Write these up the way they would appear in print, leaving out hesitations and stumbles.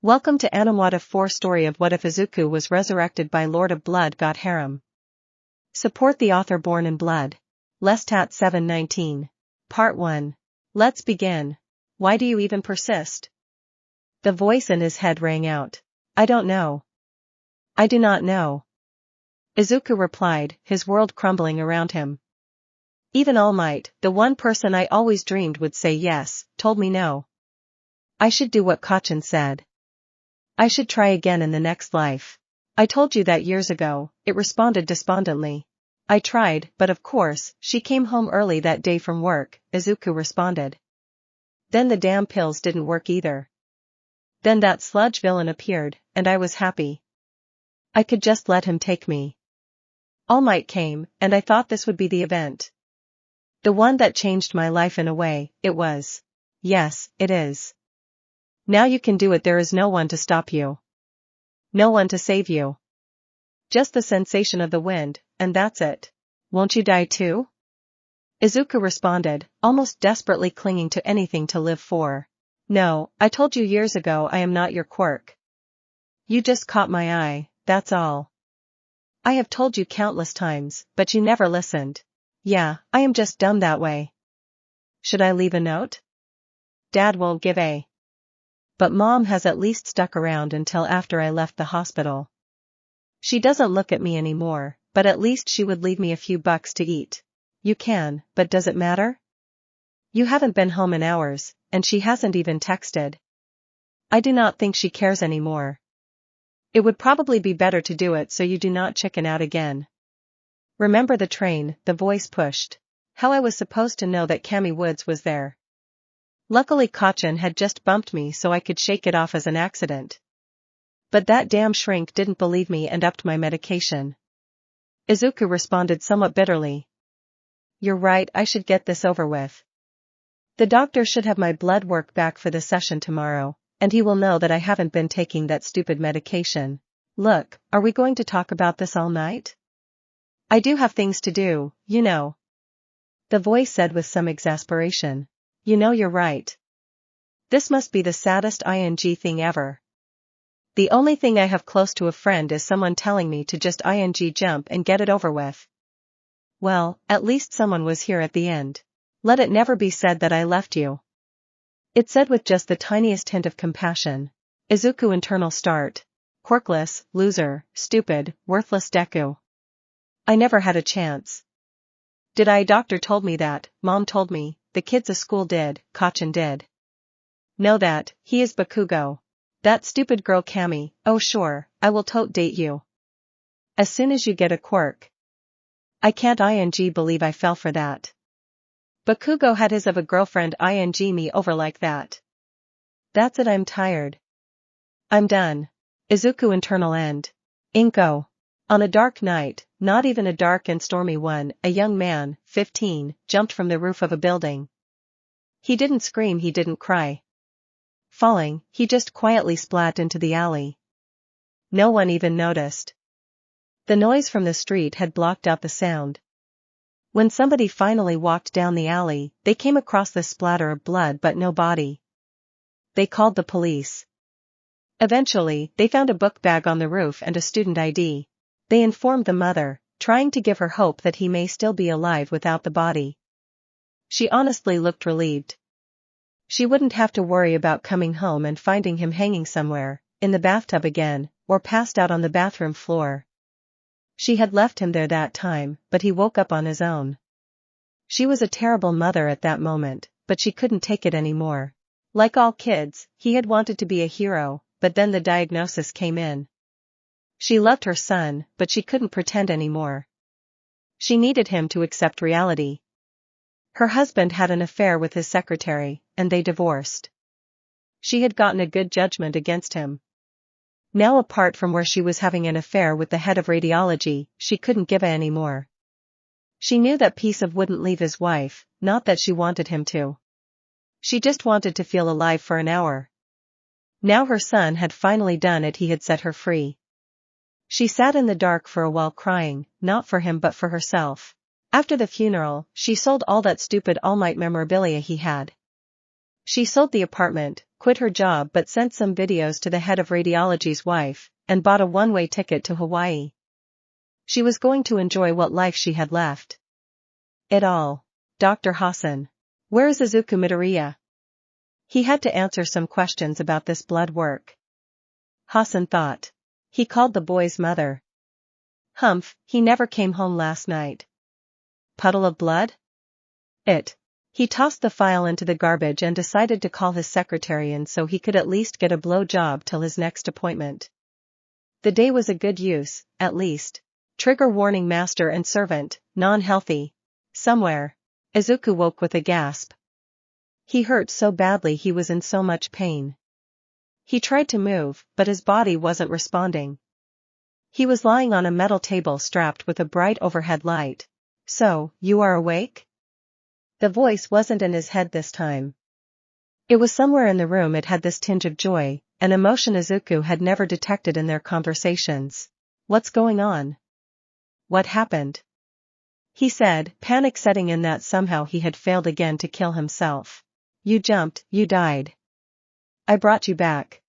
Welcome to Unwanted 4 story of What If Izuku Was Resurrected by Lord of Blood God Harem. Support the author Born in Blood. Lestat 719. Part 1. Let's begin. Why do you even persist? The voice in his head rang out. I don't know. I do not know. Izuku replied, his world crumbling around him. Even All Might, the one person I always dreamed would say yes, told me no. I should do what Kachin said. I should try again in the next life. I told you that years ago, it responded despondently. I tried, but of course, she came home early that day from work, Izuku responded. Then the damn pills didn't work either. Then that sludge villain appeared, and I was happy. I could just let him take me. All Might came, and I thought this would be the event. The one that changed my life in a way, it was. Yes, it is. Now you can do it. There is no one to stop you. No one to save you. Just the sensation of the wind, and that's it. Won't you die too? Izuku responded, almost desperately clinging to anything to live for. No, I told you years ago I am not your quirk. You just caught my eye, that's all. I have told you countless times, but you never listened. Yeah, I am just dumb that way. Should I leave a note? Dad won't give a. But Mom has at least stuck around until after I left the hospital. She doesn't look at me anymore, but at least she would leave me a few bucks to eat. You can, but does it matter? You haven't been home in hours, and she hasn't even texted. I do not think she cares anymore. It would probably be better to do it so you do not chicken out again. Remember the train, the voice pushed. How I was supposed to know that Cammy Woods was there. Luckily Kachin had just bumped me so I could shake it off as an accident. But that damn shrink didn't believe me and upped my medication. Izuku responded somewhat bitterly. You're right, I should get this over with. The doctor should have my blood work back for the session tomorrow, and he will know that I haven't been taking that stupid medication. Look, are we going to talk about this all night? I do have things to do, you know. The voice said with some exasperation. You know you're right. This must be the saddest thing ever. The only thing I have close to a friend is someone telling me to just jump and get it over with. Well, at least someone was here at the end. Let it never be said that I left you. It said with just the tiniest hint of compassion. Izuku internal start. Quirkless, loser, stupid, worthless Deku. I never had a chance. Did I? Doctor told me that, Mom told me. The kids at school did, Kachin did. Know that, he is Bakugo. That stupid girl Cammy, oh sure, I will date you. As soon as you get a quirk. I can't believe I fell for that. Bakugo had his of a girlfriend me over like that. That's it, I'm tired. I'm done. Izuku internal end. Inko. On a dark night, not even a dark and stormy one, a young man, 15, jumped from the roof of a building. He didn't scream, he didn't cry. Falling, he just quietly splat into the alley. No one even noticed. The noise from the street had blocked out the sound. When somebody finally walked down the alley, they came across the splatter of blood but no body. They called the police. Eventually, they found a book bag on the roof and a student ID. They informed the mother, trying to give her hope that he may still be alive without the body. She honestly looked relieved. She wouldn't have to worry about coming home and finding him hanging somewhere, in the bathtub again, or passed out on the bathroom floor. She had left him there that time, but he woke up on his own. She was a terrible mother at that moment, but she couldn't take it anymore. Like all kids, he had wanted to be a hero, but then the diagnosis came in. She loved her son, but she couldn't pretend anymore. She needed him to accept reality. Her husband had an affair with his secretary, and they divorced. She had gotten a good judgment against him. Now apart from where she was having an affair with the head of radiology, she couldn't give a anymore. She knew that Pisa wouldn't leave his wife, not that she wanted him to. She just wanted to feel alive for an hour. Now her son had finally done it, he had set her free. She sat in the dark for a while crying, not for him but for herself. After the funeral, she sold all that stupid All Might memorabilia he had. She sold the apartment, quit her job but sent some videos to the head of radiology's wife, and bought a one-way ticket to Hawaii. She was going to enjoy what life she had left. It all. Dr. Hassan. Where is Izuku Midoriya? He had to answer some questions about this blood work. Hassan thought. He called the boy's mother. Humph, he never came home last night. Puddle of blood? He tossed the file into the garbage and decided to call his secretarian so he could at least get a blow job till his next appointment. The day was a good use, at least. Trigger warning master and servant, non-healthy. Somewhere. Izuku woke with a gasp. He hurt so badly he was in so much pain. He tried to move, but his body wasn't responding. He was lying on a metal table strapped with a bright overhead light. So, you are awake? The voice wasn't in his head this time. It was somewhere in the room. It had this tinge of joy, an emotion Izuku had never detected in their conversations. What's going on? What happened? He said, panic setting in that somehow he had failed again to kill himself. You jumped, you died. I brought you back.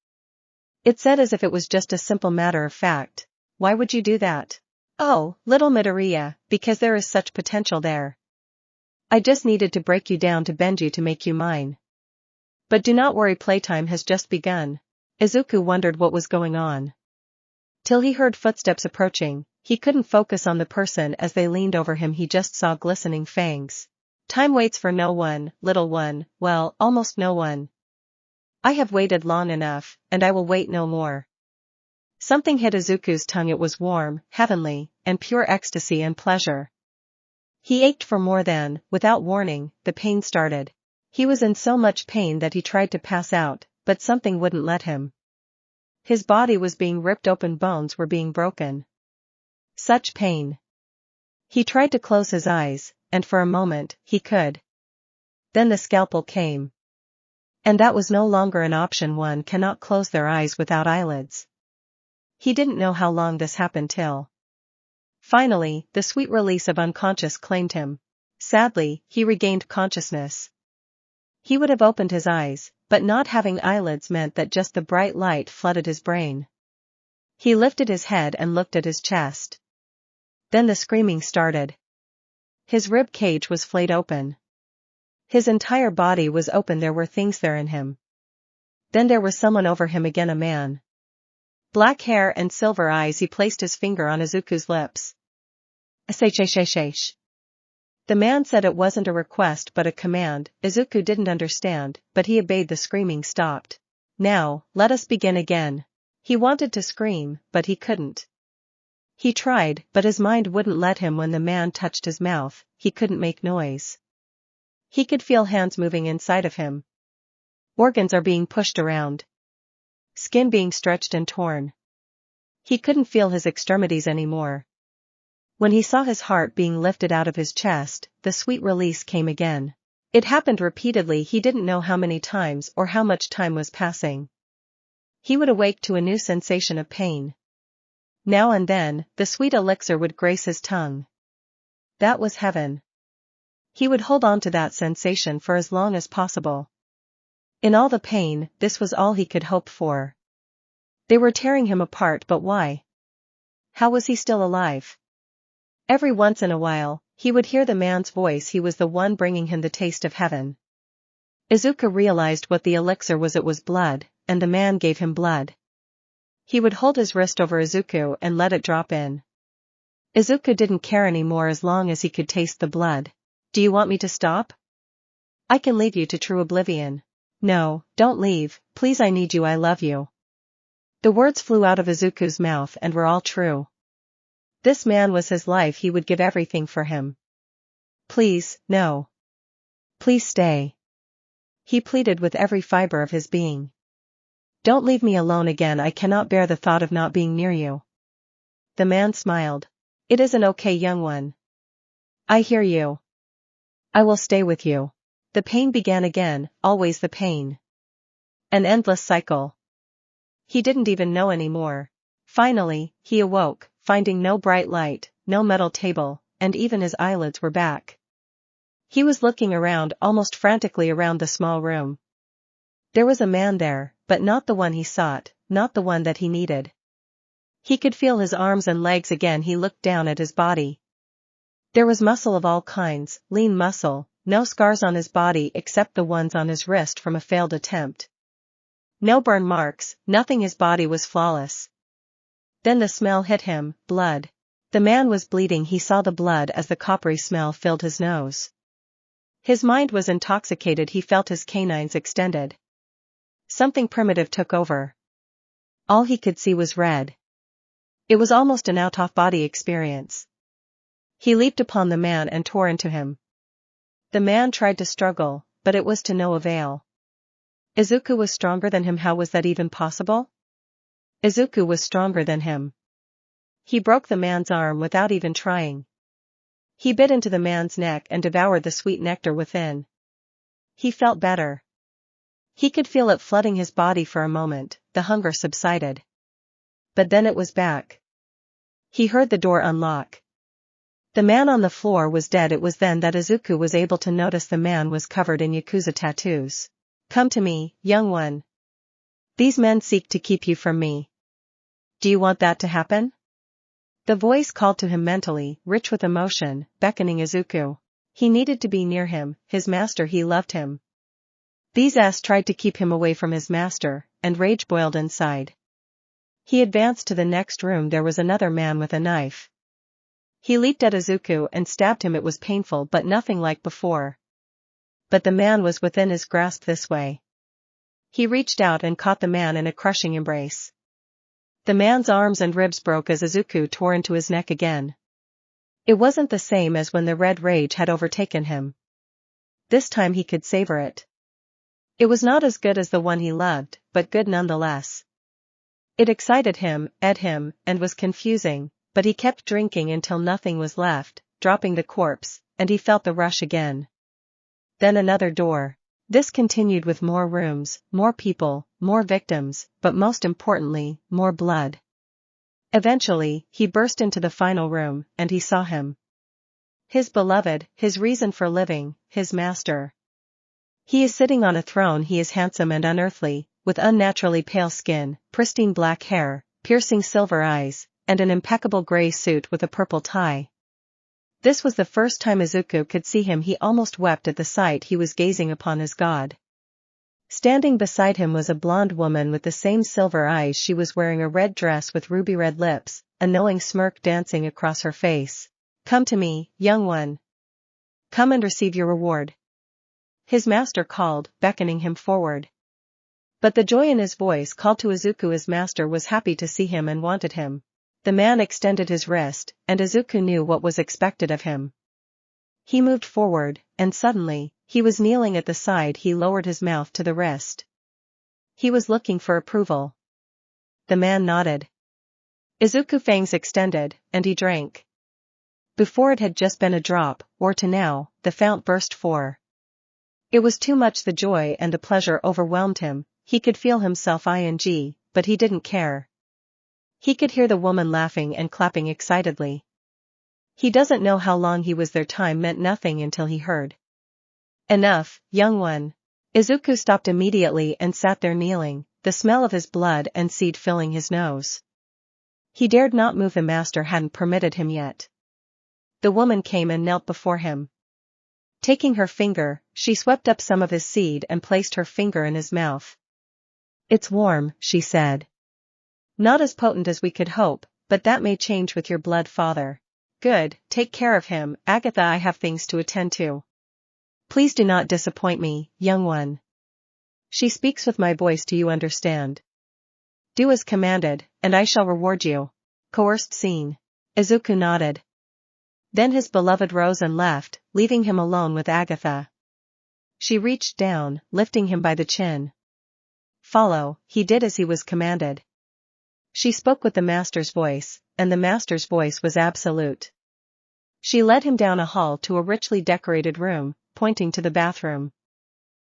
It said as if it was just a simple matter of fact. Why would you do that? Oh, little Midoriya, because there is such potential there. I just needed to break you down to bend you to make you mine. But do not worry, playtime has just begun. Izuku wondered what was going on. Till he heard footsteps approaching, he couldn't focus on the person as they leaned over him. He just saw glistening fangs. Time waits for no one, little one, well, almost no one. I have waited long enough, and I will wait no more. Something hit Izuku's tongue. It was warm, heavenly, and pure ecstasy and pleasure. He ached for more than, without warning, the pain started. He was in so much pain that he tried to pass out, but something wouldn't let him. His body was being ripped open, bones were being broken. Such pain. He tried to close his eyes, and for a moment, he could. Then the scalpel came. And that was no longer an option. One cannot close their eyes without eyelids. He didn't know how long this happened till. Finally, the sweet release of unconscious claimed him. Sadly, he regained consciousness. He would have opened his eyes, but not having eyelids meant that just the bright light flooded his brain. He lifted his head and looked at his chest. Then the screaming started. His rib cage was flayed open. His entire body was open. There were things there in him. Then there was someone over him again, a man. Black hair and silver eyes. He placed his finger on Izuku's lips. Shh. The man said it wasn't a request but a command. Izuku didn't understand, but he obeyed. The screaming stopped. Now, let us begin again. He wanted to scream, but he couldn't. He tried, but his mind wouldn't let him. When the man touched his mouth, he couldn't make noise. He could feel hands moving inside of him. Organs are being pushed around. Skin being stretched and torn. He couldn't feel his extremities anymore. When he saw his heart being lifted out of his chest, the sweet release came again. It happened repeatedly. He didn't know how many times or how much time was passing. He would awake to a new sensation of pain. Now and then, the sweet elixir would grace his tongue. That was heaven. He would hold on to that sensation for as long as possible. In all the pain, this was all he could hope for. They were tearing him apart, but why? How was he still alive? Every once in a while, he would hear the man's voice. He was the one bringing him the taste of heaven. Izuku realized what the elixir was. It was blood, and the man gave him blood. He would hold his wrist over Izuku and let it drop in. Izuku didn't care anymore as long as he could taste the blood. Do you want me to stop? I can leave you to true oblivion. No, don't leave, please, I need you, I love you. The words flew out of Izuku's mouth and were all true. This man was his life. He would give everything for him. Please, no. Please stay. He pleaded with every fiber of his being. Don't leave me alone again. I cannot bear the thought of not being near you. The man smiled. It isn't okay, young one. I hear you. I will stay with you. The pain began again, always the pain. An endless cycle. He didn't even know anymore. Finally, he awoke, finding no bright light, no metal table, and even his eyelids were back. He was looking around almost frantically around the small room. There was a man there, but not the one he sought, not the one that he needed. He could feel his arms and legs again. He looked down at his body. There was muscle of all kinds, lean muscle, no scars on his body except the ones on his wrist from a failed attempt. No burn marks, nothing. His body was flawless. Then the smell hit him, blood. The man was bleeding. He saw the blood as the coppery smell filled his nose. His mind was intoxicated. He felt his canines extended. Something primitive took over. All he could see was red. It was almost an out-of-body experience. He leaped upon the man and tore into him. The man tried to struggle, but it was to no avail. Izuku was stronger than him. How was that even possible? Izuku was stronger than him. He broke the man's arm without even trying. He bit into the man's neck and devoured the sweet nectar within. He felt better. He could feel it flooding his body for a moment. The hunger subsided. But then it was back. He heard the door unlock. The man on the floor was dead. It was then that Izuku was able to notice the man was covered in Yakuza tattoos. Come to me, young one. These men seek to keep you from me. Do you want that to happen? The voice called to him mentally, rich with emotion, beckoning Izuku. He needed to be near him, his master. He loved him. These tried to keep him away from his master, and rage boiled inside. He advanced to the next room. There was another man with a knife. He leaped at Izuku and stabbed him. It was painful but nothing like before. But the man was within his grasp this way. He reached out and caught the man in a crushing embrace. The man's arms and ribs broke as Izuku tore into his neck again. It wasn't the same as when the red rage had overtaken him. This time he could savor it. It was not as good as the one he loved, but good nonetheless. It excited him, ate him, and was confusing, but he kept drinking until nothing was left, dropping the corpse, and he felt the rush again. Then another door. This continued with more rooms, more people, more victims, but most importantly, more blood. Eventually, he burst into the final room, and he saw him. His beloved, his reason for living, his master. He is sitting on a throne. He is handsome and unearthly, with unnaturally pale skin, pristine black hair, piercing silver eyes, and an impeccable gray suit with a purple tie. This was the first time Izuku could see him. He almost wept at the sight. He was gazing upon his god. Standing beside him was a blonde woman with the same silver eyes. She was wearing a red dress with ruby red lips, a knowing smirk dancing across her face. Come to me, young one. Come and receive your reward. His master called, beckoning him forward. But the joy in his voice called to Izuku. His master was happy to see him and wanted him. The man extended his wrist, and Izuku knew what was expected of him. He moved forward, and suddenly, he was kneeling at the side. He lowered his mouth to the wrist. He was looking for approval. The man nodded. Izuku fangs extended, and he drank. Before it had just been a drop, or to now, the fount burst for. It was too much. The joy and the pleasure overwhelmed him. He could feel himself but he didn't care. He could hear the woman laughing and clapping excitedly. He doesn't know how long he was there. Time meant nothing until he heard. Enough, young one. Izuku stopped immediately and sat there kneeling, the smell of his blood and seed filling his nose. He dared not move. The master hadn't permitted him yet. The woman came and knelt before him. Taking her finger, she swept up some of his seed and placed her finger in his mouth. It's warm, she said. Not as potent as we could hope, but that may change with your blood father. Good, take care of him, Agatha. I have things to attend to. Please do not disappoint me, young one. She speaks with my voice. Do you understand? Do as commanded, and I shall reward you. Coerced scene. Izuku nodded. Then his beloved rose and left, leaving him alone with Agatha. She reached down, lifting him by the chin. Follow. He did as he was commanded. She spoke with the master's voice, and the master's voice was absolute. She led him down a hall to a richly decorated room, pointing to the bathroom.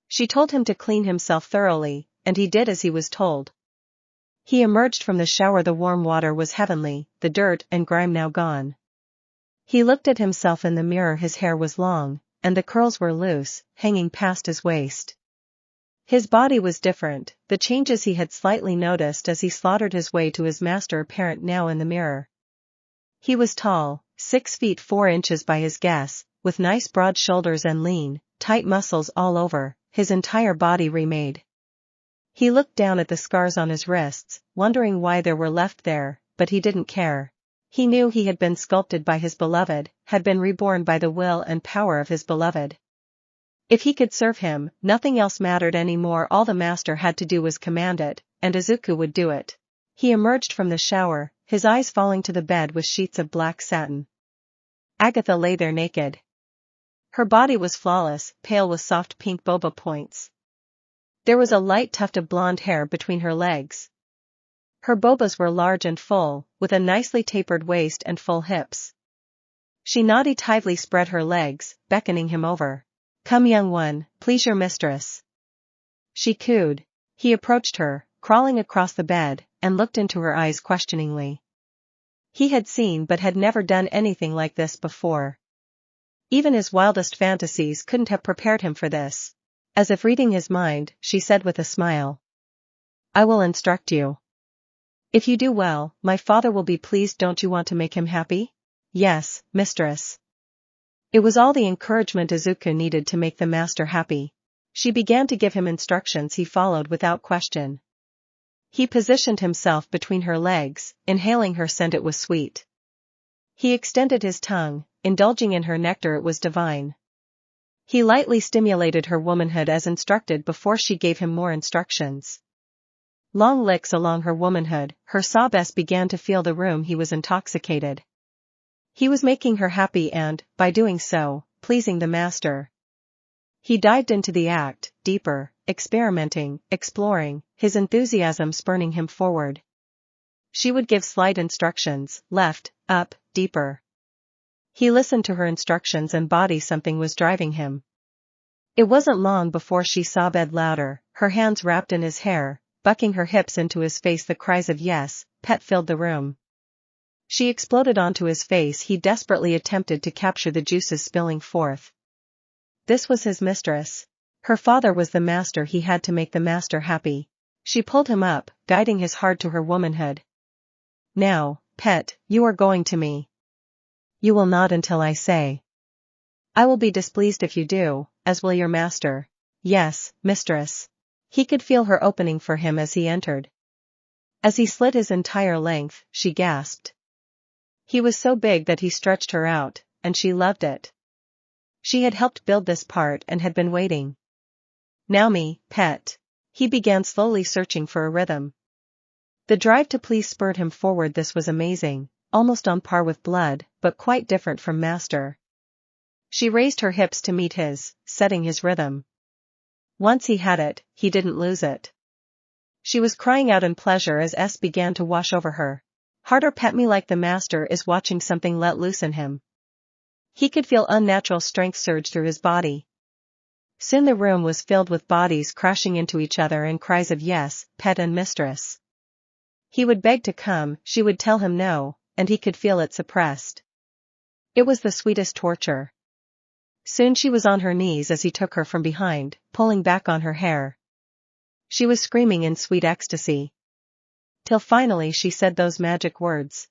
She told him to clean himself thoroughly, and he did as he was told. He emerged from the shower. The warm water was heavenly, the dirt and grime now gone. He looked at himself in the mirror. His hair was long, and the curls were loose, hanging past his waist. His body was different, the changes he had slightly noticed as he slaughtered his way to his master apparent now in the mirror. He was tall, 6 feet 4 inches by his guess, with nice broad shoulders and lean, tight muscles all over, his entire body remade. He looked down at the scars on his wrists, wondering why they were left there, but he didn't care. He knew he had been sculpted by his beloved, had been reborn by the will and power of his beloved. If he could serve him, nothing else mattered anymore. All the master had to do was command it, and Izuku would do it. He emerged from the shower, his eyes falling to the bed with sheets of black satin. Agatha lay there naked. Her body was flawless, pale with soft pink boba points. There was a light tuft of blonde hair between her legs. Her bobas were large and full, with a nicely tapered waist and full hips. She naughty-tively spread her legs, beckoning him over. "Come, young one, please your mistress," she cooed. He approached her, crawling across the bed, and looked into her eyes questioningly. He had seen but had never done anything like this before. Even his wildest fantasies couldn't have prepared him for this. As if reading his mind, she said with a smile, "I will instruct you. If you do well, my father will be pleased. Don't you want to make him happy?" "Yes, mistress." It was all the encouragement Izuku needed to make the master happy. She began to give him instructions. He followed without question. He positioned himself between her legs, inhaling her scent. It was sweet. He extended his tongue, indulging in her nectar. It was divine. He lightly stimulated her womanhood as instructed before she gave him more instructions. Long licks along her womanhood, her sobess began to feel the room. He was intoxicated. He was making her happy and, by doing so, pleasing the master. He dived into the act, deeper, experimenting, exploring, his enthusiasm spurning him forward. She would give slight instructions, left, up, deeper. He listened to her instructions and body. Something was driving him. It wasn't long before she sobbed louder, her hands wrapped in his hair, bucking her hips into his face. The cries of "yes, pet" filled the room. She exploded onto his face. He desperately attempted to capture the juices spilling forth. This was his mistress. Her father was the master. He had to make the master happy. She pulled him up, guiding his heart to her womanhood. "Now, pet, you are going to me. You will not until I say. I will be displeased if you do, as will your master." "Yes, mistress." He could feel her opening for him as he entered. As he slid his entire length, she gasped. He was so big that he stretched her out, and she loved it. She had helped build this part and had been waiting. "Now me, pet." He began slowly searching for a rhythm. The drive to please spurred him forward. This was amazing, almost on par with blood, but quite different from master. She raised her hips to meet his, setting his rhythm. Once he had it, he didn't lose it. She was crying out in pleasure as S began to wash over her. "Harder, pet me like the master is watching." Something let loose in him. He could feel unnatural strength surge through his body. Soon the room was filled with bodies crashing into each other and cries of "yes, pet" and "mistress." He would beg to come, she would tell him no, and he could feel it suppressed. It was the sweetest torture. Soon she was on her knees as he took her from behind, pulling back on her hair. She was screaming in sweet ecstasy. Till finally she said those magic words.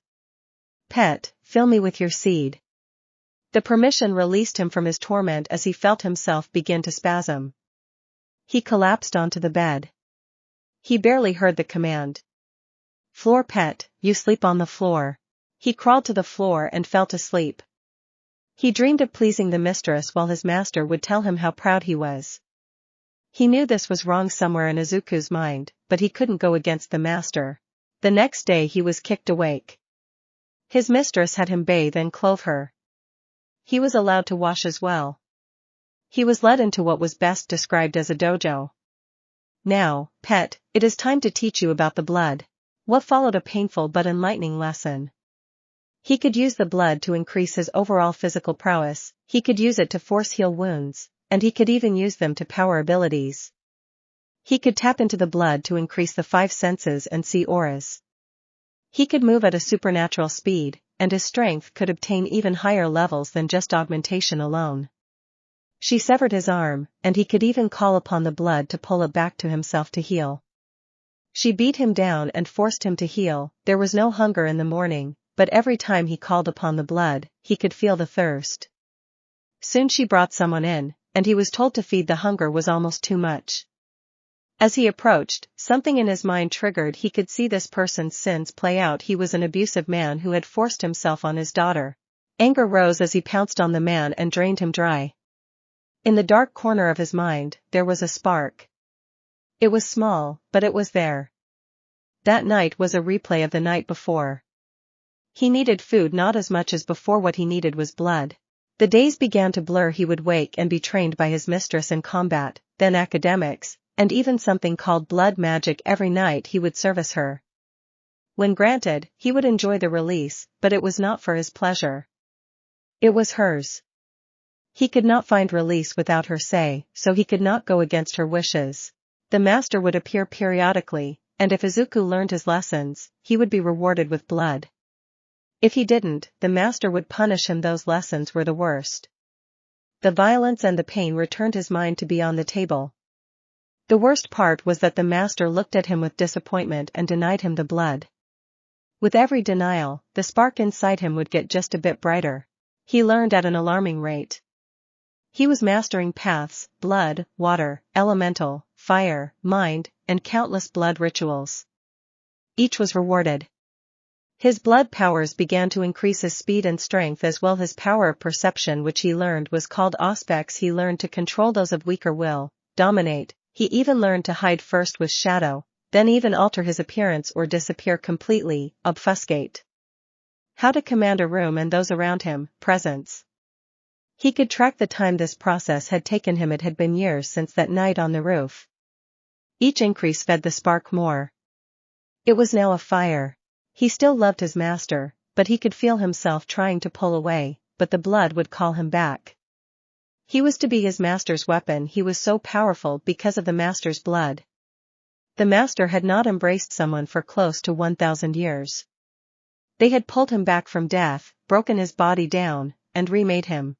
"Pet, fill me with your seed." The permission released him from his torment as he felt himself begin to spasm. He collapsed onto the bed. He barely heard the command. "Floor, pet, you sleep on the floor." He crawled to the floor and fell to sleep. He dreamed of pleasing the mistress while his master would tell him how proud he was. He knew this was wrong somewhere in Izuku's mind, but he couldn't go against the master. The next day he was kicked awake. His mistress had him bathe and clothe her. He was allowed to wash as well. He was led into what was best described as a dojo. "Now, pet, it is time to teach you about the blood." What followed a painful but enlightening lesson. He could use the blood to increase his overall physical prowess, he could use it to force heal wounds, and he could even use them to power abilities. He could tap into the blood to increase the 5 senses and see auras. He could move at a supernatural speed, and his strength could obtain even higher levels than just augmentation alone. She severed his arm, and he could even call upon the blood to pull it back to himself to heal. She beat him down and forced him to heal. There was no hunger in the morning, but every time he called upon the blood, he could feel the thirst. Soon she brought someone in, and he was told to feed the hunger was almost too much. As he approached, something in his mind triggered. He could see this person's sins play out. He was an abusive man who had forced himself on his daughter. Anger rose as he pounced on the man and drained him dry. In the dark corner of his mind, there was a spark. It was small, but it was there. That night was a replay of the night before. He needed food not as much as before. What he needed was blood. The days began to blur. He would wake and be trained by his mistress in combat, then academics, and even something called blood magic. Every night he would service her. When granted, he would enjoy the release, but it was not for his pleasure. It was hers. He could not find release without her say, so he could not go against her wishes. The master would appear periodically, and if Izuku learned his lessons, he would be rewarded with blood. If he didn't, the master would punish him. Those lessons were the worst. The violence and the pain returned. His mind to be on the table. The worst part was that the master looked at him with disappointment and denied him the blood. With every denial, the spark inside him would get just a bit brighter. He learned at an alarming rate. He was mastering paths, blood, water, elemental, fire, mind, and countless blood rituals. Each was rewarded. His blood powers began to increase, his speed and strength as well. His power of perception, which he learned, was called aspects. He learned to control those of weaker will, dominate. He even learned to hide first with shadow, then even alter his appearance or disappear completely, obfuscate. How to command a room and those around him, presence. He could track the time this process had taken him. It had been years since that night on the roof. Each increase fed the spark more. It was now a fire. He still loved his master, but he could feel himself trying to pull away, but the blood would call him back. He was to be his master's weapon. He was so powerful because of the master's blood. The master had not embraced someone for close to 1,000 years. They had pulled him back from death, broken his body down, and remade him.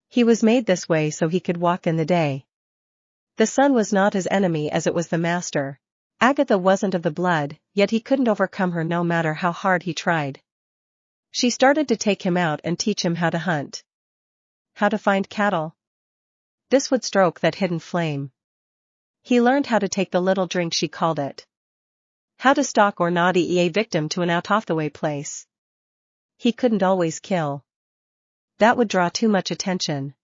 He was made this way so he could walk in the day. The sun was not his enemy as it was the master. Agatha wasn't of the blood, yet he couldn't overcome her no matter how hard he tried. She started to take him out and teach him how to hunt. How to find cattle. This would stoke that hidden flame. He learned how to take the little drink, she called it. How to stalk or not a victim to an out-of-the-way place. He couldn't always kill. That would draw too much attention.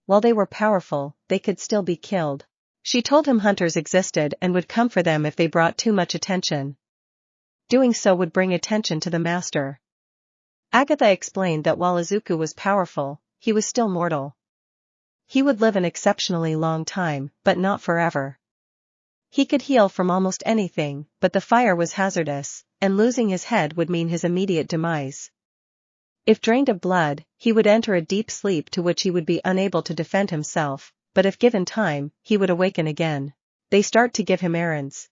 While they were powerful, they could still be killed. She told him hunters existed and would come for them if they brought too much attention. Doing so would bring attention to the master. Agatha explained that while Izuku was powerful, he was still mortal. He would live an exceptionally long time, but not forever. He could heal from almost anything, but the fire was hazardous, and losing his head would mean his immediate demise. If drained of blood, he would enter a deep sleep to which he would be unable to defend himself, but if given time, he would awaken again. They start to give him errands.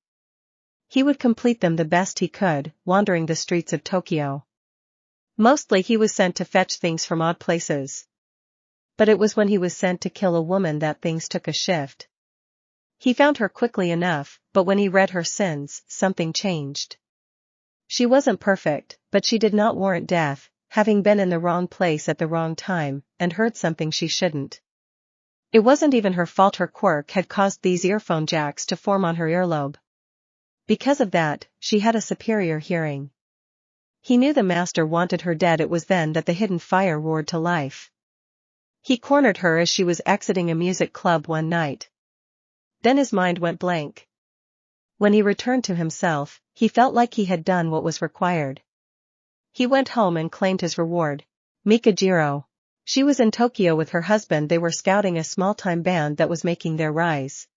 He would complete them the best he could, wandering the streets of Tokyo. Mostly he was sent to fetch things from odd places. But it was when he was sent to kill a woman that things took a shift. He found her quickly enough, but when he read her sins, something changed. She wasn't perfect, but she did not warrant death, having been in the wrong place at the wrong time, and heard something she shouldn't. It wasn't even her fault. Her quirk had caused these earphone jacks to form on her earlobe. Because of that, she had a superior hearing. He knew the master wanted her dead. It was then that the hidden fire roared to life. He cornered her as she was exiting a music club one night. Then his mind went blank. When he returned to himself, he felt like he had done what was required. He went home and claimed his reward. Mikajiro. She was in Tokyo with her husband. They were scouting a small-time band that was making their rise.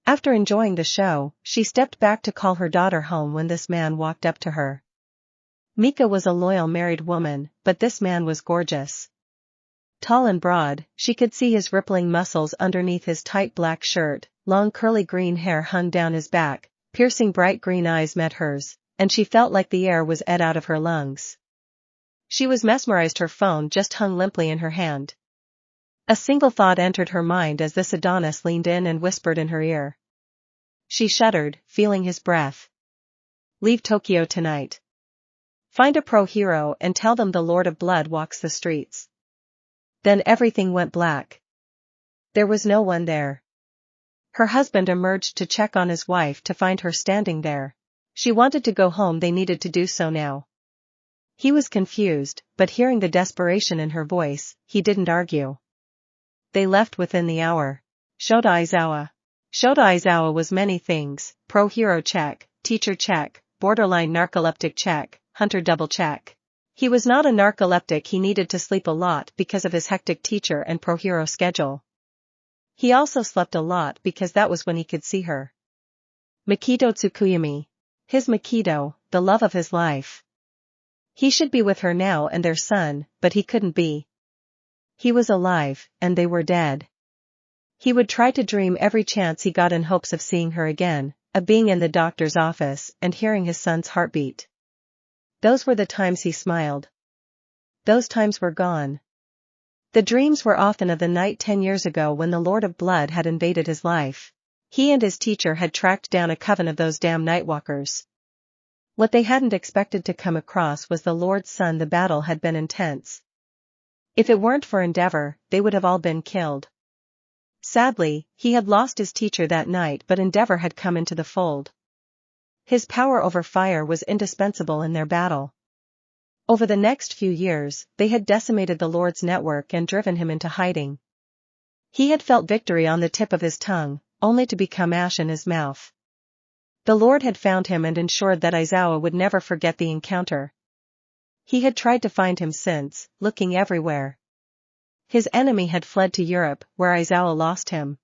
After enjoying the show, she stepped back to call her daughter home when this man walked up to her. Mika was a loyal married woman, but this man was gorgeous. Tall and broad, she could see his rippling muscles underneath his tight black shirt, long curly green hair hung down his back, piercing bright green eyes met hers, and she felt like the air was ed out of her lungs. She was mesmerized. Her phone just hung limply in her hand. A single thought entered her mind as this Adonis leaned in and whispered in her ear. She shuddered, feeling his breath. Leave Tokyo tonight. Find a pro-hero and tell them the Lord of Blood walks the streets. Then everything went black. There was no one there. Her husband emerged to check on his wife to find her standing there. She wanted to go home, they needed to do so now. He was confused, but hearing the desperation in her voice, he didn't argue. They left within the hour. Shota Aizawa. Shota Aizawa was many things: pro-hero check, teacher check, borderline narcoleptic check, hunter double check. He was not a narcoleptic, he needed to sleep a lot because of his hectic teacher and pro-hero schedule. He also slept a lot because that was when he could see her. Makido Tsukuyami. His Makido, the love of his life. He should be with her now and their son, but he couldn't be. He was alive, and they were dead. He would try to dream every chance he got in hopes of seeing her again, of being in the doctor's office and hearing his son's heartbeat. Those were the times he smiled. Those times were gone. The dreams were often of the night 10 years ago when the Lord of Blood had invaded his life. He and his teacher had tracked down a coven of those damn nightwalkers. What they hadn't expected to come across was the Lord's son. The battle had been intense. If it weren't for Endeavor, they would have all been killed. Sadly, he had lost his teacher that night, but Endeavor had come into the fold. His power over fire was indispensable in their battle. Over the next few years, they had decimated the Lord's network and driven him into hiding. He had felt victory on the tip of his tongue, only to become ash in his mouth. The Lord had found him and ensured that Aizawa would never forget the encounter. He had tried to find him since, looking everywhere. His enemy had fled to Europe, where Aizawa lost him.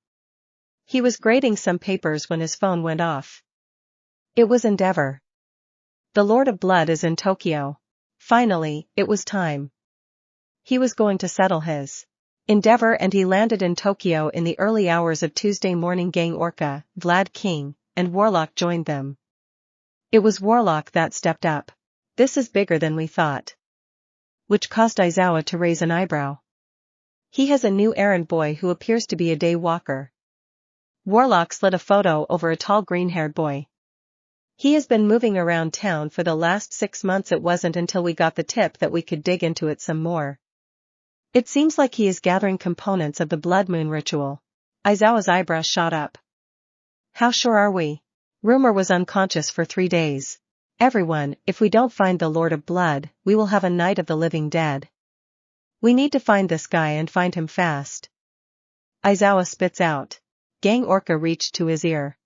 He was grading some papers when his phone went off. It was Endeavor. The Lord of Blood is in Tokyo. Finally, it was time. He was going to settle his Endeavor, and he landed in Tokyo in the early hours of Tuesday morning. Gang Orca, Vlad King, and Warlock joined them. It was Warlock that stepped up. This is bigger than we thought. Which caused Aizawa to raise an eyebrow. He has a new errand boy who appears to be a day walker. Warlock slid a photo over a tall green-haired boy. He has been moving around town for the last 6 months. It wasn't until we got the tip that we could dig into it some more. It seems like he is gathering components of the Blood Moon ritual. Aizawa's eyebrows shot up. How sure are we? Rumor was unconscious for 3 days. Everyone, if we don't find the Lord of Blood, we will have a night of the living dead. We need to find this guy and find him fast. Aizawa spits out. Gang Orca reached to his ear.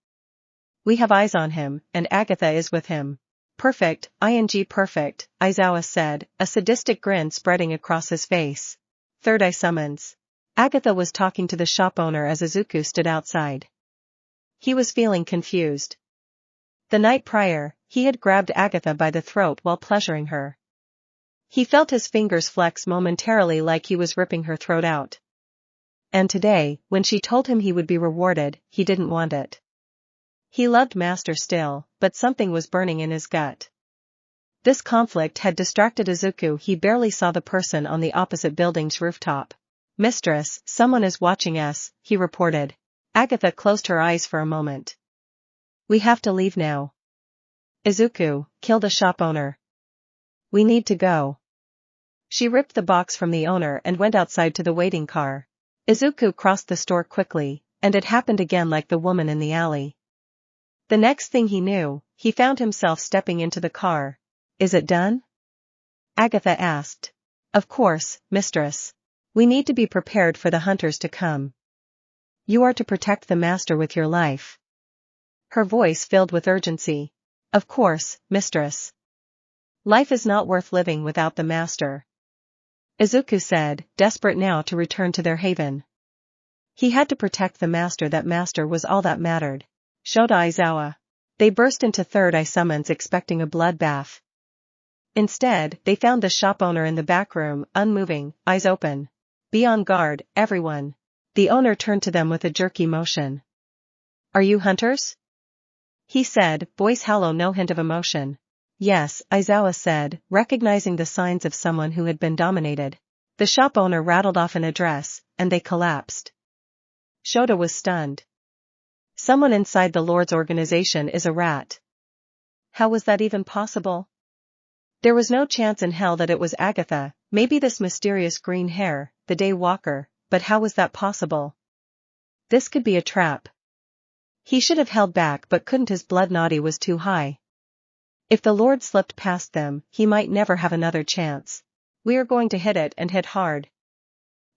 We have eyes on him, and Agatha is with him. Perfect, perfect, Aizawa said, a sadistic grin spreading across his face. Third eye summons. Agatha was talking to the shop owner as Izuku stood outside. He was feeling confused. The night prior, he had grabbed Agatha by the throat while pleasuring her. He felt his fingers flex momentarily like he was ripping her throat out. And today, when she told him he would be rewarded, he didn't want it. He loved Master still, but something was burning in his gut. This conflict had distracted Izuku. He barely saw the person on the opposite building's rooftop. Mistress, someone is watching us, he reported. Agatha closed her eyes for a moment. We have to leave now. Izuku, kill the shop owner. We need to go. She ripped the box from the owner and went outside to the waiting car. Izuku crossed the store quickly, and it happened again like the woman in the alley. The next thing he knew, he found himself stepping into the car. Is it done? Agatha asked. Of course, mistress. We need to be prepared for the hunters to come. You are to protect the master with your life. Her voice filled with urgency. Of course, mistress. Life is not worth living without the master. Izuku said, desperate now to return to their haven. He had to protect the master. That master was all that mattered. Shota Aizawa. They burst into third eye summons expecting a bloodbath. Instead, they found the shop owner in the back room, unmoving, eyes open. Be on guard, everyone. The owner turned to them with a jerky motion. Are you hunters? He said, voice hollow, no hint of emotion. Yes, Aizawa said, recognizing the signs of someone who had been dominated. The shop owner rattled off an address, and they collapsed. Shota was stunned. Someone inside the Lord's organization is a rat. How was that even possible? There was no chance in hell that it was Agatha, maybe this mysterious green hair, the Day Walker, but how was that possible? This could be a trap. He should have held back, but couldn't. His blood naughty was too high. If the Lord slipped past them, he might never have another chance. We are going to hit it and hit hard.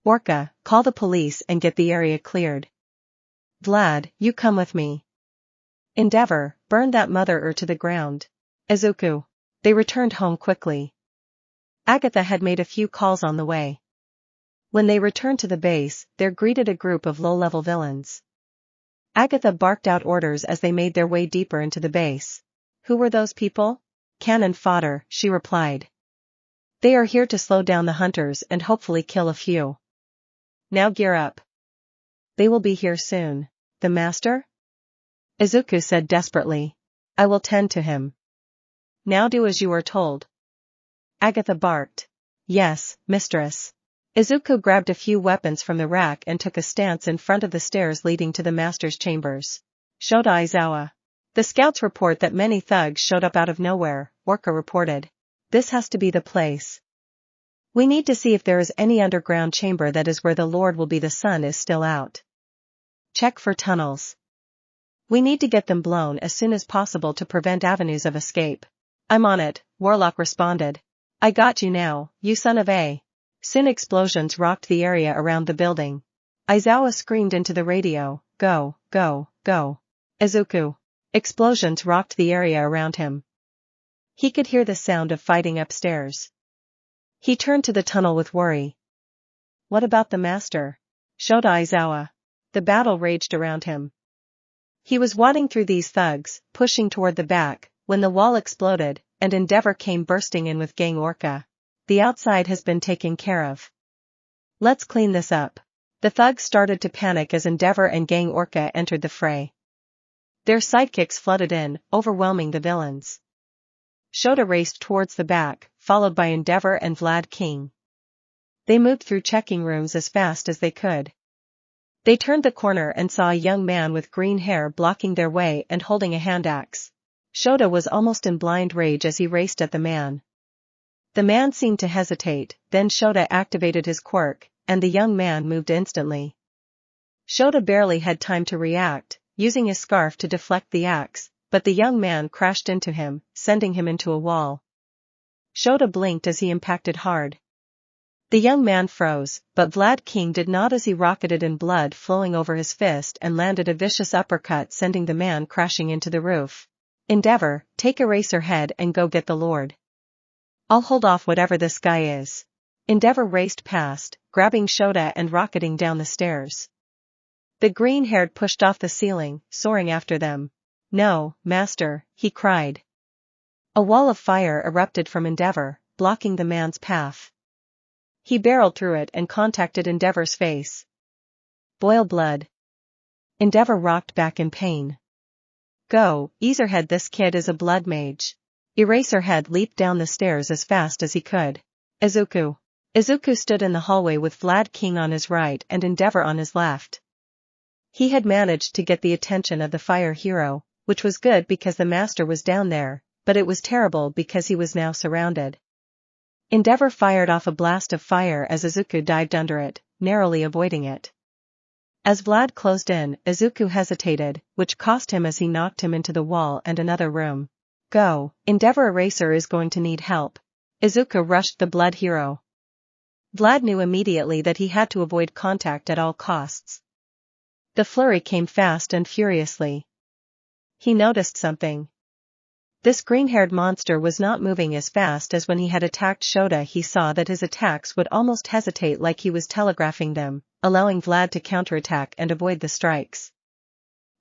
Orca, call the police and get the area cleared. Vlad, you come with me. Endeavor, burn that mother to the ground. Izuku. They returned home quickly. Agatha had made a few calls on the way. When they returned to the base, there greeted a group of low-level villains. Agatha barked out orders as they made their way deeper into the base. Who were those people? Cannon fodder, she replied. They are here to slow down the hunters and hopefully kill a few. Now gear up. They will be here soon. The master? Izuku said desperately. I will tend to him. Now do as you are told. Agatha barked. Yes, mistress. Izuku grabbed a few weapons from the rack and took a stance in front of the stairs leading to the master's chambers. Shota Aizawa. The scouts report that many thugs showed up out of nowhere, Orca reported. This has to be the place. We need to see if there is any underground chamber that is where the Lord will be. The sun is still out. Check for tunnels. We need to get them blown as soon as possible to prevent avenues of escape. I'm on it, Warlock responded. I got you now, you son of a. Soon explosions rocked the area around the building. Aizawa screamed into the radio, go, go, go. Izuku. Explosions rocked the area around him. He could hear the sound of fighting upstairs. He turned to the tunnel with worry. What about the master? Shota Aizawa. The battle raged around him. He was wadding through these thugs, pushing toward the back, when the wall exploded, and Endeavor came bursting in with Gang Orca. The outside has been taken care of. Let's clean this up. The thugs started to panic as Endeavor and Gang Orca entered the fray. Their sidekicks flooded in, overwhelming the villains. Shota raced towards the back, followed by Endeavor and Vlad King. They moved through checking rooms as fast as they could. They turned the corner and saw a young man with green hair blocking their way and holding a hand axe. Shota was almost in blind rage as he raced at the man. The man seemed to hesitate, then Shota activated his quirk, and the young man moved instantly. Shota barely had time to react, using his scarf to deflect the axe, but the young man crashed into him, sending him into a wall. Shota blinked as he impacted hard. The young man froze, but Vlad King did not, as he rocketed in blood flowing over his fist and landed a vicious uppercut, sending the man crashing into the roof. Endeavor, take Eraserhead and go get the Lord. I'll hold off whatever this guy is. Endeavor raced past, grabbing Shota and rocketing down the stairs. The green-haired pushed off the ceiling, soaring after them. No, master, he cried. A wall of fire erupted from Endeavor, blocking the man's path. He barreled through it and contacted Endeavor's face. Boil blood. Endeavor rocked back in pain. Go, Eraserhead, this kid is a blood mage. Eraserhead leaped down the stairs as fast as he could. Izuku. Izuku stood in the hallway with Vlad King on his right and Endeavor on his left. He had managed to get the attention of the fire hero, which was good because the master was down there, but it was terrible because he was now surrounded. Endeavor fired off a blast of fire as Izuku dived under it, narrowly avoiding it. As Vlad closed in, Izuku hesitated, which cost him as he knocked him into the wall and another room. Go, Endeavor, Eraser is going to need help. Izuku rushed the blood hero. Vlad knew immediately that he had to avoid contact at all costs. The flurry came fast and furiously. He noticed something. This green-haired monster was not moving as fast as when he had attacked Shota. He saw that his attacks would almost hesitate, like he was telegraphing them, allowing Vlad to counterattack and avoid the strikes.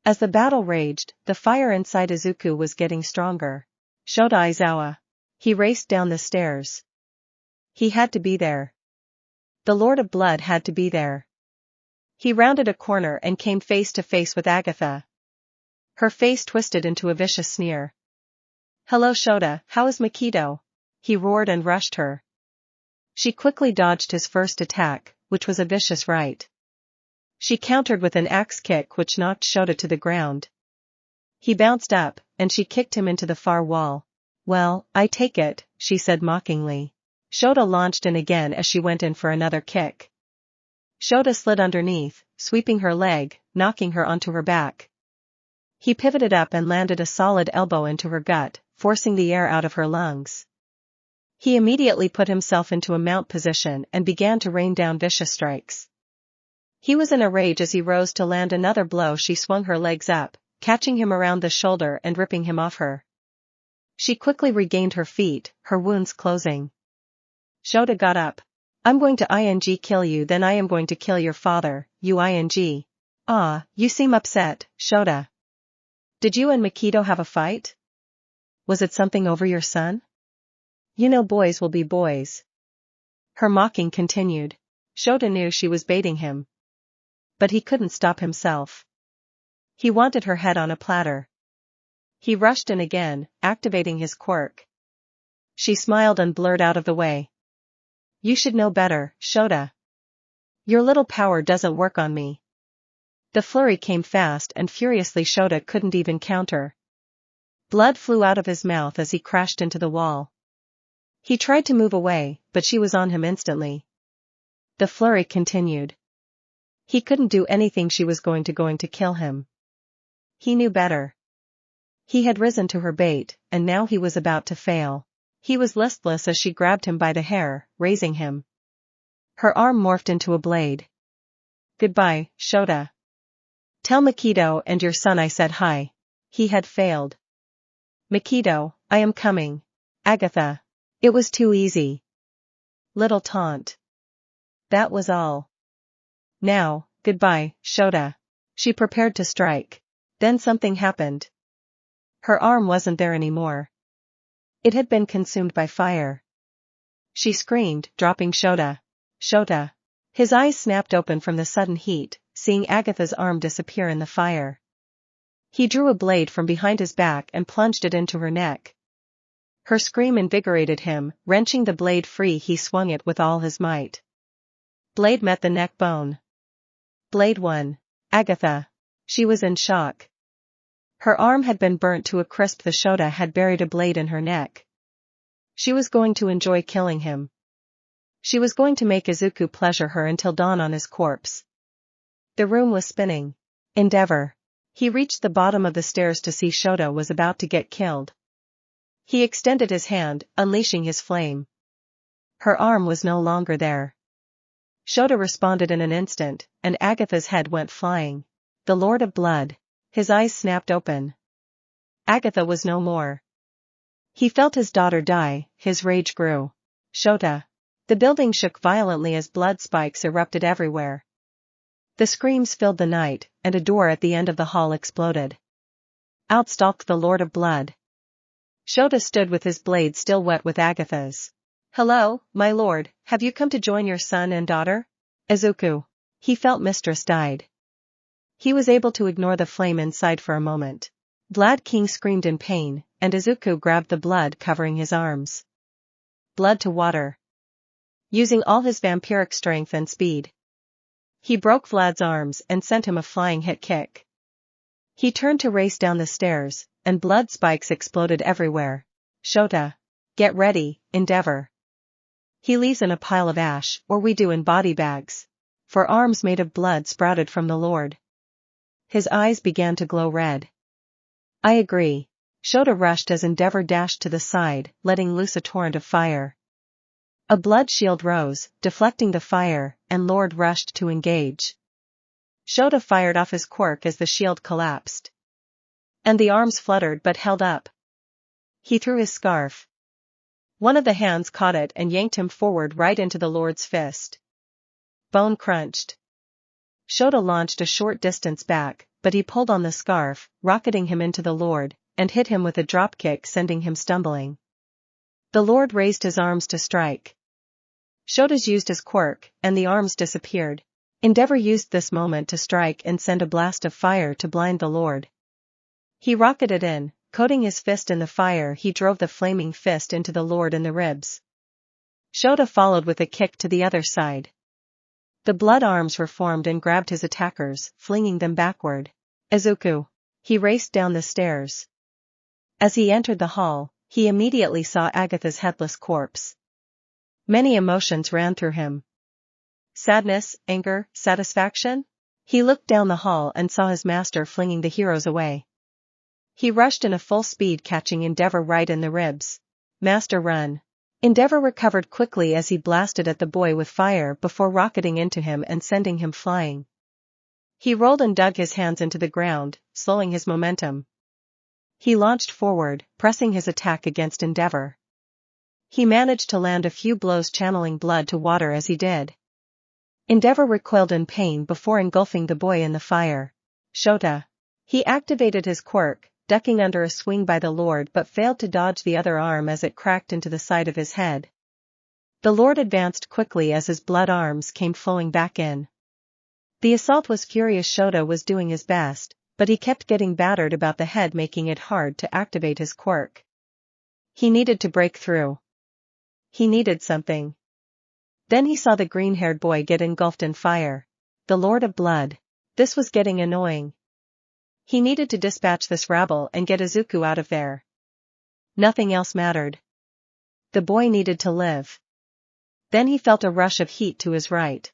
As the battle raged, the fire inside Izuku was getting stronger. Shota Aizawa. He raced down the stairs. He had to be there. The Lord of Blood had to be there. He rounded a corner and came face to face with Agatha. Her face twisted into a vicious sneer. Hello Shota, how is Makito? He roared and rushed her. She quickly dodged his first attack, which was a vicious right. She countered with an axe kick which knocked Shota to the ground. He bounced up, and she kicked him into the far wall. "Well, I take it," she said mockingly. Shota launched in again as she went in for another kick. Shota slid underneath, sweeping her leg, knocking her onto her back. He pivoted up and landed a solid elbow into her gut, forcing the air out of her lungs. He immediately put himself into a mount position and began to rain down vicious strikes. He was in a rage as he rose to land another blow. She swung her legs up, catching him around the shoulder and ripping him off her. She quickly regained her feet, her wounds closing. Shota got up. "I'm going to kill you, then I am going to kill your father, you ing. Ah, you seem upset, Shota. Did you and Mikito have a fight? Was it something over your son? You know boys will be boys." Her mocking continued. Shota knew she was baiting him. But he couldn't stop himself. He wanted her head on a platter. He rushed in again, activating his quirk. She smiled and blurred out of the way. "You should know better, Shota. Your little power doesn't work on me." The flurry came fast and furiously. Shota couldn't even counter. Blood flew out of his mouth as he crashed into the wall. He tried to move away, but she was on him instantly. The flurry continued. He couldn't do anything. She was going to kill him. He knew better. He had risen to her bait, and now he was about to fail. He was listless as she grabbed him by the hair, raising him. Her arm morphed into a blade. "Goodbye, Shota. Tell Mikito and your son I said hi." He had failed. "Mikito, I am coming. Agatha." It was too easy. Little taunt. That was all. "Now, goodbye, Shota." She prepared to strike. Then something happened. Her arm wasn't there anymore. It had been consumed by fire. She screamed, dropping Shota. "Shota." His eyes snapped open from the sudden heat, seeing Agatha's arm disappear in the fire. He drew a blade from behind his back and plunged it into her neck. Her scream invigorated him. Wrenching the blade free, he swung it with all his might. Blade met the neck bone. Blade won. Agatha. She was in shock. Her arm had been burnt to a crisp. The Shota had buried a blade in her neck. She was going to enjoy killing him. She was going to make Izuku pleasure her until dawn on his corpse. The room was spinning. Endeavor. He reached the bottom of the stairs to see Shota was about to get killed. He extended his hand, unleashing his flame. Her arm was no longer there. Shota responded in an instant, and Agatha's head went flying. The Lord of Blood. His eyes snapped open. Agatha was no more. He felt his daughter die. His rage grew. Shota. The building shook violently as blood spikes erupted everywhere. The screams filled the night, and a door at the end of the hall exploded. Out stalked the Lord of Blood. Shota stood with his blade still wet with Agatha's. "Hello, my lord, have you come to join your son and daughter?" Izuku. He felt Mistress died. He was able to ignore the flame inside for a moment. Blood King screamed in pain, and Izuku grabbed the blood covering his arms. Blood to water. Using all his vampiric strength and speed, he broke Vlad's arms and sent him a flying hit kick. He turned to race down the stairs, and blood spikes exploded everywhere. Shota. Get ready, Endeavor. He leaves in a pile of ash, or we do in body bags. For arms made of blood sprouted from the Lord. His eyes began to glow red. I agree. Shota rushed as Endeavor dashed to the side, letting loose a torrent of fire. A blood shield rose, deflecting the fire, and Lord rushed to engage. Shota fired off his quirk as the shield collapsed. And the arms fluttered but held up. He threw his scarf. One of the hands caught it and yanked him forward right into the Lord's fist. Bone crunched. Shota launched a short distance back, but he pulled on the scarf, rocketing him into the Lord, and hit him with a dropkick, sending him stumbling. The Lord raised his arms to strike. Shota's used his quirk, and the arms disappeared. Endeavor used this moment to strike and send a blast of fire to blind the Lord. He rocketed in, coating his fist in the fire. He drove the flaming fist into the Lord in the ribs. Shota followed with a kick to the other side. The blood arms reformed and grabbed his attackers, flinging them backward. Izuku. He raced down the stairs. As he entered the hall, he immediately saw Agatha's headless corpse. Many emotions ran through him. Sadness, anger, satisfaction? He looked down the hall and saw his master flinging the heroes away. He rushed in a full speed, catching Endeavor right in the ribs. Master, run. Endeavor recovered quickly as he blasted at the boy with fire before rocketing into him and sending him flying. He rolled and dug his hands into the ground, slowing his momentum. He launched forward, pressing his attack against Endeavor. He managed to land a few blows, channeling blood to water as he did. Endeavor recoiled in pain before engulfing the boy in the fire. Shota. He activated his quirk, ducking under a swing by the Lord, but failed to dodge the other arm as it cracked into the side of his head. The Lord advanced quickly as his blood arms came flowing back in. The assault was furious. Shota was doing his best, but he kept getting battered about the head, making it hard to activate his quirk. He needed to break through. He needed something. Then he saw the green-haired boy get engulfed in fire. The Lord of Blood. This was getting annoying. He needed to dispatch this rabble and get Izuku out of there. Nothing else mattered. The boy needed to live. Then he felt a rush of heat to his right.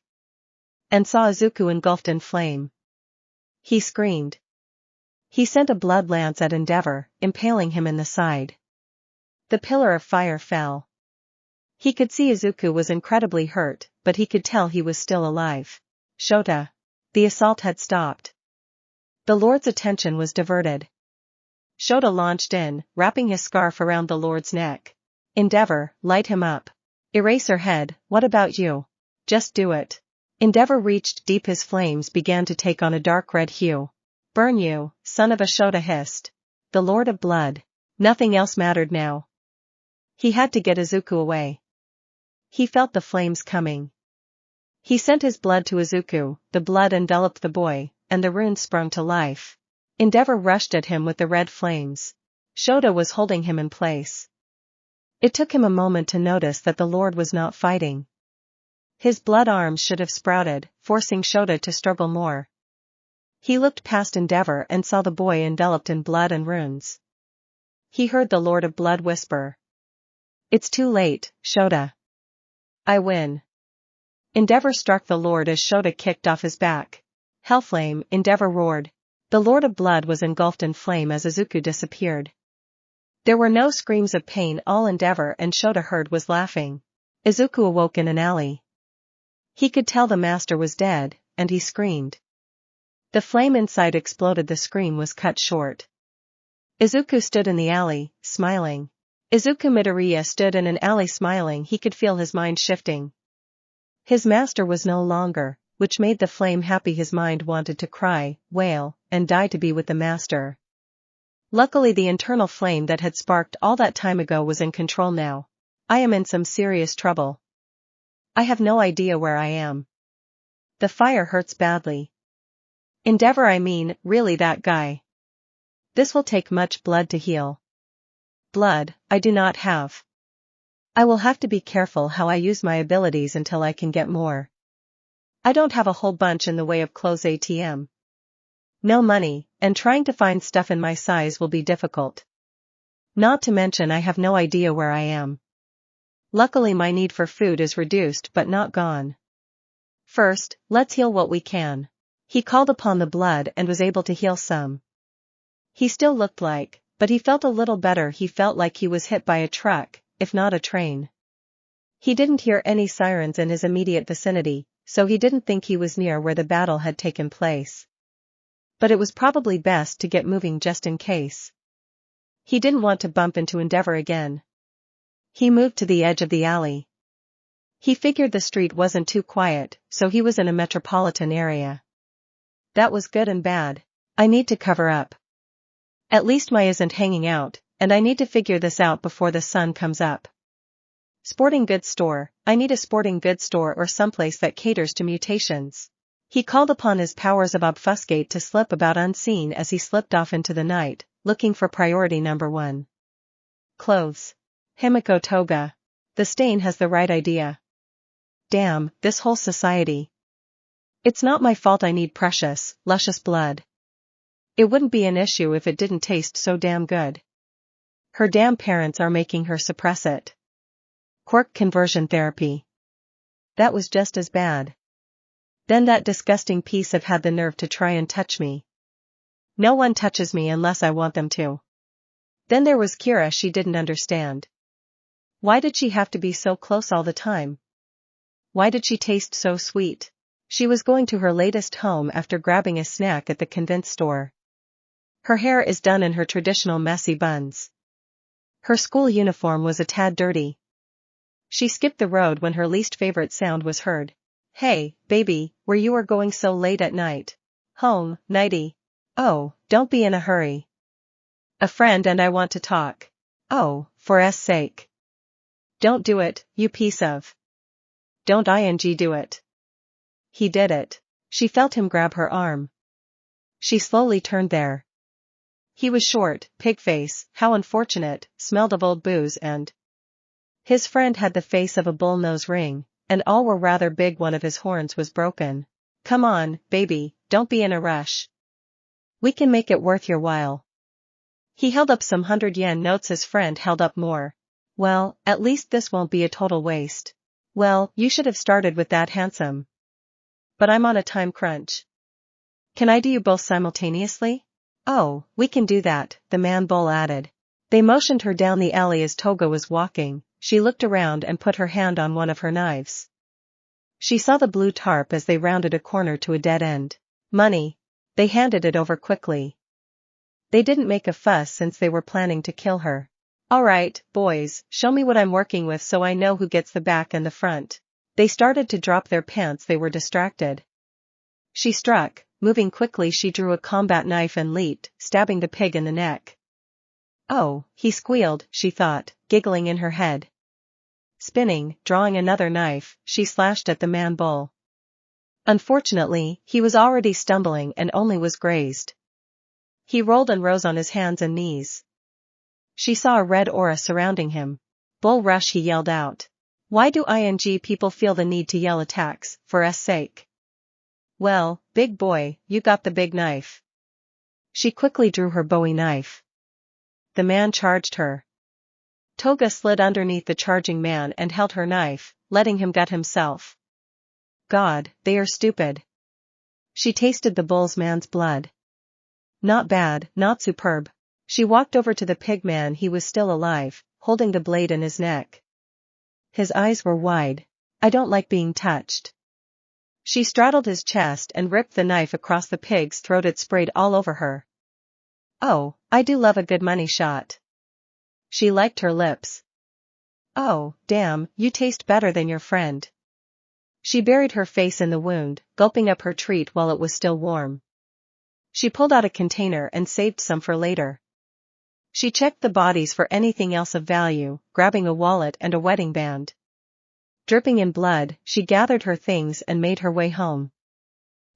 And saw Izuku engulfed in flame. He screamed. He sent a blood lance at Endeavor, impaling him in the side. The pillar of fire fell. He could see Izuku was incredibly hurt, but he could tell he was still alive. Shota. The assault had stopped. The Lord's attention was diverted. Shota launched in, wrapping his scarf around the Lord's neck. Endeavor, light him up. Eraserhead, what about you? Just do it. Endeavor reached deep. His flames began to take on a dark red hue. Burn you, son of a, Shota hissed. The Lord of Blood. Nothing else mattered now. He had to get Izuku away. He felt the flames coming. He sent his blood to Izuku, the blood enveloped the boy, and the runes sprung to life. Endeavor rushed at him with the red flames. Shota was holding him in place. It took him a moment to notice that the Lord was not fighting. His blood arms should have sprouted, forcing Shota to struggle more. He looked past Endeavor and saw the boy enveloped in blood and runes. He heard the Lord of Blood whisper. It's too late, Shota. I win. Endeavor struck the Lord as Shota kicked off his back. Hellflame, Endeavor roared. The Lord of Blood was engulfed in flame as Izuku disappeared. There were no screams of pain. All Endeavor and Shota heard was laughing. Izuku awoke in an alley. He could tell the master was dead, and he screamed. The flame inside exploded. The scream was cut short. Izuku stood in the alley, smiling. Izuku Midoriya stood in an alley smiling. He could feel his mind shifting. His master was no longer, which made the flame happy. His mind wanted to cry, wail, and die to be with the master. Luckily the internal flame that had sparked all that time ago was in control now. I am in some serious trouble. I have no idea where I am. The fire hurts badly. Endeavor, I mean, really that guy. This will take much blood to heal. Blood, I do not have. I will have to be careful how I use my abilities until I can get more. I don't have a whole bunch in the way of clothes ATM. No money, and trying to find stuff in my size will be difficult. Not to mention I have no idea where I am. Luckily my need for food is reduced but not gone. First, let's heal what we can. He called upon the blood and was able to heal some. He still looked like, but he felt a little better. He felt like he was hit by a truck, if not a train. He didn't hear any sirens in his immediate vicinity, so he didn't think he was near where the battle had taken place. But it was probably best to get moving just in case. He didn't want to bump into Endeavor again. He moved to the edge of the alley. He figured the street wasn't too quiet, so he was in a metropolitan area. That was good and bad. I need to cover up. At least Mai isn't hanging out, and I need to figure this out before the sun comes up. Sporting goods store, I need a sporting goods store or someplace that caters to mutations. He called upon his powers of obfuscate to slip about unseen as he slipped off into the night, looking for priority number 1. Clothes. Himiko Toga. The stain has the right idea. Damn, this whole society. It's not my fault I need precious, luscious blood. It wouldn't be an issue if it didn't taste so damn good. Her damn parents are making her suppress it. Quark conversion therapy. That was just as bad. Then that disgusting piece of had the nerve to try and touch me. No one touches me unless I want them to. Then there was Kira. She didn't understand. Why did she have to be so close all the time? Why did she taste so sweet? She was going to her latest home after grabbing a snack at the convenience store. Her hair is done in her traditional messy buns. Her school uniform was a tad dirty. She skipped the road when her least favorite sound was heard. Hey, baby, where you are going so late at night? Home, nighty. Oh, don't be in a hurry. A friend and I want to talk. Oh, for S sake. Don't do it, you piece of. Don't do it. He did it. She felt him grab her arm. She slowly turned there. He was short, pig face, how unfortunate, smelled of old booze and his friend had the face of a bull nose ring, and all were rather big. One of his horns was broken. Come on, baby, don't be in a rush. We can make it worth your while. He held up some 100 yen notes. His friend held up more. Well, at least this won't be a total waste. Well, you should have started with that handsome. But I'm on a time crunch. Can I do you both simultaneously? Oh, we can do that, the man bull added. They motioned her down the alley as Toga was walking. She looked around and put her hand on one of her knives. She saw the blue tarp as they rounded a corner to a dead end. Money. They handed it over quickly. They didn't make a fuss since they were planning to kill her. All right, boys, show me what I'm working with so I know who gets the back and the front. They started to drop their pants. They were distracted. She struck. Moving quickly, she drew a combat knife and leaped, stabbing the pig in the neck. Oh, he squealed, she thought, giggling in her head. Spinning, drawing another knife, she slashed at the man bull. Unfortunately, he was already stumbling and only was grazed. He rolled and rose on his hands and knees. She saw a red aura surrounding him. Bull rush, he yelled out. Why do people feel the need to yell attacks, for S sake? Well, big boy, you got the big knife. She quickly drew her Bowie knife. The man charged her. Toga slid underneath the charging man and held her knife, letting him gut himself. God, they are stupid. She tasted the bull's man's blood. Not bad, not superb. She walked over to the pig man. He was still alive, holding the blade in his neck. His eyes were wide. I don't like being touched. She straddled his chest and ripped the knife across the pig's throat. It sprayed all over her. Oh, I do love a good money shot. She liked her lips. Oh, damn, you taste better than your friend. She buried her face in the wound, gulping up her treat while it was still warm. She pulled out a container and saved some for later. She checked the bodies for anything else of value, grabbing a wallet and a wedding band. Dripping in blood, she gathered her things and made her way home.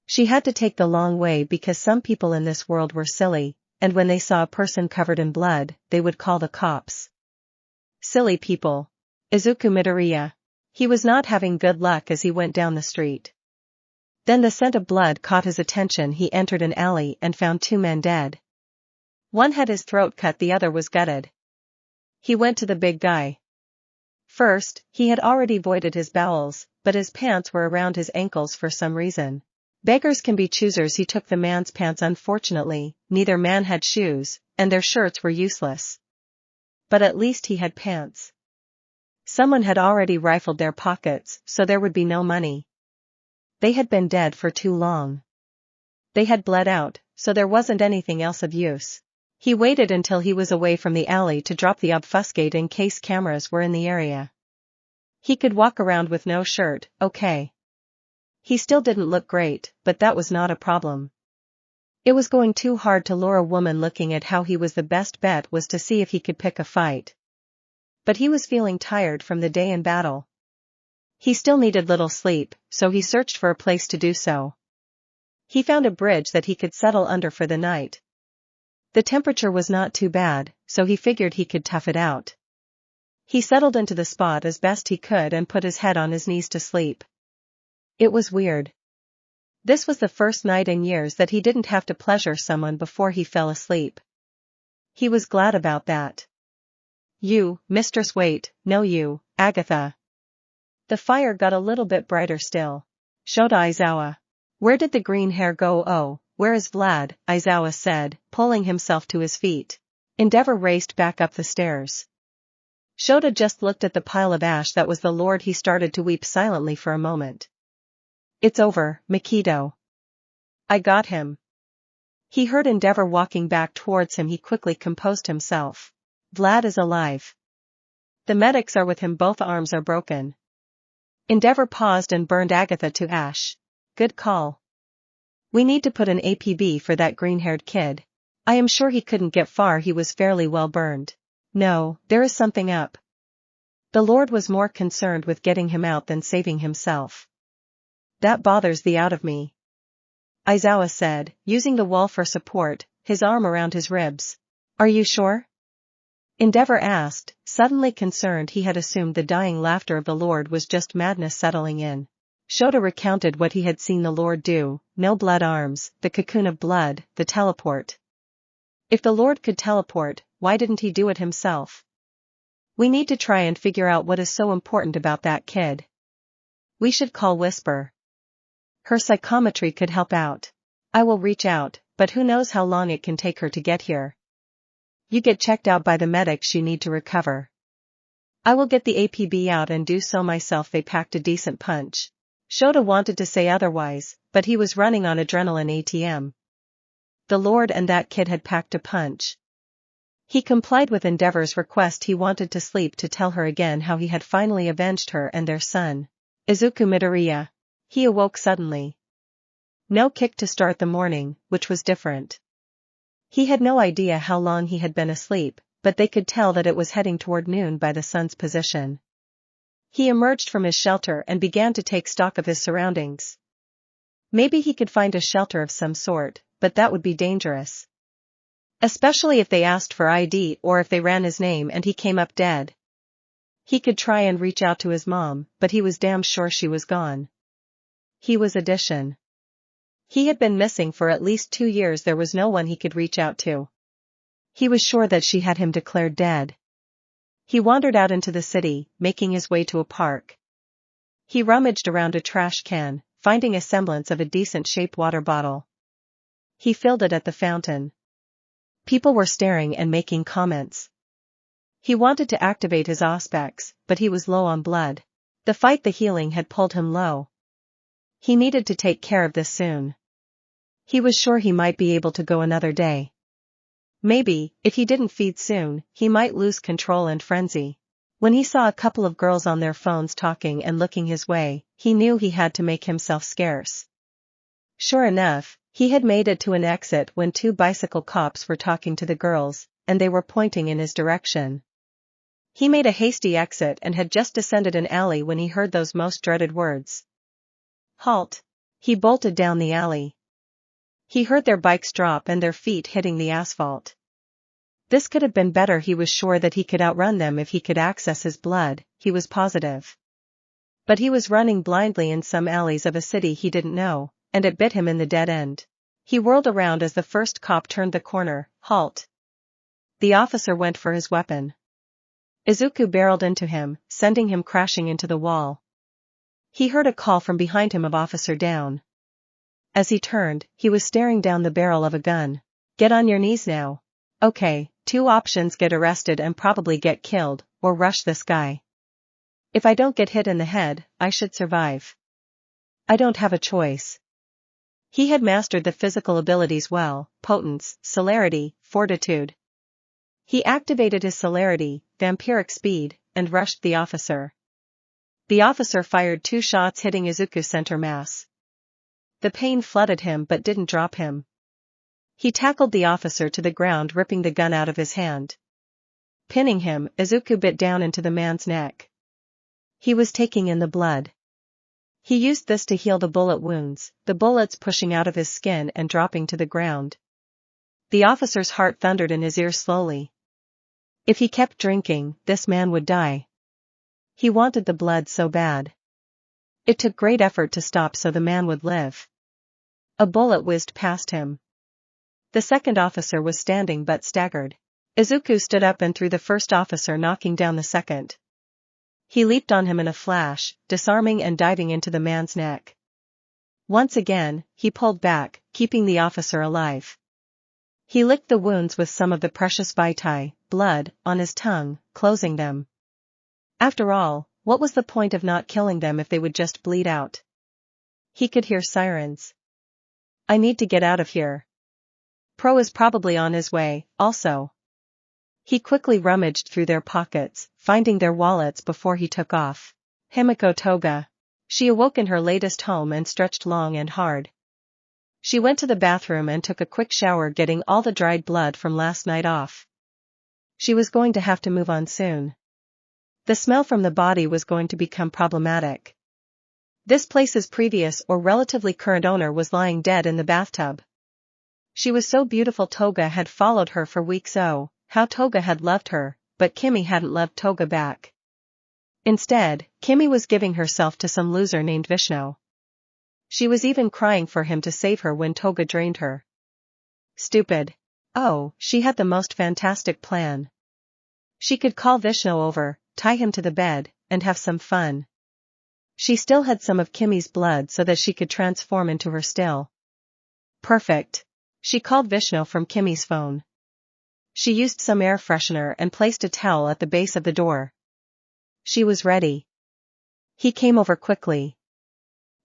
She had to take the long way because some people in this world were silly, and when they saw a person covered in blood, they would call the cops. Silly people. Izuku Midoriya. He was not having good luck as he went down the street. Then the scent of blood caught his attention. He entered an alley and found 2 men dead. One had his throat cut, the other was gutted. He went to the big guy. First, he had already voided his bowels, but his pants were around his ankles for some reason. Beggars can be choosers. He took the man's pants. Unfortunately, neither man had shoes, and their shirts were useless. But at least he had pants. Someone had already rifled their pockets, so there would be no money. They had been dead for too long. They had bled out, so there wasn't anything else of use. He waited until he was away from the alley to drop the obfuscate in case cameras were in the area. He could walk around with no shirt, okay. He still didn't look great, but that was not a problem. It was going too hard to lure a woman. Looking at how he was, the best bet was to see if he could pick a fight. But he was feeling tired from the day in battle. He still needed little sleep, so he searched for a place to do so. He found a bridge that he could settle under for the night. The temperature was not too bad, so he figured he could tough it out. He settled into the spot as best he could and put his head on his knees to sleep. It was weird. This was the first night in years that he didn't have to pleasure someone before he fell asleep. He was glad about that. You, Mistress wait, no you, Agatha. The fire got a little bit brighter still. Shota Izawa. Where did the green hair go? Oh, where is Vlad? Izawa said, pulling himself to his feet. Endeavor raced back up the stairs. Shota just looked at the pile of ash that was the Lord. He started to weep silently for a moment. It's over, Mikito. I got him. He heard Endeavor walking back towards him. He quickly composed himself. Vlad is alive. The medics are with him. Both arms are broken. Endeavor paused and burned Agatha to ash. Good call. We need to put an APB for that green-haired kid. I am sure he couldn't get far. He was fairly well burned. No, there is something up. The Lord was more concerned with getting him out than saving himself. That bothers the out of me. Izawa said, using the wall for support, his arm around his ribs. Are you sure? Endeavor asked, suddenly concerned. He had assumed the dying laughter of the Lord was just madness settling in. Shota recounted what he had seen the Lord do, no blood arms, the cocoon of blood, the teleport. If the Lord could teleport, why didn't he do it himself? We need to try and figure out what is so important about that kid. We should call Whisper. Her psychometry could help out. I will reach out, but who knows how long it can take her to get here. You get checked out by the medics. You need to recover. I will get the APB out and do so myself. They packed a decent punch. Shota wanted to say otherwise, but he was running on adrenaline. ATM. The Lord and that kid had packed a punch. He complied with Endeavor's request. He wanted to sleep to tell her again how he had finally avenged her and their son. Izuku Midoriya. He awoke suddenly. No kick to start the morning, which was different. He had no idea how long he had been asleep, but they could tell that it was heading toward noon by the sun's position. He emerged from his shelter and began to take stock of his surroundings. Maybe he could find a shelter of some sort, but that would be dangerous. Especially if they asked for ID or if they ran his name and he came up dead. He could try and reach out to his mom, but he was damn sure she was gone. He was addition. He had been missing for at least 2 years. There was no one he could reach out to. He was sure that she had him declared dead. He wandered out into the city, making his way to a park. He rummaged around a trash can, finding a semblance of a decent-shaped water bottle. He filled it at the fountain. People were staring and making comments. He wanted to activate his auspex, but he was low on blood. The fight, the healing had pulled him low. He needed to take care of this soon. He was sure he might be able to go another day. Maybe, if he didn't feed soon, he might lose control and frenzy. When he saw a couple of girls on their phones talking and looking his way, he knew he had to make himself scarce. Sure enough, he had made it to an exit when 2 bicycle cops were talking to the girls, and they were pointing in his direction. He made a hasty exit and had just descended an alley when he heard those most dreaded words. Halt! He bolted down the alley. He heard their bikes drop and their feet hitting the asphalt. This could have been better. He was sure that he could outrun them if he could access his blood, he was positive. But he was running blindly in some alleys of a city he didn't know, and it bit him in the dead end. He whirled around as the first cop turned the corner. Halt! The officer went for his weapon. Izuku barreled into him, sending him crashing into the wall. He heard a call from behind him of Officer down. As he turned, he was staring down the barrel of a gun. Get on your knees now. Okay, 2 options: get arrested and probably get killed, or rush this guy. If I don't get hit in the head, I should survive. I don't have a choice. He had mastered the physical abilities well: potence, celerity, fortitude. He activated his celerity, vampiric speed, and rushed the officer. The officer fired 2 shots, hitting Izuku's center mass. The pain flooded him but didn't drop him. He tackled the officer to the ground, ripping the gun out of his hand. Pinning him, Izuku bit down into the man's neck. He was taking in the blood. He used this to heal the bullet wounds, the bullets pushing out of his skin and dropping to the ground. The officer's heart thundered in his ear slowly. If he kept drinking, this man would die. He wanted the blood so bad. It took great effort to stop so the man would live. A bullet whizzed past him. The second officer was standing but staggered. Izuku stood up and threw the first officer, knocking down the second. He leaped on him in a flash, disarming and diving into the man's neck. Once again, he pulled back, keeping the officer alive. He licked the wounds with some of the precious vitae, blood, on his tongue, closing them. After all, what was the point of not killing them if they would just bleed out? He could hear sirens. I need to get out of here. Pro is probably on his way, also. He quickly rummaged through their pockets, finding their wallets before he took off. Himiko Toga. She awoke in her latest home and stretched long and hard. She went to the bathroom and took a quick shower, getting all the dried blood from last night off. She was going to have to move on soon. The smell from the body was going to become problematic. This place's previous or relatively current owner was lying dead in the bathtub. She was so beautiful. Toga had followed her for weeks. Oh, how Toga had loved her, but Kimmy hadn't loved Toga back. Instead, Kimmy was giving herself to some loser named Vishnu. She was even crying for him to save her when Toga drained her. Stupid. Oh, she had the most fantastic plan. She could call Vishnu over, tie him to the bed, and have some fun. She still had some of Kimmy's blood so that she could transform into her still. Perfect. She called Vishnu from Kimmy's phone. She used some air freshener and placed a towel at the base of the door. She was ready. He came over quickly.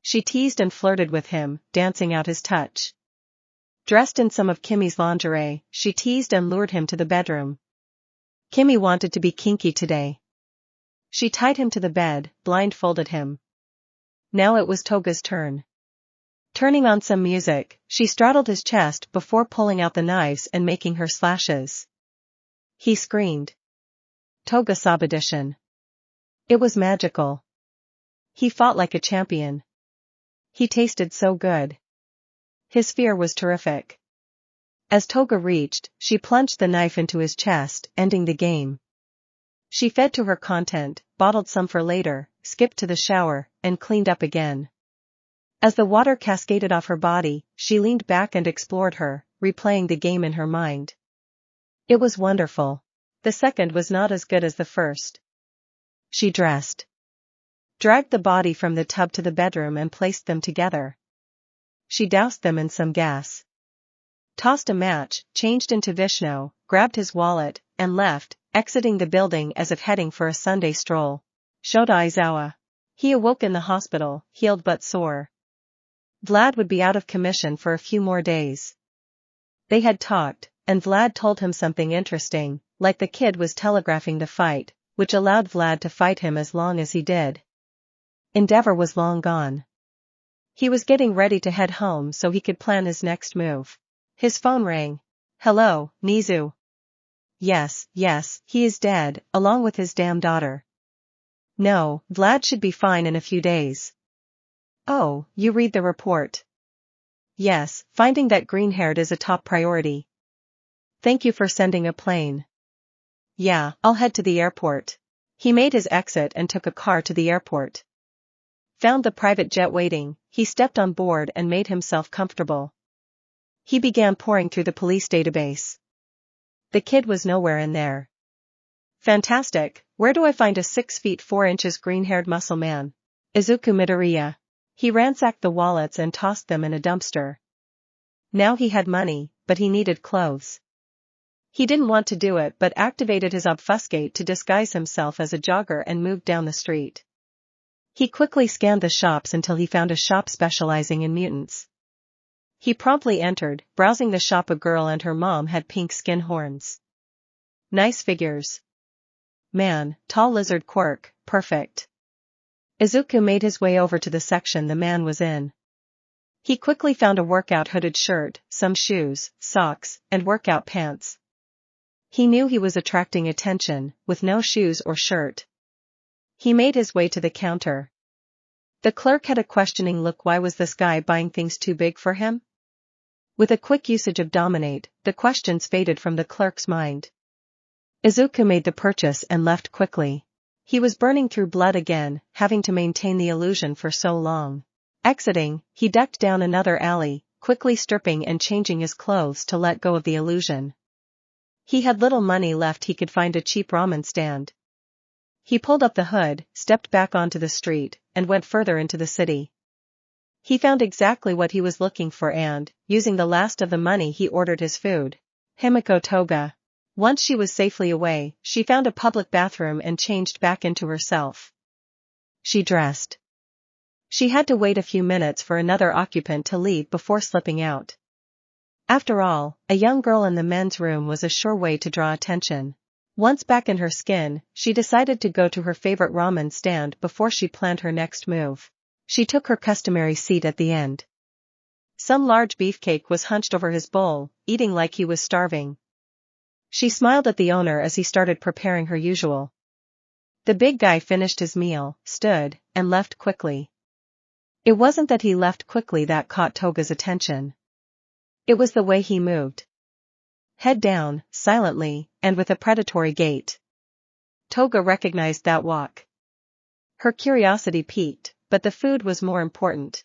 She teased and flirted with him, dancing out his touch. Dressed in some of Kimmy's lingerie, she teased and lured him to the bedroom. Kimmy wanted to be kinky today. She tied him to the bed, blindfolded him. Now it was Toga's turn. Turning on some music, she straddled his chest before pulling out the knives and making her slashes. He screamed. Toga Sob Edition. It was magical. He fought like a champion. He tasted so good. His fear was terrific. As Toga reached, she plunged the knife into his chest, ending the game. She fed to her content, bottled some for later, skipped to the shower, and cleaned up again. As the water cascaded off her body, she leaned back and explored her, replaying the game in her mind. It was wonderful. The second was not as good as the first. She dressed. Dragged the body from the tub to the bedroom and placed them together. She doused them in some gas. Tossed a match, changed into Vishnu, grabbed his wallet, and left, exiting the building as if heading for a Sunday stroll. Shota Aizawa. He awoke in the hospital, healed but sore. Vlad would be out of commission for a few more days. They had talked, and Vlad told him something interesting, like the kid was telegraphing the fight, which allowed Vlad to fight him as long as he did. Endeavor was long gone. He was getting ready to head home so he could plan his next move. His phone rang. Hello, Nizu. Yes, he is dead, along with his damn daughter. No, Vlad should be fine in a few days. Oh, you read the report. Yes, finding that green-haired is a top priority. Thank you for sending a plane. Yeah, I'll head to the airport. He made his exit and took a car to the airport. Found the private jet waiting, he stepped on board and made himself comfortable. He began poring through the police database. The kid was nowhere in there. Fantastic, where do I find a 6 feet 4 inches green-haired muscle man? Izuku Midoriya. He ransacked the wallets and tossed them in a dumpster. Now he had money, but he needed clothes. He didn't want to do it but activated his obfuscate to disguise himself as a jogger and moved down the street. He quickly scanned the shops until he found a shop specializing in mutants. He promptly entered, browsing the shop. A girl and her mom had pink skin horns. Nice figures. Man, tall lizard quirk, perfect. Izuku made his way over to the section the man was in. He quickly found a workout hooded shirt, some shoes, socks, and workout pants. He knew he was attracting attention, with no shoes or shirt. He made his way to the counter. The clerk had a questioning look. Why was this guy buying things too big for him? With a quick usage of dominate, the questions faded from the clerk's mind. Izuku made the purchase and left quickly. He was burning through blood again, having to maintain the illusion for so long. Exiting, he ducked down another alley, quickly stripping and changing his clothes to let go of the illusion. He had little money left. He could find a cheap ramen stand. He pulled up the hood, stepped back onto the street, and went further into the city. He found exactly what he was looking for and, using the last of the money, he ordered his food. Himiko Toga. Once she was safely away, she found a public bathroom and changed back into herself. She dressed. She had to wait a few minutes for another occupant to leave before slipping out. After all, a young girl in the men's room was a sure way to draw attention. Once back in her skin, she decided to go to her favorite ramen stand before she planned her next move. She took her customary seat at the end. Some large beefcake was hunched over his bowl, eating like he was starving. She smiled at the owner as he started preparing her usual. The big guy finished his meal, stood, and left quickly. It wasn't that he left quickly that caught Toga's attention. It was the way he moved. Head down, silently, and with a predatory gait. Toga recognized that walk. Her curiosity piqued, but the food was more important.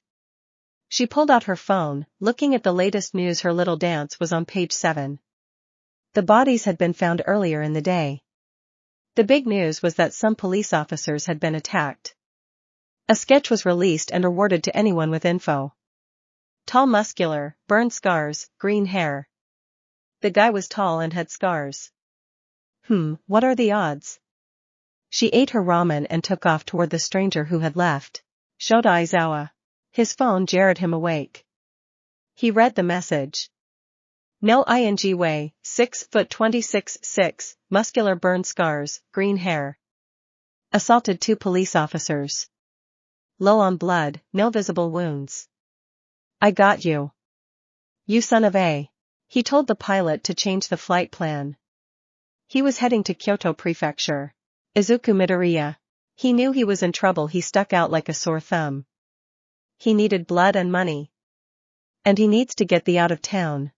She pulled out her phone, looking at the latest news. Her little dance was on page 7. The bodies had been found earlier in the day. The big news was that some police officers had been attacked. A sketch was released and awarded to anyone with info. Tall, muscular, burned scars, green hair. The guy was tall and had scars. What are the odds? She ate her ramen and took off toward the stranger who had left. Shota Aizawa. His phone jarred him awake. He read the message. No ing way, 6'26", 6, muscular, burned scars, green hair. Assaulted 2 police officers. Low on blood, no visible wounds. I got you. You son of a. He told the pilot to change the flight plan. He was heading to Kyoto Prefecture. Izuku Midoriya. He knew he was in trouble. He stuck out like a sore thumb. He needed blood and money. And he needs to get the out of town.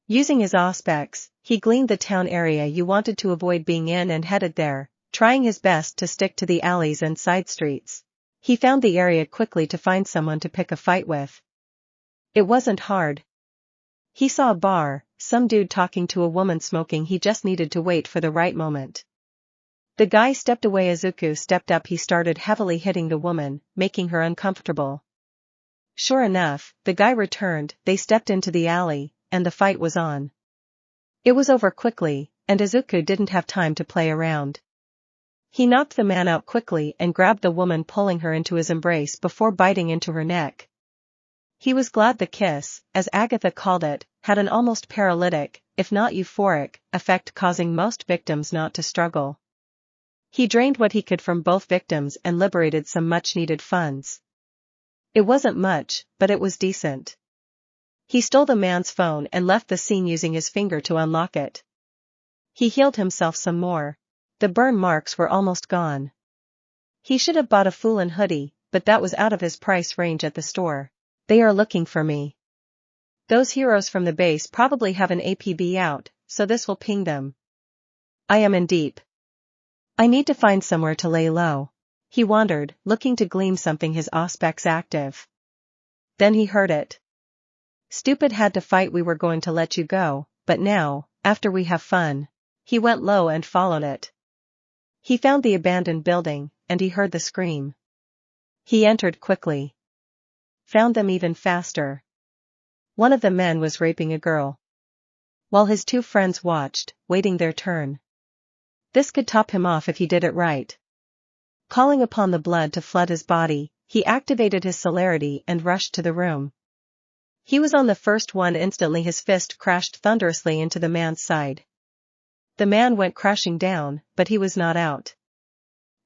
Using his auspex, he gleaned the town area you wanted to avoid being in and headed there, trying his best to stick to the alleys and side streets. He found the area quickly to find someone to pick a fight with. It wasn't hard. He saw a bar, some dude talking to a woman smoking. He just needed to wait for the right moment. The guy stepped away. Izuku stepped up. He started heavily hitting the woman, making her uncomfortable. Sure enough, the guy returned. They stepped into the alley, and the fight was on. It was over quickly, and Izuku didn't have time to play around. He knocked the man out quickly and grabbed the woman, pulling her into his embrace before biting into her neck. He was glad the kiss, as Agatha called it, had an almost paralytic, if not euphoric, effect, causing most victims not to struggle. He drained what he could from both victims and liberated some much-needed funds. It wasn't much, but it was decent. He stole the man's phone and left the scene using his finger to unlock it. He healed himself some more. The burn marks were almost gone. He should have bought a Fulin hoodie, but that was out of his price range at the store. They are looking for me. Those heroes from the base probably have an APB out, so this will ping them. I am in deep. I need to find somewhere to lay low. He wandered, looking to glean something. His auspex active. Then he heard it. Stupid, had to fight. We were going to let you go, but now, after we have fun. He went low and followed it. He found the abandoned building, and he heard the scream. He entered quickly. Found them even faster. One of the men was raping a girl. While his 2 friends watched, waiting their turn. This could top him off if he did it right. Calling upon the blood to flood his body, he activated his celerity and rushed to the room. He was on the first one. Instantly his fist crashed thunderously into the man's side. The man went crashing down, but he was not out.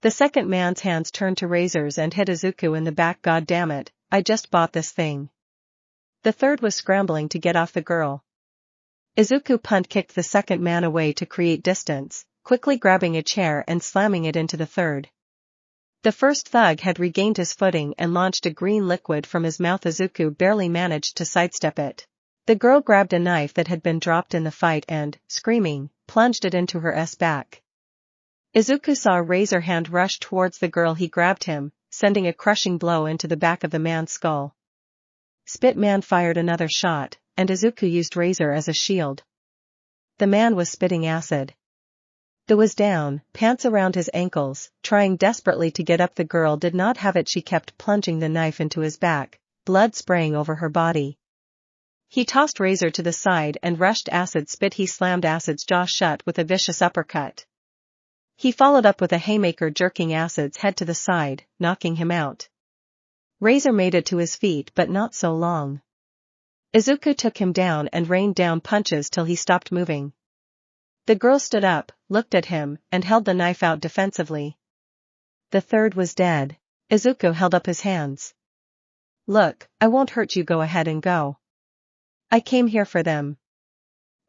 The second man's hands turned to razors and hit Izuku in the back. God damn it, I just bought this thing. The third was scrambling to get off the girl. Izuku punt-kicked the second man away to create distance, quickly grabbing a chair and slamming it into the third. The first thug had regained his footing and launched a green liquid from his mouth. Izuku barely managed to sidestep it. The girl grabbed a knife that had been dropped in the fight and, screaming, plunged it into her back. Izuku saw a razor hand rush towards the girl. He grabbed him, sending a crushing blow into the back of the man's skull. Spitman fired another shot, and Izuku used Razor as a shield. The man was spitting acid. The was down, pants around his ankles, trying desperately to get up. The girl did not have it. She kept plunging the knife into his back, blood spraying over her body. He tossed Razor to the side and rushed Acid spit. He slammed Acid's jaw shut with a vicious uppercut. He followed up with a haymaker, jerking Acid's head to the side, knocking him out. Razor made it to his feet, but not so long. Izuku took him down and rained down punches till he stopped moving. The girl stood up, looked at him, and held the knife out defensively. The third was dead. Izuku held up his hands. "Look, I won't hurt you. Go ahead and go. I came here for them."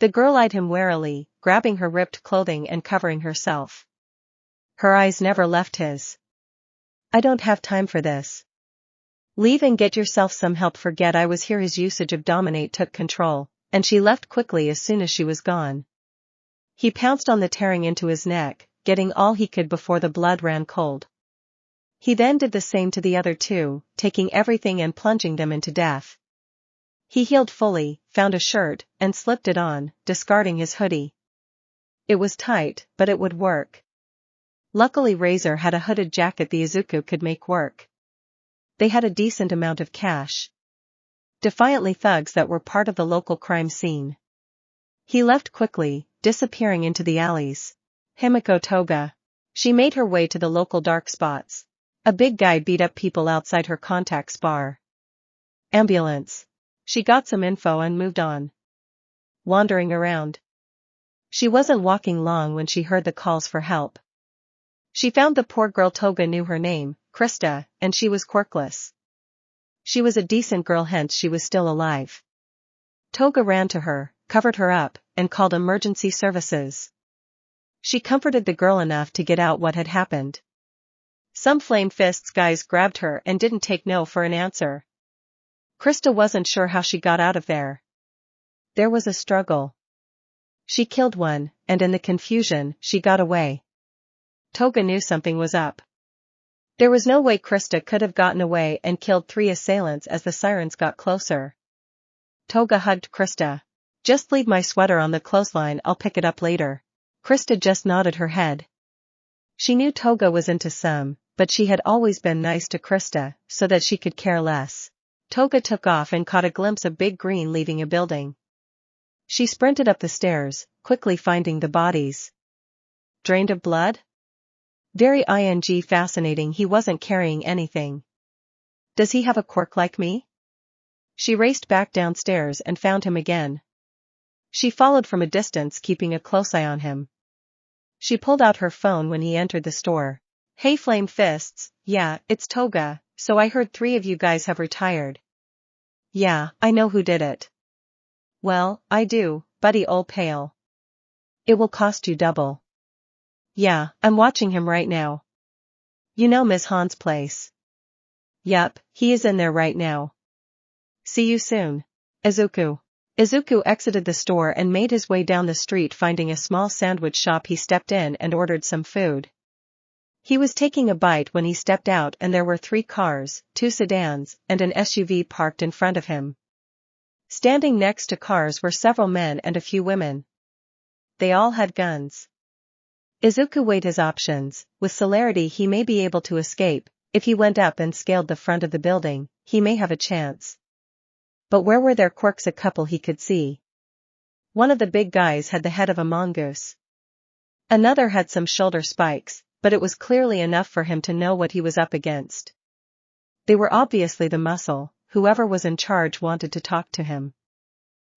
The girl eyed him warily, grabbing her ripped clothing and covering herself. Her eyes never left his. "I don't have time for this. Leave and get yourself some help. Forget I was here." His usage of dominate took control, and she left quickly as soon as she was gone. He pounced on the tearing into his neck, getting all he could before the blood ran cold. He then did the same to the other two, taking everything and plunging them into death. He healed fully, found a shirt, and slipped it on, discarding his hoodie. It was tight, but it would work. Luckily Razor had a hooded jacket the Izuku could make work. They had a decent amount of cash. Defiantly thugs that were part of the local crime scene. He left quickly, disappearing into the alleys. Himiko Toga. She made her way to the local dark spots. A big guy beat up people outside her contacts bar. Ambulance. She got some info and moved on. Wandering around. She wasn't walking long when she heard the calls for help. She found the poor girl. Toga knew her name, Krista, and she was quirkless. She was a decent girl, hence she was still alive. Toga ran to her, covered her up, and called emergency services. She comforted the girl enough to get out what had happened. Some flame fists guys grabbed her and didn't take no for an answer. Krista wasn't sure how she got out of there. There was a struggle. She killed one, and in the confusion, she got away. Toga knew something was up. There was no way Krista could have gotten away and killed 3 assailants as the sirens got closer. Toga hugged Krista. "Just leave my sweater on the clothesline, I'll pick it up later." Krista just nodded her head. She knew Toga was into some, but she had always been nice to Krista, so that she could care less. Toga took off and caught a glimpse of Big Green leaving a building. She sprinted up the stairs, quickly finding the bodies. Drained of blood? Very fascinating. He wasn't carrying anything. Does he have a quirk like me? She raced back downstairs and found him again. She followed from a distance, keeping a close eye on him. She pulled out her phone when he entered the store. "Hey Flame Fists, yeah, it's Toga, so I heard 3 of you guys have retired." "Yeah, I know who did it." "Well, I do, buddy old pale. It will cost you double." "Yeah, I'm watching him right now." "You know Miss Han's place?" "Yup, he is in there right now." "See you soon." Izuku. Izuku exited the store and made his way down the street. Finding a small sandwich shop, he stepped in and ordered some food. He was taking a bite when he stepped out and there were 3 cars, 2 sedans, and an SUV parked in front of him. Standing next to cars were several men and a few women. They all had guns. Izuku weighed his options. With celerity he may be able to escape. If he went up and scaled the front of the building, he may have a chance. But where were their quirks? A couple he could see. One of the big guys had the head of a mongoose. Another had some shoulder spikes, but it was clearly enough for him to know what he was up against. They were obviously the muscle. Whoever was in charge wanted to talk to him.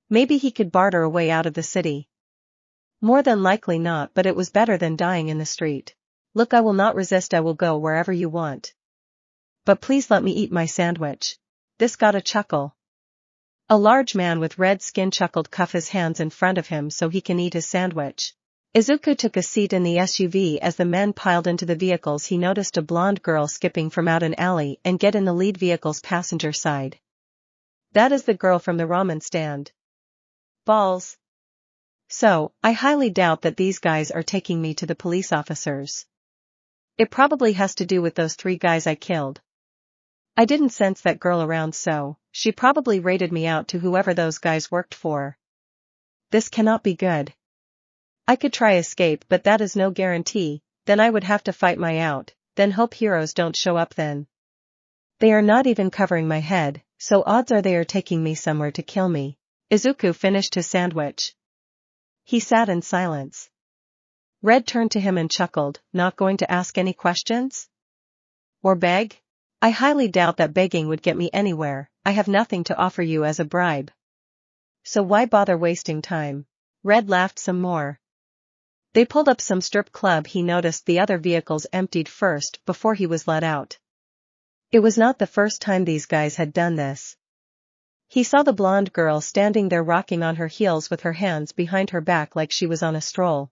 Maybe he could barter a way out of the city. More than likely not, but it was better than dying in the street. "Look, I will not resist. I will go wherever you want. But please let me eat my sandwich." This got a chuckle. A large man with red skin chuckled. "Cuff his hands in front of him so he can eat his sandwich." Izuku took a seat in the SUV. As the men piled into the vehicles, he noticed a blonde girl skipping from out an alley and get in the lead vehicle's passenger side. "That is the girl from the ramen stand." "Balls. So, I highly doubt that these guys are taking me to the police officers. It probably has to do with those 3 guys I killed. I didn't sense that girl around, so she probably rated me out to whoever those guys worked for. This cannot be good. I could try escape, but that is no guarantee, then I would have to fight my out, then hope heroes don't show up then. They are not even covering my head, so odds are they are taking me somewhere to kill me. Izuku finished his sandwich. He sat in silence. Red turned to him and chuckled, not going to ask any questions? Or beg? I highly doubt that begging would get me anywhere, I have nothing to offer you as a bribe. So why bother wasting time? Red laughed some more. They pulled up some strip club. He noticed the other vehicles emptied first before he was let out. It was not the first time these guys had done this. He saw the blonde girl standing there rocking on her heels with her hands behind her back like she was on a stroll.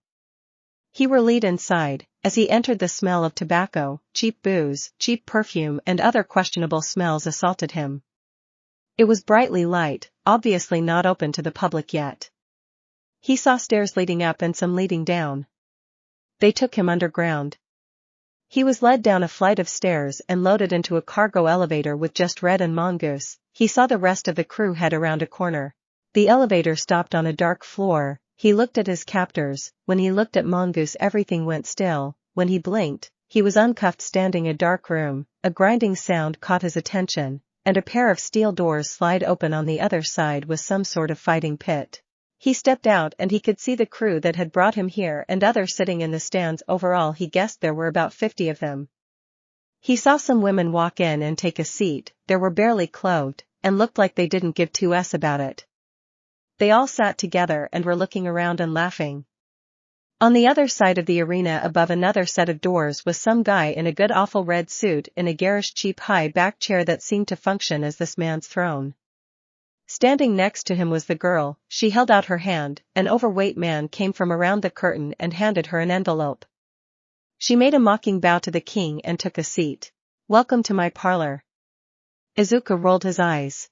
He were lead inside. As he entered, the smell of tobacco, cheap booze, cheap perfume and other questionable smells assaulted him. It was brightly light, obviously not open to the public yet. He saw stairs leading up and some leading down. They took him underground. He was led down a flight of stairs and loaded into a cargo elevator with just Red and Mongoose. He saw the rest of the crew head around a corner. The elevator stopped on a dark floor. He looked at his captors. When he looked at Mongoose, everything went still. When he blinked, he was uncuffed, standing in a dark room. A grinding sound caught his attention, and a pair of steel doors slide open. On the other side was some sort of fighting pit. He stepped out and he could see the crew that had brought him here and others sitting in the stands. Overall, he guessed there were about 50 of them. He saw some women walk in and take a seat. They were barely clothed, and looked like they didn't give two s about it. They all sat together and were looking around and laughing. On the other side of the arena, above another set of doors, was some guy in a good awful red suit in a garish cheap high-back chair that seemed to function as this man's throne. Standing next to him was the girl. She held out her hand. An overweight man came from around the curtain and handed her an envelope. She made a mocking bow to the king and took a seat. "Welcome to my parlor." Izuku rolled his eyes.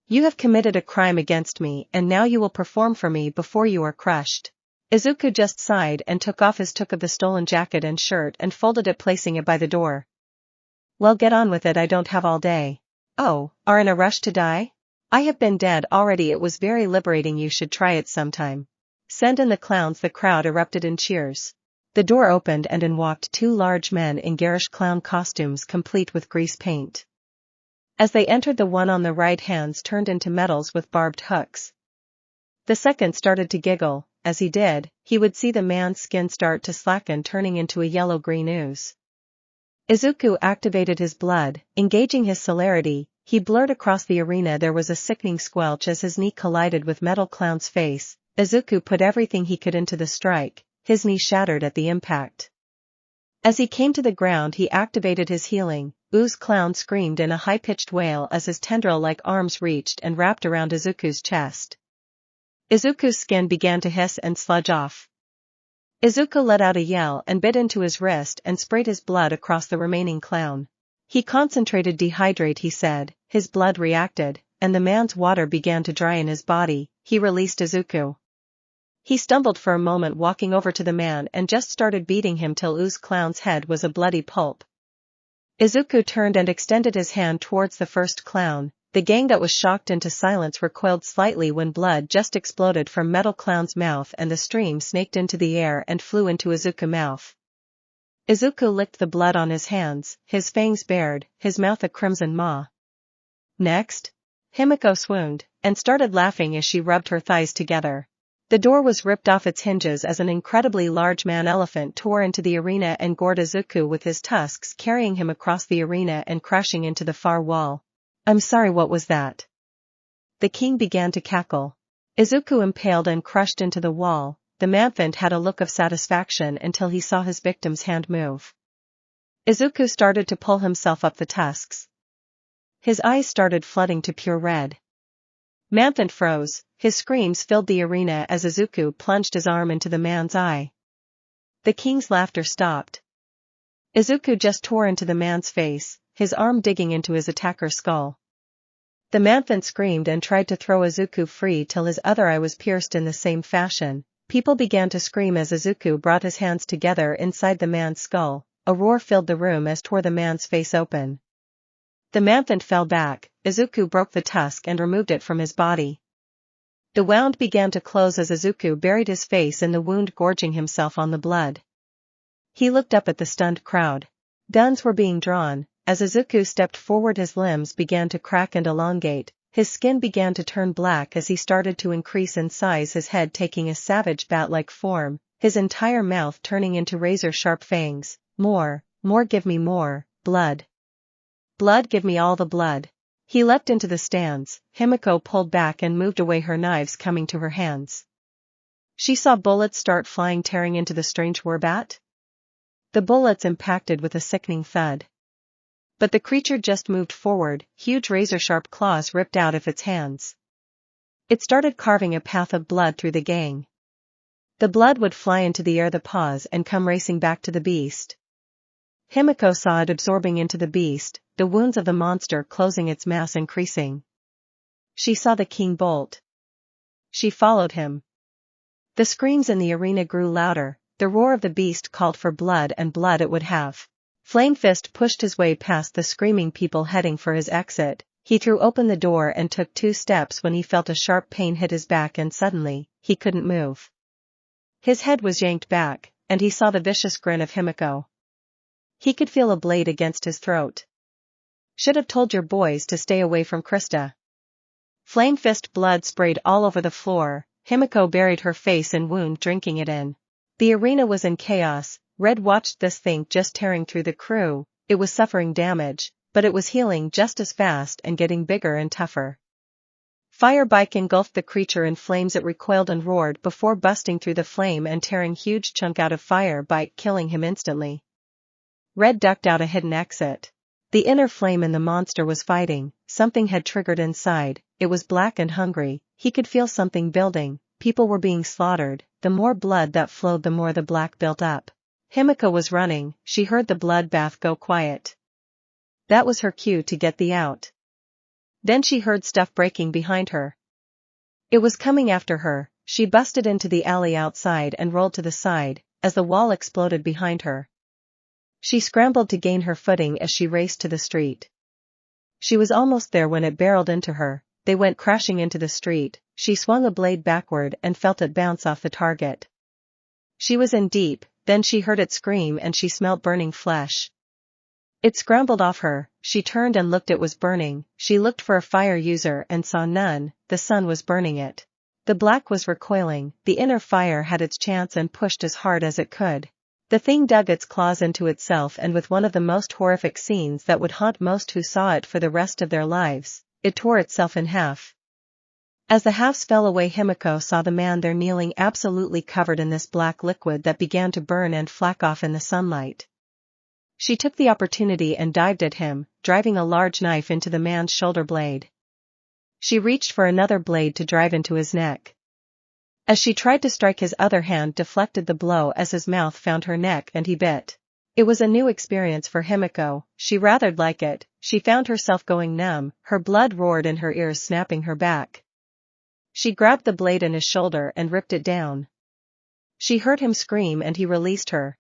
"You have committed a crime against me, and now you will perform for me before you are crushed." Izuku just sighed and took off his took of the stolen jacket and shirt and folded it, placing it by the door. "Well, get on with it, I don't have all day." "Oh, are in a rush to die? I have been dead already. It was very liberating, you should try it sometime." Send in the clowns. The crowd erupted in cheers. The door opened and in walked two large men in garish clown costumes complete with grease paint. As they entered, the one on the right hands turned into metals with barbed hooks. The second started to giggle. As he did, he would see the man's skin start to slacken, turning into a yellow-green ooze. Izuku activated his blood, engaging his celerity. He blurred across the arena. There was a sickening squelch as his knee collided with Metal Clown's face. Izuku put everything he could into the strike. His knee shattered at the impact. As he came to the ground, he activated his healing. Ooze Clown screamed in a high-pitched wail as his tendril-like arms reached and wrapped around Izuku's chest. Izuku's skin began to hiss and sludge off. Izuku let out a yell and bit into his wrist and sprayed his blood across the remaining clown. He concentrated. "Dehydrate," he said. His blood reacted, and the man's water began to dry in his body. He released Izuku. He stumbled for a moment, walking over to the man and just started beating him till Ooze Clown's head was a bloody pulp. Izuku turned and extended his hand towards the first clown. The gang that was shocked into silence recoiled slightly when blood just exploded from Metal Clown's mouth and the stream snaked into the air and flew into Izuku's mouth. Izuku licked the blood on his hands, his fangs bared, his mouth a crimson maw. Next, Himiko swooned, and started laughing as she rubbed her thighs together. The door was ripped off its hinges as an incredibly large man-elephant tore into the arena and gored Izuku with his tusks, carrying him across the arena and crashing into the far wall. "I'm sorry, what was that?" The king began to cackle. Izuku impaled and crushed into the wall. The manfant had a look of satisfaction until he saw his victim's hand move. Izuku started to pull himself up the tusks. His eyes started flooding to pure red. Manfant froze. His screams filled the arena as Izuku plunged his arm into the man's eye. The king's laughter stopped. Izuku just tore into the man's face, his arm digging into his attacker's skull. The manfant screamed and tried to throw Izuku free till his other eye was pierced in the same fashion. People began to scream as Izuku brought his hands together inside the man's skull. A roar filled the room as tore the man's face open. The mammoth fell back. Izuku broke the tusk and removed it from his body. The wound began to close as Izuku buried his face in the wound, gorging himself on the blood. He looked up at the stunned crowd. Guns were being drawn. As Izuku stepped forward, his limbs began to crack and elongate. His skin began to turn black as he started to increase in size, his head taking a savage bat-like form, his entire mouth turning into razor-sharp fangs. More, give me more, blood. Blood, give me all the blood. He leapt into the stands. Himiko pulled back and moved away, her knives coming to her hands. She saw bullets start flying, tearing into the strange warbat. The bullets impacted with a sickening thud. But the creature just moved forward, huge razor-sharp claws ripped out of its hands. It started carving a path of blood through the gang. The blood would fly into the air, the paws, and come racing back to the beast. Himiko saw it absorbing into the beast, the wounds of the monster closing, its mass increasing. She saw the king bolt. She followed him. The screams in the arena grew louder, the roar of the beast called for blood, and blood it would have. Flamefist pushed his way past the screaming people heading for his exit. He threw open the door and took 2 steps when he felt a sharp pain hit his back, and suddenly, he couldn't move. His head was yanked back, and he saw the vicious grin of Himiko. He could feel a blade against his throat. Should have told your boys to stay away from Krista. Flamefist blood sprayed all over the floor. Himiko buried her face in wound, drinking it in. The arena was in chaos. Red watched this thing just tearing through the crew. It was suffering damage, but it was healing just as fast and getting bigger and tougher. Firebike engulfed the creature in flames. It recoiled and roared before busting through the flame and tearing huge chunk out of Firebike, killing him instantly. Red ducked out a hidden exit. The inner flame in the monster was fighting. Something had triggered inside. It was black and hungry. He could feel something building. People were being slaughtered. The more blood that flowed, the more the black built up. Himiko was running. She heard the bloodbath go quiet. That was her cue to get the out. Then she heard stuff breaking behind her. It was coming after her. She busted into the alley outside and rolled to the side, as the wall exploded behind her. She scrambled to gain her footing as she raced to the street. She was almost there when it barreled into her. They went crashing into the street. She swung a blade backward and felt it bounce off the target. She was in deep. Then she heard it scream and she smelt burning flesh. It scrambled off her. She turned and looked. It was burning. She looked for a fire user and saw none. The sun was burning it. The black was recoiling. The inner fire had its chance and pushed as hard as it could. The thing dug its claws into itself, and with one of the most horrific scenes that would haunt most who saw it for the rest of their lives, it tore itself in half. As the halves fell away, Himiko saw the man there kneeling, absolutely covered in this black liquid that began to burn and flack off in the sunlight. She took the opportunity and dived at him, driving a large knife into the man's shoulder blade. She reached for another blade to drive into his neck. As she tried to strike, his other hand deflected the blow as his mouth found her neck and he bit. It was a new experience for Himiko. She rathered like it. She found herself going numb. Her blood roared in her ears, snapping her back. She grabbed the blade in his shoulder and ripped it down. She heard him scream and he released her.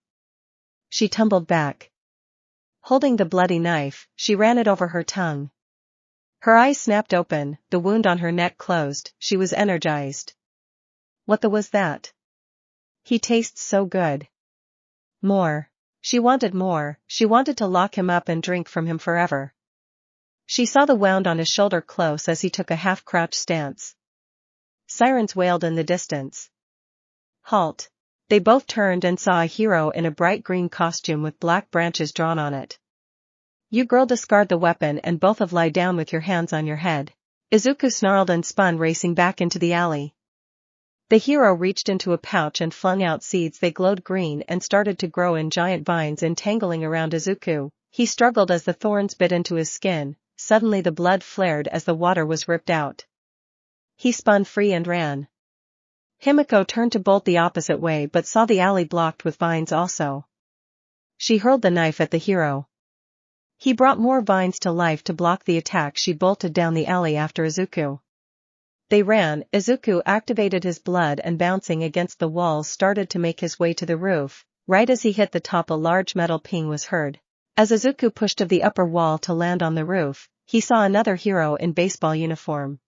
She tumbled back. Holding the bloody knife, she ran it over her tongue. Her eyes snapped open, the wound on her neck closed. She was energized. What the was that? He tastes so good. More. She wanted more. She wanted to lock him up and drink from him forever. She saw the wound on his shoulder close as he took a half-crouch stance. Sirens wailed in the distance. Halt. They both turned and saw a hero in a bright green costume with black branches drawn on it. You girl, discard the weapon and both of lie down with your hands on your head. Izuku snarled and spun, racing back into the alley. The hero reached into a pouch and flung out seeds. They glowed green and started to grow in giant vines, entangling around Izuku. He struggled as the thorns bit into his skin. Suddenly the blood flared as the water was ripped out. He spun free and ran. Himiko turned to bolt the opposite way but saw the alley blocked with vines also. She hurled the knife at the hero. He brought more vines to life to block the attack. She bolted down the alley after Izuku. They ran. Izuku activated his blood and, bouncing against the walls, started to make his way to the roof. Right as he hit the top, a large metal ping was heard. As Izuku pushed to the upper wall to land on the roof, he saw another hero in baseball uniform.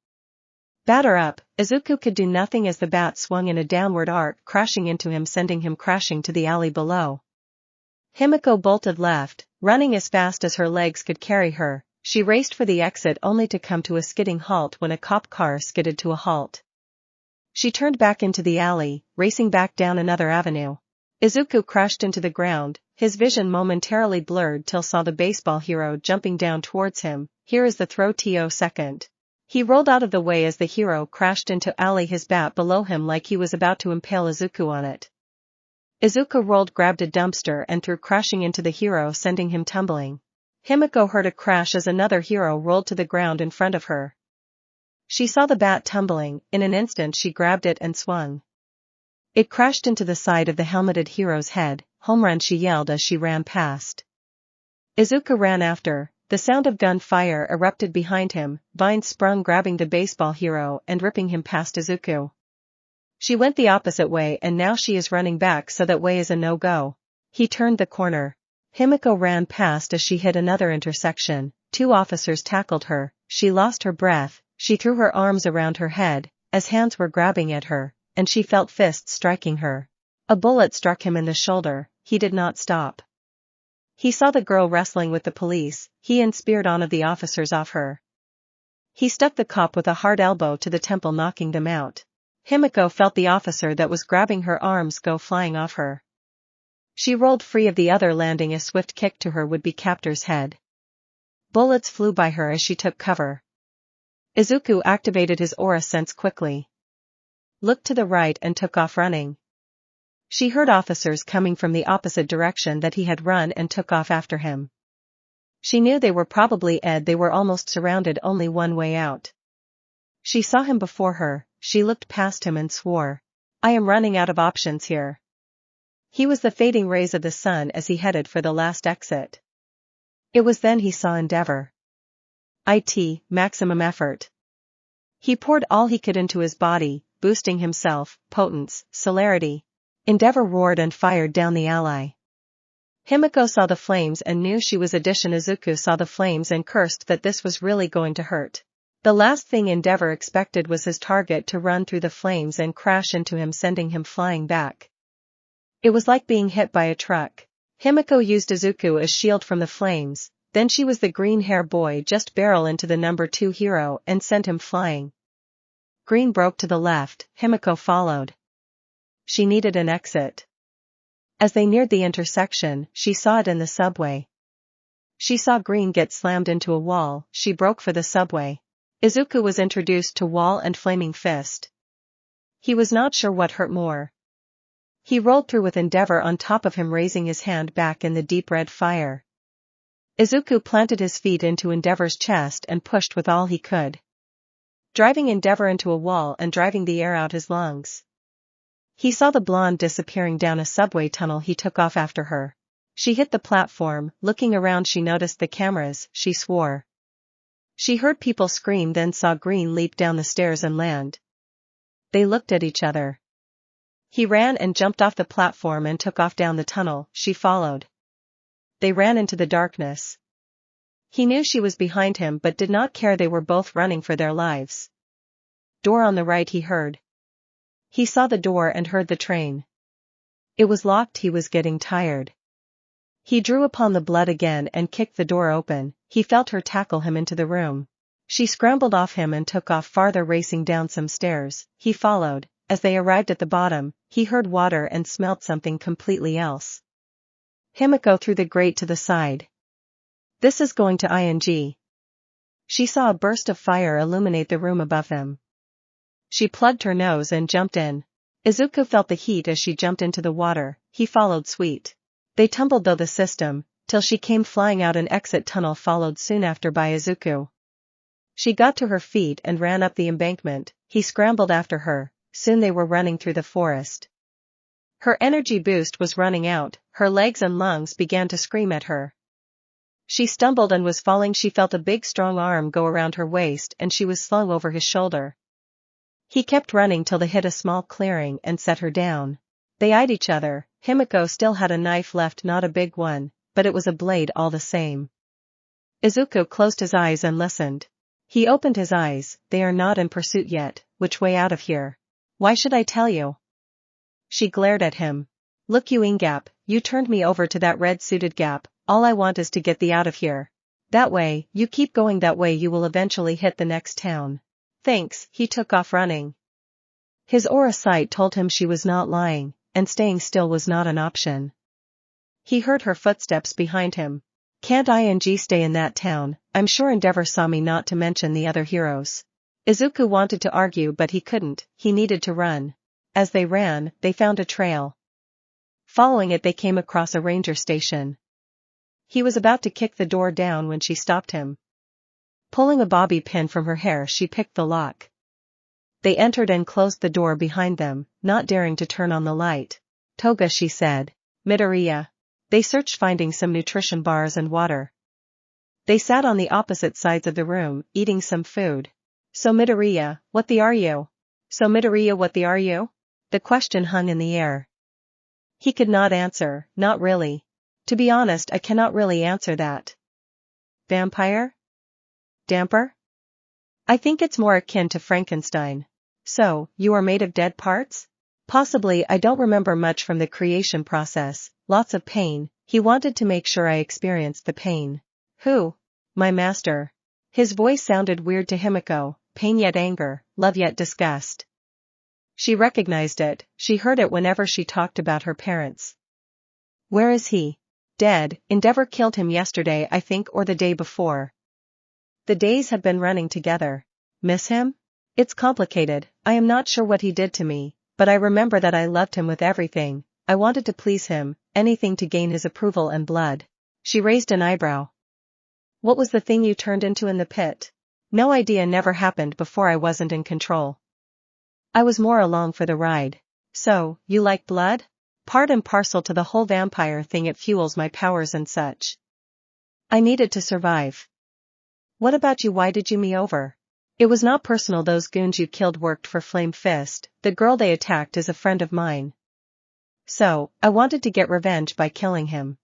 Batter up, Izuku could do nothing as the bat swung in a downward arc, crashing into him, sending him crashing to the alley below. Himiko bolted left, running as fast as her legs could carry her. She raced for the exit only to come to a skidding halt when a cop car skidded to a halt. She turned back into the alley, racing back down another avenue. Izuku crashed into the ground, his vision momentarily blurred till saw the baseball hero jumping down towards him. Here is the throw to second. He rolled out of the way as the hero crashed into alley, his bat below him like he was about to impale Izuku on it. Izuku rolled, grabbed a dumpster and threw crashing into the hero, sending him tumbling. Himiko heard a crash as another hero rolled to the ground in front of her. She saw the bat tumbling. In an instant she grabbed it and swung. It crashed into the side of the helmeted hero's head. Home run, she yelled as she ran past. Izuku ran after. The sound of gunfire erupted behind him. Vines sprung, grabbing the baseball hero and ripping him past Izuku. She went the opposite way and now she is running back, so that way is a no-go. He turned the corner. Himiko ran past as she hit another intersection. 2 officers tackled her. She lost her breath. She threw her arms around her head, as hands were grabbing at her, and she felt fists striking her. A bullet struck him in the shoulder. He did not stop. He saw the girl wrestling with the police. He speared one of the officers off her. He stuck the cop with a hard elbow to the temple, knocking them out. Himiko felt the officer that was grabbing her arms go flying off her. She rolled free of the other, landing a swift kick to her would-be captor's head. Bullets flew by her as she took cover. Izuku activated his aura sense quickly, looked to the right and took off running. She heard officers coming from the opposite direction that he had run and took off after him. She knew they were probably Ed. They were almost surrounded, only one way out. She saw him before her. She looked past him and swore, "I am running out of options here." He was the fading rays of the sun as he headed for the last exit. It was then he saw Endeavor. Maximum effort. He poured all he could into his body, boosting himself, potence, celerity. Endeavor roared and fired down the ally. Himiko saw the flames and knew she was addition. Izuku saw the flames and cursed that this was really going to hurt. The last thing Endeavor expected was his target to run through the flames and crash into him, sending him flying back. It was like being hit by a truck. Himiko used Izuku as shield from the flames, then she was the green hair boy just barrel into the number 2 hero and sent him flying. Green broke to the left, Himiko followed. She needed an exit. As they neared the intersection, she saw it in the subway. She saw Green get slammed into a wall. She broke for the subway. Izuku was introduced to Wall and Flaming Fist. He was not sure what hurt more. He rolled through with Endeavor on top of him, raising his hand back in the deep red fire. Izuku planted his feet into Endeavor's chest and pushed with all he could, driving Endeavor into a wall and driving the air out his lungs. He saw the blonde disappearing down a subway tunnel. He took off after her. She hit the platform. Looking around, she noticed the cameras. She swore. She heard people scream, then saw Green leap down the stairs and land. They looked at each other. He ran and jumped off the platform and took off down the tunnel. She followed. They ran into the darkness. He knew she was behind him but did not care. They were both running for their lives. Door on the right, he heard. He saw the door and heard the train. It was locked. He was getting tired. He drew upon the blood again and kicked the door open. He felt her tackle him into the room. She scrambled off him and took off farther, racing down some stairs. He followed. As they arrived at the bottom, he heard water and smelled something completely else. Himiko threw the grate to the side. This is going to ing. She saw a burst of fire illuminate the room above him. She plugged her nose and jumped in. Izuku felt the heat as she jumped into the water. He followed Sweet. They tumbled through the system, till she came flying out an exit tunnel, followed soon after by Izuku. She got to her feet and ran up the embankment. He scrambled after her. Soon they were running through the forest. Her energy boost was running out. Her legs and lungs began to scream at her. She stumbled and was falling. She felt a big strong arm go around her waist and she was slung over his shoulder. He kept running till they hit a small clearing and set her down. They eyed each other. Himiko still had a knife left, not a big one, but it was a blade all the same. Izuku closed his eyes and listened. He opened his eyes. They are not in pursuit yet. Which way out of here? Why should I tell you? She glared at him. Look, you Ingap, you turned me over to that red-suited Gap. All I want is to get thee out of here. That way, you keep going that way, you will eventually hit the next town. Thanks. He took off running. His aura sight told him she was not lying, and staying still was not an option. He heard her footsteps behind him. Can't ING stay in that town? I'm sure Endeavor saw me, not to mention the other heroes. Izuku wanted to argue but he couldn't, he needed to run. As they ran, they found a trail. Following it they came across a ranger station. He was about to kick the door down when she stopped him. Pulling a bobby pin from her hair, she picked the lock. They entered and closed the door behind them, not daring to turn on the light. Toga, she said. Midoriya. They searched, finding some nutrition bars and water. They sat on the opposite sides of the room, eating some food. So Midoriya, what the are you? So Midoriya, what the are you? The question hung in the air. He could not answer, not really. To be honest, I cannot really answer that. Vampire? Damper? I think it's more akin to Frankenstein. So, you are made of dead parts? Possibly. I don't remember much from the creation process, lots of pain. He wanted to make sure I experienced the pain. Who? My master. His voice sounded weird to Himiko, pain yet anger, love yet disgust. She recognized it, she heard it whenever she talked about her parents. Where is he? Dead. Endeavor killed him yesterday, I think, or the day before. The days have been running together. Miss him? It's complicated. I am not sure what he did to me, but I remember that I loved him with everything. I wanted to please him, anything to gain his approval and blood. She raised an eyebrow. What was the thing you turned into in the pit? No idea, never happened before, I wasn't in control. I was more along for the ride. So, you like blood? Part and parcel to the whole vampire thing, it fuels my powers and such. I needed to survive. What about you? Why did you me over? It was not personal, those goons you killed worked for Flame Fist, the girl they attacked is a friend of mine. So, I wanted to get revenge by killing him.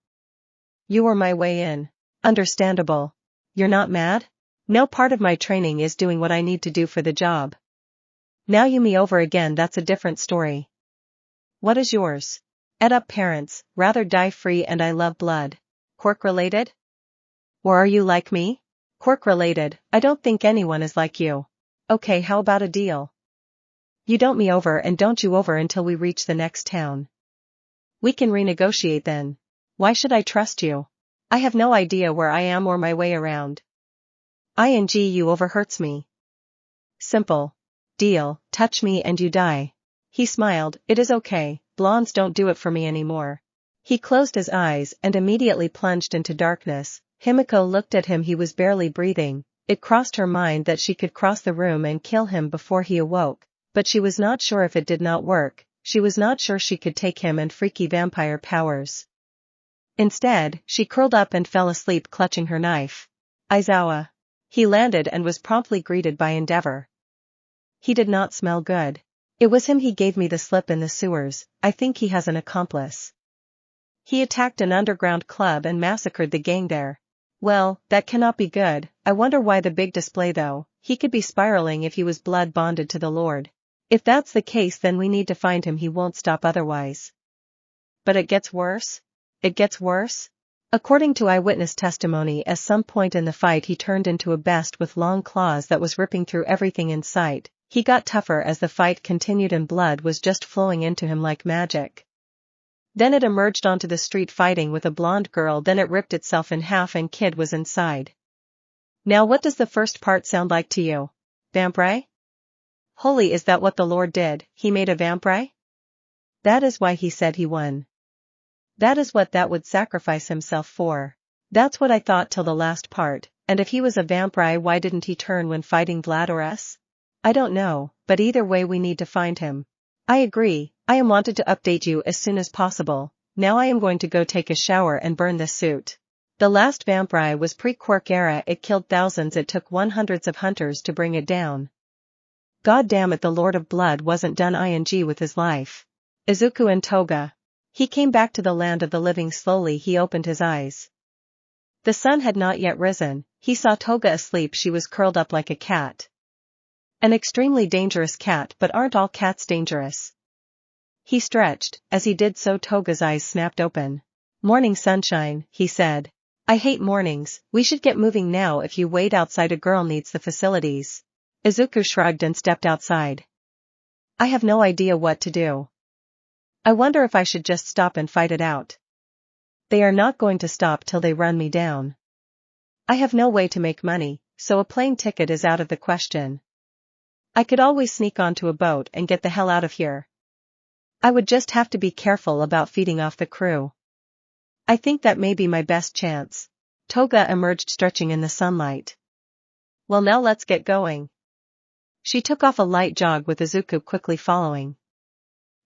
You were my way in. Understandable. You're not mad? No, part of my training is doing what I need to do for the job. Now you me over again, that's a different story. What is yours? Ed up parents, rather die free, and I love blood. Quirk related? Or are you like me? Quirk related. I don't think anyone is like you. Okay, how about a deal? You don't me over and don't you over until we reach the next town. We can renegotiate then. Why should I trust you? I have no idea where I am or my way around. You over hurts me. Simple. Deal, touch me and you die. He smiled. It is okay, blondes don't do it for me anymore. He closed his eyes and immediately plunged into darkness. Himiko looked at him, he was barely breathing. It crossed her mind that she could cross the room and kill him before he awoke, but she was not sure if it did not work. She was not sure she could take him and freaky vampire powers. Instead, she curled up and fell asleep, clutching her knife. Aizawa. He landed and was promptly greeted by Endeavor. He did not smell good. It was him, he gave me the slip in the sewers. I think he has an accomplice. He attacked an underground club and massacred the gang there. Well, that cannot be good. I wonder why the big display though. He could be spiraling if he was blood bonded to the Lord. If that's the case, then we need to find him, he won't stop otherwise. But it gets worse? It gets worse? According to eyewitness testimony, at some point in the fight he turned into a beast with long claws that was ripping through everything in sight. He got tougher as the fight continued and blood was just flowing into him like magic. Then it emerged onto the street fighting with a blonde girl, then it ripped itself in half and Kid was inside. Now what does the first part sound like to you? Vampire? Holy, is that what the Lord did? He made a vampire? That is why he said he won. That is what that would sacrifice himself for. That's what I thought till the last part, and if he was a vampire, why didn't he turn when fighting Vlad or us? I don't know, but either way we need to find him. I agree, I am wanted to update you as soon as possible. Now I am going to go take a shower and burn this suit. The last vampire was pre-Quirk era, it killed thousands, it took hundreds of hunters to bring it down. God damn it, the Lord of Blood wasn't done ing with his life. Izuku and Toga. He came back to the land of the living. Slowly he opened his eyes. The sun had not yet risen. He saw Toga asleep. She was curled up like a cat. An extremely dangerous cat, but aren't all cats dangerous? He stretched. As he did so, Toga's eyes snapped open. Morning sunshine, he said. I hate mornings. We should get moving now. If you wait outside, a girl needs the facilities. Izuku shrugged and stepped outside. I have no idea what to do. I wonder if I should just stop and fight it out. They are not going to stop till they run me down. I have no way to make money, so a plane ticket is out of the question. I could always sneak onto a boat and get the hell out of here. I would just have to be careful about feeding off the crew. I think that may be my best chance. Toga emerged, stretching in the sunlight. Well, now let's get going. She took off a light jog with Izuku quickly following.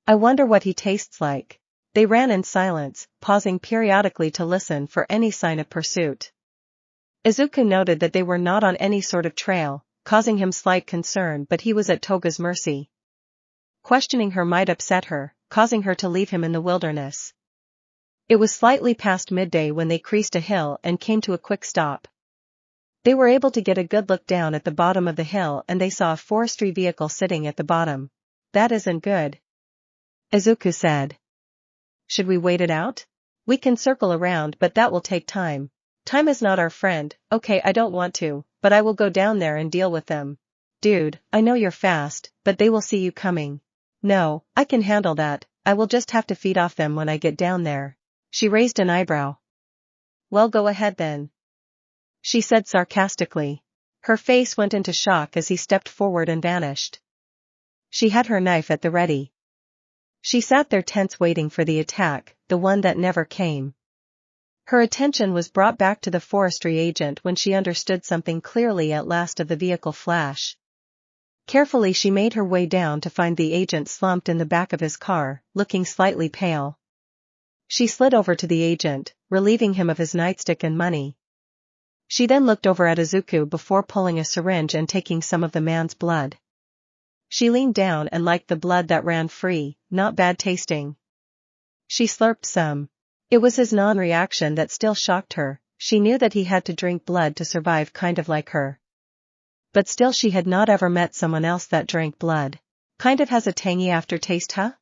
I wonder what he tastes like. They ran in silence, pausing periodically to listen for any sign of pursuit. Izuku noted that they were not on any sort of trail, causing him slight concern, but he was at Toga's mercy. Questioning her might upset her, causing her to leave him in the wilderness. It was slightly past midday when they creased a hill and came to a quick stop. They were able to get a good look down at the bottom of the hill, and they saw a forestry vehicle sitting at the bottom. That isn't good, Izuku said. Should we wait it out? We can circle around, but that will take time. Time is not our friend. Okay, I don't want to, but I will go down there and deal with them. Dude, I know you're fast, but they will see you coming. No, I can handle that. I will just have to feed off them when I get down there. She raised an eyebrow. Well, go ahead then, she said sarcastically. Her face went into shock as he stepped forward and vanished. She had her knife at the ready. She sat there tense, waiting for the attack, the one that never came. Her attention was brought back to the forestry agent when she understood something clearly at last of the vehicle flash. Carefully she made her way down to find the agent slumped in the back of his car, looking slightly pale. She slid over to the agent, relieving him of his nightstick and money. She then looked over at Izuku before pulling a syringe and taking some of the man's blood. She leaned down and liked the blood that ran free, not bad tasting. She slurped some. It was his non-reaction that still shocked her. She knew that he had to drink blood to survive, kind of like her. But still, she had not ever met someone else that drank blood. Kind of has a tangy aftertaste, huh?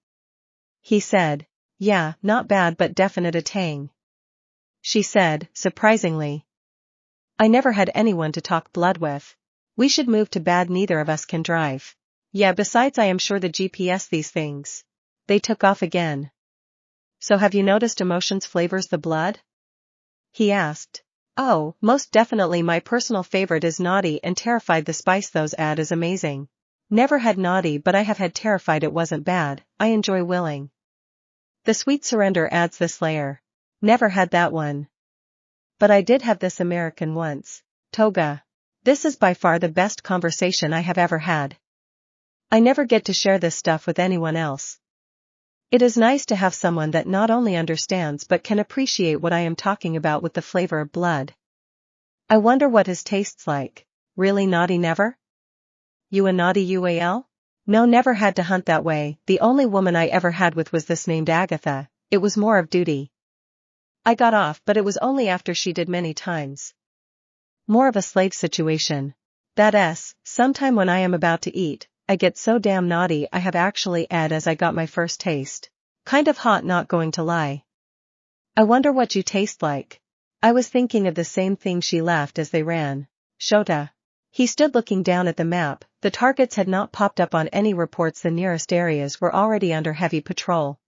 He said. Yeah, not bad, but definite a tang, she said, surprisingly. I never had anyone to talk blood with. We should move to bed, neither of us can drive. Yeah, besides I am sure the GPS these things. They took off again. So have you noticed emotions flavors the blood? He asked. Oh, most definitely. My personal favorite is naughty and terrified. The spice those add is amazing. Never had naughty, but I have had terrified. It wasn't bad. I enjoy willing. The sweet surrender adds this layer. Never had that one. But I did have this American once. Toga. This is by far the best conversation I have ever had. I never get to share this stuff with anyone else. It is nice to have someone that not only understands but can appreciate what I am talking about with the flavor of blood. I wonder what his tastes like. Really naughty? Never? You a naughty UAL? No, never had to hunt that way. The only woman I ever had with was this named Agatha. It was more of duty. I got off, but it was only after she did many times. More of a slave situation. Sometime when I am about to eat, I get so damn naughty. I have actually ate as I got my first taste. Kind of hot, not going to lie. I wonder what you taste like. I was thinking of the same thing. She laughed as they ran. Shota. He stood looking down at the map. The targets had not popped up on any reports. The nearest areas were already under heavy patrol.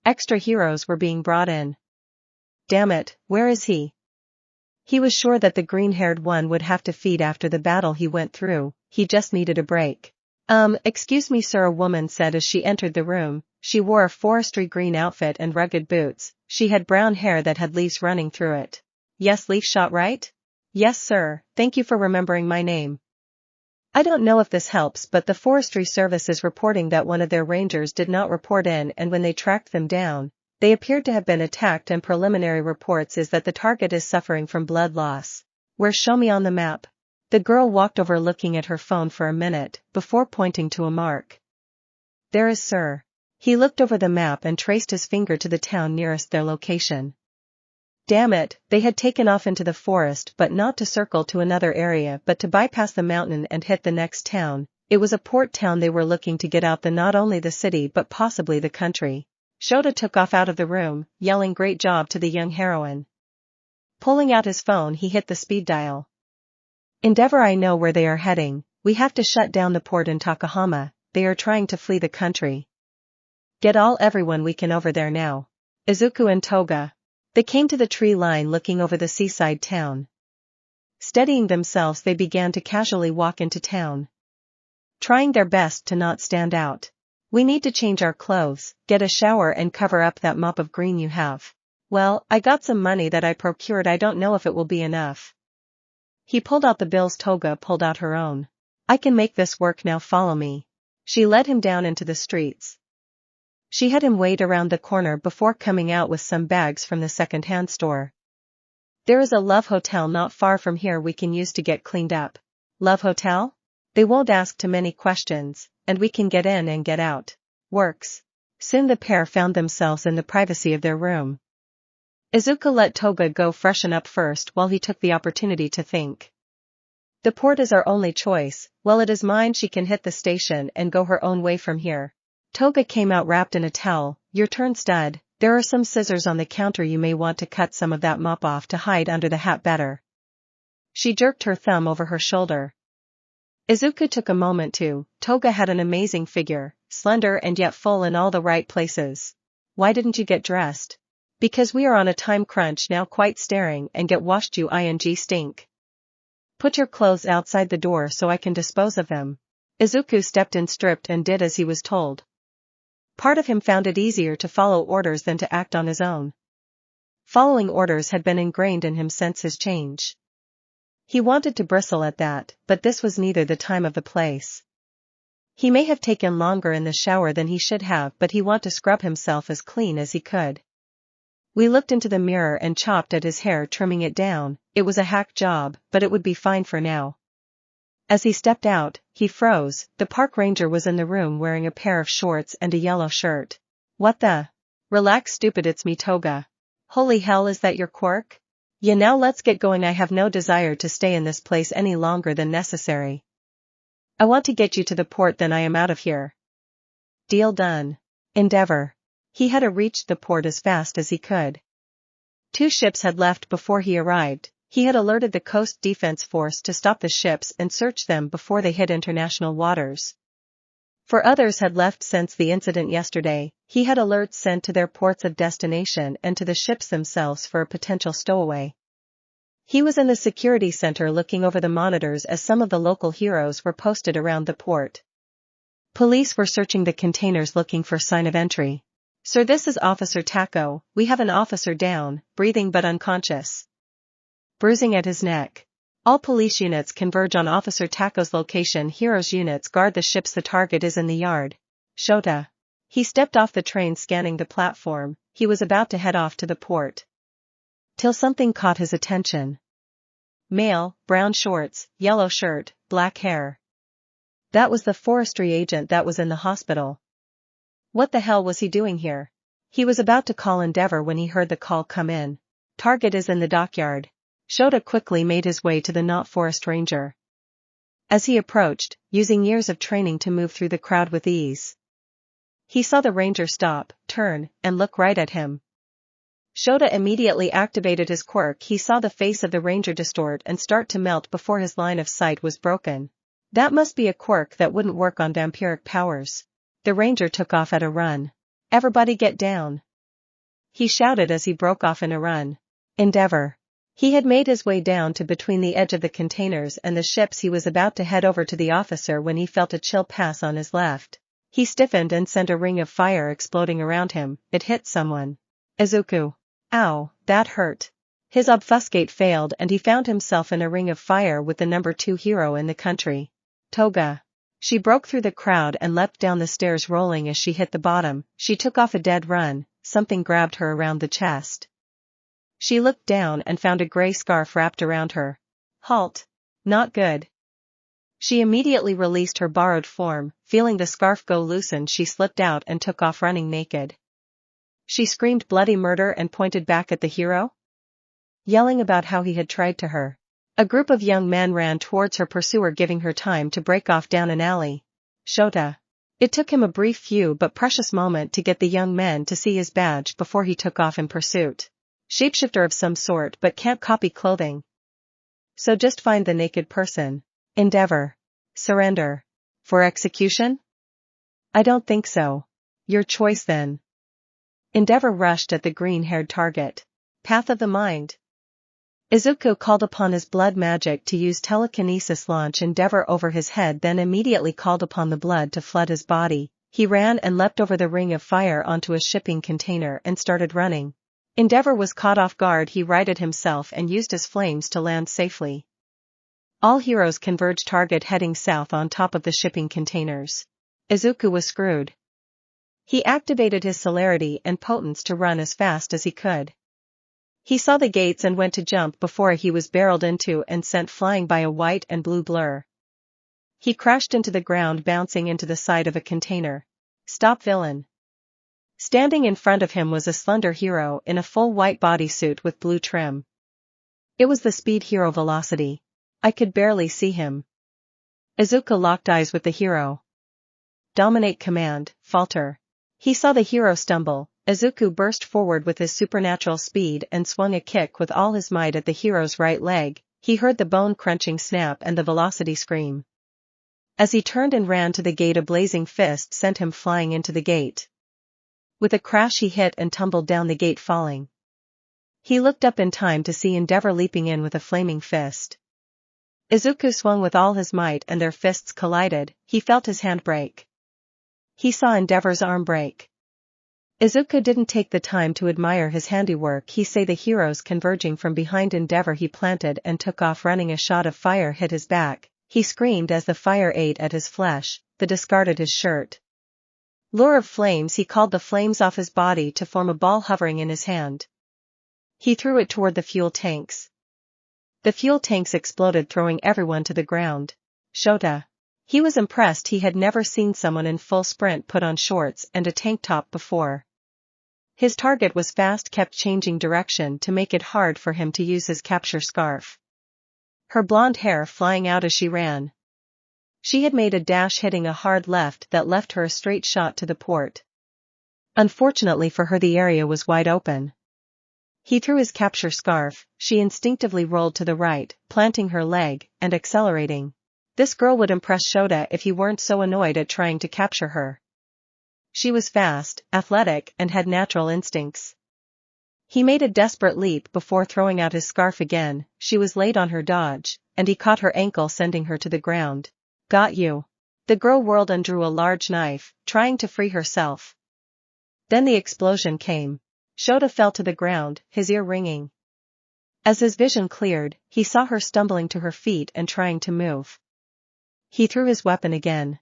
Extra heroes were being brought in. Damn it, where is he? He was sure that the green-haired one would have to feed after the battle he went through. He just needed a break. Excuse me sir, a woman said as she entered the room. She wore a forestry green outfit and rugged boots. She had brown hair that had leaves running through it. Yes, leaf shot, right? Yes sir, thank you for remembering my name. I don't know if this helps, but the Forestry Service is reporting that one of their rangers did not report in, and when they tracked them down, they appeared to have been attacked, and preliminary reports is that the target is suffering from blood loss. Where? Show me on the map. The girl walked over, looking at her phone for a minute, before pointing to a mark. There is, sir. He looked over the map and traced his finger to the town nearest their location. Damn it, they had taken off into the forest but not to circle to another area but to bypass the mountain and hit the next town. It was a port town they were looking to get out the not only the city but possibly the country. Shota took off out of the room, yelling great job to the young heroine. Pulling out his phone he hit the speed dial. Endeavor, I know where they are heading. We have to shut down the port in Takahama. They are trying to flee the country. Get everyone we can over there now. Izuku and Toga. They came to the tree line looking over the seaside town. Steadying themselves they began to casually walk into town. Trying their best to not stand out. We need to change our clothes, get a shower and cover up that mop of green you have. Well, I got some money that I procured, I don't know if it will be enough. He pulled out the bills. Toga pulled out her own. I can make this work now, follow me. She led him down into the streets. She had him wait around the corner before coming out with some bags from the second-hand store. There is a Love Hotel not far from here we can use to get cleaned up. Love Hotel? They won't ask too many questions, and we can get in and get out. Works. Soon the pair found themselves in the privacy of their room. Izuku let Toga go freshen up first while he took the opportunity to think. The port is our only choice, well it is mine, she can hit the station and go her own way from here. Toga came out wrapped in a towel. Your turn, stud. There are some scissors on the counter, you may want to cut some of that mop off to hide under the hat better. She jerked her thumb over her shoulder. Izuku took a moment to. Toga had an amazing figure, slender and yet full in all the right places. Why didn't you get dressed? Because we are on a time crunch now, quite staring and get washed you ing stink. Put your clothes outside the door so I can dispose of them. Izuku stepped in, stripped and did as he was told. Part of him found it easier to follow orders than to act on his own. Following orders had been ingrained in him since his change. He wanted to bristle at that, but this was neither the time of the place. He may have taken longer in the shower than he should have, but he wanted to scrub himself as clean as he could. We looked into the mirror and chopped at his hair, trimming it down. It was a hack job, but it would be fine for now. As he stepped out, he froze. The park ranger was in the room wearing a pair of shorts and a yellow shirt. What the? Relax, stupid, it's me, Toga. Holy hell, is that your quirk? Yeah, now let's get going. I have no desire to stay in this place any longer than necessary. I want to get you to the port, then I am out of here. Deal done. Endeavor. He had to reach the port as fast as he could. 2 ships had left before he arrived. He had alerted the Coast Defense Force to stop the ships and search them before they hit international waters. 4 others had left since the incident yesterday. He had alerts sent to their ports of destination and to the ships themselves for a potential stowaway. He was in the security center looking over the monitors as some of the local heroes were posted around the port. Police were searching the containers looking for sign of entry. Sir, this is Officer Tako. We have an officer down, breathing but unconscious. Bruising at his neck. All police units converge on Officer Tako's location. Heroes units guard the ships. The target is in the yard. Shota. He stepped off the train, scanning the platform. He was about to head off to the port. Till something caught his attention. Male, brown shorts, yellow shirt, black hair. That was the forestry agent that was in the hospital. What the hell was he doing here? He was about to call Endeavor when he heard the call come in. Target is in the dockyard. Shota quickly made his way to the not forest ranger. As he approached, using years of training to move through the crowd with ease, he saw the ranger stop, turn, and look right at him. Shota immediately activated his quirk. He saw the face of the ranger distort and start to melt before his line of sight was broken. That must be a quirk that wouldn't work on vampiric powers. The ranger took off at a run. Everybody get down! He shouted as he broke off in a run. Endeavor. He had made his way down to between the edge of the containers and the ships. He was about to head over to the officer when he felt a chill pass on his left. He stiffened and sent a ring of fire exploding around him. It hit someone. Izuku. Ow, that hurt. His obfuscate failed and he found himself in a ring of fire with the number 2 hero in the country. Toga. She broke through the crowd and leapt down the stairs, rolling as she hit the bottom. She took off a dead run. Something grabbed her around the chest. She looked down and found a gray scarf wrapped around her. Halt. Not good. She immediately released her borrowed form, feeling the scarf go loosen she slipped out and took off running naked. She screamed bloody murder and pointed back at the hero, yelling about how he had tried to her. A group of young men ran towards her pursuer, giving her time to break off down an alley. Shota. It took him a brief few but precious moment to get the young men to see his badge before he took off in pursuit. Shapeshifter of some sort but can't copy clothing. So just find the naked person. Endeavor. Surrender. For execution? I don't think so. Your choice then. Endeavor rushed at the green-haired target. Path of the mind. Izuku called upon his blood magic to use telekinesis, launch Endeavor over his head, then immediately called upon the blood to flood his body. He ran and leapt over the ring of fire onto a shipping container and started running. Endeavor was caught off guard. He righted himself and used his flames to land safely. All heroes converge, target heading south on top of the shipping containers. Izuku was screwed. He activated his celerity and potence to run as fast as he could. He saw the gates and went to jump before he was barreled into and sent flying by a white and blue blur. He crashed into the ground, bouncing into the side of a container. Stop, villain. Standing in front of him was a slender hero in a full white bodysuit with blue trim. It was the speed hero Velocity. I could barely see him. Izuku locked eyes with the hero. Dominate command, falter. He saw the hero stumble. Izuku burst forward with his supernatural speed and swung a kick with all his might at the hero's right leg. He heard the bone-crunching snap and the Velocity scream. As he turned and ran to the gate, a blazing fist sent him flying into the gate. With a crash he hit and tumbled down the gate, falling. He looked up in time to see Endeavor leaping in with a flaming fist. Izuku swung with all his might and their fists collided. He felt his hand break. He saw Endeavor's arm break. Izuku didn't take the time to admire his handiwork. He saw the heroes converging from behind Endeavor. He planted and took off running. A shot of fire hit his back. He screamed as the fire ate at his flesh, that discarded his shirt. Lure of flames. He called the flames off his body to form a ball hovering in his hand. He threw it toward the fuel tanks. The fuel tanks exploded, throwing everyone to the ground. Shota. He was impressed. He had never seen someone in full sprint put on shorts and a tank top before. His target was fast, kept changing direction to make it hard for him to use his capture scarf. Her blonde hair flying out as she ran. She had made a dash, hitting a hard left that left her a straight shot to the port. Unfortunately for her, the area was wide open. He threw his capture scarf. She instinctively rolled to the right, planting her leg, and accelerating. This girl would impress Shota if he weren't so annoyed at trying to capture her. She was fast, athletic, and had natural instincts. He made a desperate leap before throwing out his scarf again. She was late on her dodge, and he caught her ankle, sending her to the ground. Got you. The girl whirled and drew a large knife, trying to free herself. Then the explosion came. Shota fell to the ground, his ear ringing. As his vision cleared, he saw her stumbling to her feet and trying to move. He threw his weapon again.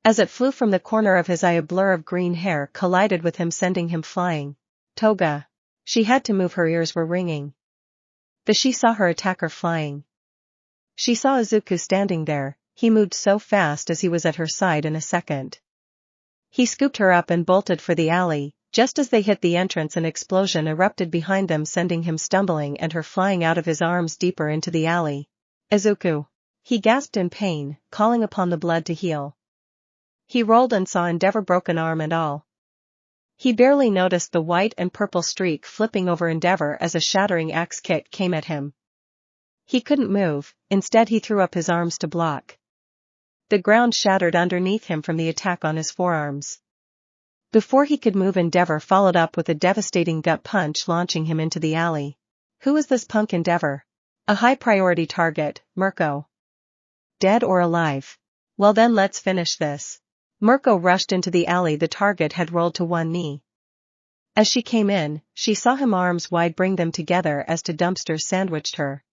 As it flew from the corner of his eye, a blur of green hair collided with him, sending him flying. Toga. She had to move, her ears were ringing. She saw her attacker flying. She saw Izuku standing there. He moved so fast as he was at her side in a second. He scooped her up and bolted for the alley. Just as they hit the entrance, an explosion erupted behind them, sending him stumbling and her flying out of his arms deeper into the alley. Izuku. He gasped in pain, calling upon the blood to heal. He rolled and saw Endeavor, broken arm and all. He barely noticed the white and purple streak flipping over Endeavor as a shattering axe kick came at him. He couldn't move. Instead he threw up his arms to block. The ground shattered underneath him from the attack on his forearms. Before he could move, Endeavor followed up with a devastating gut punch, launching him into the alley. Who is this punk Endeavor? A high-priority target, Mirko. Dead or alive? Well then, let's finish this. Mirko rushed into the alley. The target had rolled to one knee. As she came in, she saw him arms wide bring them together as two dumpsters sandwiched her.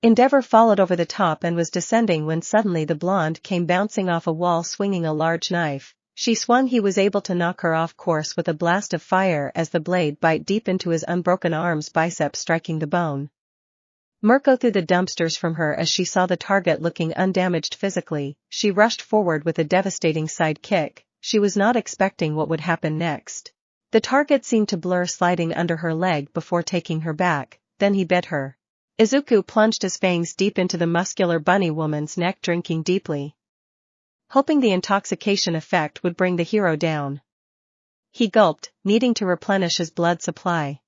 Endeavor followed over the top and was descending when suddenly the blonde came bouncing off a wall, swinging a large knife. She swung. He was able to knock her off course with a blast of fire as the blade bit deep into his unbroken arm's bicep, striking the bone. Mirko threw the dumpsters from her as she saw the target looking undamaged physically. She rushed forward with a devastating side kick. She was not expecting what would happen next. The target seemed to blur, sliding under her leg before taking her back, then he bit her. Izuku plunged his fangs deep into the muscular bunny woman's neck, drinking deeply, hoping the intoxication effect would bring the hero down. He gulped, needing to replenish his blood supply.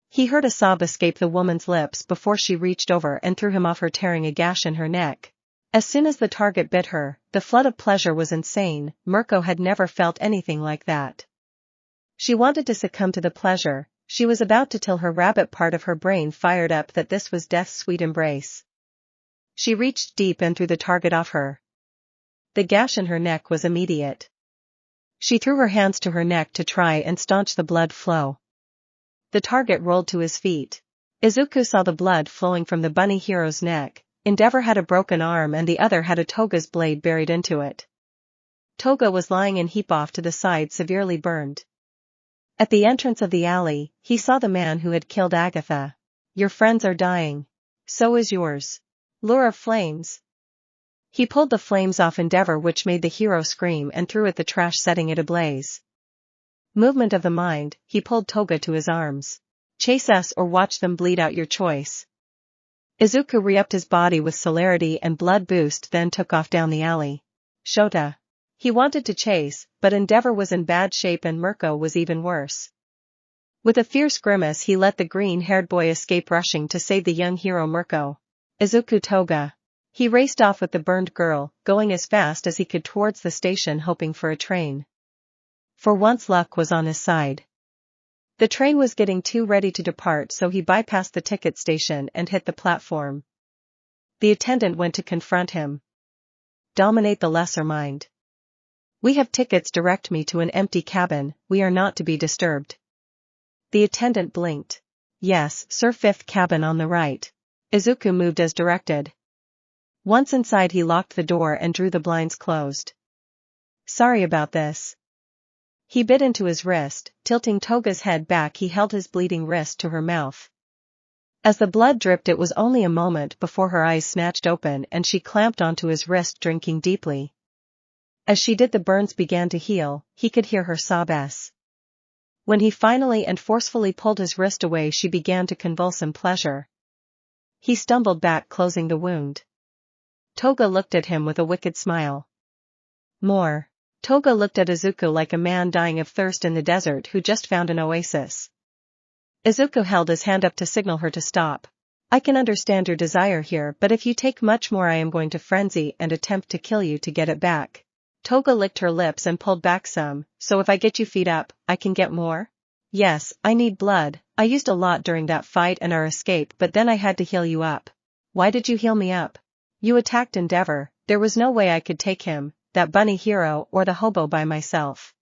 He heard a sob escape the woman's lips before she reached over and threw him off her, tearing a gash in her neck. As soon as the target bit her, the flood of pleasure was insane. Mirko had never felt anything like that. She wanted to succumb to the pleasure. She was about to till her rabbit part of her brain fired up that this was death's sweet embrace. She reached deep and threw the target off her. The gash in her neck was immediate. She threw her hands to her neck to try and staunch the blood flow. The target rolled to his feet. Izuku saw the blood flowing from the bunny hero's neck. Endeavor had a broken arm and the other had a Toga's blade buried into it. Toga was lying in heap off to the side, severely burned. At the entrance of the alley, he saw the man who had killed Agatha. Your friends are dying. So is yours. Lure of flames. He pulled the flames off Endeavor, which made the hero scream, and threw at the trash, setting it ablaze. Movement of the mind, he pulled Toga to his arms. Chase us or watch them bleed out, your choice. Izuku re-upped his body with celerity and blood boost, then took off down the alley. Shota. He wanted to chase, but Endeavor was in bad shape and Mirko was even worse. With a fierce grimace he let the green-haired boy escape, rushing to save the young hero Mirko. Izuku Toga. He raced off with the burned girl, going as fast as he could towards the station, hoping for a train. For once luck was on his side. The train was getting too ready to depart, so he bypassed the ticket station and hit the platform. The attendant went to confront him. Dominate the lesser mind. We have tickets, direct me to an empty cabin, we are not to be disturbed. The attendant blinked. Yes, sir, 5th cabin on the right. Izuku moved as directed. Once inside he locked the door and drew the blinds closed. Sorry about this. He bit into his wrist, tilting Toga's head back. He held his bleeding wrist to her mouth. As the blood dripped, it was only a moment before her eyes snatched open and she clamped onto his wrist, drinking deeply. As she did, the burns began to heal. He could hear her sob s. When he finally and forcefully pulled his wrist away, she began to convulse in pleasure. He stumbled back, closing the wound. Toga looked at him with a wicked smile. More. Toga looked at Izuku like a man dying of thirst in the desert who just found an oasis. Izuku held his hand up to signal her to stop. I can understand your desire here, but if you take much more I am going to frenzy and attempt to kill you to get it back. Toga licked her lips and pulled back some. So if I get you feet up, I can get more? Yes, I need blood. I used a lot during that fight and our escape, but then I had to heal you up. Why did you heal me up? You attacked Endeavor. There was no way I could take him, that bunny hero, or the hobo by myself.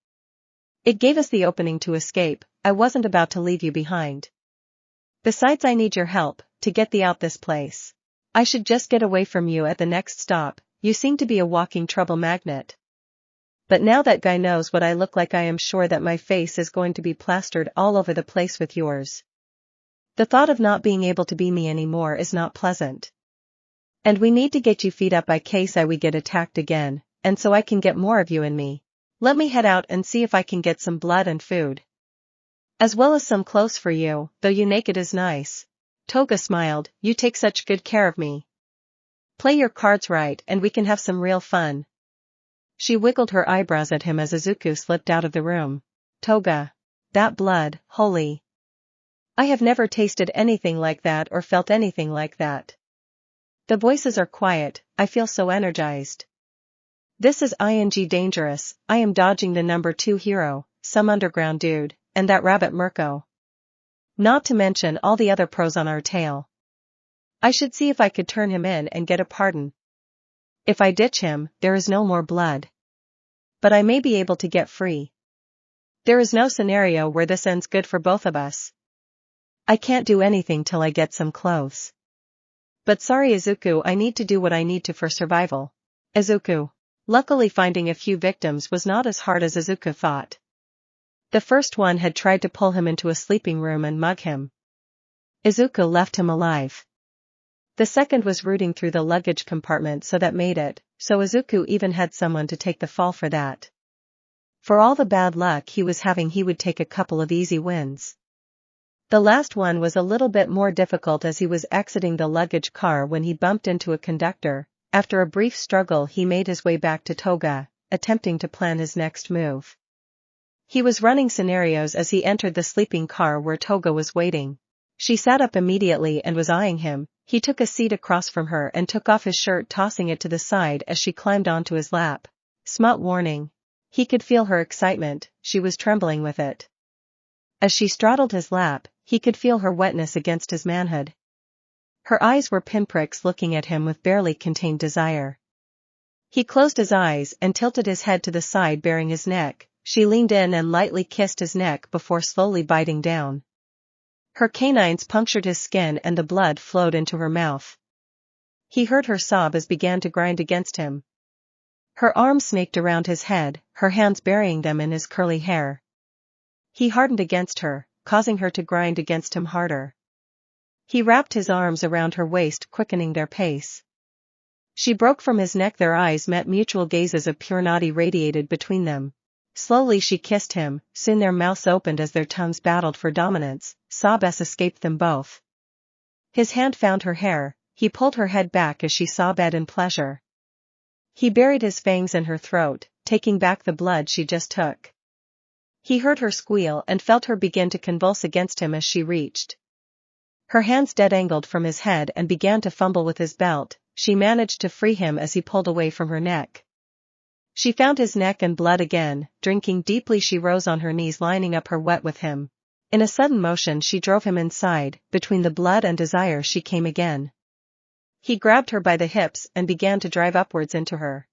It gave us the opening to escape. I wasn't about to leave you behind. Besides, I need your help to get thee out this place. I should just get away from you at the next stop. You seem to be a walking trouble magnet. But now that guy knows what I look like, I am sure that my face is going to be plastered all over the place with yours. The thought of not being able to be me anymore is not pleasant. And we need to get you feet up by case we get attacked again, and so I can get more of you in me. Let me head out and see if I can get some blood and food. As well as some clothes for you, though you naked is nice. Toga smiled. You take such good care of me. Play your cards right and we can have some real fun. She wiggled her eyebrows at him as Izuku slipped out of the room. Toga. That blood, holy. I have never tasted anything like that or felt anything like that. The voices are quiet, I feel so energized. This is dangerous. I am dodging the number 2 hero, some underground dude, and that rabbit Mirko. Not to mention all the other pros on our tail. I should see if I could turn him in and get a pardon. If I ditch him, there is no more blood. But I may be able to get free. There is no scenario where this ends good for both of us. I can't do anything till I get some clothes. But sorry Izuku, I need to do what I need to for survival. Izuku. Luckily finding a few victims was not as hard as Izuku thought. The first one had tried to pull him into a sleeping room and mug him. Izuku left him alive. The second was rooting through the luggage compartment so Izuku even had someone to take the fall for that. For all the bad luck he was having, he would take a couple of easy wins. The last one was a little bit more difficult as he was exiting the luggage car when he bumped into a conductor. After a brief struggle he made his way back to Toga, attempting to plan his next move. He was running scenarios as he entered the sleeping car where Toga was waiting. She sat up immediately and was eyeing him. He took a seat across from her and took off his shirt, tossing it to the side as she climbed onto his lap. Smut warning. He could feel her excitement, she was trembling with it. As she straddled his lap, he could feel her wetness against his manhood. Her eyes were pinpricks looking at him with barely contained desire. He closed his eyes and tilted his head to the side, baring his neck. She leaned in and lightly kissed his neck before slowly biting down. Her canines punctured his skin and the blood flowed into her mouth. He heard her sob as began to grind against him. Her arms snaked around his head, her hands burying them in his curly hair. He hardened against her, causing her to grind against him harder. He wrapped his arms around her waist, quickening their pace. She broke from his neck, their eyes met, mutual gazes of pure naughty radiated between them. Slowly she kissed him, soon their mouths opened as their tongues battled for dominance. Sobs escaped them both. His hand found her hair, he pulled her head back as she sobbed in pleasure. He buried his fangs in her throat, taking back the blood she just took. He heard her squeal and felt her begin to convulse against him as she reached. Her hands dead-angled from his head and began to fumble with his belt. She managed to free him as he pulled away from her neck. She found his neck and blood again. Drinking deeply, she rose on her knees, lining up her wet with him. In a sudden motion she drove him inside. Between the blood and desire she came again. He grabbed her by the hips and began to drive upwards into her.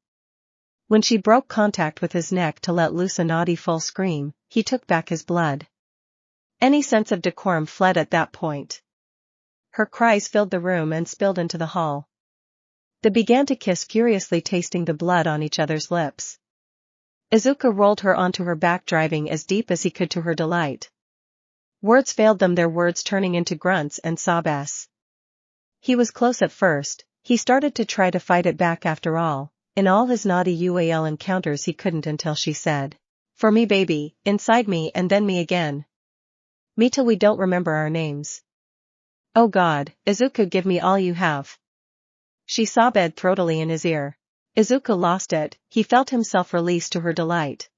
When she broke contact with his neck to let loose a naughty full scream, he took back his blood. Any sense of decorum fled at that point. Her cries filled the room and spilled into the hall. They began to kiss furiously, tasting the blood on each other's lips. Izuku rolled her onto her back, driving as deep as he could to her delight. Words failed them, their words turning into grunts and sobs. He was close at first. He started to try to fight it back after all. In all his naughty UAL encounters he couldn't, until she said, "For me baby," inside me, and then me again. Me till we don't remember our names. Oh God, Izuku, give me all you have. She sobbed throatily in his ear. Izuku lost it, he felt himself released to her delight.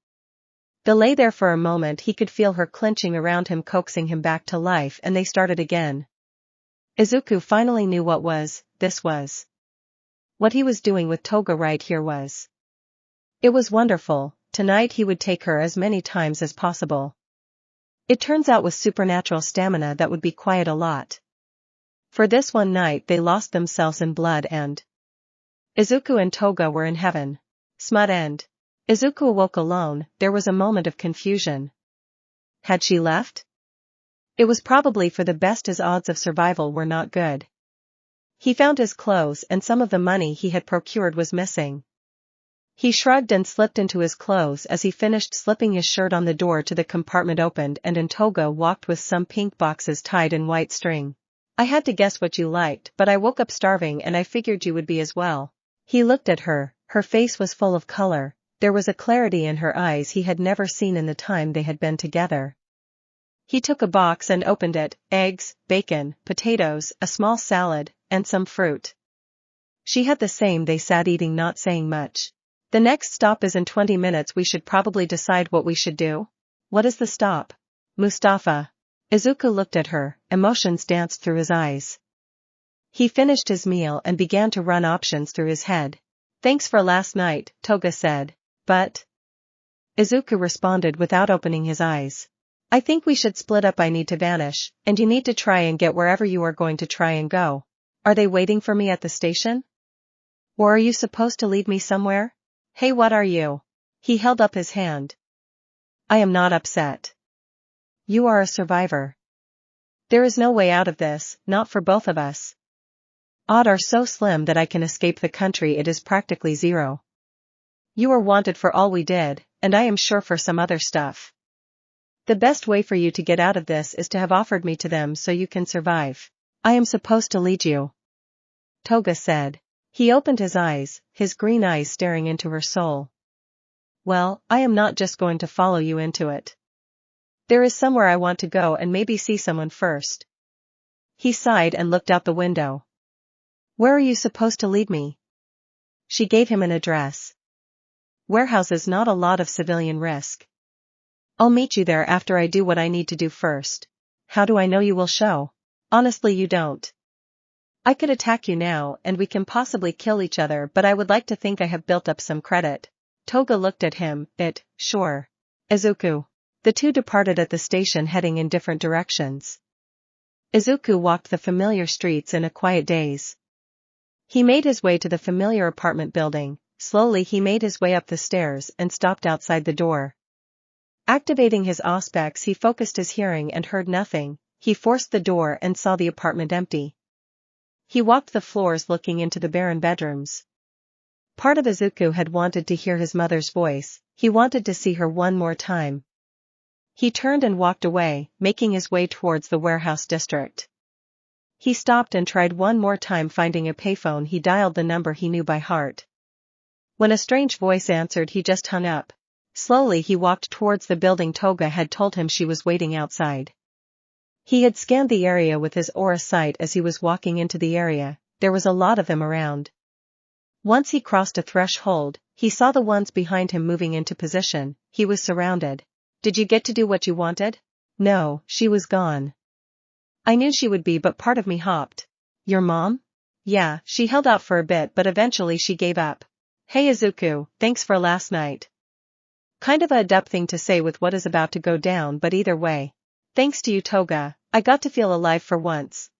They lay there for a moment, he could feel her clenching around him, coaxing him back to life, and they started again. Izuku finally knew this was. What he was doing with Toga right here was. It was wonderful. Tonight he would take her as many times as possible. It turns out with supernatural stamina that would be quite a lot. For this one night they lost themselves in blood, and Izuku and Toga were in heaven. Smut end. Izuku awoke alone. There was a moment of confusion. Had she left? It was probably for the best, as odds of survival were not good. He found his clothes and some of the money he had procured was missing. He shrugged and slipped into his clothes. As he finished slipping his shirt on, the door to the compartment opened and in Toga walked with some pink boxes tied in white string. "I had to guess what you liked, but I woke up starving and I figured you would be as well." He looked at her. Her face was full of color. There was a clarity in her eyes he had never seen in the time they had been together. He took a box and opened it. Eggs, bacon, potatoes, a small salad, and some fruit. She had the same. They sat eating, not saying much. "The next stop is in 20 minutes. We should probably decide what we should do." "What is the stop?" "Mustafa." Izuku looked at her, emotions danced through his eyes. He finished his meal and began to run options through his head. "Thanks for last night," Toga said. "But?" Izuku responded without opening his eyes. "I think we should split up. I need to vanish, and you need to try and get wherever you are going to try and go." "Are they waiting for me at the station? Or are you supposed to leave me somewhere?" "Hey, what are you?" He held up his hand. "I am not upset. You are a survivor. There is no way out of this, not for both of us. Odds are so slim that I can escape the country. It is practically zero. You are wanted for all we did, and I am sure for some other stuff. The best way for you to get out of this is to have offered me to them so you can survive. I am supposed to lead you." Toga said. He opened his eyes, his green eyes staring into her soul. Well, I am not just going to follow you into it. There is somewhere I want to go and maybe see someone first. He sighed and looked out the window. Where are you supposed to lead me? She gave him an address. Warehouses, not a lot of civilian risk. I'll meet you there after I do what I need to do first. How do I know you will show? Honestly, you don't. I could attack you now and we can possibly kill each other, but I would like to think I have built up some credit. Toga looked at him. Sure. Izuku. The two departed at the station, heading in different directions. Izuku walked the familiar streets in a quiet daze. He made his way to the familiar apartment building. Slowly he made his way up the stairs and stopped outside the door. Activating his auspex, he focused his hearing and heard nothing. He forced the door and saw the apartment empty. He walked the floors looking into the barren bedrooms. Part of Izuku had wanted to hear his mother's voice. He wanted to see her one more time. He turned and walked away, making his way towards the warehouse district. He stopped and tried one more time. Finding a payphone, he dialed the number he knew by heart. When a strange voice answered, he just hung up. Slowly he walked towards the building Toga had told him she was waiting outside. He had scanned the area with his aura sight. As he was walking into the area, there was a lot of them around. Once he crossed a threshold, he saw the ones behind him moving into position. He was surrounded. Did you get to do what you wanted? No, she was gone. I knew she would be, but part of me hopped. Your mom? Yeah, she held out for a bit but eventually she gave up. Hey Izuku, thanks for last night. Kind of a adept thing to say with what is about to go down, but either way. Thanks to you Toga, I got to feel alive for once.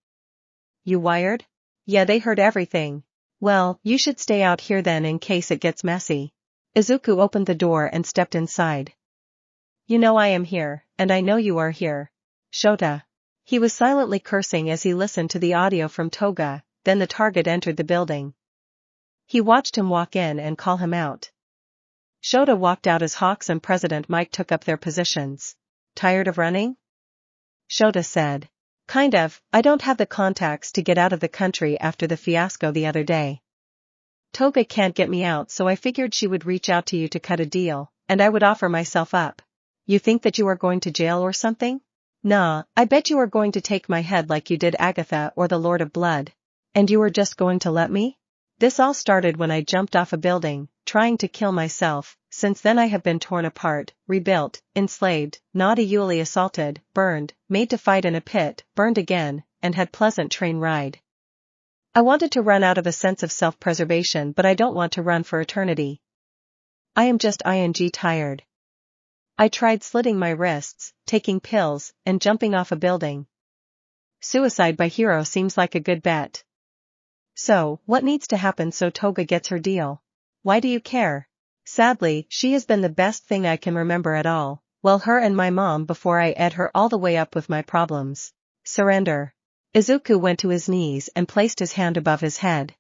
You wired? Yeah, they heard everything. Well, you should stay out here then in case it gets messy. Izuku opened the door and stepped inside. You know I am here, and I know you are here. Shota. He was silently cursing as he listened to the audio from Toga. Then the target entered the building. He watched him walk in and call him out. Shota walked out as Hawks and President Mike took up their positions. Tired of running? Shota said. Kind of. I don't have the contacts to get out of the country after the fiasco the other day. Toga can't get me out, so I figured she would reach out to you to cut a deal, and I would offer myself up. You think that you are going to jail or something? Nah, I bet you are going to take my head like you did Agatha or the Lord of Blood. And you were just going to let me? This all started when I jumped off a building, trying to kill myself. Since then I have been torn apart, rebuilt, enslaved, naughty assaulted, burned, made to fight in a pit, burned again, and had pleasant train ride. I wanted to run out of a sense of self-preservation, but I don't want to run for eternity. I am just tired. I tried slitting my wrists, taking pills, and jumping off a building. Suicide by hero seems like a good bet. So, what needs to happen so Toga gets her deal? Why do you care? Sadly, she has been the best thing I can remember at all. Well, her and my mom before I ate her all the way up with my problems. Surrender. Izuku went to his knees and placed his hand above his head.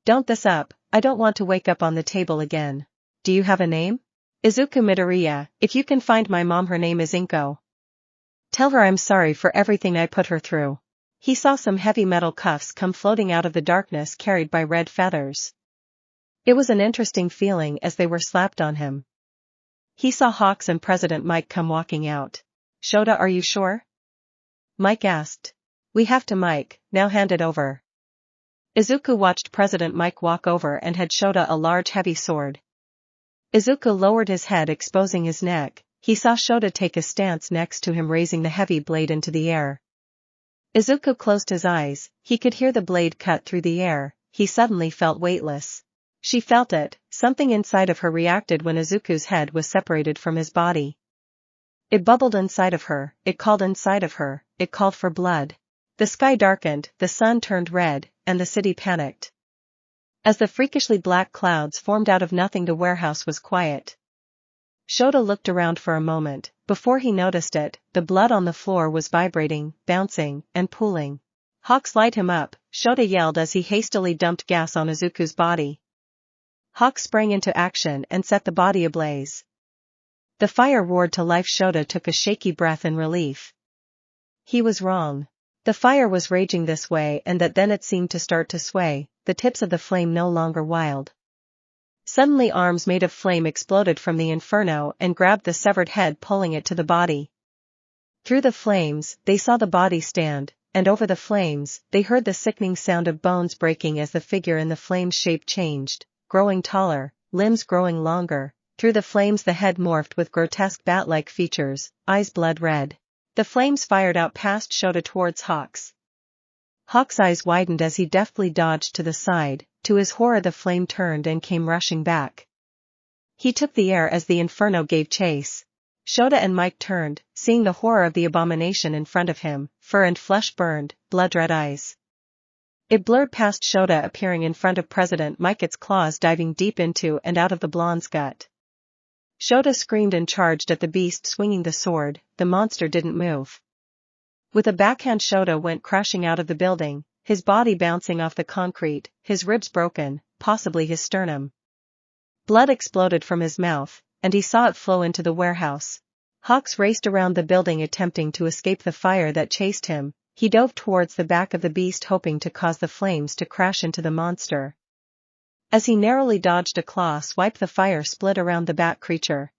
Don't this up, I don't want to wake up on the table again. Do you have a name? Izuku Midoriya. If you can find my mom, her name is Inko. Tell her I'm sorry for everything I put her through. He saw some heavy metal cuffs come floating out of the darkness carried by red feathers. It was an interesting feeling as they were slapped on him. He saw Hawks and President Mike come walking out. Shota, are you sure? Mike asked. We have to, Mike, now hand it over. Izuku watched President Mike walk over and had Shota a large heavy sword. Izuku lowered his head, exposing his neck. He saw Shota take a stance next to him, raising the heavy blade into the air. Izuku closed his eyes. He could hear the blade cut through the air. He suddenly felt weightless. She felt it. Something inside of her reacted when Izuku's head was separated from his body. It bubbled inside of her. It called inside of her. It called for blood. The sky darkened, the sun turned red, and the city panicked. As the freakishly black clouds formed out of nothing, the warehouse was quiet. Shota looked around for a moment. Before he noticed it, the blood on the floor was vibrating, bouncing, and pooling. Hawks, light him up, Shota yelled as he hastily dumped gas on Izuku's body. Hawks sprang into action and set the body ablaze. The fire roared to life. Shota took a shaky breath in relief. He was wrong. The fire was raging this way and that, then it seemed to start to sway, the tips of the flame no longer wild. Suddenly arms made of flame exploded from the inferno and grabbed the severed head, pulling it to the body. Through the flames, they saw the body stand, and over the flames, they heard the sickening sound of bones breaking as the figure in the flame's shape changed, growing taller, limbs growing longer. Through the flames the head morphed with grotesque bat-like features, eyes blood red. The flames fired out past Shota towards Hawks. Hawks' eyes widened as he deftly dodged to the side. To his horror the flame turned and came rushing back. He took the air as the inferno gave chase. Shota and Mike turned, seeing the horror of the abomination in front of him, fur and flesh burned, blood-red eyes. It blurred past Shota appearing in front of President Mike, its claws diving deep into and out of the blonde's gut. Shota screamed and charged at the beast, swinging the sword. The monster didn't move. With a backhand, Shota went crashing out of the building, his body bouncing off the concrete, his ribs broken, possibly his sternum. Blood exploded from his mouth, and he saw it flow into the warehouse. Hawks raced around the building attempting to escape the fire that chased him. He dove towards the back of the beast hoping to cause the flames to crash into the monster. As he narrowly dodged a claw swipe, the fire split around the bat creature.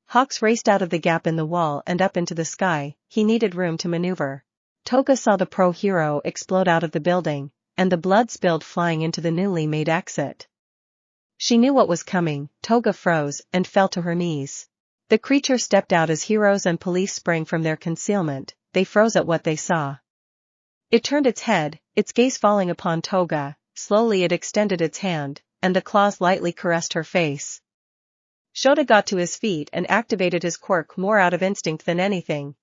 Hawks raced out of the gap in the wall and up into the sky. He needed room to maneuver. Toga saw the pro-hero explode out of the building, and the blood spilled flying into the newly made exit. She knew what was coming. Toga froze and fell to her knees. The creature stepped out as heroes and police sprang from their concealment. They froze at what they saw. It turned its head, its gaze falling upon Toga. Slowly it extended its hand, and the claws lightly caressed her face. Shota got to his feet and activated his quirk more out of instinct than anything.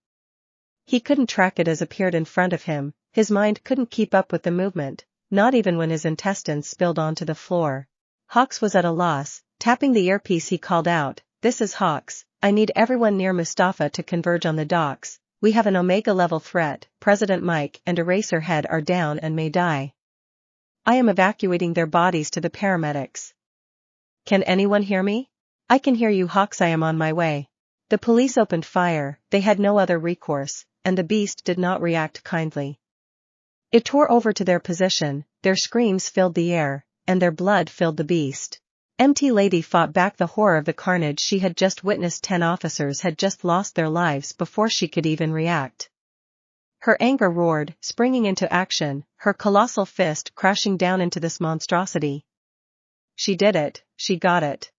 He couldn't track it as appeared in front of him, his mind couldn't keep up with the movement, not even when his intestines spilled onto the floor. Hawks was at a loss. Tapping the earpiece he called out, "This is Hawks, I need everyone near Mustafa to converge on the docks. We have an Omega-level threat. President Mike and Eraserhead are down and may die. I am evacuating their bodies to the paramedics. Can anyone hear me? I can hear you, Hawks, I am on my way." The police opened fire. They had no other recourse, and the beast did not react kindly. It tore over to their position, their screams filled the air, and their blood filled the beast. MT Lady fought back the horror of the carnage she had just witnessed. 10 officers had just lost their lives before she could even react. Her anger roared, springing into action, her colossal fist crashing down into this monstrosity. She did it, she got it.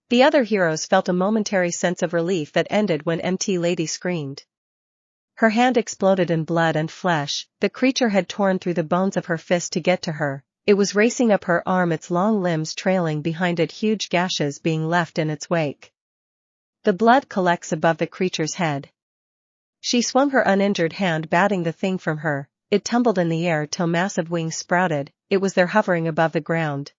The other heroes felt a momentary sense of relief that ended when MT Lady screamed. Her hand exploded in blood and flesh. The creature had torn through the bones of her fist to get to her. It was racing up her arm, its long limbs trailing behind it, huge gashes being left in its wake. The blood collects above the creature's head. She swung her uninjured hand, batting the thing from her. It tumbled in the air till massive wings sprouted. It was there, hovering above the ground.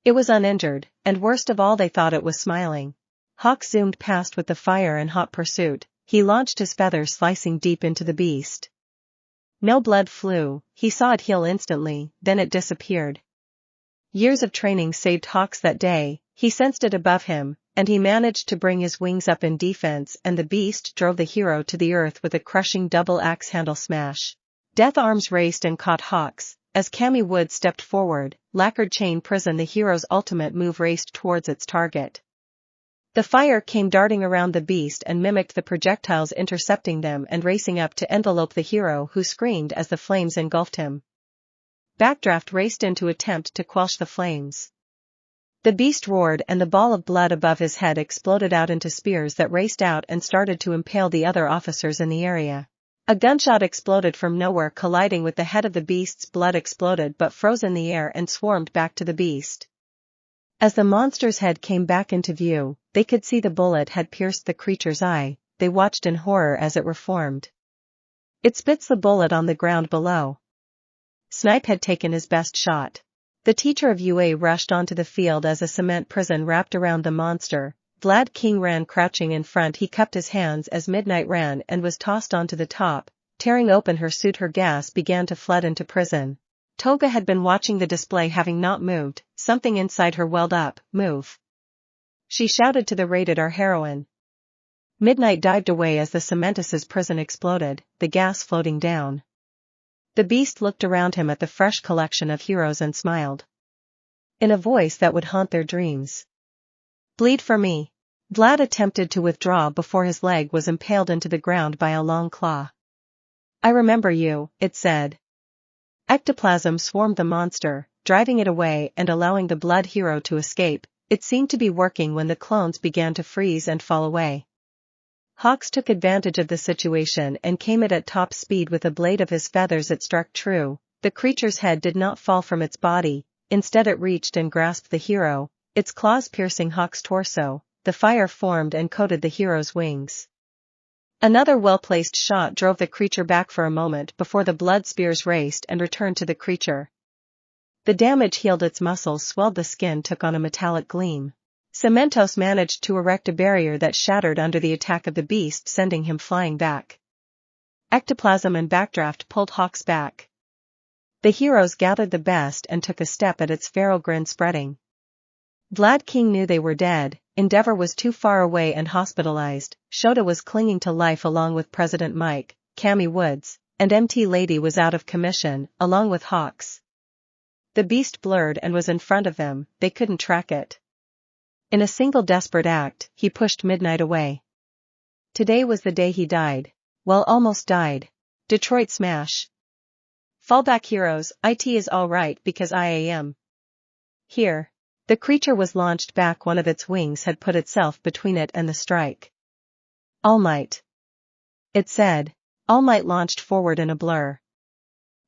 It was uninjured, and worst of all, they thought it was smiling. Hawk zoomed past with the fire in hot pursuit. He launched his feathers, slicing deep into the beast. No blood flew. He saw it heal instantly, then it disappeared. Years of training saved Hawks that day. He sensed it above him, and he managed to bring his wings up in defense, and the beast drove the hero to the earth with a crushing double axe handle smash. Death arms raced and caught Hawks. As Cammy Wood stepped forward, lacquered chain prison, the hero's ultimate move, raced towards its target. The fire came darting around the beast and mimicked the projectiles, intercepting them and racing up to envelope the hero, who screamed as the flames engulfed him. Backdraft raced in to attempt to quench the flames. The beast roared, and the ball of blood above his head exploded out into spears that raced out and started to impale the other officers in the area. A gunshot exploded from nowhere, colliding with the head of the beast's blood exploded but froze in the air and swarmed back to the beast. As the monster's head came back into view, they could see the bullet had pierced the creature's eye. They watched in horror as it reformed. It spits the bullet on the ground below. Snipe had taken his best shot. The teacher of UA rushed onto the field as a cement prison wrapped around the monster. Vlad King ran crouching in front. He cupped his hands as Midnight ran and was tossed onto the top. Tearing open her suit, her gas began to flood into prison. Toga had been watching the display, having not moved. Something inside her welled up. "Move!" she shouted to the Rated R heroine. Midnight dived away as the Cementus's prison exploded, the gas floating down. The beast looked around him at the fresh collection of heroes and smiled. In a voice that would haunt their dreams. Bleed for me. Vlad attempted to withdraw before his leg was impaled into the ground by a long claw. I remember you, it said. Ectoplasm swarmed the monster, driving it away and allowing the blood hero to escape. It seemed to be working when the clones began to freeze and fall away. Hawks took advantage of the situation and came at top speed with a blade of his feathers. It struck true. The creature's head did not fall from its body, instead it reached and grasped the hero, its claws piercing Hawk's torso. The fire formed and coated the hero's wings. Another well-placed shot drove the creature back for a moment before the blood spears raced and returned to the creature. The damage healed its muscles, swelled the skin, took on a metallic gleam. Cementos managed to erect a barrier that shattered under the attack of the beast, sending him flying back. Ectoplasm and Backdraft pulled Hawks back. The heroes gathered the best and took a step at its feral grin spreading. Vlad King knew they were dead. Endeavor was too far away and hospitalized. Shota was clinging to life along with President Mike, Cammy Woods, and MT Lady was out of commission, along with Hawks. The beast blurred and was in front of them, they couldn't track it. In a single desperate act, he pushed Midnight away. Today was the day he died. Well, almost died. Detroit Smash. Fall back heroes, it is alright because I am here. The creature was launched back. One of its wings had put itself between it and the strike. All Might. It said. All Might launched forward in a blur.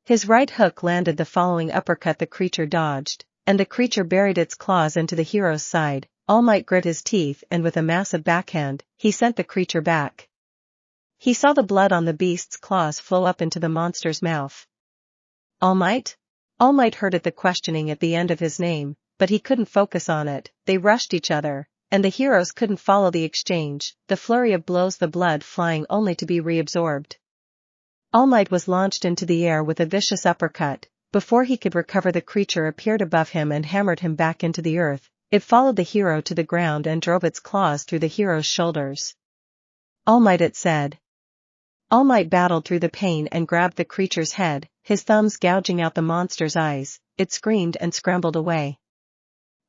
His right hook landed the following uppercut. The creature dodged, and the creature buried its claws into the hero's side. All Might grit his teeth and with a massive backhand, he sent the creature back. He saw the blood on the beast's claws flow up into the monster's mouth. All Might? All Might heard it, the questioning at the end of his name. But he couldn't focus on it. They rushed each other, and the heroes couldn't follow the exchange, the flurry of blows, the blood flying only to be reabsorbed. All Might was launched into the air with a vicious uppercut. Before he could recover, the creature appeared above him and hammered him back into the earth. It followed the hero to the ground and drove its claws through the hero's shoulders. All Might, it said. All Might battled through the pain and grabbed the creature's head, his thumbs gouging out the monster's eyes. It screamed and scrambled away.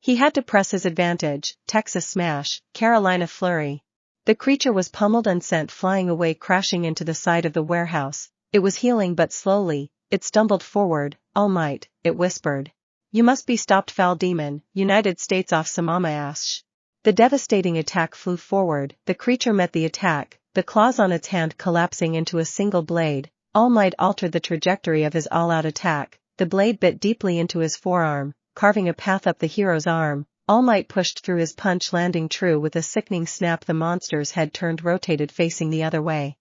He had to press his advantage. Texas Smash, Carolina Flurry. The creature was pummeled and sent flying away, crashing into the side of the warehouse. It was healing but slowly. It stumbled forward. All Might, it whispered. You must be stopped, foul demon, United States of Samama Ash. The devastating attack flew forward. The creature met the attack, the claws on its hand collapsing into a single blade. All Might altered the trajectory of his all-out attack. The blade bit deeply into his forearm, carving a path up the hero's arm. All Might pushed through his punch, landing true with a sickening snap. The monster's head turned, rotated facing the other way.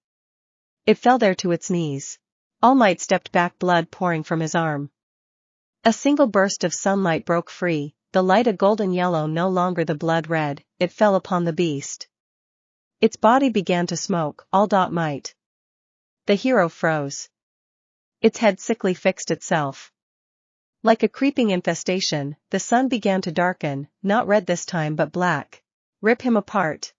It fell there to its knees. All Might stepped back, blood pouring from his arm. A single burst of sunlight broke free, the light a golden yellow, no longer the blood red. It fell upon the beast. Its body began to smoke. All Might. The hero froze. Its head sickly fixed itself. Like a creeping infestation, the sun began to darken, not red this time but black. Rip him apart.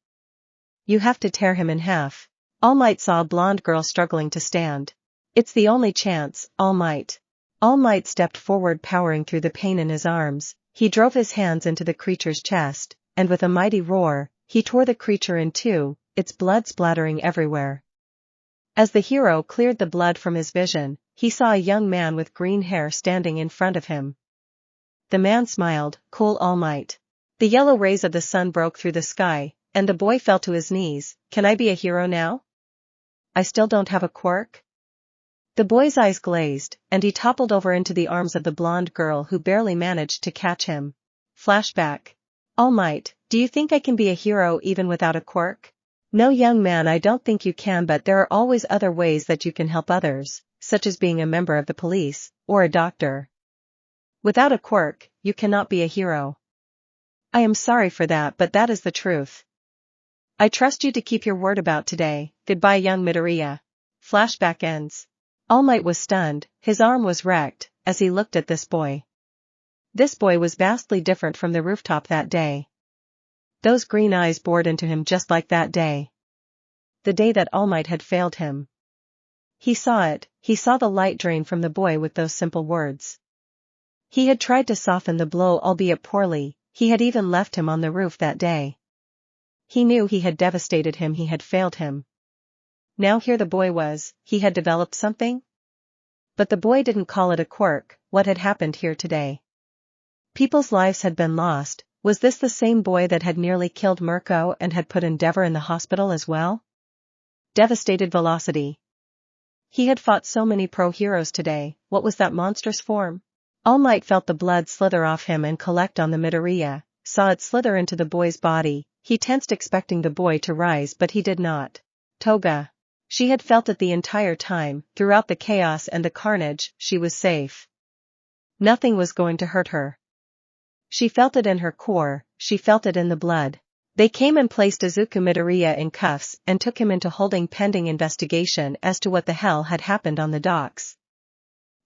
You have to tear him in half. All Might saw a blonde girl struggling to stand. It's the only chance, All Might. All Might stepped forward, powering through the pain in his arms. He drove his hands into the creature's chest, and with a mighty roar, he tore the creature in two, its blood splattering everywhere. As the hero cleared the blood from his vision, he saw a young man with green hair standing in front of him. The man smiled. Cool, All Might. The yellow rays of the sun broke through the sky, and the boy fell to his knees. Can I be a hero now? I still don't have a quirk? The boy's eyes glazed, and he toppled over into the arms of the blonde girl, who barely managed to catch him. Flashback. All Might, do you think I can be a hero even without a quirk? No, young man, I don't think you can, but there are always other ways that you can help others, such as being a member of the police, or a doctor. Without a quirk, you cannot be a hero. I am sorry for that, but that is the truth. I trust you to keep your word about today. Goodbye, young Midoriya. Flashback ends. All Might was stunned, his arm was wrecked, as he looked at this boy. This boy was vastly different from the rooftop that day. Those green eyes bored into him just like that day. the day that All Might had failed him. He saw it, he saw the light drain from the boy with those simple words. He had tried to soften the blow, albeit poorly, he had even left him on the roof that day. He knew he had devastated him, he had failed him. Now here the boy was, he had developed something? But the boy didn't call it a quirk. What had happened here today? People's lives had been lost. Was this the same boy that had nearly killed Mirko and had put Endeavor in the hospital as well? Devastated velocity. He had fought so many pro-heroes today. What was that monstrous form? All Might felt the blood slither off him and collect on the midoriya, saw it slither into the boy's body. He tensed, expecting the boy to rise, but he did not. Toga. She had felt it the entire time. Throughout the chaos and the carnage, she was safe. Nothing was going to hurt her. She felt it in her core, she felt it in the blood. They came and placed Izuku Midoriya in cuffs and took him into holding pending investigation as to what the hell had happened on the docks.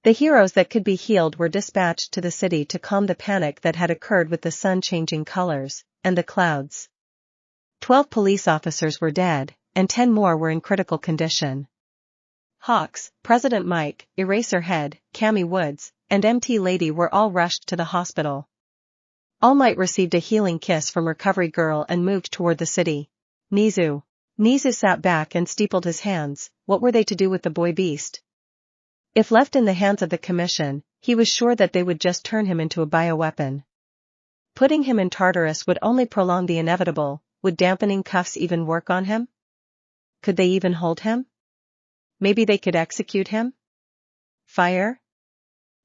The heroes that could be healed were dispatched to the city to calm the panic that had occurred with the sun changing colors, and the clouds. 12 police officers were dead, and 10 more were in critical condition. Hawks, President Mike, Eraserhead, Cammy Woods, and MT Lady were all rushed to the hospital. All Might received a healing kiss from Recovery Girl and moved toward the city. Nizu. Nizu sat back and steepled his hands. What were they to do with the boy beast? If left in the hands of the Commission, he was sure that they would just turn him into a bioweapon. Putting him in Tartarus would only prolong the inevitable. Would dampening cuffs even work on him? Could they even hold him? Maybe they could execute him? Fire?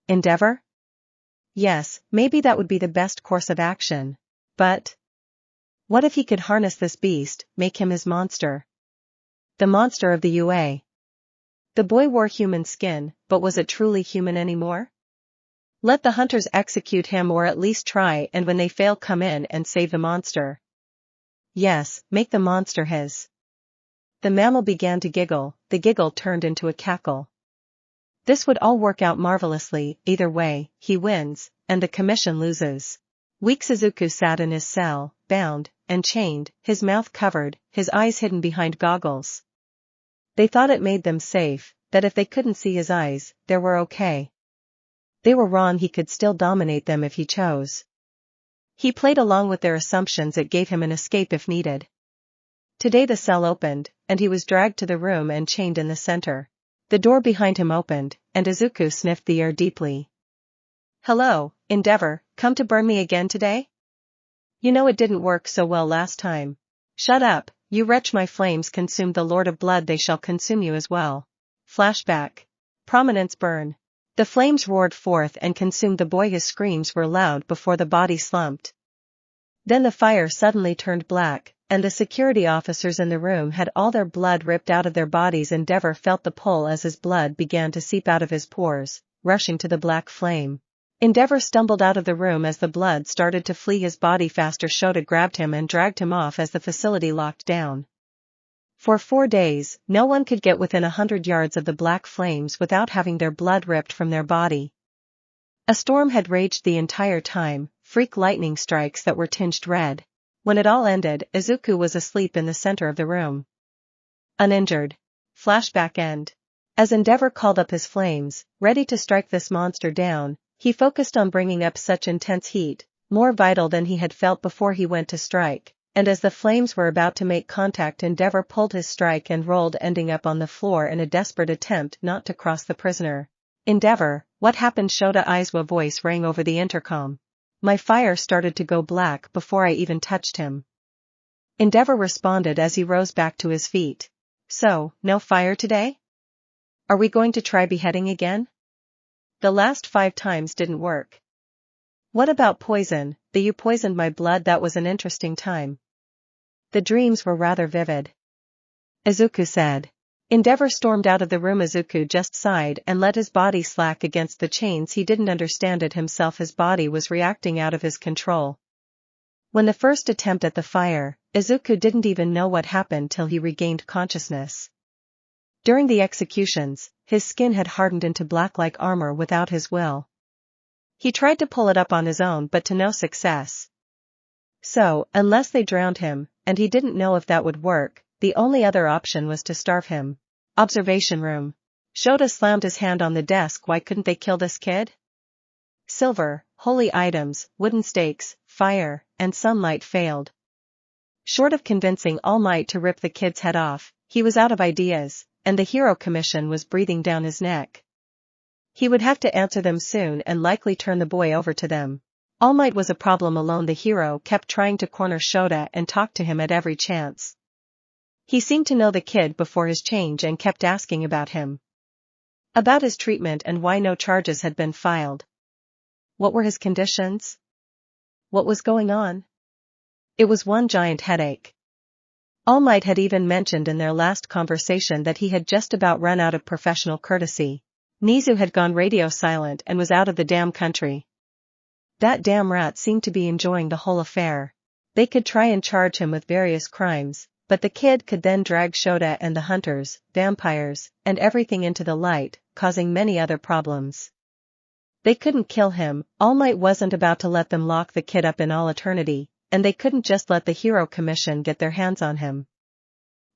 Endeavor? Yes, maybe that would be the best course of action. But what if he could harness this beast, make him his monster? The monster of the U.A. The boy wore human skin, but was it truly human anymore? Let the hunters execute him, or at least try, and when they fail come in and save the monster. Yes, make the monster his. The mammal began to giggle, the giggle turned into a cackle. This would all work out marvelously. Either way, he wins, and the Commission loses. Weak Izuku sat in his cell, bound, and chained, his mouth covered, his eyes hidden behind goggles. They thought it made them safe, that if they couldn't see his eyes, they were okay. They were wrong, he could still dominate them if he chose. He played along with their assumptions, it gave him an escape if needed. Today the cell opened, and he was dragged to the room and chained in the center. The door behind him opened, and Izuku sniffed the air deeply. Hello, Endeavor, come to burn me again today? You know it didn't work so well last time. Shut up, you wretch, my flames consumed the Lord of Blood, they shall consume you as well. Flashback. Prominence burn. The flames roared forth and consumed the boy, his screams were loud before the body slumped. Then the fire suddenly turned black, and the security officers in the room had all their blood ripped out of their bodies. Endeavor felt the pull as his blood began to seep out of his pores, rushing to the black flame. Endeavor stumbled out of the room as the blood started to flee his body faster. Shota grabbed him and dragged him off as the facility locked down. For 4 days, no one could get within 100 yards of the black flames without having their blood ripped from their body. A storm had raged the entire time, freak lightning strikes that were tinged red. When it all ended, Izuku was asleep in the center of the room. Uninjured. Flashback end. As Endeavor called up his flames, ready to strike this monster down, he focused on bringing up such intense heat, more vital than he had felt before he went to strike, and as the flames were about to make contact, Endeavor pulled his strike and rolled, ending up on the floor in a desperate attempt not to cross the prisoner. Endeavor, what happened? Shota Aizawa voice rang over the intercom. My fire started to go black before I even touched him. Endeavor responded as he rose back to his feet. So, no fire today? Are we going to try beheading again? The last 5 times didn't work. What about poison? You poisoned my blood. That was an interesting time. The dreams were rather vivid. Izuku said. Endeavor stormed out of the room. Izuku just sighed and let his body slack against the chains. He didn't understand it himself. His body was reacting out of his control. When the first attempt at the fire, Izuku didn't even know what happened till he regained consciousness. During the executions, his skin had hardened into black like armor without his will. He tried to pull it up on his own, but to no success. So, unless they drowned him, and he didn't know if that would work, the only other option was to starve him. Observation room. Shota slammed his hand on the desk. Why couldn't they kill this kid? Silver, holy items, wooden stakes, fire, and sunlight failed. Short of convincing All Might to rip the kid's head off, he was out of ideas, and the Hero Commission was breathing down his neck. He would have to answer them soon and likely turn the boy over to them. All Might was a problem alone. The hero kept trying to corner Shota and talk to him at every chance. He seemed to know the kid before his change and kept asking about him. About his treatment and why no charges had been filed. What were his conditions? What was going on? It was one giant headache. All Might had even mentioned in their last conversation that he had just about run out of professional courtesy. Nizu had gone radio silent and was out of the damn country. That damn rat seemed to be enjoying the whole affair. They could try and charge him with various crimes, but the kid could then drag Shota and the hunters, vampires, and everything into the light, causing many other problems. They couldn't kill him. All Might wasn't about to let them lock the kid up in all eternity, and they couldn't just let the Hero Commission get their hands on him.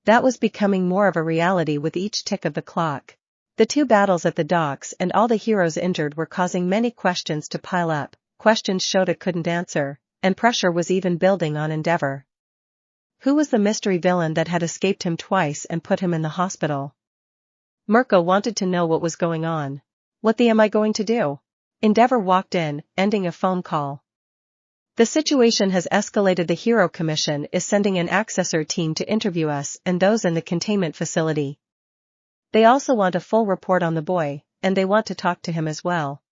That was becoming more of a reality with each tick of the clock. The 2 battles at the docks and all the heroes injured were causing many questions to pile up, questions Shota couldn't answer, and pressure was even building on Endeavor. Who was the mystery villain that had escaped him twice and put him in the hospital? Mirko wanted to know what was going on. What the am I going to do? Endeavor walked in, ending a phone call. The situation has escalated. The Hero Commission is sending an accessor team to interview us and those in the containment facility. They also want a full report on the boy, and they want to talk to him as well.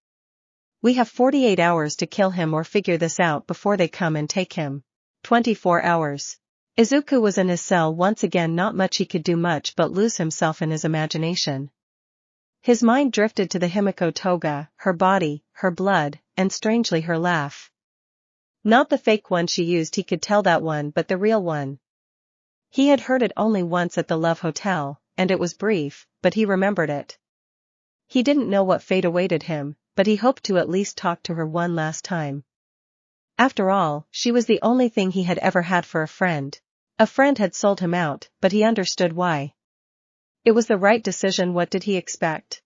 We have 48 hours to kill him or figure this out before they come and take him. 24 hours. Izuku was in his cell once again. Not much he could do much but lose himself in his imagination. His mind drifted to the Himiko toga, her body, her blood, and strangely her laugh. Not the fake one she used, he could tell that one, but the real one. He had heard it only once at the Love Hotel, and it was brief, but he remembered it. He didn't know what fate awaited him, but he hoped to at least talk to her one last time. After all, she was the only thing he had ever had for a friend. A friend had sold him out, but he understood why. It was the right decision. What did he expect?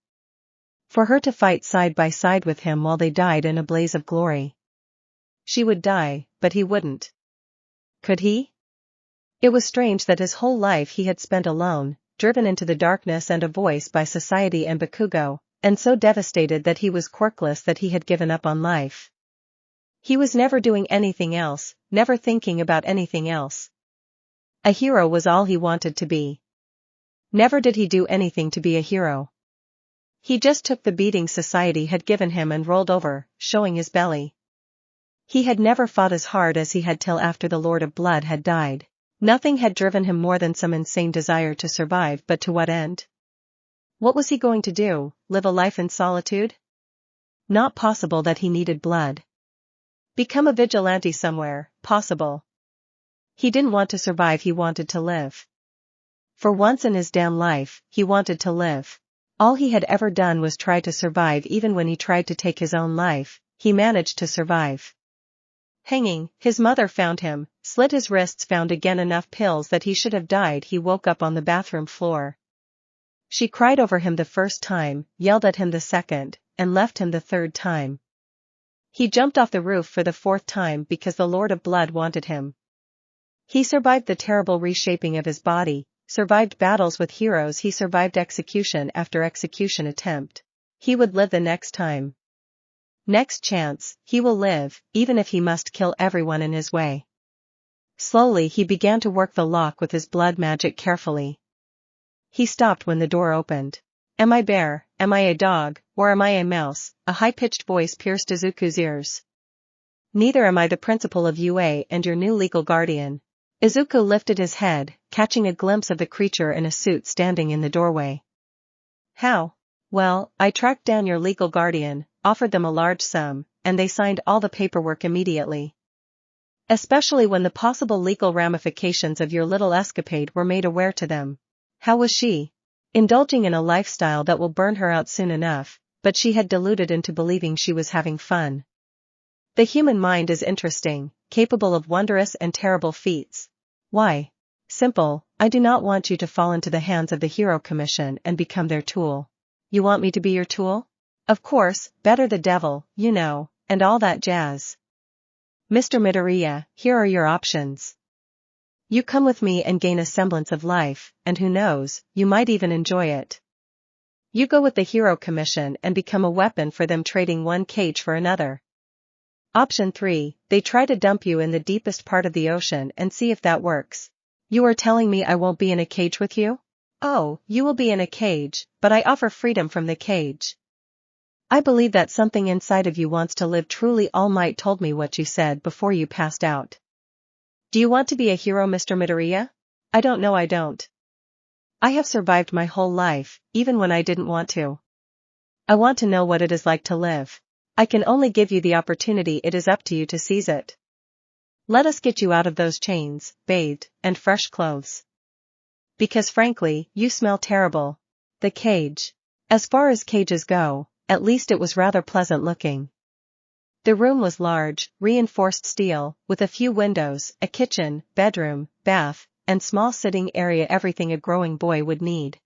For her to fight side by side with him while they died in a blaze of glory. She would die, but he wouldn't. Could he? It was strange that his whole life he had spent alone, driven into the darkness and a voice by society and Bakugo, and so devastated that he was quirkless that he had given up on life. He was never doing anything else, never thinking about anything else. A hero was all he wanted to be. Never did he do anything to be a hero. He just took the beating society had given him and rolled over, showing his belly. He had never fought as hard as he had till after the Lord of Blood had died. Nothing had driven him more than some insane desire to survive, but to what end? What was he going to do, live a life in solitude? Not possible. That he needed blood. Become a vigilante somewhere, possible. He didn't want to survive, he wanted to live. For once in his damn life, he wanted to live. All he had ever done was try to survive. Even when he tried to take his own life, he managed to survive. Hanging, his mother found him, slit his wrists, found again enough pills that he should have died. He woke up on the bathroom floor. She cried over him the first time, yelled at him the second, and left him the third time. He jumped off the roof for the fourth time because the Lord of Blood wanted him. He survived the terrible reshaping of his body, survived battles with heroes, he survived execution after execution attempt. He would live the next time. Next chance, he will live, even if he must kill everyone in his way. Slowly he began to work the lock with his blood magic carefully. He stopped when the door opened. Am I bear, am I a dog, or am I a mouse? A high-pitched voice pierced Izuku's ears. Neither am I the principal of U.A and your new legal guardian. Izuku lifted his head, catching a glimpse of the creature in a suit standing in the doorway. How? Well, I tracked down your legal guardian, offered them a large sum, and they signed all the paperwork immediately. Especially when the possible legal ramifications of your little escapade were made aware to them. How was she? Indulging in a lifestyle that will burn her out soon enough, but she had deluded into believing she was having fun. The human mind is interesting, capable of wondrous and terrible feats. Why? Simple, I do not want you to fall into the hands of the Hero Commission and become their tool. You want me to be your tool? Of course, better the devil, you know, and all that jazz. Mr. Midoriya, here are your options. You come with me and gain a semblance of life, and who knows, you might even enjoy it. You go with the Hero Commission and become a weapon for them, trading one cage for another. Option 3, they try to dump you in the deepest part of the ocean and see if that works. You are telling me I won't be in a cage with you? Oh, you will be in a cage, but I offer freedom from the cage. I believe that something inside of you wants to live truly. All Might told me what you said before you passed out. Do you want to be a hero, Mr. Midoriya? I don't know, I don't. I have survived my whole life, even when I didn't want to. I want to know what it is like to live. I can only give you the opportunity, it is up to you to seize it. Let us get you out of those chains, bathed, and fresh clothes. Because frankly, you smell terrible. The cage. As far as cages go, at least it was rather pleasant looking. The room was large, reinforced steel, with a few windows, a kitchen, bedroom, bath, and small sitting area, everything a growing boy would need.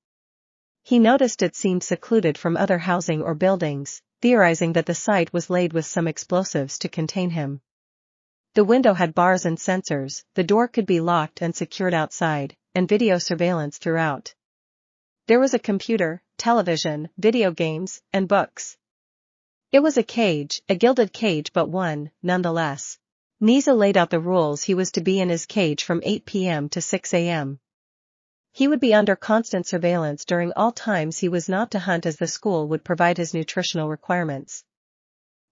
He noticed it seemed secluded from other housing or buildings, theorizing that the site was laid with some explosives to contain him. The window had bars and sensors, the door could be locked and secured outside, and video surveillance throughout. There was a computer, television, video games, and books. It was a cage, a gilded cage, but one, nonetheless. Nizu laid out the rules. He was to be in his cage from 8 p.m. to 6 a.m. He would be under constant surveillance during all times. He was not to hunt, as the school would provide his nutritional requirements.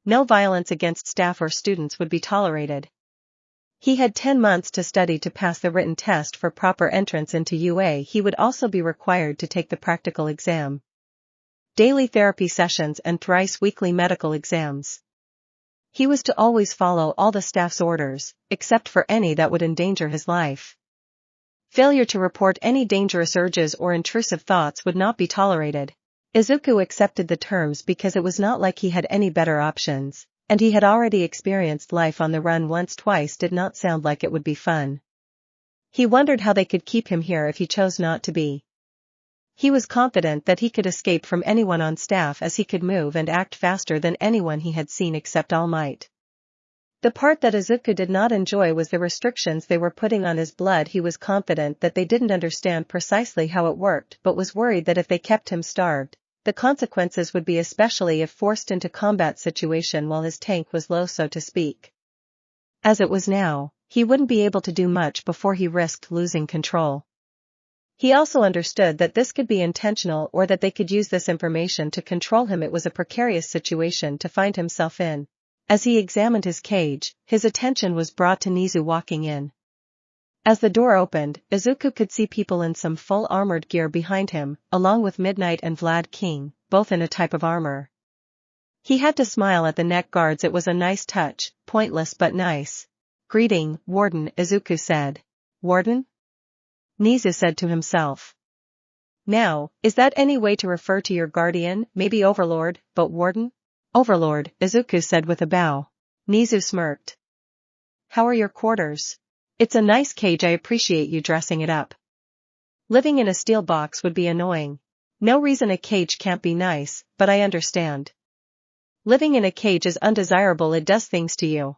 No violence against staff or students would be tolerated. He had 10 months to study to pass the written test for proper entrance into UA. He would also be required to take the practical exam. Daily therapy sessions and thrice weekly medical exams. He was to always follow all the staff's orders, except for any that would endanger his life. Failure to report any dangerous urges or intrusive thoughts would not be tolerated. Izuku accepted the terms because it was not like he had any better options. And he had already experienced life on the run once. Twice did not sound like it would be fun. He wondered how they could keep him here if he chose not to be. He was confident that he could escape from anyone on staff, as he could move and act faster than anyone he had seen except All Might. The part that Izuku did not enjoy was the restrictions they were putting on his blood. He was confident that they didn't understand precisely how it worked, but was worried that if they kept him starved, the consequences would be, especially if forced into combat situation while his tank was low, so to speak. As it was now, he wouldn't be able to do much before he risked losing control. He also understood that this could be intentional, or that they could use this information to control him. It was a precarious situation to find himself in. As he examined his cage, his attention was brought to Nizu walking in. As the door opened, Izuku could see people in some full armored gear behind him, along with Midnight and Vlad King, both in a type of armor. He had to smile at the neck guards. It was a nice touch, pointless but nice. Greeting, Warden, Izuku said. Warden? Nizu said to himself. Now, is that any way to refer to your guardian? Maybe Overlord, but Warden? Overlord, Izuku said with a bow. Nizu smirked. How are your quarters? It's a nice cage. I appreciate you dressing it up. Living in a steel box would be annoying. No reason a cage can't be nice, but I understand. Living in a cage is undesirable. It does things to you.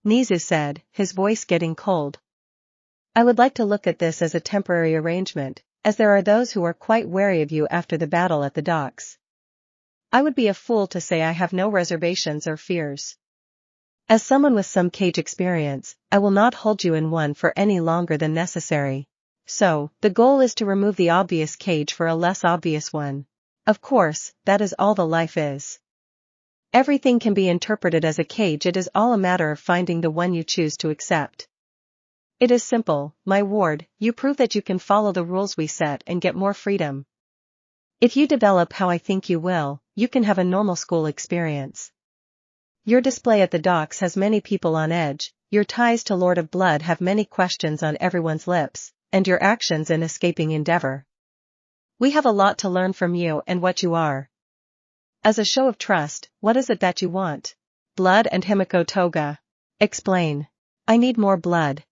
Nizu said, his voice getting cold. I would like to look at this as a temporary arrangement, as there are those who are quite wary of you after the battle at the docks. I would be a fool to say I have no reservations or fears. As someone with some cage experience, I will not hold you in one for any longer than necessary. So, the goal is to remove the obvious cage for a less obvious one. Of course, that is all the life is. Everything can be interpreted as a cage. It is all a matter of finding the one you choose to accept. It is simple, my ward. You prove that you can follow the rules we set and get more freedom. If you develop how I think you will, you can have a normal school experience. Your display at the docks has many people on edge, your ties to Lord of Blood have many questions on everyone's lips, and your actions in escaping Endeavor. We have a lot to learn from you and what you are. As a show of trust, what is it that you want? Blood and Himiko Toga. Explain. I need more blood.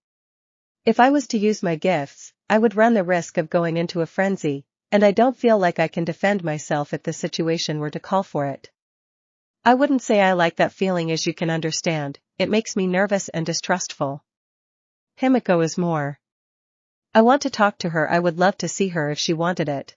If I was to use my gifts, I would run the risk of going into a frenzy, and I don't feel like I can defend myself if the situation were to call for it. I wouldn't say I like that feeling, as you can understand. It makes me nervous and distrustful. Himiko is more. I want to talk to her. I would love to see her if she wanted it.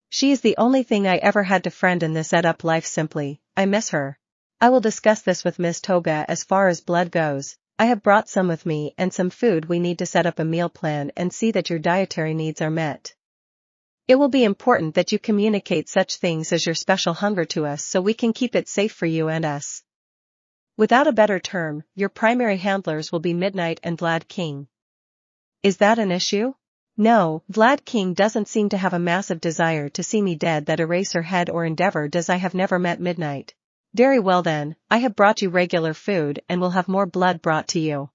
She is the only thing I ever had to friend in this ed-up life. Simply, I miss her. I will discuss this with Ms. Toga. As far as blood goes, I have brought some with me and some food. We need to set up a meal plan and see that your dietary needs are met. It will be important that you communicate such things as your special hunger to us so we can keep it safe for you and us. Without a better term, your primary handlers will be Midnight and Vlad King. Is that an issue? No, Vlad King doesn't seem to have a massive desire to see me dead. That Eraserhead or Endeavor does. I have never met Midnight. Very well then, I have brought you regular food and will have more blood brought to you.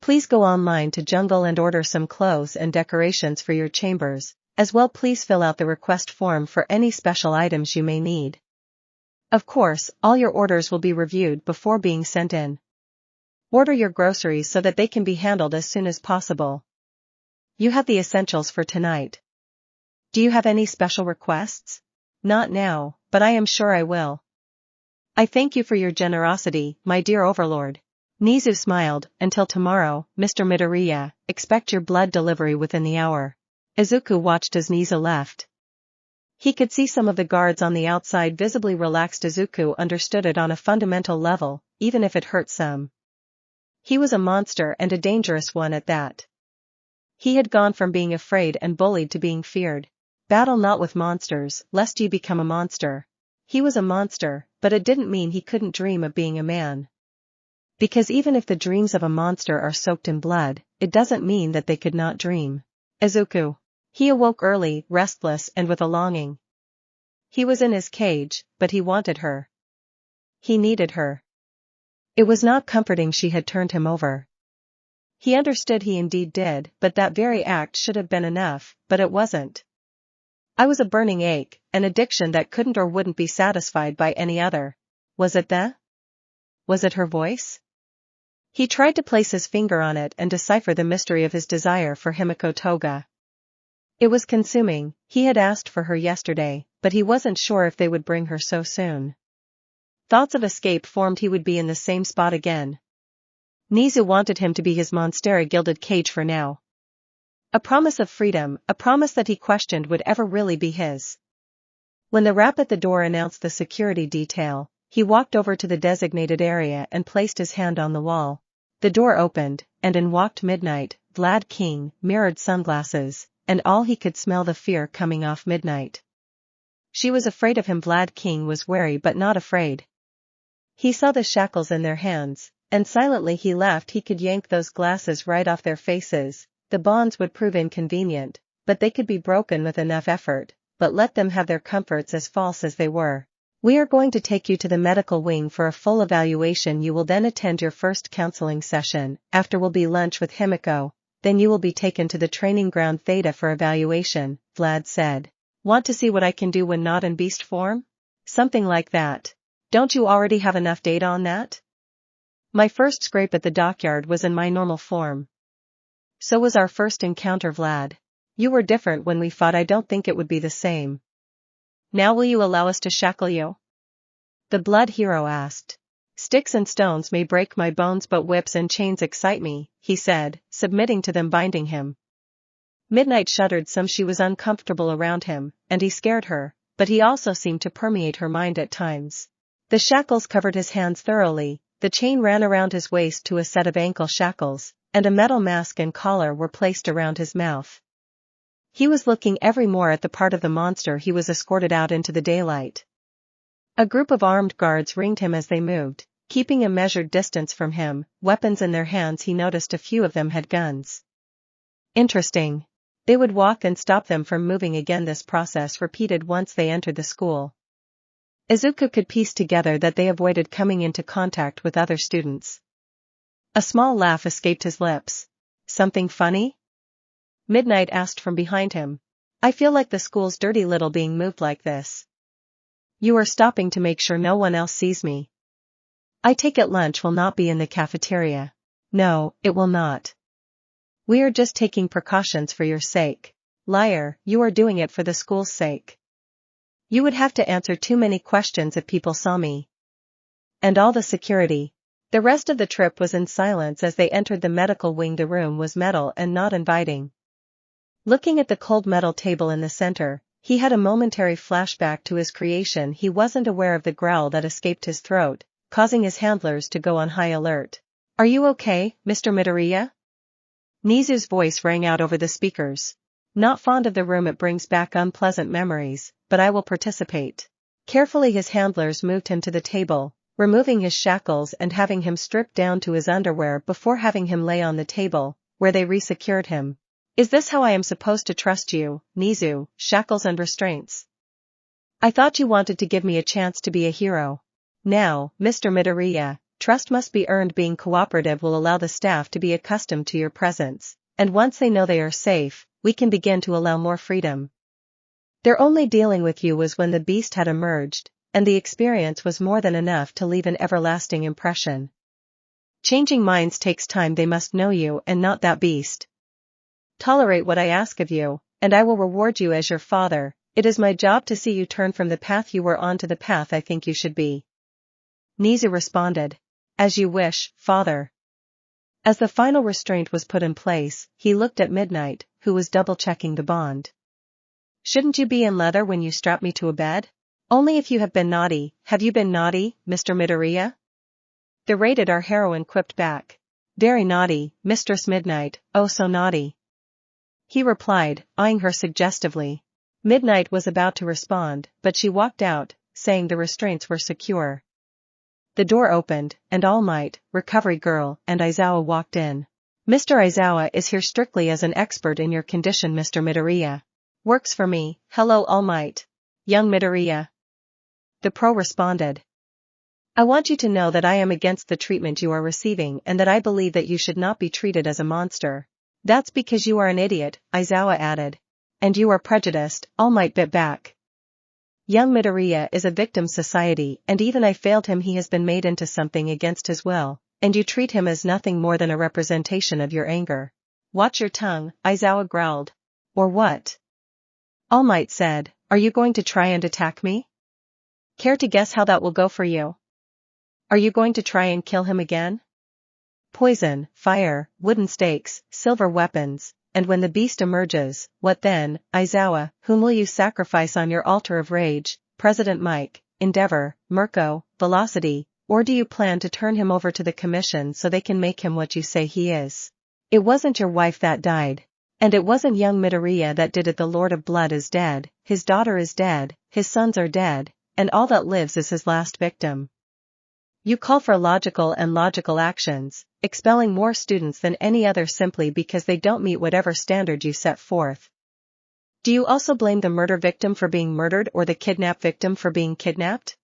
Please go online to Jungle and order some clothes and decorations for your chambers. As well, please fill out the request form for any special items you may need. Of course, all your orders will be reviewed before being sent in. Order your groceries so that they can be handled as soon as possible. You have the essentials for tonight. Do you have any special requests? Not now, but I am sure I will. I thank you for your generosity, my dear overlord. Nizu smiled. Until tomorrow, Mr. Midoriya, expect your blood delivery within the hour. Izuku watched as Nizu left. He could see some of the guards on the outside visibly relaxed. Izuku understood it on a fundamental level, even if it hurt some. He was a monster, and a dangerous one at that. He had gone from being afraid and bullied to being feared. Battle not with monsters, lest you become a monster. He was a monster, but it didn't mean he couldn't dream of being a man. Because even if the dreams of a monster are soaked in blood, it doesn't mean that they could not dream. Izuku. He awoke early, restless and with a longing. He was in his cage, but he wanted her. He needed her. It was not comforting she had turned him over. He understood he indeed did, but that very act should have been enough, but it wasn't. I was a burning ache, an addiction that couldn't or wouldn't be satisfied by any other. Was it that? Was it her voice? He tried to place his finger on it and decipher the mystery of his desire for Himiko Toga. It was consuming. He had asked for her yesterday, but he wasn't sure if they would bring her so soon. Thoughts of escape formed. He would be in the same spot again. Nizu wanted him to be his monstera gilded cage for now. A promise of freedom, a promise that he questioned would ever really be his. When the rap at the door announced the security detail, he walked over to the designated area and placed his hand on the wall. The door opened, and in walked Midnight, Vlad King, mirrored sunglasses, and all he could smell the fear coming off Midnight. She was afraid of him. Vlad King was wary but not afraid. He saw the shackles in their hands, and silently he laughed. He could yank those glasses right off their faces. The bonds would prove inconvenient, but they could be broken with enough effort, but let them have their comforts as false as they were. We are going to take you to the medical wing for a full evaluation. You will then attend your first counseling session, after will be lunch with Himiko, then you will be taken to the training ground Theta for evaluation, Vlad said. Want to see what I can do when not in beast form? Something like that. Don't you already have enough data on that? My first scrape at the dockyard was in my normal form. So was our first encounter, Vlad. You were different when we fought. I don't think it would be the same. Now will you allow us to shackle you? The blood hero asked. Sticks and stones may break my bones, but whips and chains excite me, he said, submitting to them binding him. Midnight shuddered some. She was uncomfortable around him, and he scared her, but he also seemed to permeate her mind at times. The shackles covered his hands thoroughly, the chain ran around his waist to a set of ankle shackles, and a metal mask and collar were placed around his mouth. He was looking every more at the part of the monster. He was escorted out into the daylight. A group of armed guards ringed him as they moved, keeping a measured distance from him, weapons in their hands. He noticed a few of them had guns. Interesting. They would walk and stop them from moving again. This process repeated once they entered the school. Izuku could piece together that they avoided coming into contact with other students. A small laugh escaped his lips. Something funny? Midnight asked from behind him. I feel like the school's dirty little being moved like this. You are stopping to make sure no one else sees me. I take it lunch will not be in the cafeteria. No, it will not. We are just taking precautions for your sake. Liar, you are doing it for the school's sake. You would have to answer too many questions if people saw me. And all the security. The rest of the trip was in silence as they entered the medical wing. The room was metal and not inviting. Looking at the cold metal table in the center, he had a momentary flashback to his creation. He wasn't aware of the growl that escaped his throat, causing his handlers to go on high alert. Are you okay, Mr. Midoriya? Nizu's voice rang out over the speakers. Not fond of the room, it brings back unpleasant memories, but I will participate. Carefully his handlers moved him to the table, removing his shackles and having him stripped down to his underwear before having him lay on the table, where they resecured him. Is this how I am supposed to trust you, Nizu? Shackles and restraints. I thought you wanted to give me a chance to be a hero. Now, Mr. Midoriya, trust must be earned. Being cooperative will allow the staff to be accustomed to your presence, and once they know they are safe, we can begin to allow more freedom. Their only dealing with you was when the beast had emerged, and the experience was more than enough to leave an everlasting impression. Changing minds takes time. They must know you and not that beast. Tolerate what I ask of you, and I will reward you as your father. It is my job to see you turn from the path you were on to the path I think you should be. Nizu responded. As you wish, father. As the final restraint was put in place, he looked at Midnight, who was double-checking the bond. Shouldn't you be in leather when you strap me to a bed? Only if you have been naughty. Have you been naughty, Mr. Midoriya? The rated R heroine quipped back. Very naughty, Mistress Midnight, oh so naughty. He replied, eyeing her suggestively. Midnight was about to respond, but she walked out, saying the restraints were secure. The door opened, and All Might, Recovery Girl, and Aizawa walked in. Mr. Aizawa is here strictly as an expert in your condition, Mr. Midoriya. Works for me. Hello, All Might. Young Midoriya. The pro responded. I want you to know that I am against the treatment you are receiving and that I believe that you should not be treated as a monster. That's because you are an idiot, Aizawa added. And you are prejudiced, All Might bit back. Young Midoriya is a victim society, and even I failed him. He has been made into something against his will, and you treat him as nothing more than a representation of your anger. Watch your tongue, Aizawa growled. Or what? All Might said, are you going to try and attack me? Care to guess how that will go for you? Are you going to try and kill him again? Poison, fire, wooden stakes, silver weapons, and when the beast emerges, what then, Aizawa? Whom will you sacrifice on your altar of rage, President Mike, Endeavor, Mirko, Velocity, or do you plan to turn him over to the commission so they can make him what you say he is? It wasn't your wife that died. And it wasn't young Midoriya that did it. The Lord of Blood is dead, his daughter is dead, his sons are dead, and all that lives is his last victim. You call for logical actions, expelling more students than any other simply because they don't meet whatever standard you set forth. Do you also blame the murder victim for being murdered or the kidnap victim for being kidnapped?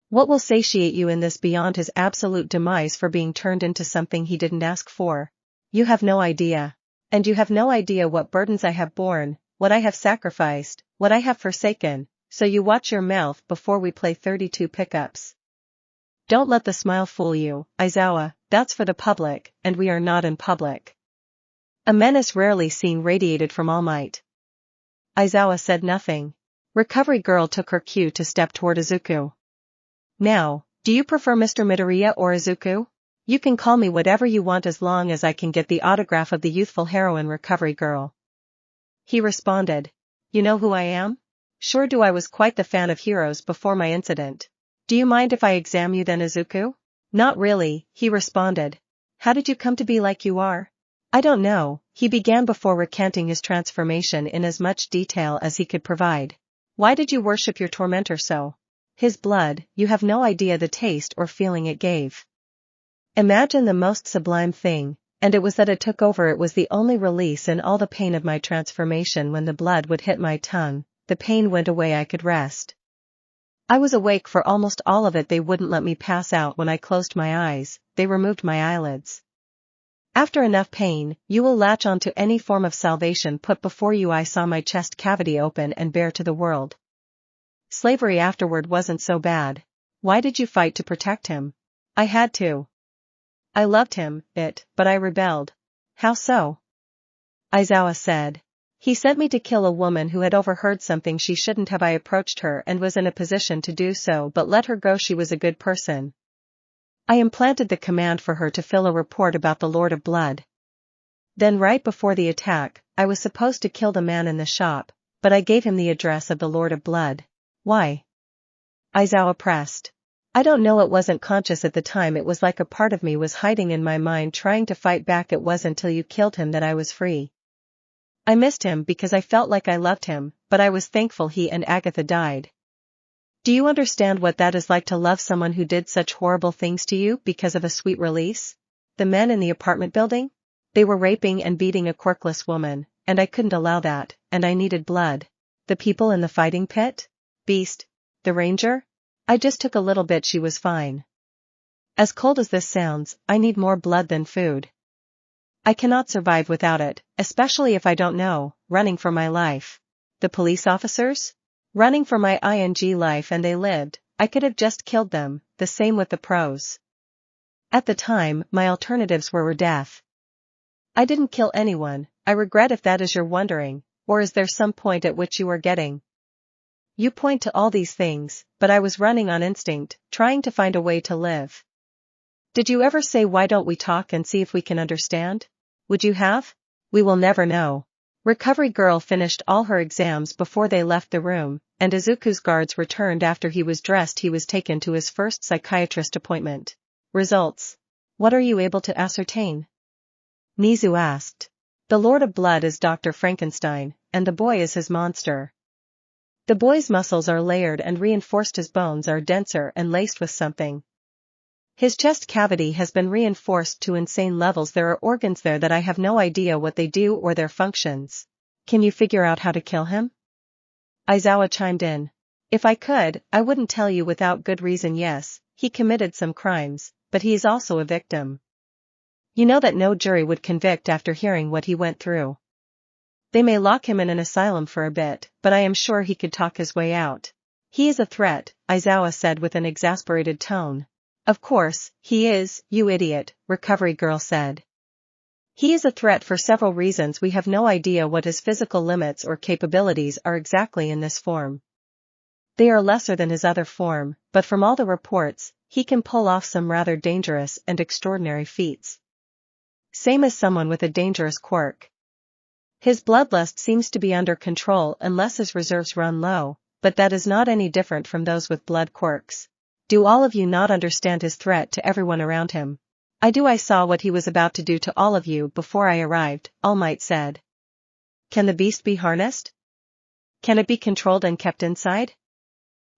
What will satiate you in this beyond his absolute demise for being turned into something he didn't ask for? You have no idea. And you have no idea what burdens I have borne, what I have sacrificed, what I have forsaken, so you watch your mouth before we play 32 pickups. Don't let the smile fool you, Aizawa, that's for the public, and we are not in public. A menace rarely seen radiated from All Might. Aizawa said nothing. Recovery Girl took her cue to step toward Izuku. Now, do you prefer Mr. Midoriya or Izuku? You can call me whatever you want as long as I can get the autograph of the youthful heroine. Recovery Girl. He responded. You know who I am? Sure do. I was quite the fan of heroes before my incident. Do you mind if I examine you then, Izuku? Not really, he responded. How did you come to be like you are? I don't know, he began before recanting his transformation in as much detail as he could provide. Why did you worship your tormentor so? His blood, you have no idea the taste or feeling it gave. Imagine the most sublime thing, and it was that it took over. It was the only release in all the pain of my transformation. When the blood would hit my tongue, the pain went away. I could rest. I was awake for almost all of it. They wouldn't let me pass out. When I closed my eyes, they removed my eyelids. After enough pain, you will latch on to any form of salvation put before you. I saw my chest cavity open and bare to the world. Slavery afterward wasn't so bad. Why did you fight to protect him? I had to. I loved him, but I rebelled. How so? Izawa said. He sent me to kill a woman who had overheard something she shouldn't have. I approached her and was in a position to do so but let her go. She was a good person. I implanted the command for her to fill a report about the Lord of Blood. Then right before the attack, I was supposed to kill the man in the shop, but I gave him the address of the Lord of Blood. Why? Izawa pressed. I don't know, it wasn't conscious at the time. It was like a part of me was hiding in my mind trying to fight back. It wasn't till you killed him that I was free. I missed him because I felt like I loved him, but I was thankful he and Agatha died. Do you understand what that is like to love someone who did such horrible things to you because of a sweet release? The men in the apartment building? They were raping and beating a quirkless woman, and I couldn't allow that, and I needed blood. The people in the fighting pit? Beast? The ranger? I just took a little bit. She was fine. As cold as this sounds, I need more blood than food. I cannot survive without it, especially if I don't know. Running for my life. The police officers? Running for my life, and they lived. I could have just killed them. The same with the pros. At the time, my alternatives were death. I didn't kill anyone. I regret, if that is you're wondering, or is there some point at which you are getting? You point to all these things, but I was running on instinct, trying to find a way to live. Did you ever say, why don't we talk and see if we can understand? Would you have? We will never know. Recovery girl finished all her exams before they left the room, and Izuku's guards returned after he was dressed. He was taken to his first psychiatrist appointment. Results. What are you able to ascertain? Nizu asked. The Lord of Blood is Dr. Frankenstein, and the boy is his monster. The boy's muscles are layered and reinforced. His bones are denser and laced with something. His chest cavity has been reinforced to insane levels. There are organs there that I have no idea what they do or their functions. Can you figure out how to kill him? Izawa chimed in. If I could, I wouldn't tell you without good reason. Yes, he committed some crimes, but he is also a victim. You know that no jury would convict after hearing what he went through. They may lock him in an asylum for a bit, but I am sure he could talk his way out. He is a threat, Izawa said with an exasperated tone. Of course, he is, you idiot, Recovery girl said. He is a threat for several reasons. We have no idea what his physical limits or capabilities are exactly in this form. They are lesser than his other form, but from all the reports, he can pull off some rather dangerous and extraordinary feats. Same as someone with a dangerous quirk. His bloodlust seems to be under control unless his reserves run low, but that is not any different from those with blood quirks. Do all of you not understand his threat to everyone around him? I do. I saw what he was about to do to all of you before I arrived, All Might said. Can the beast be harnessed? Can it be controlled and kept inside?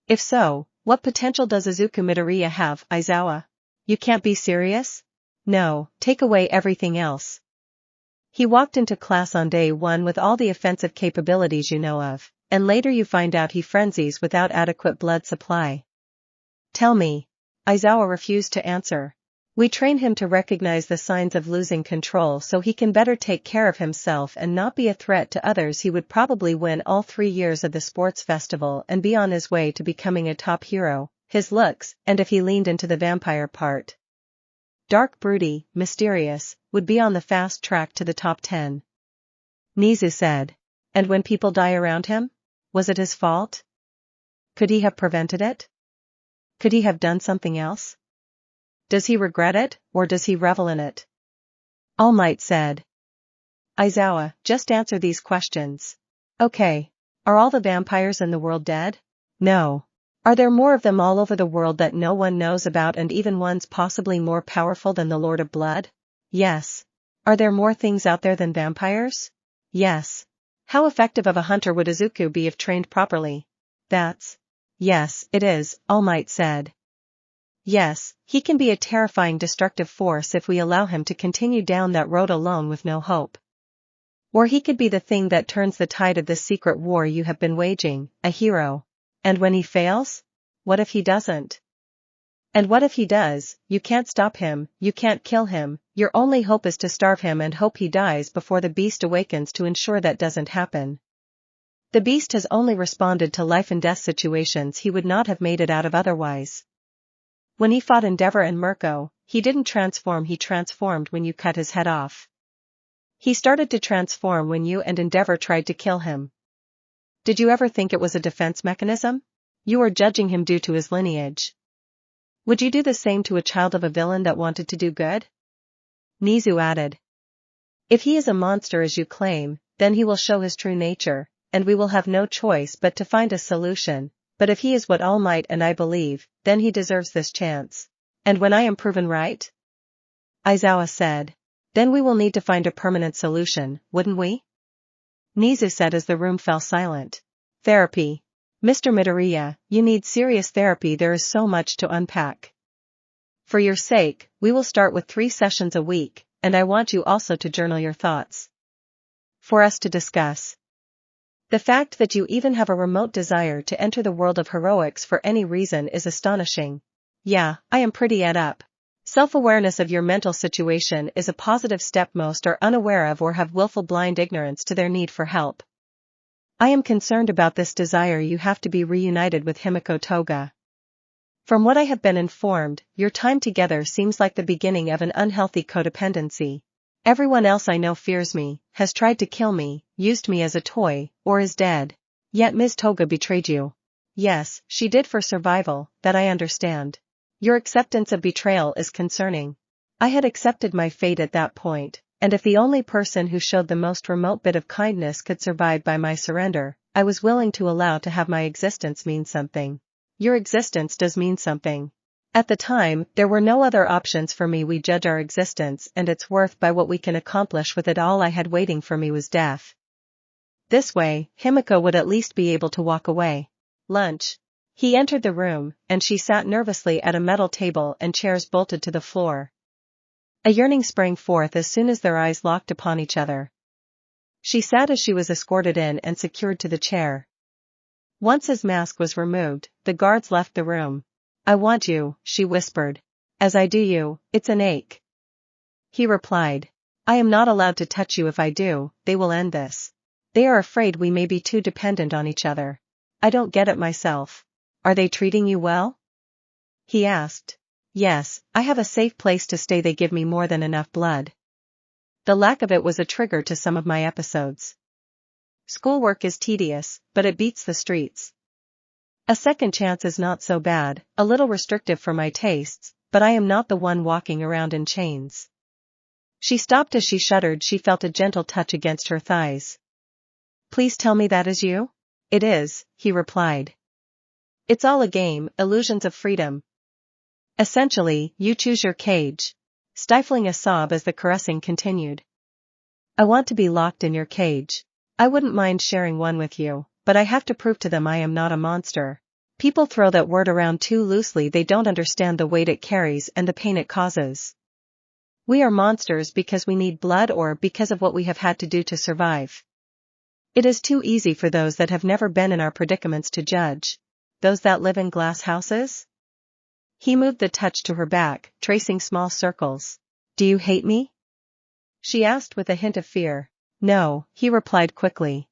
If so, what potential does Izuku Midoriya have, Izawa? You can't be serious? No, take away everything else. He walked into class on day 1 with all the offensive capabilities you know of, and later you find out he frenzies without adequate blood supply. Tell me. Izawa refused to answer. We train him to recognize the signs of losing control so he can better take care of himself and not be a threat to others. He would probably win all 3 years of the sports festival and be on his way to becoming a top hero. His looks, and if he leaned into the vampire part, dark, broody, mysterious, would be on the fast track to the top 10. Nizu said. And when people die around him? Was it his fault? Could he have prevented it? Could he have done something else? Does he regret it, or does he revel in it? All Might said. Izawa, just answer these questions. Okay. Are all the vampires in the world dead? No. Are there more of them all over the world that no one knows about, and even ones possibly more powerful than the Lord of Blood? Yes. Are there more things out there than vampires? Yes. How effective of a hunter would Izuku be if trained properly? Yes, it is, All Might said. Yes, he can be a terrifying destructive force if we allow him to continue down that road alone with no hope. Or he could be the thing that turns the tide of this secret war you have been waging, a hero. And when he fails? What if he doesn't? And what if he does? You can't stop him, you can't kill him, your only hope is to starve him and hope he dies before the beast awakens to ensure that doesn't happen. The beast has only responded to life and death situations. He would not have made it out of otherwise. When he fought Endeavor and Mirko, he didn't transform, he transformed when you cut his head off. He started to transform when you and Endeavor tried to kill him. Did you ever think it was a defense mechanism? You are judging him due to his lineage. Would you do the same to a child of a villain that wanted to do good? Nizu added. If he is a monster as you claim, then he will show his true nature, and we will have no choice but to find a solution, but if he is what All Might and I believe, then he deserves this chance. And when I am proven right? Aizawa said. Then we will need to find a permanent solution, wouldn't we? Nizu said as the room fell silent. Therapy. Mr. Midoriya, you need serious therapy. There is so much to unpack. For your sake, we will start with 3 sessions a week, and I want you also to journal your thoughts. For us to discuss. The fact that you even have a remote desire to enter the world of heroics for any reason is astonishing. Yeah, I am pretty ed up. Self-awareness of your mental situation is a positive step. Most are unaware of or have willful blind ignorance to their need for help. I am concerned about this desire. You have to be reunited with Himiko Toga. From what I have been informed, your time together seems like the beginning of an unhealthy codependency. Everyone else I know fears me, has tried to kill me, used me as a toy, or is dead. Yet Ms. Toga betrayed you. Yes, she did for survival, that I understand. Your acceptance of betrayal is concerning. I had accepted my fate at that point, and if the only person who showed the most remote bit of kindness could survive by my surrender, I was willing to allow to have my existence mean something. Your existence does mean something. At the time, there were no other options for me. We judge our existence and its worth by what we can accomplish with it. All I had waiting for me was death. This way, Himiko would at least be able to walk away. Lunch. He entered the room, and she sat nervously at a metal table and chairs bolted to the floor. A yearning sprang forth as soon as their eyes locked upon each other. She sat as she was escorted in and secured to the chair. Once his mask was removed, the guards left the room. I want you, she whispered. As I do you, it's an ache. He replied. I am not allowed to touch you. If I do, they will end this. They are afraid we may be too dependent on each other. I don't get it myself. Are they treating you well? He asked. Yes, I have a safe place to stay. They give me more than enough blood. The lack of it was a trigger to some of my episodes. Schoolwork is tedious, but it beats the streets. A second chance is not so bad, a little restrictive for my tastes, but I am not the one walking around in chains. She stopped as she shuddered. She felt a gentle touch against her thighs. Please tell me that is you? It is, he replied. It's all a game, illusions of freedom. Essentially, you choose your cage. Stifling a sob as the caressing continued. I want to be locked in your cage. I wouldn't mind sharing one with you, but I have to prove to them I am not a monster. People throw that word around too loosely. They don't understand the weight it carries and the pain it causes. We are monsters because we need blood or because of what we have had to do to survive. It is too easy for those that have never been in our predicaments to judge. Those that live in glass houses? He moved the touch to her back, tracing small circles. Do you hate me? She asked with a hint of fear. No, he replied quickly.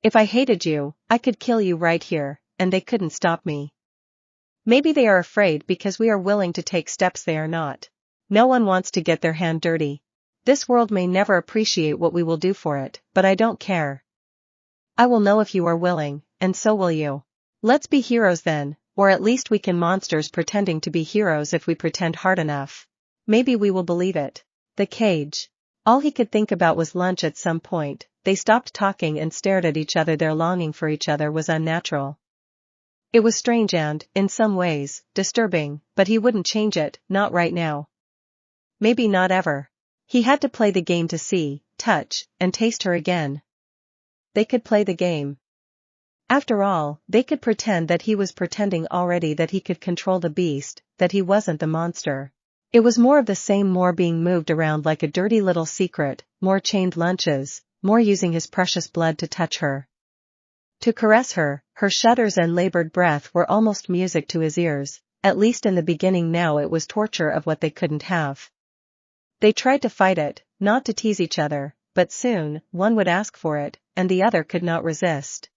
If I hated you, I could kill you right here, and they couldn't stop me. Maybe they are afraid because we are willing to take steps they are not. No one wants to get their hand dirty. This world may never appreciate what we will do for it, but I don't care. I will know if you are willing, and so will you. Let's be heroes then, or at least we can monsters pretending to be heroes if we pretend hard enough. Maybe we will believe it. The cage. All he could think about was lunch at some point. They stopped talking and stared at each other. Their longing for each other was unnatural. It was strange and, in some ways, disturbing, but he wouldn't change it, not right now. Maybe not ever. He had to play the game to see, touch, and taste her again. They could play the game. After all, they could pretend that he was pretending already, that he could control the beast, that he wasn't the monster. It was more of the same, more being moved around like a dirty little secret, more chained lunches, more using his precious blood to touch her. To caress her, her shudders and labored breath were almost music to his ears, at least in the beginning. Now it was torture of what they couldn't have. They tried to fight it, not to tease each other, but soon, one would ask for it, and the other could not resist.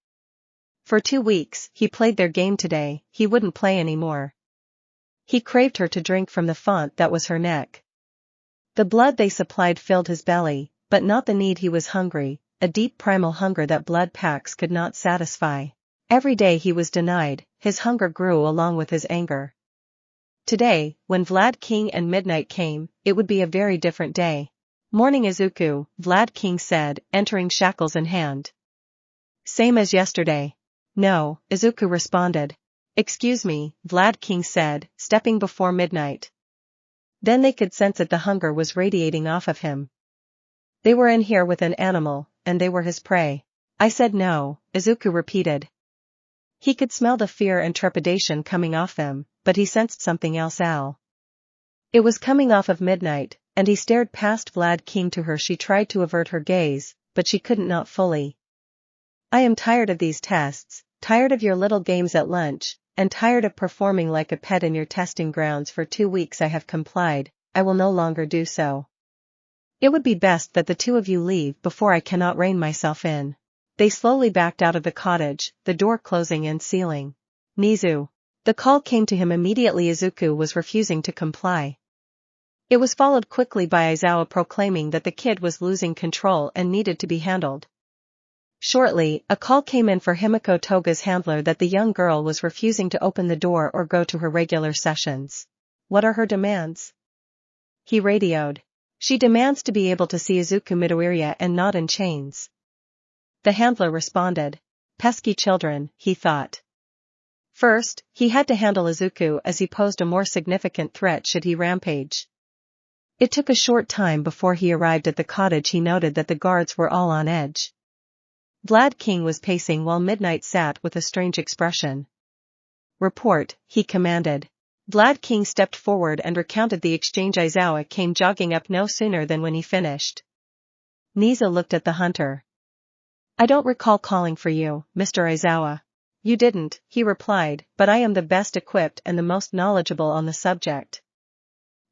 For 2 weeks, he played their game. Today, he wouldn't play anymore. He craved her to drink from the font that was her neck. The blood they supplied filled his belly, but not the need. He was hungry, a deep primal hunger that blood packs could not satisfy. Every day he was denied, his hunger grew along with his anger. Today, when Vlad King and midnight came, it would be a very different day. "Morning Izuku," Vlad King said, entering shackles in hand. "Same as yesterday." "No," Izuku responded. "Excuse me," Vlad King said, stepping before midnight. Then they could sense that the hunger was radiating off of him. "They were in here with an animal, and they were his prey." "I said no," Izuku repeated. He could smell the fear and trepidation coming off them, but he sensed something else. It was coming off of midnight, and he stared past Vlad King to her. She tried to avert her gaze, but she couldn't, not fully. "I am tired of these tests, tired of your little games at lunch, and tired of performing like a pet in your testing grounds. For 2 weeks I have complied, I will no longer do so. It would be best that the two of you leave before I cannot rein myself in." They slowly backed out of the cottage, the door closing and sealing. "Nizu." The call came to him immediately. Izuku was refusing to comply. It was followed quickly by Aizawa proclaiming that the kid was losing control and needed to be handled. Shortly, a call came in for Himiko Toga's handler that the young girl was refusing to open the door or go to her regular sessions. "What are her demands?" he radioed. "She demands to be able to see Izuku Midoriya and not in chains." The handler responded. Pesky children, he thought. First, he had to handle Izuku, as he posed a more significant threat should he rampage. It took a short time before he arrived at the cottage. He noted that the guards were all on edge. Vlad King was pacing while Midnight sat with a strange expression. "Report," he commanded. Vlad King stepped forward and recounted the exchange. Aizawa came jogging up no sooner than when he finished. Nizu looked at the hunter. "I don't recall calling for you, Mr. Aizawa." "You didn't," he replied, "but I am the best equipped and the most knowledgeable on the subject.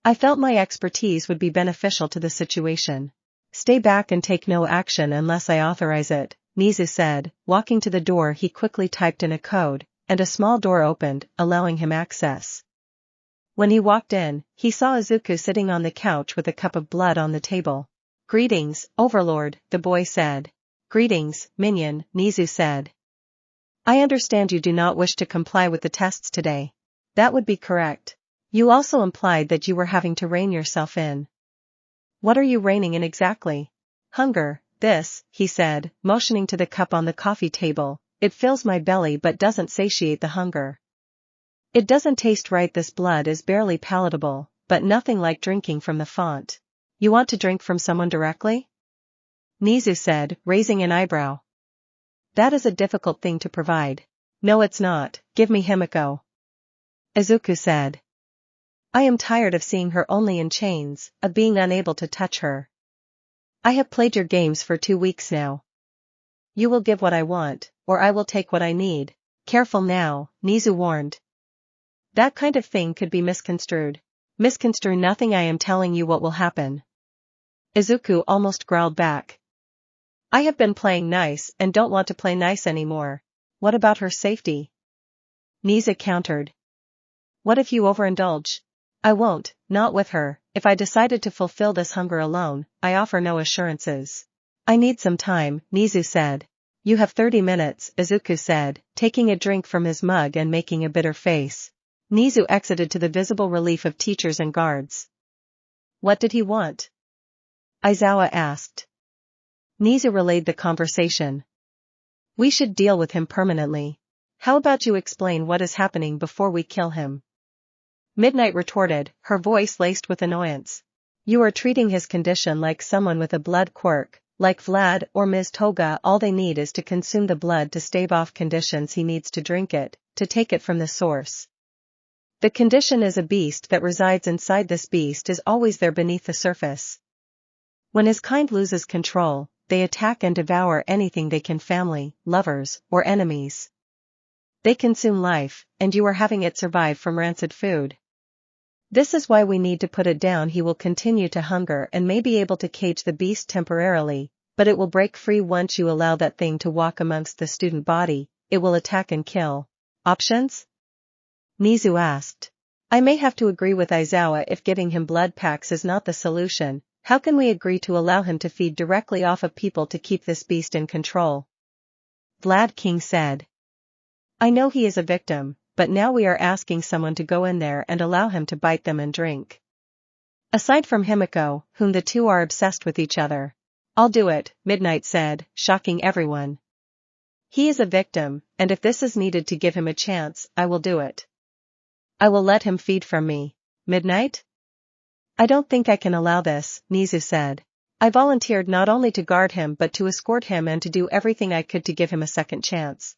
I felt my expertise would be beneficial to the situation." "Stay back and take no action unless I authorize it," Nizu said. Walking to the door, he quickly typed in a code, and a small door opened, allowing him access. When he walked in, he saw Izuku sitting on the couch with a cup of blood on the table. "Greetings, Overlord," the boy said. "Greetings, Minion," Nizu said. "I understand you do not wish to comply with the tests today." "That would be correct. You also implied that you were having to rein yourself in." "What are you reining in exactly?" "Hunger. This," he said, motioning to the cup on the coffee table. "It fills my belly but doesn't satiate the hunger. It doesn't taste right. This blood is barely palatable, but nothing like drinking from the font." "You want to drink from someone directly?" Nizu said, raising an eyebrow. "That is a difficult thing to provide." "No, it's not. Give me Himiko," Izuku said. "I am tired of seeing her only in chains, of being unable to touch her. I have played your games for 2 weeks now. You will give what I want, or I will take what I need." "Careful now," Nizu warned. "That kind of thing could be misconstrued." "Misconstrue nothing. I am telling you what will happen." Izuku almost growled back. "I have been playing nice and don't want to play nice anymore." "What about her safety?" Nizu countered. "What if you overindulge?" "I won't, not with her. If I decided to fulfill this hunger alone, I offer no assurances." "I need some time," Nizu said. "You have 30 minutes, Izuku said, taking a drink from his mug and making a bitter face. Nizu exited to the visible relief of teachers and guards. "What did he want?" Aizawa asked. Nizu relayed the conversation. "We should deal with him permanently. How about you explain what is happening before we kill him?" Midnight retorted, her voice laced with annoyance. "You are treating his condition like someone with a blood quirk, like Vlad or Ms. Toga. All they need is to consume the blood to stave off conditions. He needs to drink it, to take it from the source. The condition is a beast that resides inside. This beast is always there beneath the surface. When his kind loses control, they attack and devour anything they can, family, lovers, or enemies. They consume life, and you are having it survive from rancid food. This is why we need to put it down. He will continue to hunger and may be able to cage the beast temporarily, but it will break free once you allow that thing to walk amongst the student body. It will attack and kill." "Options?" Nizu asked. "I may have to agree with Aizawa if giving him blood packs is not the solution, How can we agree to allow him to feed directly off of people to keep this beast in control? Vlad King said. I know he is a victim, but now we are asking someone to go in there and allow him to bite them and drink. Aside from Himiko, whom the two are obsessed with each other. I'll do it, Midnight said, shocking everyone. He is a victim, and if this is needed to give him a chance, I will do it. I will let him feed from me. Midnight? I don't think I can allow this, Nizu said. I volunteered not only to guard him but to escort him and to do everything I could to give him a second chance.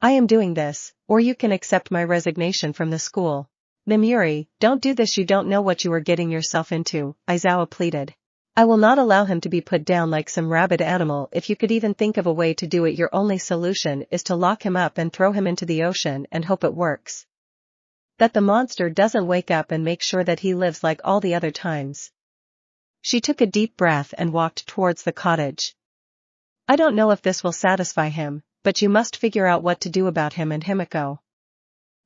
I am doing this, or you can accept my resignation from the school. Mimuri, don't do this, you don't know what you are getting yourself into, Izawa pleaded. I will not allow him to be put down like some rabid animal. If you could even think of a way to do it, your only solution is to lock him up and throw him into the ocean and hope it works. That the monster doesn't wake up and make sure that he lives like all the other times. She took a deep breath and walked towards the cottage. I don't know if this will satisfy him, but you must figure out what to do about him and Himiko.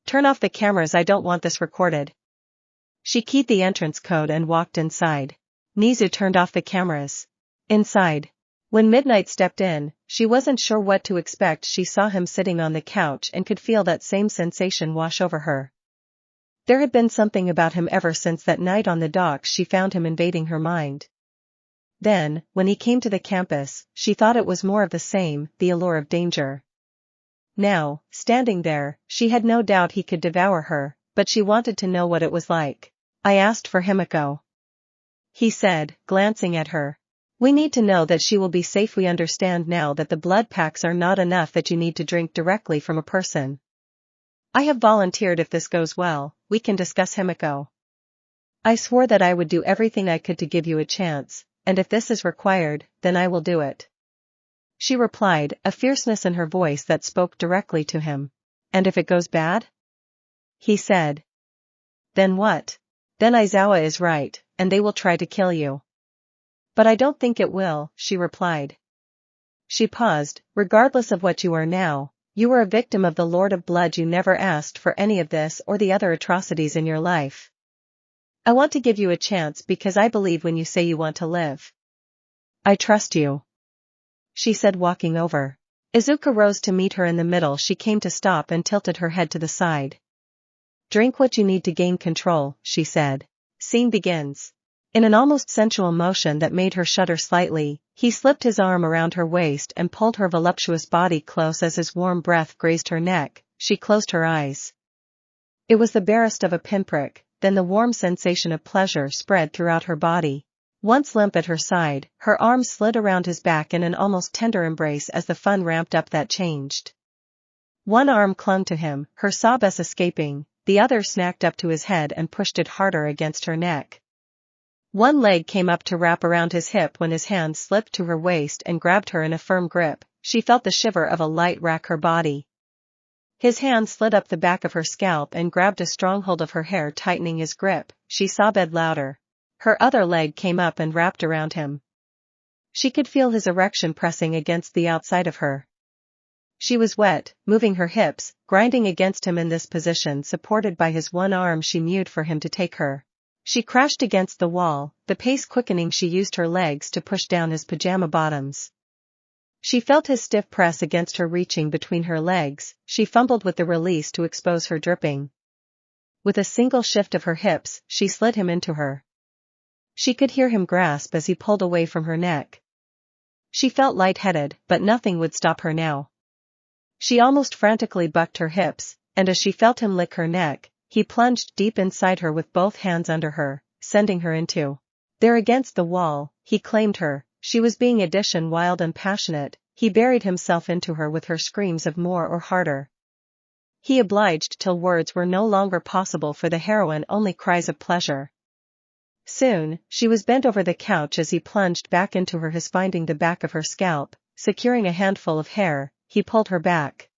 Turn off the cameras, I don't want this recorded. She keyed the entrance code and walked inside. Nizu turned off the cameras. Inside. When Midnight stepped in, she wasn't sure what to expect. She saw him sitting on the couch and could feel that same sensation wash over her. There had been something about him ever since that night on the docks. She found him invading her mind. Then, when he came to the campus, she thought it was more of the same, the allure of danger. Now, standing there, she had no doubt he could devour her, but she wanted to know what it was like. I asked for Himiko. He said, glancing at her. We need to know that she will be safe. We understand now that the blood packs are not enough, that you need to drink directly from a person. I have volunteered. If this goes well, we can discuss Himiko. I swore that I would do everything I could to give you a chance, and if this is required, then I will do it. She replied, a fierceness in her voice that spoke directly to him. And if it goes bad? He said. Then what? Then Izawa is right, and they will try to kill you. But I don't think it will, she replied. She paused. Regardless of what you are now, you were a victim of the Lord of Blood. You never asked for any of this or the other atrocities in your life. I want to give you a chance because I believe when you say you want to live. I trust you. She said, walking over. Izuku rose to meet her in the middle. She came to stop and tilted her head to the side. Drink what you need to gain control, she said. Scene begins. In an almost sensual motion that made her shudder slightly, he slipped his arm around her waist and pulled her voluptuous body close. As his warm breath grazed her neck, she closed her eyes. It was the barest of a pinprick, then the warm sensation of pleasure spread throughout her body. Once limp at her side, her arms slid around his back in an almost tender embrace. As the fun ramped up, that changed. One arm clung to him, her sobs escaping, the other snacked up to his head and pushed it harder against her neck. One leg came up to wrap around his hip when his hand slipped to her waist and grabbed her in a firm grip. She felt the shiver of a light rack her body. His hand slid up the back of her scalp and grabbed a strong hold of her hair, tightening his grip. She sobbed louder. Her other leg came up and wrapped around him. She could feel his erection pressing against the outside of her. She was wet, moving her hips, grinding against him in this position. Supported by his one arm, she mewed for him to take her. She crashed against the wall, the pace quickening. She used her legs to push down his pajama bottoms. She felt his stiff press against her, reaching between her legs. She fumbled with the release to expose her dripping. With a single shift of her hips, she slid him into her. She could hear him gasp as he pulled away from her neck. She felt lightheaded, but nothing would stop her now. She almost frantically bucked her hips, and as she felt him lick her neck, he plunged deep inside her with both hands under her, sending her into. There against the wall, he claimed her. She was being addition wild and passionate. He buried himself into her with her screams of more or harder. He obliged till words were no longer possible for the heroine, only cries of pleasure. Soon, she was bent over the couch as he plunged back into her, his finding the back of her scalp, securing a handful of hair. He pulled her back.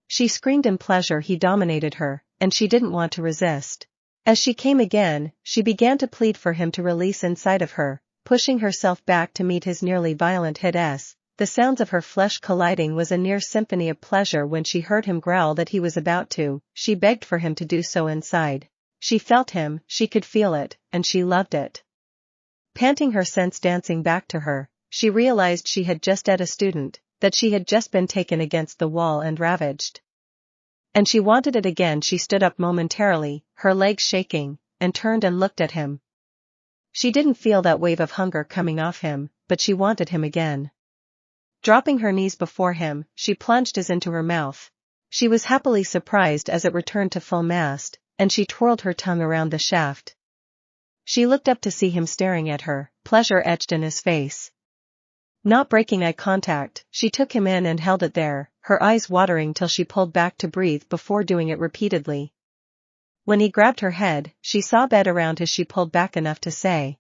She screamed in pleasure. He dominated her, and she didn't want to resist. As she came again, she began to plead for him to release inside of her, pushing herself back to meet his nearly violent hit. The sounds of her flesh colliding was a near symphony of pleasure. When she heard him growl that he was about to, she begged for him to do so inside. She felt him, she could feel it, and she loved it. Panting, her sense dancing back to her, she realized she had just ate a student, that she had just been taken against the wall and ravaged. And she wanted it again. She stood up momentarily, her legs shaking, and turned and looked at him. She didn't feel that wave of hunger coming off him, but she wanted him again. Dropping her knees before him, she plunged his into her mouth. She was happily surprised as it returned to full mast, and she twirled her tongue around the shaft. She looked up to see him staring at her, pleasure etched in his face. Not breaking eye contact, she took him in and held it there, her eyes watering till she pulled back to breathe before doing it repeatedly. When he grabbed her head, she saw bed around as she pulled back enough to say,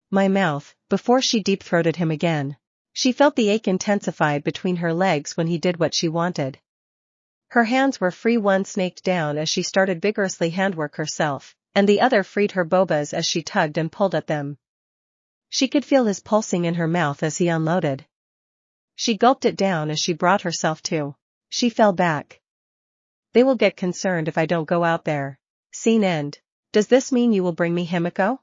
"My mouth," before she deep-throated him again. She felt the ache intensify between her legs when he did what she wanted. Her hands were free, one snaked down as she started vigorously handwork herself, and the other freed her bobas as she tugged and pulled at them. She could feel his pulsing in her mouth as he unloaded. She gulped it down as she brought herself to. She fell back. "They will get concerned if I don't go out there." Scene end. "Does this mean you will bring me Himiko?"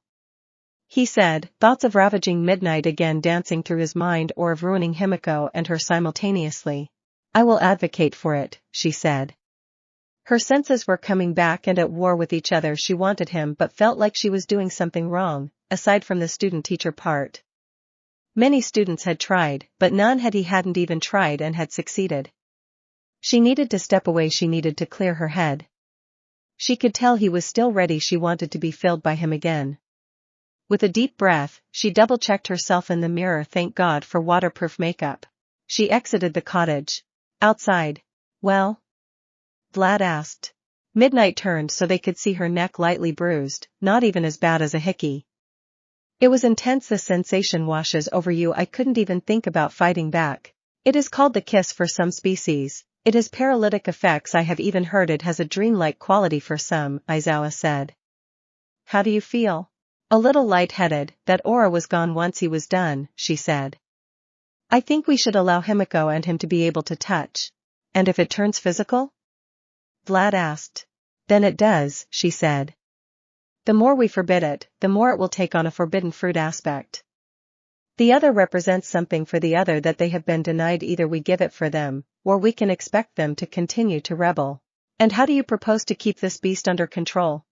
he said, thoughts of ravaging midnight again dancing through his mind, or of ruining Himiko and her simultaneously. "I will advocate for it," she said. Her senses were coming back and at war with each other. She wanted him but felt like she was doing something wrong, aside from the student-teacher part. Many students had tried, but none had he hadn't even tried and had succeeded. She needed to step away. She needed to clear her head. She could tell he was still ready. She wanted to be filled by him again. With a deep breath, she double-checked herself in the mirror. Thank God for waterproof makeup. She exited the cottage. Outside. "Well?" Vlad asked. Midnight turned so they could see her neck lightly bruised, not even as bad as a hickey. "It was intense. The sensation washes over you. I couldn't even think about fighting back. It is called the kiss for some species. It has paralytic effects. I have even heard it has a dreamlike quality for some," Izuku said. "How do you feel?" "A little lightheaded. That aura was gone once he was done," she said. "I think we should allow Himiko and him to be able to touch." "And if it turns physical?" Vlad asked. "Then it does," she said. "The more we forbid it, the more it will take on a forbidden fruit aspect. The other represents something for the other that they have been denied. Either we give it for them, or we can expect them to continue to rebel." "And how do you propose to keep this beast under control?"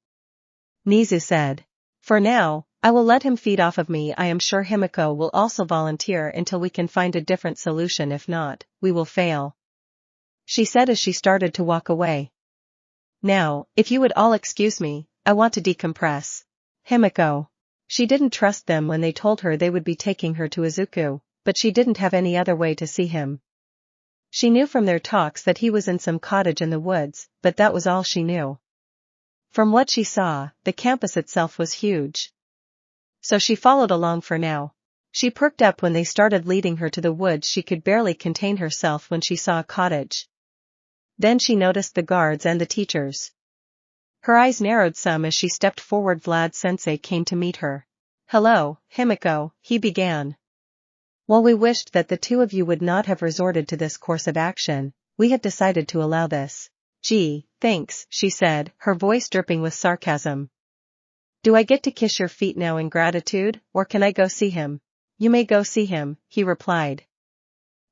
Nizu said. "For now, I will let him feed off of me. I am sure Himiko will also volunteer until we can find a different solution. If not, we will fail," she said as she started to walk away. "Now, if you would all excuse me, I want to decompress." Himiko. She didn't trust them when they told her they would be taking her to Izuku, but she didn't have any other way to see him. She knew from their talks that he was in some cottage in the woods, but that was all she knew. From what she saw, the campus itself was huge. So she followed along for now. She perked up when they started leading her to the woods. She could barely contain herself when she saw a cottage. Then she noticed the guards and the teachers. Her eyes narrowed some as she stepped forward. Vlad-sensei came to meet her. "Hello, Himiko," he began. "While we wished that the two of you would not have resorted to this course of action, we have decided to allow this." "Gee, thanks," she said, her voice dripping with sarcasm. "Do I get to kiss your feet now in gratitude, or can I go see him?" "You may go see him," he replied.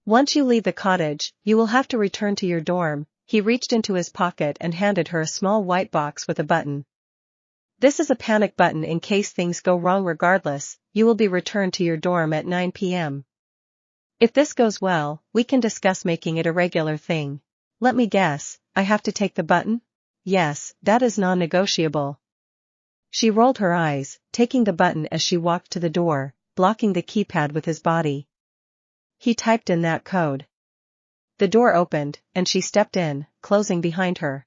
"Once you leave the cottage, you will have to return to your dorm." He reached into his pocket and handed her a small white box with a button. "This is a panic button in case things go wrong. Regardless, you will be returned to your dorm at 9 p.m. If this goes well, we can discuss making it a regular thing." "Let me guess, I have to take the button?" "Yes, that is non-negotiable." She rolled her eyes, taking the button as she walked to the door, blocking the keypad with his body. He typed in that code. The door opened, and she stepped in, closing behind her.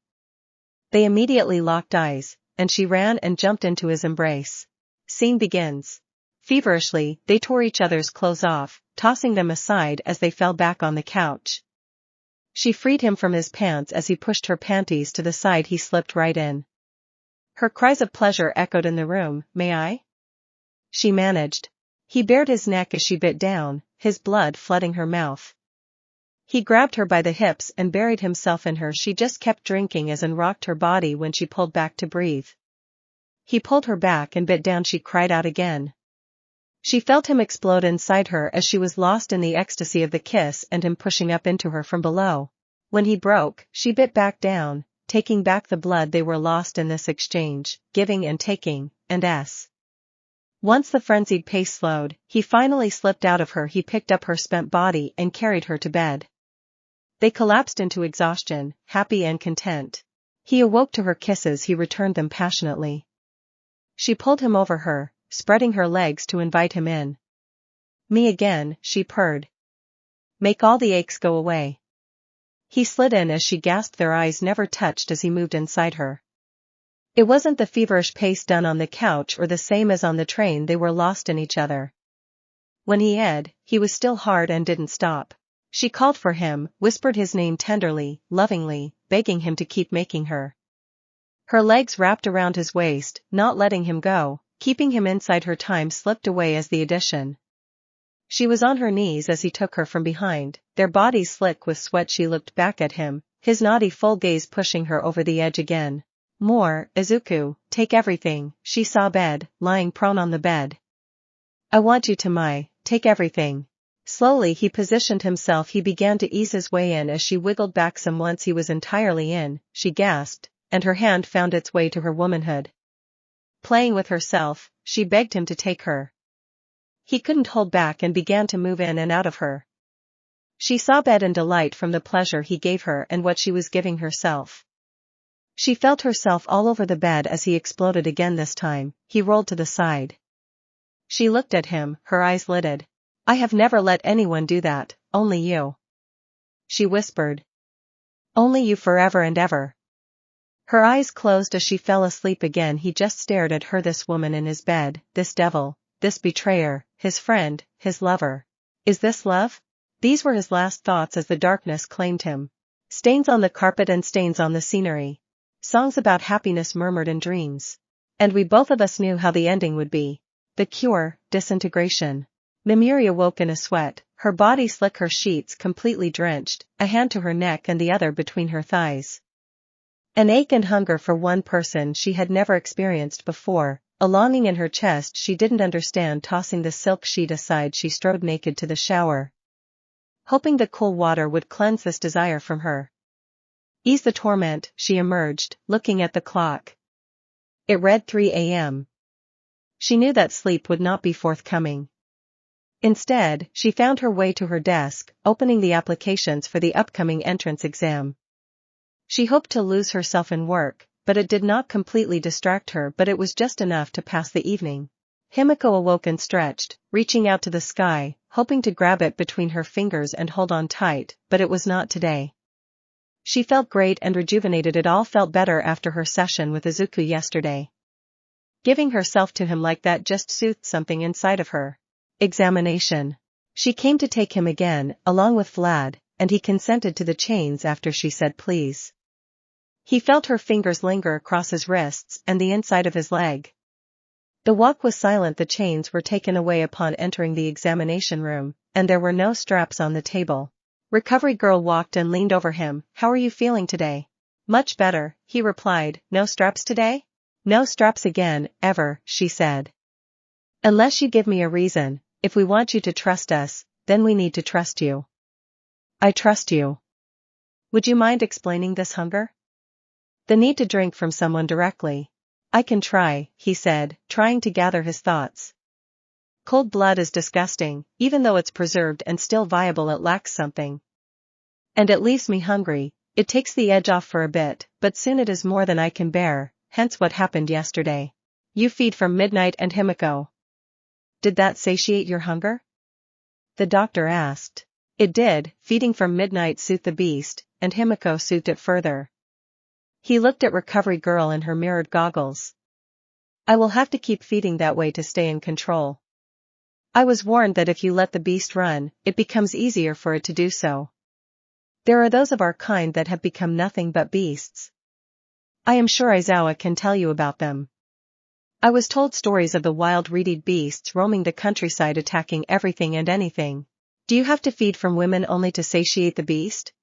They immediately locked eyes, and she ran and jumped into his embrace. Scene begins. Feverishly, they tore each other's clothes off, tossing them aside as they fell back on the couch. She freed him from his pants as he pushed her panties to the side. He slipped right in. Her cries of pleasure echoed in the room. "May I?" she managed. He bared his neck as she bit down, his blood flooding her mouth. He grabbed her by the hips and buried himself in her. She just kept drinking as and rocked her body when she pulled back to breathe. He pulled her back and bit down. She cried out again. She felt him explode inside her as she was lost in the ecstasy of the kiss and him pushing up into her from below. When he broke, she bit back down, taking back the blood they were lost in this exchange, giving and taking, and Once the frenzied pace slowed, he finally slipped out of her. He picked up her spent body and carried her to bed. They collapsed into exhaustion, happy and content. He awoke to her kisses. He returned them passionately. She pulled him over her, spreading her legs to invite him in. Me again, she purred. Make all the aches go away. He slid in as she gasped. Their eyes never touched as he moved inside her. It wasn't the feverish pace done on the couch or the same as on the train. They were lost in each other. When he was still hard and didn't stop. She called for him, whispered his name tenderly, lovingly, begging him to keep making her. Her legs wrapped around his waist, not letting him go, keeping him inside her. Time slipped away as the addition. She was on her knees as he took her from behind, their bodies slick with sweat. She looked back at him, his naughty full gaze pushing her over the edge again. More, Izuku, take everything, she saw bed, lying prone on the bed. I want you to take everything. Slowly he positioned himself. He began to ease his way in as she wiggled back some. Once he was entirely in, she gasped, and her hand found its way to her womanhood. Playing with herself, she begged him to take her. He couldn't hold back and began to move in and out of her. She saw bed in delight from the pleasure he gave her and what she was giving herself. She felt herself all over the bed as he exploded again. This time, he rolled to the side. She looked at him, her eyes lidded. I have never let anyone do that, only you. She whispered. Only you forever and ever. Her eyes closed as she fell asleep again. He just stared at her. This woman in his bed, this devil, this betrayer, his friend, his lover. Is this love? These were his last thoughts as the darkness claimed him. Stains on the carpet and stains on the scenery. Songs about happiness murmured in dreams. And we both of us knew how the ending would be. The cure, disintegration. Mimuri awoke in a sweat, her body slick, her sheets completely drenched, a hand to her neck and the other between her thighs. An ache and hunger for one person she had never experienced before, a longing in her chest she didn't understand. Tossing the silk sheet aside, she strode naked to the shower, hoping the cool water would cleanse this desire from her. Ease the torment, she emerged, looking at the clock. It read 3 a.m. She knew that sleep would not be forthcoming. Instead, she found her way to her desk, opening the applications for the upcoming entrance exam. She hoped to lose herself in work, but it did not completely distract her. But it was just enough to pass the evening. Himiko awoke and stretched, reaching out to the sky, hoping to grab it between her fingers and hold on tight, but it was not today. She felt great and rejuvenated. It all felt better after her session with Izuku yesterday. Giving herself to him like that just soothed something inside of her. Examination. She came to take him again, along with Vlad, and he consented to the chains after she said please. He felt her fingers linger across his wrists and the inside of his leg. The walk was silent. The chains were taken away upon entering the examination room, and there were no straps on the table. Recovery girl walked and leaned over him. How are you feeling today? Much better, he replied. No straps today? No straps again, ever, she said. Unless you give me a reason, if we want you to trust us, then we need to trust you. I trust you. Would you mind explaining this hunger? The need to drink from someone directly. I can try, he said, trying to gather his thoughts. Cold blood is disgusting, even though it's preserved and still viable. It lacks something. And it leaves me hungry. It takes the edge off for a bit, but soon it is more than I can bear, hence what happened yesterday. You feed from midnight and Himiko. Did that satiate your hunger? The doctor asked. It did. Feeding from midnight soothed the beast, and Himiko soothed it further. He looked at Recovery Girl in her mirrored goggles. I will have to keep feeding that way to stay in control. I was warned that if you let the beast run, it becomes easier for it to do so. There are those of our kind that have become nothing but beasts. I am sure Aizawa can tell you about them. I was told stories of the wild reeded beasts roaming the countryside attacking everything and anything. Do you have to feed from women only to satiate the beast?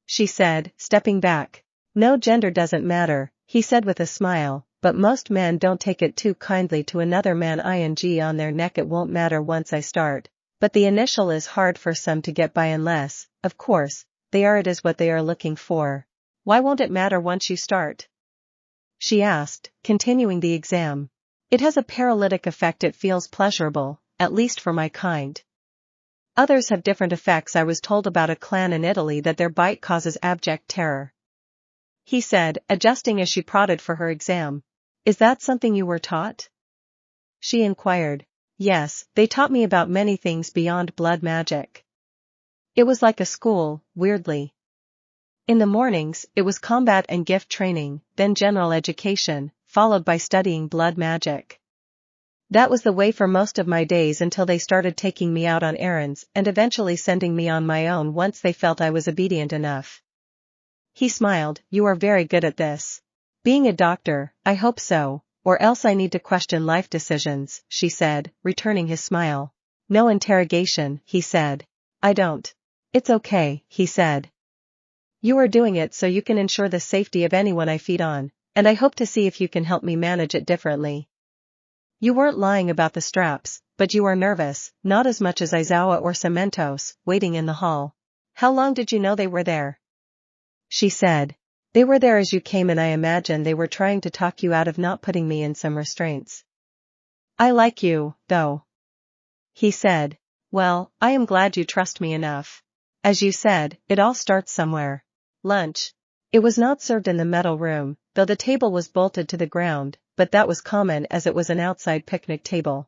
She said, stepping back. No, gender doesn't matter, he said with a smile, but most men don't take it too kindly to another man ing on their neck. It won't matter once I start, but the initial is hard for some to get by unless, of course, it is what they are looking for. Why won't it matter once you start? She asked, continuing the exam. It has a paralytic effect. It feels pleasurable, at least for my kind. Others have different effects. I was told about a clan in Italy that their bite causes abject terror. He said, adjusting as she prodded for her exam. Is that something you were taught? She inquired. Yes, they taught me about many things beyond blood magic. It was like a school, weirdly. In the mornings, it was combat and gift training, then general education, followed by studying blood magic. That was the way for most of my days until they started taking me out on errands and eventually sending me on my own once they felt I was obedient enough. He smiled. You are very good at this. Being a doctor, I hope so, or else I need to question life decisions, she said, returning his smile. No interrogation, he said. I don't. It's okay, he said. You are doing it so you can ensure the safety of anyone I feed on, and I hope to see if you can help me manage it differently. You weren't lying about the straps, but you are nervous, not as much as Izawa or Cementos, waiting in the hall. How long did you know they were there? She said. They were there as you came in. I imagine they were trying to talk you out of not putting me in some restraints. I like you, though. He said. Well, I am glad you trust me enough. As you said, it all starts somewhere. Lunch. It was not served in the metal room, though the table was bolted to the ground, but that was common as it was an outside picnic table.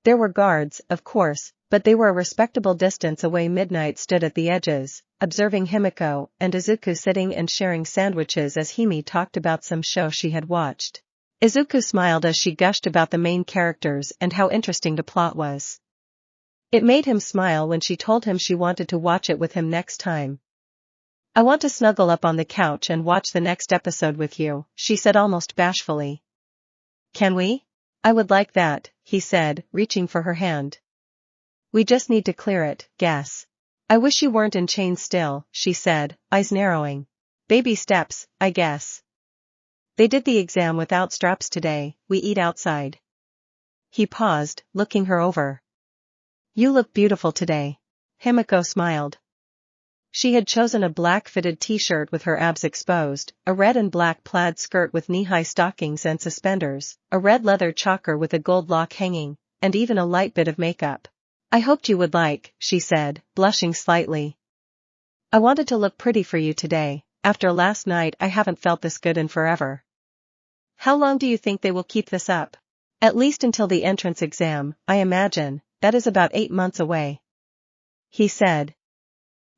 There were guards, of course, but they were a respectable distance away. Midnight stood at the edges, observing Himiko and Izuku sitting and sharing sandwiches as Hime talked about some show she had watched. Izuku smiled as she gushed about the main characters and how interesting the plot was. It made him smile when she told him she wanted to watch it with him next time. I want to snuggle up on the couch and watch the next episode with you, she said almost bashfully. Can we? I would like that, he said, reaching for her hand. We just need to clear it, guess. I wish you weren't in chains still, she said, eyes narrowing. Baby steps, I guess. They did the exam without straps today. We eat outside. He paused, looking her over. You look beautiful today. Himiko smiled. She had chosen a black fitted t-shirt with her abs exposed, a red and black plaid skirt with knee-high stockings and suspenders, a red leather choker with a gold lock hanging, and even a light bit of makeup. I hoped you would like, she said, blushing slightly. I wanted to look pretty for you today. After last night I haven't felt this good in forever. How long do you think they will keep this up? At least until the entrance exam, I imagine. That is about 8 months away. He said.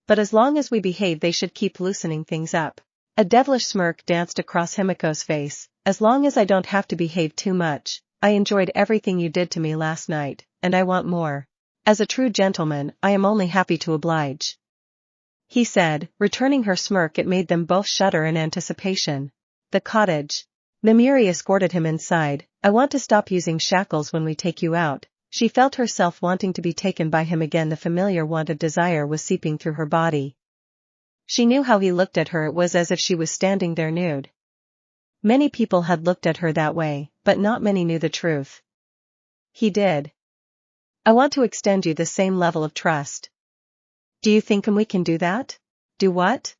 But as long as we behave they should keep loosening things up. A devilish smirk danced across Himiko's face. As long as I don't have to behave too much. I enjoyed everything you did to me last night, and I want more. As a true gentleman, I am only happy to oblige. He said, returning her smirk. It made them both shudder in anticipation. The cottage. Mimuri escorted him inside. I want to stop using shackles when we take you out. She felt herself wanting to be taken by him again. The familiar want of desire was seeping through her body. She knew how he looked at her. It was as if she was standing there nude. Many people had looked at her that way, but not many knew the truth. He did. I want to extend you the same level of trust. Do you think we can do that? Do what?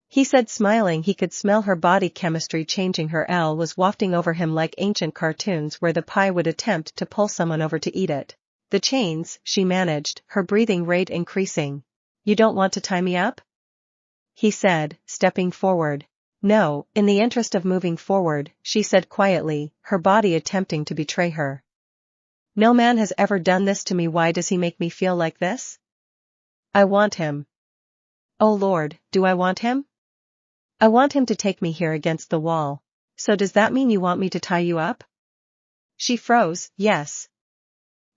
He said, smiling. He could smell her body chemistry changing. Her L was wafting over him like ancient cartoons where the pie would attempt to pull someone over to eat it. The chains, she managed, her breathing rate increasing. You don't want to tie me up? He said, stepping forward. No, in the interest of moving forward, she said quietly, her body attempting to betray her. No man has ever done this to me. Why does he make me feel like this? I want him. Oh Lord, do I want him? I want him to take me here against the wall. So does that mean you want me to tie you up? She froze. Yes.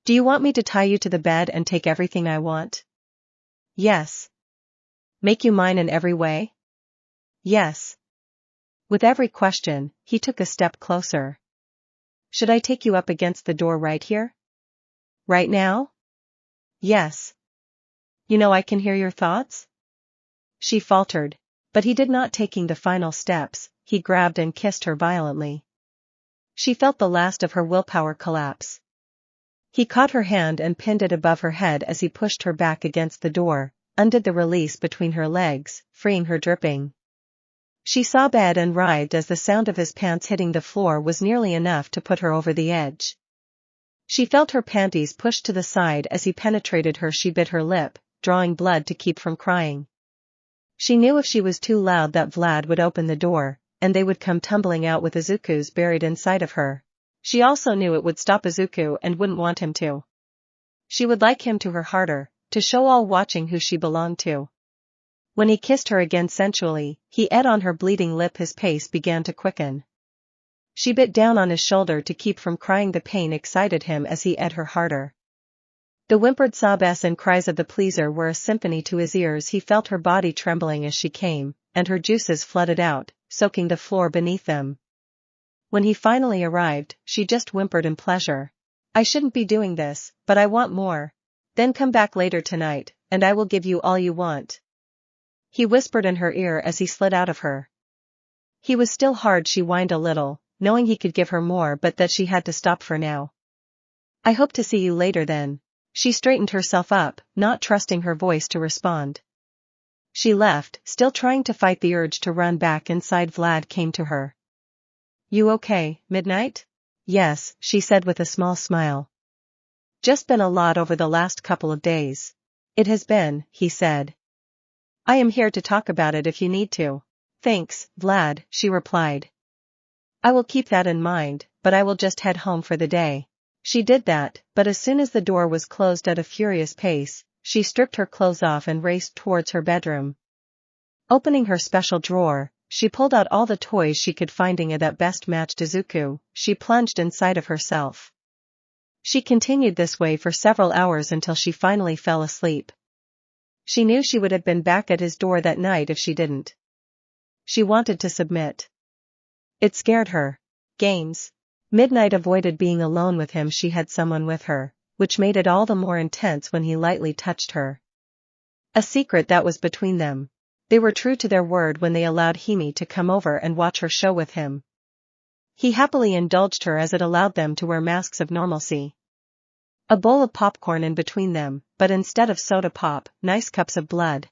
Do you want me to tie you to the bed and take everything I want? Yes. Make you mine in every way? Yes. With every question, he took a step closer. Should I take you up against the door right here? Right now? Yes. You know I can hear your thoughts? She faltered. But he did not. Taking the final steps, he grabbed and kissed her violently. She felt the last of her willpower collapse. He caught her hand and pinned it above her head as he pushed her back against the door, undid the release between her legs, freeing her dripping. She sobbed and writhed as the sound of his pants hitting the floor was nearly enough to put her over the edge. She felt her panties pushed to the side as he penetrated her. She bit her lip, drawing blood to keep from crying. She knew if she was too loud that Vlad would open the door, and they would come tumbling out with Izuku's buried inside of her. She also knew it would stop Izuku and wouldn't want him to. She would like him to her harder, to show all watching who she belonged to. When he kissed her again sensually, he ate on her bleeding lip. His pace began to quicken. She bit down on his shoulder to keep from crying. The pain excited him as he ate her harder. The whimpered sobs and cries of the pleaser were a symphony to his ears. He felt her body trembling as she came, and her juices flooded out, soaking the floor beneath them. When he finally arrived, she just whimpered in pleasure. I shouldn't be doing this, but I want more. Then come back later tonight, and I will give you all you want. He whispered in her ear as he slid out of her. He was still hard. She whined a little, knowing he could give her more but that she had to stop for now. I hope to see you later then. She straightened herself up, not trusting her voice to respond. She left, still trying to fight the urge to run back inside. Vlad came to her. You okay, Midnight? Yes, she said with a small smile. Just been a lot over the last couple of days. It has been, he said. I am here to talk about it if you need to. Thanks, Vlad, she replied. I will keep that in mind, but I will just head home for the day. She did that, but as soon as the door was closed at a furious pace, she stripped her clothes off and raced towards her bedroom. Opening her special drawer, she pulled out all the toys she could, finding it that best matched Izuku. She plunged inside of herself. She continued this way for several hours until she finally fell asleep. She knew she would have been back at his door that night if she didn't. She wanted to submit. It scared her. Games. Midnight avoided being alone with him. She had someone with her, which made it all the more intense when he lightly touched her. A secret that was between them. They were true to their word when they allowed Hime to come over and watch her show with him. He happily indulged her as it allowed them to wear masks of normalcy. A bowl of popcorn in between them, but instead of soda pop, nice cups of blood.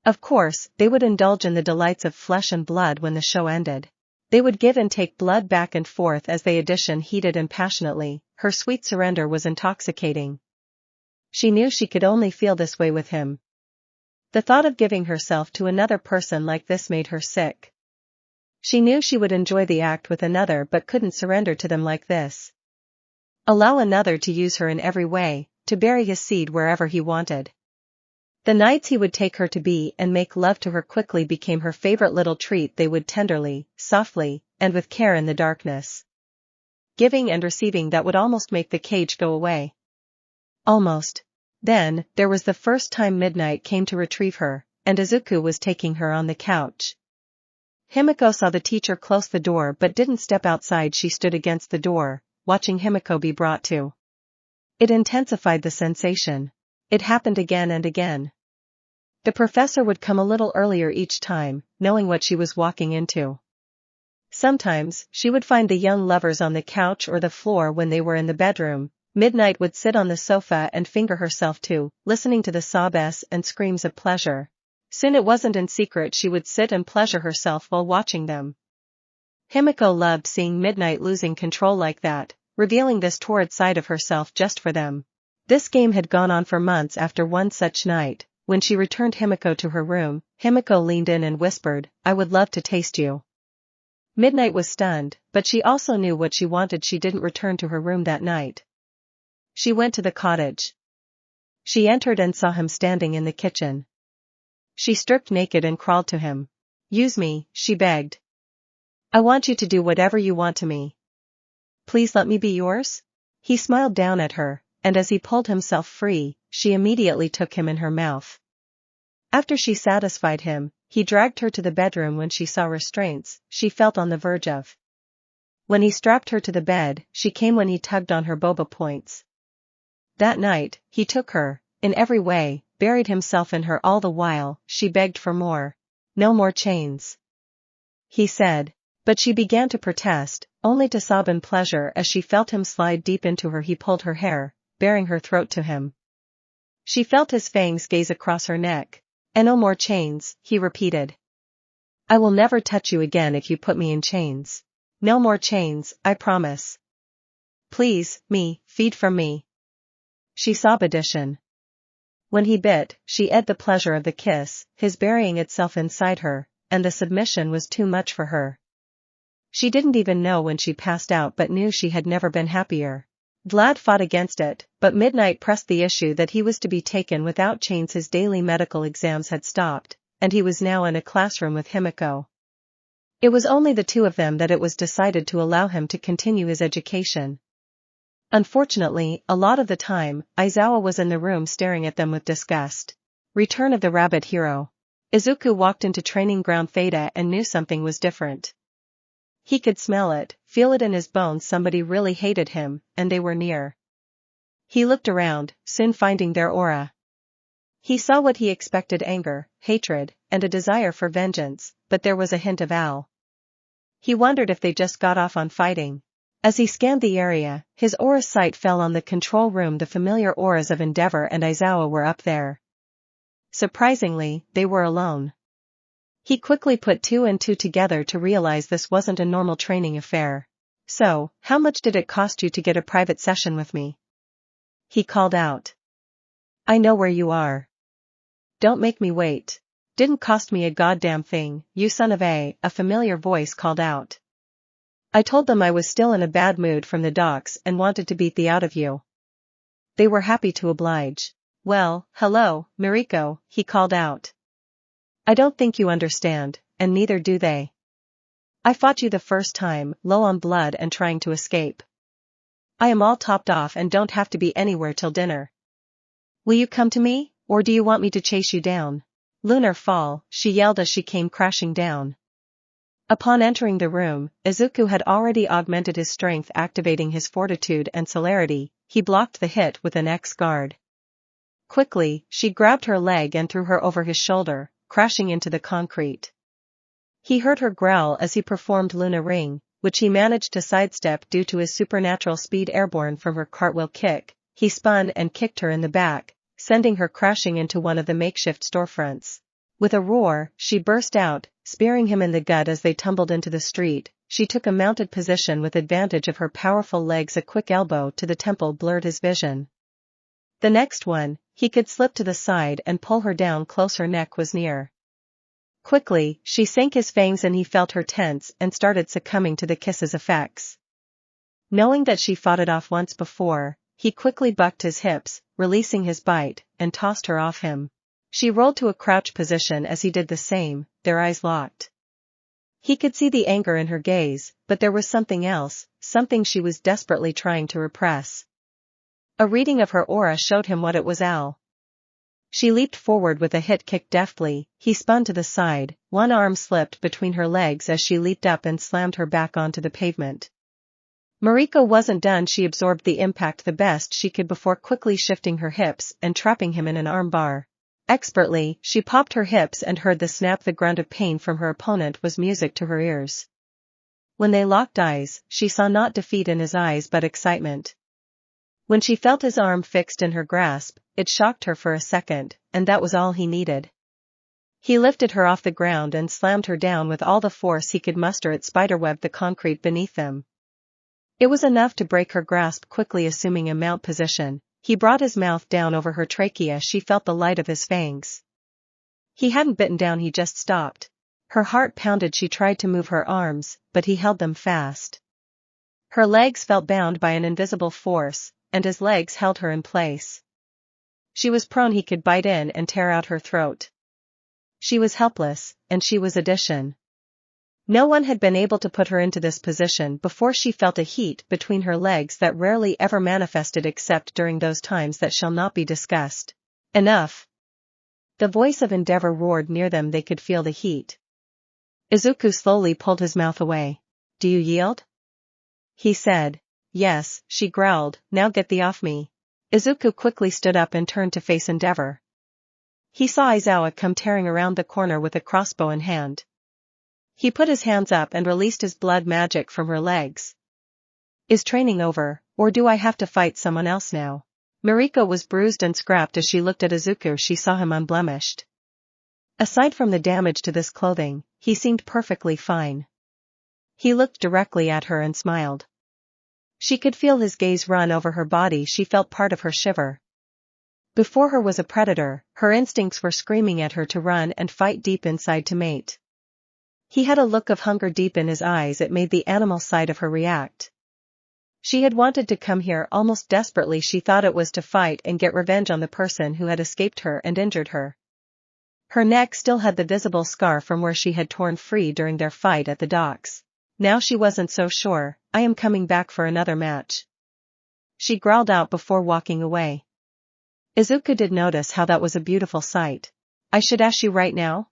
Of course, they would indulge in the delights of flesh and blood when the show ended. They would give and take blood back and forth as they auditioned, heated and passionately. Her sweet surrender was intoxicating. She knew she could only feel this way with him. The thought of giving herself to another person like this made her sick. She knew she would enjoy the act with another but couldn't surrender to them like this. Allow another to use her in every way, to bury his seed wherever he wanted. The nights he would take her to be and make love to her quickly became her favorite little treat. They would tenderly, softly, and with care in the darkness. Giving and receiving that would almost make the cage go away. Almost. Then, there was the first time Midnight came to retrieve her, and Izuku was taking her on the couch. Himiko saw the teacher close the door but didn't step outside. She stood against the door, watching Himiko be brought to. It intensified the sensation. It happened again and again. The professor would come a little earlier each time, knowing what she was walking into. Sometimes, she would find the young lovers on the couch or the floor when they were in the bedroom. Midnight would sit on the sofa and finger herself too, listening to the sobs and screams of pleasure. Soon it wasn't in secret. She would sit and pleasure herself while watching them. Himiko loved seeing Midnight losing control like that, revealing this torrid side of herself just for them. This game had gone on for months. After one such night, when she returned Himiko to her room, Himiko leaned in and whispered, "I would love to taste you." Midnight was stunned, but she also knew what she wanted. She didn't return to her room that night. She went to the cottage. She entered and saw him standing in the kitchen. She stripped naked and crawled to him. "Use me," she begged. "I want you to do whatever you want to me. Please let me be yours?" He smiled down at her, and as he pulled himself free, she immediately took him in her mouth. After she satisfied him, he dragged her to the bedroom. When she saw restraints, she felt on the verge of. When he strapped her to the bed, she came. When he tugged on her boba points. That night, he took her, in every way, buried himself in her. All the while, she begged for more. "No more chains," he said. But she began to protest, only to sob in pleasure as she felt him slide deep into her. He pulled her hair, baring her throat to him. She felt his fangs gaze across her neck. "And no more chains," he repeated. "I will never touch you again if you put me in chains. No more chains, I promise. Please, feed from me." She sobbed addition. When he bit, she ate the pleasure of the kiss, his burying itself inside her, and the submission was too much for her. She didn't even know when she passed out but knew she had never been happier. Vlad fought against it, but midnight pressed the issue that he was to be taken without chains. His daily medical exams had stopped, and he was now in a classroom with Himiko. It was only the two of them that it was decided to allow him to continue his education. Unfortunately, a lot of the time, Izuku was in the room staring at them with disgust. Return of the Rabbit Hero. Izuku walked into training ground Theta and knew something was different. He could smell it, feel it in his bones. Somebody really hated him, and they were near. He looked around, soon finding their aura. He saw what he expected: anger, hatred, and a desire for vengeance, but there was a hint of Al. He wondered if they just got off on fighting. As he scanned the area, his aura sight fell on the control room. The familiar auras of Endeavor and Izuku were up there. Surprisingly, they were alone. He quickly put two and two together to realize this wasn't a normal training affair. "So, how much did it cost you to get a private session with me?" he called out. "I know where you are. Don't make me wait." "Didn't cost me a goddamn thing, you son of a familiar voice called out. "I told them I was still in a bad mood from the docks and wanted to beat the out of you." They were happy to oblige. "Well, hello, Mariko," he called out. "I don't think you understand, and neither do they. I fought you the first time, low on blood and trying to escape. I am all topped off and don't have to be anywhere till dinner. Will you come to me, or do you want me to chase you down?" "Lunar fall," she yelled as she came crashing down. Upon entering the room, Izuku had already augmented his strength, activating his fortitude and celerity. He blocked the hit with an X-guard. Quickly, she grabbed her leg and threw her over his shoulder, crashing into the concrete. He heard her growl as he performed Luna Ring, which he managed to sidestep due to his supernatural speed. Airborne from her cartwheel kick, he spun and kicked her in the back, sending her crashing into one of the makeshift storefronts. With a roar, she burst out, spearing him in the gut as they tumbled into the street. She took a mounted position with advantage of her powerful legs. A quick elbow to the temple blurred his vision. The next one, he could slip to the side and pull her down close. Her neck was near. Quickly, she sank his fangs and he felt her tense and started succumbing to the kiss's effects. Knowing that she fought it off once before, he quickly bucked his hips, releasing his bite, and tossed her off him. She rolled to a crouch position as he did the same, their eyes locked. He could see the anger in her gaze, but there was something else, something she was desperately trying to repress. A reading of her aura showed him what it was. Al. She leaped forward with a hit kick deftly. He spun to the side, one arm slipped between her legs as she leaped up and slammed her back onto the pavement. Mariko wasn't done. She absorbed the impact the best she could before quickly shifting her hips and trapping him in an arm bar. Expertly, she popped her hips and heard the snap. The grunt of pain from her opponent was music to her ears. When they locked eyes, she saw not defeat in his eyes but excitement. When she felt his arm fixed in her grasp, it shocked her for a second, and that was all he needed. He lifted her off the ground and slammed her down with all the force he could muster. It spiderwebbed the concrete beneath them. It was enough to break her grasp. Quickly assuming a mount position, he brought his mouth down over her trachea. She felt the light of his fangs. He hadn't bitten down, he just stopped. Her heart pounded. She tried to move her arms, but he held them fast. Her legs felt bound by an invisible force, and his legs held her in place. She was prone. He could bite in and tear out her throat. She was helpless, and she was addition. No one had been able to put her into this position before. She felt a heat between her legs that rarely ever manifested except during those times that shall not be discussed. "Enough!" The voice of Endeavor roared near them. They could feel the heat. Izuku slowly pulled his mouth away. "Do you yield?" he said. "Yes," she growled, "now get thee off me." Izuku quickly stood up and turned to face Endeavor. He saw Izuku come tearing around the corner with a crossbow in hand. He put his hands up and released his blood magic from her legs. Is training over, or do I have to fight someone else now? Mariko was bruised and scrapped as she looked at Izuku. She saw him unblemished. Aside from the damage to this clothing, he seemed perfectly fine. He looked directly at her and smiled. She could feel his gaze run over her body. She felt part of her shiver. Before her was a predator, her instincts were screaming at her to run and fight deep inside to mate. He had a look of hunger deep in his eyes. It made the animal side of her react. She had wanted to come here almost desperately. She thought it was to fight and get revenge on the person who had escaped her and injured her. Her neck still had the visible scar from where she had torn free during their fight at the docks. Now she wasn't so sure. I am coming back for another match, she growled out before walking away. Izuku did notice how that was a beautiful sight. I should ask you right now?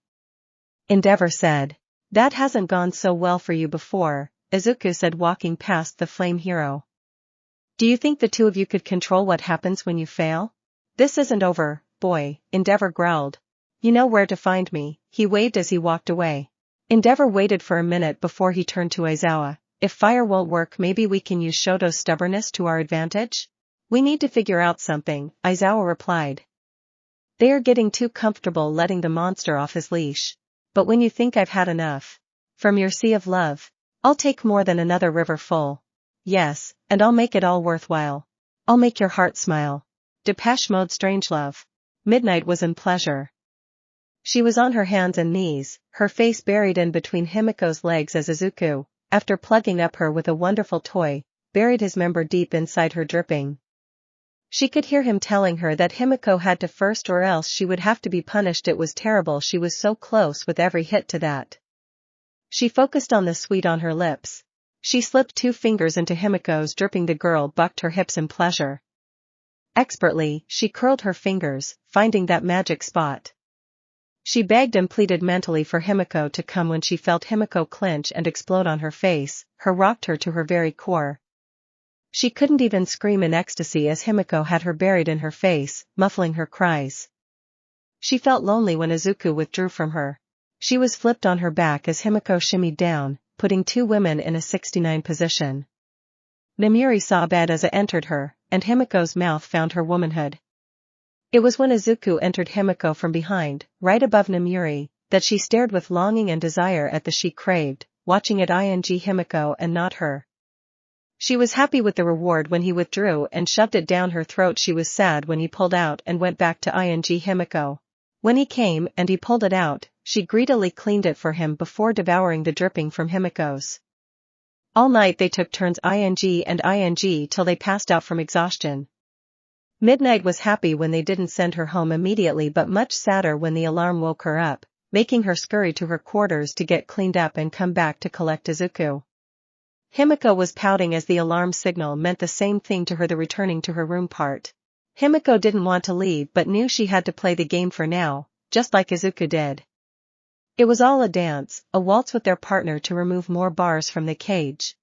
Endeavor said. That hasn't gone so well for you before, Izuku said, walking past the flame hero. Do you think the two of you could control what happens when you fail? This isn't over, boy, Endeavor growled. You know where to find me, he waved as he walked away. Endeavor waited for a minute before he turned to Aizawa. If fire won't work, maybe we can use Shoto's stubbornness to our advantage? We need to figure out something, Aizawa replied. They are getting too comfortable letting the monster off his leash. But when you think I've had enough from your sea of love, I'll take more than another river full. Yes, and I'll make it all worthwhile. I'll make your heart smile. Depeche Mode Strangelove. Midnight was in pleasure. She was on her hands and knees, her face buried in between Himiko's legs as Izuku, after plugging up her with a wonderful toy, buried his member deep inside her, dripping. She could hear him telling her that Himiko had to first or else she would have to be punished. It was terrible. She was so close with every hit to that. She focused on the sweet on her lips. She slipped 2 fingers into Himiko's, dripping. The girl bucked her hips in pleasure. Expertly, she curled her fingers, finding that magic spot. She begged and pleaded mentally for Himiko to come. When she felt Himiko clench and explode on her face, her rocked her to her very core. She couldn't even scream in ecstasy as Himiko had her buried in her face, muffling her cries. She felt lonely when Izuku withdrew from her. She was flipped on her back as Himiko shimmied down, putting 2 women in a 69 position. Namiri saw a bed as it entered her, and Himiko's mouth found her womanhood. It was when Izuku entered Himiko from behind, right above Namiri, that she stared with longing and desire at the she craved, watching it Himiko and not her. She was happy with the reward when he withdrew and shoved it down her throat. She was sad when he pulled out and went back to Himiko. When he came and he pulled it out, she greedily cleaned it for him before devouring the dripping from Himiko's. All night they took turns and till they passed out from exhaustion. Midnight was happy when they didn't send her home immediately, but much sadder when the alarm woke her up, making her scurry to her quarters to get cleaned up and come back to collect Izuku. Himiko was pouting as the alarm signal meant the same thing to her, the returning to her room part. Himiko didn't want to leave but knew she had to play the game for now, just like Izuku did. It was all a dance, a waltz with their partner to remove more bars from the cage.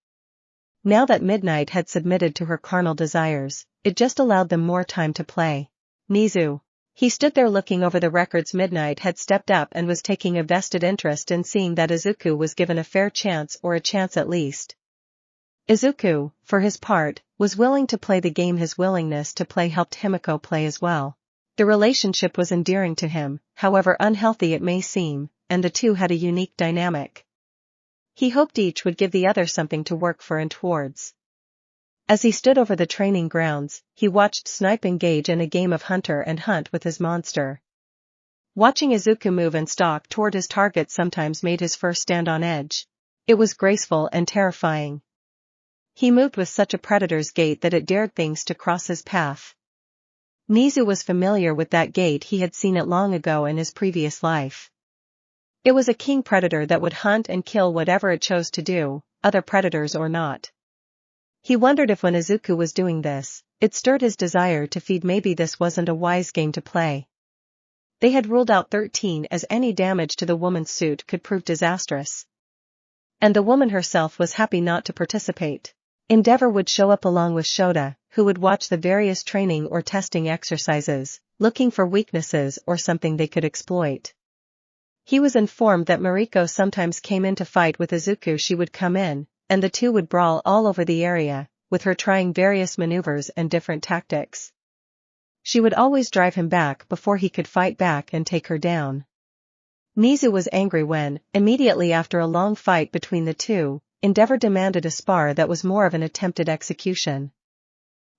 Now that Midnight had submitted to her carnal desires, it just allowed them more time to play. Nizu. He stood there looking over the records. Midnight had stepped up and was taking a vested interest in seeing that Izuku was given a fair chance, or a chance at least. Izuku, for his part, was willing to play the game. His willingness to play helped Himiko play as well. The relationship was endearing to him, however unhealthy it may seem, and the two had a unique dynamic. He hoped each would give the other something to work for and towards. As he stood over the training grounds, he watched Snipe engage in a game of hunter and hunt with his monster. Watching Izuku move and stalk toward his target sometimes made his fur stand on edge. It was graceful and terrifying. He moved with such a predator's gait that it dared things to cross his path. Nizu was familiar with that gait. He had seen it long ago in his previous life. It was a king predator that would hunt and kill whatever it chose to do, other predators or not. He wondered if when Izuku was doing this, it stirred his desire to feed. Maybe this wasn't a wise game to play. They had ruled out 13 as any damage to the woman's suit could prove disastrous. And the woman herself was happy not to participate. Endeavor would show up along with Shota, who would watch the various training or testing exercises, looking for weaknesses or something they could exploit. He was informed that Mariko sometimes came in to fight with Izuku. She would come in, and the two would brawl all over the area, with her trying various maneuvers and different tactics. She would always drive him back before he could fight back and take her down. Nizu was angry when, immediately after a long fight between the two, Endeavor demanded a spar that was more of an attempted execution.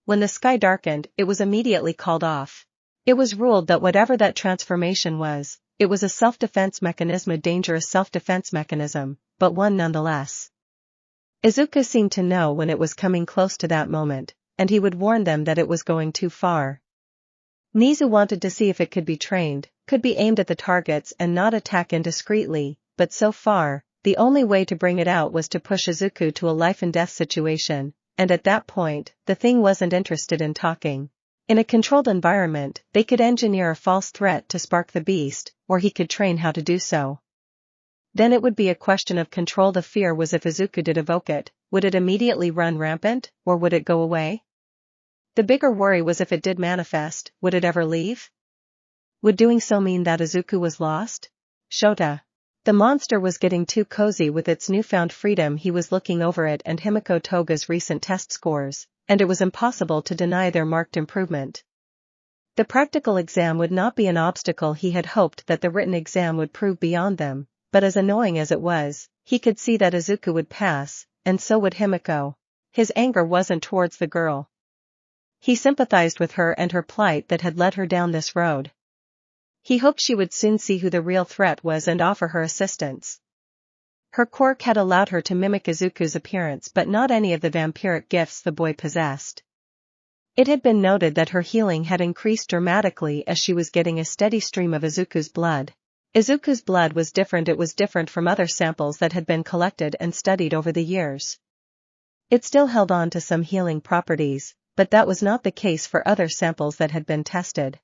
When the sky darkened, it was immediately called off. It was ruled that whatever that transformation was, it was a self-defense mechanism, a dangerous self-defense mechanism, but one nonetheless. Izuku seemed to know when it was coming close to that moment, and he would warn them that it was going too far. Nizu wanted to see if it could be trained, could be aimed at the targets and not attack indiscreetly, but so far, the only way to bring it out was to push Izuku to a life-and-death situation, and at that point, the thing wasn't interested in talking. In a controlled environment, they could engineer a false threat to spark the beast, or he could train how to do so. Then it would be a question of control. The fear was if Izuku did evoke it, would it immediately run rampant, or would it go away? The bigger worry was if it did manifest, would it ever leave? Would doing so mean that Izuku was lost? Shota. The monster was getting too cozy with its newfound freedom. He was looking over it and Himiko Toga's recent test scores, and it was impossible to deny their marked improvement. The practical exam would not be an obstacle. He had hoped that the written exam would prove beyond them, but as annoying as it was, he could see that Izuku would pass, and so would Himiko. His anger wasn't towards the girl. He sympathized with her and her plight that had led her down this road. He hoped she would soon see who the real threat was and offer her assistance. Her quirk had allowed her to mimic Izuku's appearance, but not any of the vampiric gifts the boy possessed. It had been noted that her healing had increased dramatically as she was getting a steady stream of Izuku's blood. Izuku's blood was different. It was different from other samples that had been collected and studied over the years. It still held on to some healing properties, but that was not the case for other samples that had been tested.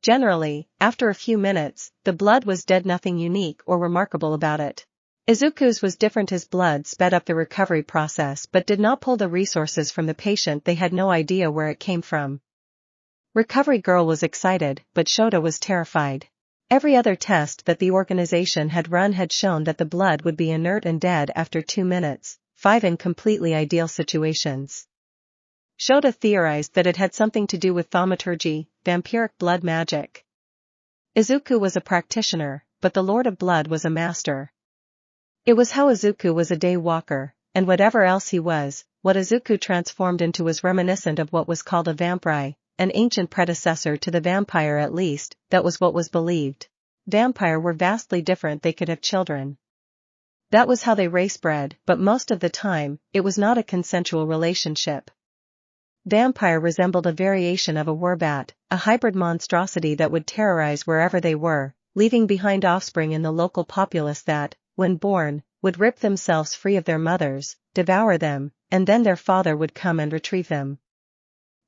Generally, after a few minutes, the blood was dead. Nothing unique or remarkable about it. Izuku's was different. His blood sped up the recovery process but did not pull the resources from the patient. They had no idea where it came from. Recovery Girl was excited, but Shota was terrified. Every other test that the organization had run had shown that the blood would be inert and dead after 2 minutes, 5 in completely ideal situations. Shota theorized that it had something to do with thaumaturgy, vampiric blood magic. Izuku was a practitioner, but the Lord of Blood was a master. It was how Izuku was a day walker, and whatever else he was, what Izuku transformed into was reminiscent of what was called a vampire, an ancient predecessor to the vampire. At least, that was what was believed. Vampire were vastly different. They could have children. That was how they race-bred, but most of the time, it was not a consensual relationship. Vampire resembled a variation of a werbat, a hybrid monstrosity that would terrorize wherever they were, leaving behind offspring in the local populace that, when born, would rip themselves free of their mothers, devour them, and then their father would come and retrieve them.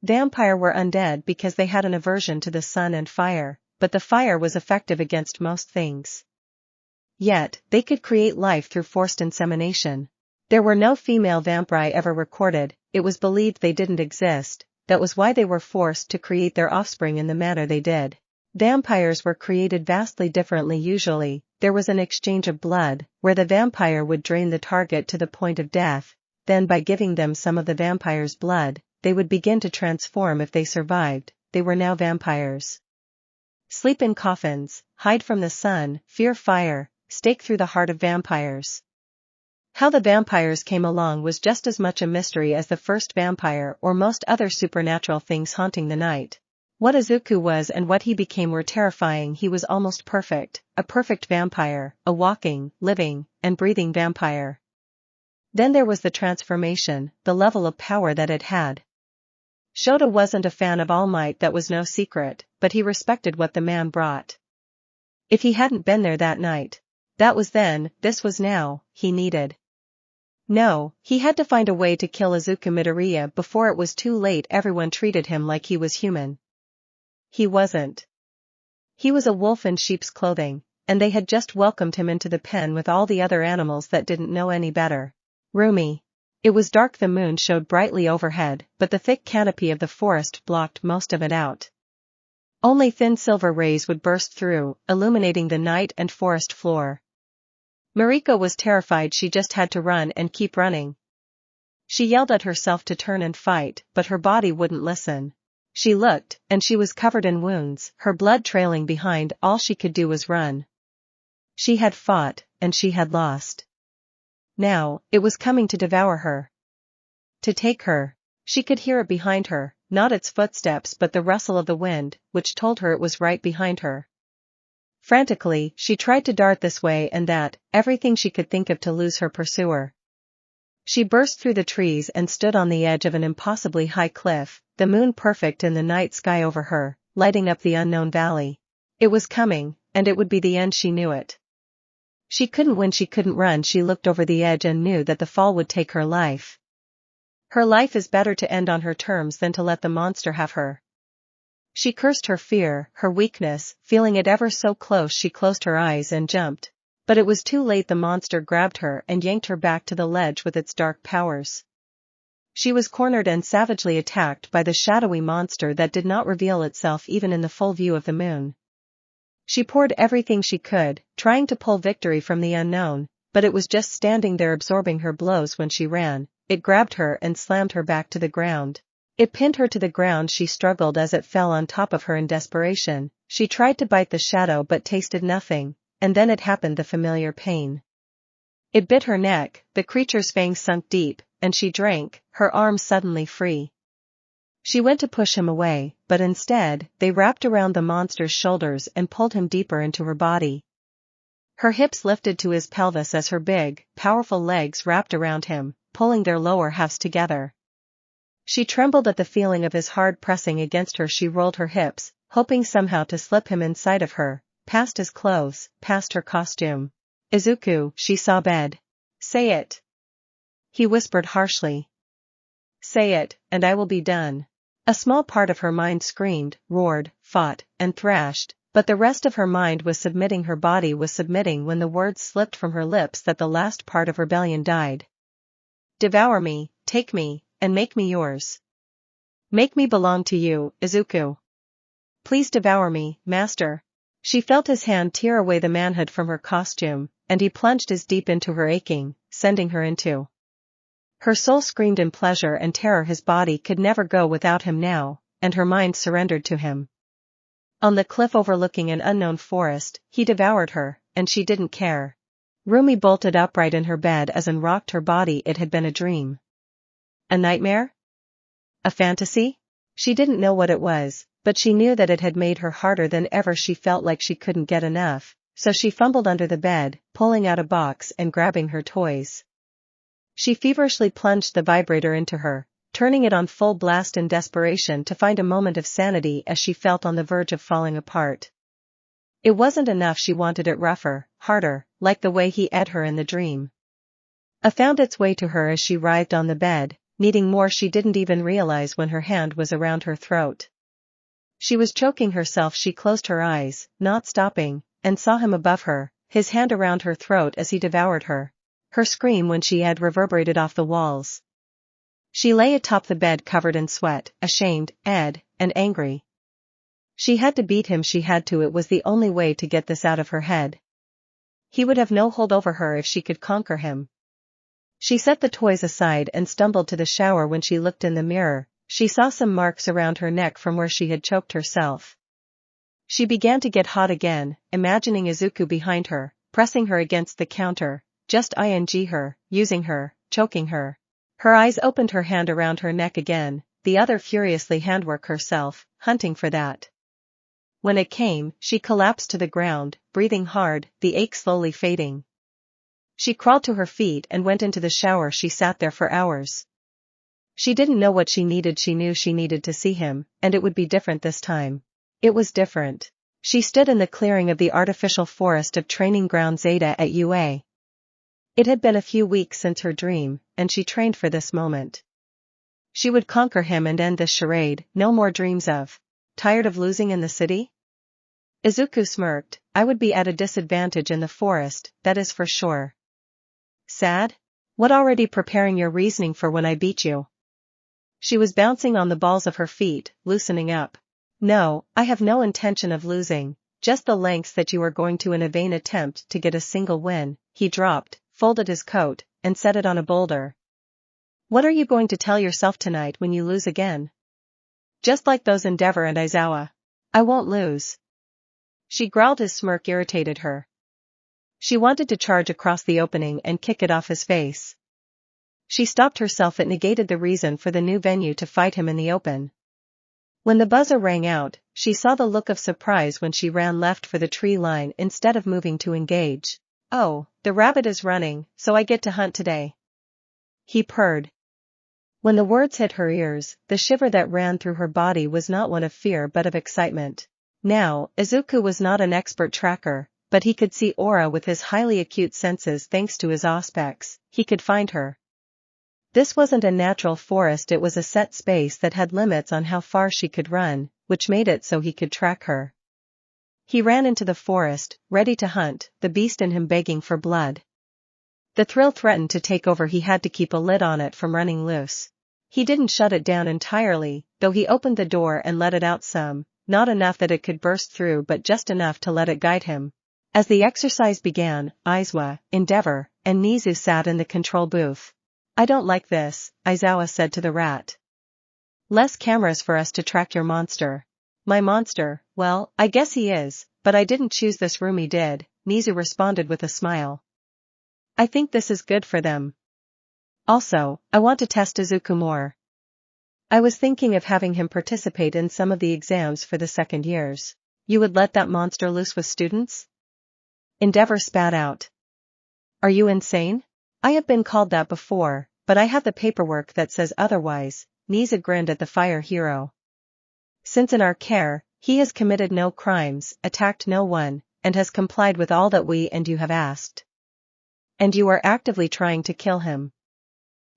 Vampire were undead because they had an aversion to the sun and fire, but the fire was effective against most things. Yet, they could create life through forced insemination. There were no female vampire ever recorded. It was believed they didn't exist. That was why they were forced to create their offspring in the manner they did. Vampires were created vastly differently. Usually, there was an exchange of blood, where the vampire would drain the target to the point of death, then by giving them some of the vampire's blood, they would begin to transform. If they survived, they were now vampires. Sleep in coffins, hide from the sun, fear fire, stake through the heart of vampires. How the vampires came along was just as much a mystery as the first vampire or most other supernatural things haunting the night. What Izuku was and what he became were terrifying. He was almost perfect, a perfect vampire, a walking, living, and breathing vampire. Then there was the transformation, the level of power that it had. Shota wasn't a fan of All Might. That was no secret, but he respected what the man brought. If he hadn't been there that night, that was then, this was now, he needed. No, he had to find a way to kill Izuku Midoriya before it was too late. Everyone treated him like he was human. He wasn't. He was a wolf in sheep's clothing, and they had just welcomed him into the pen with all the other animals that didn't know any better. Roomy. It was dark. The moon showed brightly overhead, but the thick canopy of the forest blocked most of it out. Only thin silver rays would burst through, illuminating the night and forest floor. Mariko was terrified. She just had to run and keep running. She yelled at herself to turn and fight, but her body wouldn't listen. She looked, and she was covered in wounds, her blood trailing behind. All she could do was run. She had fought, and she had lost. Now, it was coming to devour her. To take her. She could hear it behind her, not its footsteps but the rustle of the wind, which told her it was right behind her. Frantically, she tried to dart this way and that, everything she could think of to lose her pursuer. She burst through the trees and stood on the edge of an impossibly high cliff, the moon perfect in the night sky over her, lighting up the unknown valley. It was coming, and it would be the end. She knew it. She couldn't win. She couldn't run. She looked over the edge and knew that the fall would take her life. Her life is better to end on her terms than to let the monster have her. She cursed her fear, her weakness, feeling it ever so close. She closed her eyes and jumped. But it was too late. The monster grabbed her and yanked her back to the ledge with its dark powers. She was cornered and savagely attacked by the shadowy monster that did not reveal itself even in the full view of the moon. She poured everything she could, trying to pull victory from the unknown, but it was just standing there absorbing her blows. When she ran, it grabbed her and slammed her back to the ground. It pinned her to the ground. She struggled as it fell on top of her in desperation. She tried to bite the shadow but tasted nothing, and then it happened, the familiar pain. It bit her neck, the creature's fangs sunk deep, and she drank, her arms suddenly free. She went to push him away, but instead, they wrapped around the monster's shoulders and pulled him deeper into her body. Her hips lifted to his pelvis as her big, powerful legs wrapped around him, pulling their lower halves together. She trembled at the feeling of his hard pressing against her. She rolled her hips, hoping somehow to slip him inside of her, past his clothes, past her costume. Izuku, she saw bed. Say it. He whispered harshly. Say it, and I will be done. A small part of her mind screamed, roared, fought, and thrashed, but the rest of her mind was submitting. Her body was submitting when the words slipped from her lips that the last part of rebellion died. Devour me, take me, and make me yours. Make me belong to you, Izuku. Please devour me, master. She felt his hand tear away the manhood from her costume, and he plunged as deep into her aching, sending her into. Her soul screamed in pleasure and terror. His body could never go without him now, and her mind surrendered to him. On the cliff overlooking an unknown forest, he devoured her, and she didn't care. Rumi bolted upright in her bed as and rocked her body. It had been a dream. A nightmare? A fantasy? She didn't know what it was, but she knew that it had made her harder than ever. She felt like she couldn't get enough, so she fumbled under the bed, pulling out a box and grabbing her toys. She feverishly plunged the vibrator into her, turning it on full blast in desperation to find a moment of sanity as she felt on the verge of falling apart. It wasn't enough. She wanted it rougher, harder, like the way he ate her in the dream. It found its way to her as she writhed on the bed, needing more. She didn't even realize when her hand was around her throat. She was choking herself. She closed her eyes, not stopping, and saw him above her, his hand around her throat as he devoured her. Her scream when she had reverberated off the walls. She lay atop the bed covered in sweat, ashamed, and angry. She had to beat him. She had to. It was the only way to get this out of her head. He would have no hold over her if she could conquer him. She set the toys aside and stumbled to the shower. When she looked in the mirror, she saw some marks around her neck from where she had choked herself. She began to get hot again, imagining Izuku behind her, pressing her against the counter, just ing her, using her, choking her. Her eyes opened, her hand around her neck again, the other furiously handwork herself, hunting for that. When it came, she collapsed to the ground, breathing hard, the ache slowly fading. She crawled to her feet and went into the shower. She sat there for hours. She didn't know what she needed. She knew she needed to see him, and it would be different this time. It was different. She stood in the clearing of the artificial forest of training ground Zeta at U.A. It had been a few weeks since her dream, and she trained for this moment. She would conquer him and end this charade. No more dreams of. Tired of losing in the city? Izuku smirked. I would be at a disadvantage in the forest, that is for sure. Sad? What? Already preparing your reasoning for when I beat you? She was bouncing on the balls of her feet, loosening up. No, I have no intention of losing, just the lengths that you are going to in a vain attempt to get a single win. He dropped, folded his coat, and set it on a boulder. What are you going to tell yourself tonight when you lose again? Just like those Endeavor and Izawa. I won't lose. She growled. His smirk irritated her. She wanted to charge across the opening and kick it off his face. She stopped herself. It negated the reason for the new venue to fight him in the open. When the buzzer rang out, she saw the look of surprise when she ran left for the tree line instead of moving to engage. Oh, the rabbit is running, so I get to hunt today. He purred. When the words hit her ears, the shiver that ran through her body was not one of fear but of excitement. Now, Izuku was not an expert tracker, but he could see aura with his highly acute senses. Thanks to his auspex, he could find her. This wasn't a natural forest. It was a set space that had limits on how far she could run, which made it so he could track her. He ran into the forest, ready to hunt, the beast in him begging for blood. The thrill threatened to take over. He had to keep a lid on it from running loose. He didn't shut it down entirely, though he opened the door and let it out some, not enough that it could burst through but just enough to let it guide him. As the exercise began, Izuku, Endeavor, and Nizu sat in the control booth. I don't like this, Izawa said to the rat. Less cameras for us to track your monster. My monster, well, I guess he is, but I didn't choose this. Rumi did, Nizu responded with a smile. I think this is good for them. Also, I want to test Izuku more. I was thinking of having him participate in some of the exams for the second years. You would let that monster loose with students? Endeavor spat out. Are you insane? I have been called that before, but I have the paperwork that says otherwise. Nizu grinned at the fire hero. Since in our care, he has committed no crimes, attacked no one, and has complied with all that we and you have asked. And you are actively trying to kill him.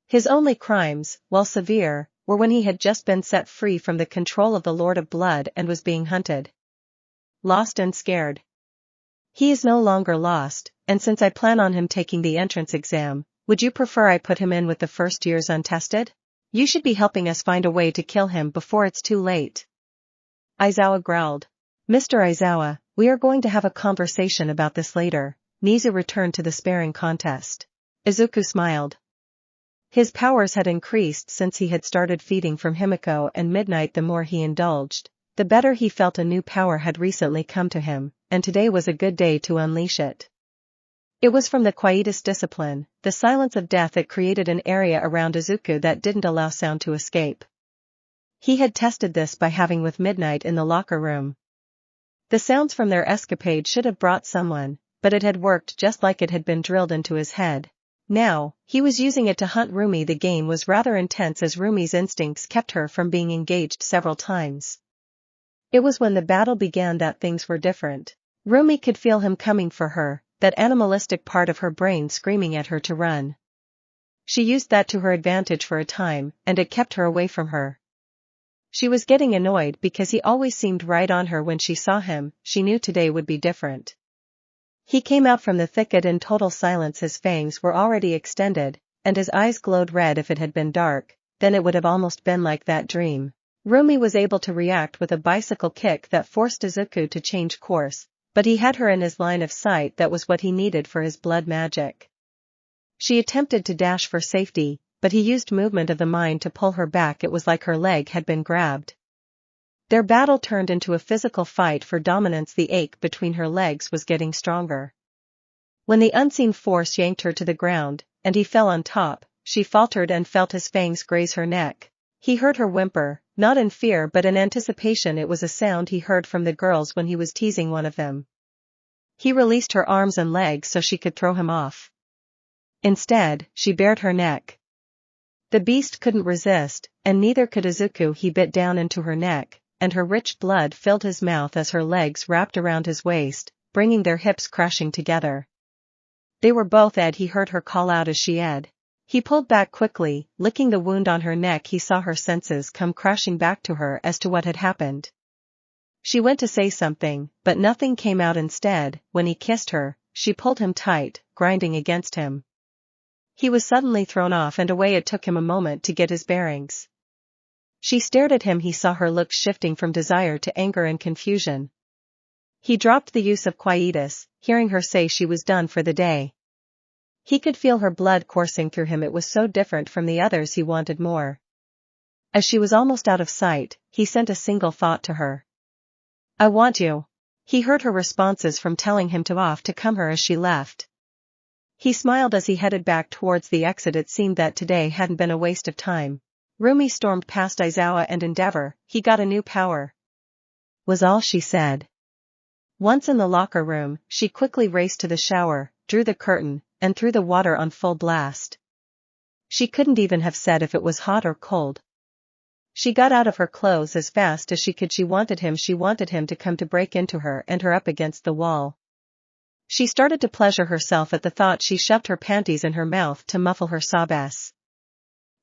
His only crimes, while severe, were when he had just been set free from the control of the Lord of Blood and was being hunted. Lost and scared. He is no longer lost, and since I plan on him taking the entrance exam, would you prefer I put him in with the first years untested? You should be helping us find a way to kill him before it's too late. Izawa growled. Mr. Izawa, we are going to have a conversation about this later. Nizu returned to the sparring contest. Izuku smiled. His powers had increased since he had started feeding from Himiko and Midnight. The more he indulged, the better he felt. A new power had recently come to him, and today was a good day to unleash it. It was from the quietus discipline, the silence of death. It created an area around Izuku that didn't allow sound to escape. He had tested this by having with Midnight in the locker room. The sounds from their escapade should have brought someone, but it had worked just like it had been drilled into his head. Now, he was using it to hunt Rumi. The game was rather intense as Rumi's instincts kept her from being engaged several times. It was when the battle began that things were different. Rumi could feel him coming for her, that animalistic part of her brain screaming at her to run. She used that to her advantage for a time, and it kept her away from her. She was getting annoyed because he always seemed right on her when she saw him. She knew today would be different. He came out from the thicket in total silence. His fangs were already extended, and his eyes glowed red. If it had been dark, then it would have almost been like that dream. Rumi was able to react with a bicycle kick that forced Izuku to change course, but he had her in his line of sight. That was what he needed for his blood magic. She attempted to dash for safety, but he used movement of the mind to pull her back. It was like her leg had been grabbed. Their battle turned into a physical fight for dominance. The ache between her legs was getting stronger. When the unseen force yanked her to the ground, and he fell on top, she faltered and felt his fangs graze her neck. He heard her whimper, not in fear but in anticipation. It was a sound he heard from the girls when he was teasing one of them. He released her arms and legs so she could throw him off. Instead, she bared her neck. The beast couldn't resist, and neither could Izuku. He bit down into her neck, and her rich blood filled his mouth as her legs wrapped around his waist, bringing their hips crashing together. They were both dead. He heard her call out as she ed. He pulled back quickly, licking the wound on her neck. He saw her senses come crashing back to her as to what had happened. She went to say something, but nothing came out. Instead, when he kissed her, she pulled him tight, grinding against him. He was suddenly thrown off and away. It took him a moment to get his bearings. She stared at him. He saw her look shifting from desire to anger and confusion. He dropped the use of quietus, hearing her say she was done for the day. He could feel her blood coursing through him. It was so different from the others. He wanted more. As she was almost out of sight, he sent a single thought to her. I want you. He heard her responses from telling him to off to come her as she left. He smiled as he headed back towards the exit. It seemed that today hadn't been a waste of time. Rumi stormed past Izuku and Endeavor. He got a new power, was all she said. Once in the locker room, she quickly raced to the shower, drew the curtain, and threw the water on full blast. She couldn't even have said if it was hot or cold. She got out of her clothes as fast as she could. She wanted him to come to break into her and her up against the wall. She started to pleasure herself at the thought. She shoved her panties in her mouth to muffle her sobs.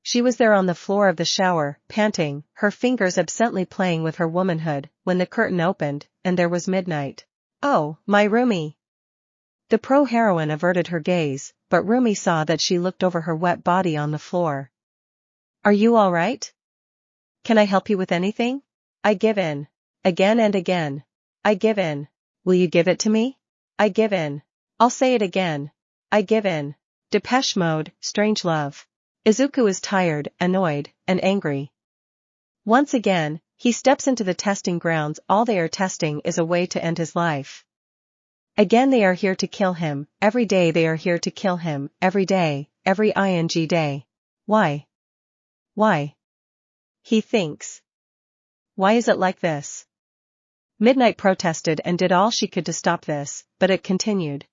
She was there on the floor of the shower, panting, her fingers absently playing with her womanhood, when the curtain opened, and there was Midnight. Oh, my Rumi! The pro-heroine averted her gaze, but Rumi saw that she looked over her wet body on the floor. Are you all right? Can I help you with anything? I give in. Again and again. I give in. Will you give it to me? I give in. I'll say it again. I give in. Depeche Mode, Strange Love. Izuku is tired, annoyed, and angry. Once again, he steps into the testing grounds. All they are testing is a way to end his life. Again they are here to kill him. Every day they are here to kill him. Every day, every ing day. Why? Why? He thinks. Why is it like this? Midnight protested and did all she could to stop this, but it continued.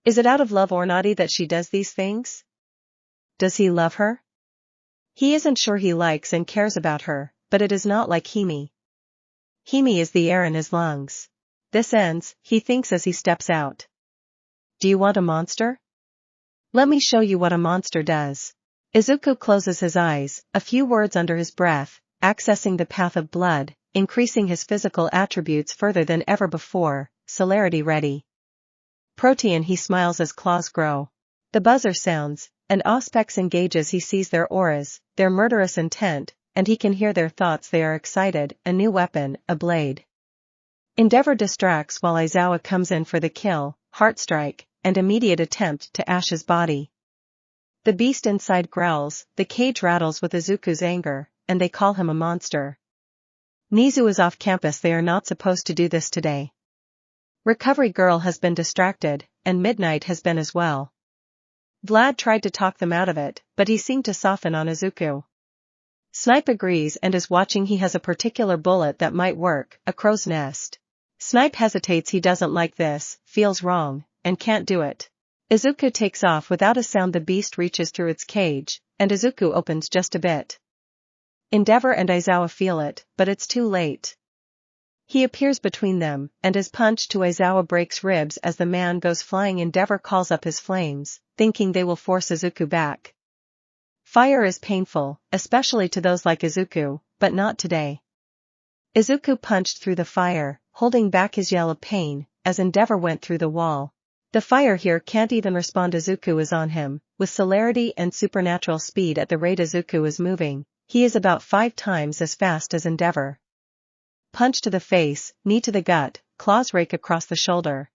Is it out of love or naughty that she does these things? Does he love her? He isn't sure. He likes and cares about her, but it is not like Hime. Hime is the air in his lungs. This ends, he thinks as he steps out. Do you want a monster? Let me show you what a monster does. Izuku closes his eyes, a few words under his breath, accessing the path of blood, increasing his physical attributes further than ever before. Celerity ready. Protean. He smiles as claws grow. The buzzer sounds, and Auspex engages. He sees their auras, their murderous intent, and he can hear their thoughts. They are excited. A new weapon, a blade. Endeavor distracts while Izuku comes in for the kill, heartstrike, and immediate attempt to ash his body. The beast inside growls, the cage rattles with Izuku's anger, and they call him a monster. Nizu is off campus. They are not supposed to do this today. Recovery Girl has been distracted, and Midnight has been as well. Vlad tried to talk them out of it, but he seemed to soften on Izuku. Snipe agrees and is watching. He has a particular bullet that might work, a crow's nest. Snipe hesitates. He doesn't like this, feels wrong, and can't do it. Izuku takes off without a sound. The beast reaches through its cage, and Izuku opens just a bit. Endeavor and Izuku feel it, but it's too late. He appears between them, and his punch to Izuku breaks ribs as the man goes flying. Endeavor calls up his flames, thinking they will force Izuku back. Fire is painful, especially to those like Izuku, but not today. Izuku punched through the fire, holding back his yell of pain, as Endeavor went through the wall. The fire here can't even respond. Izuku is on him, with celerity and supernatural speed. At the rate Izuku is moving, he is about 5 times as fast as Endeavor. Punch to the face, knee to the gut, claws rake across the shoulder.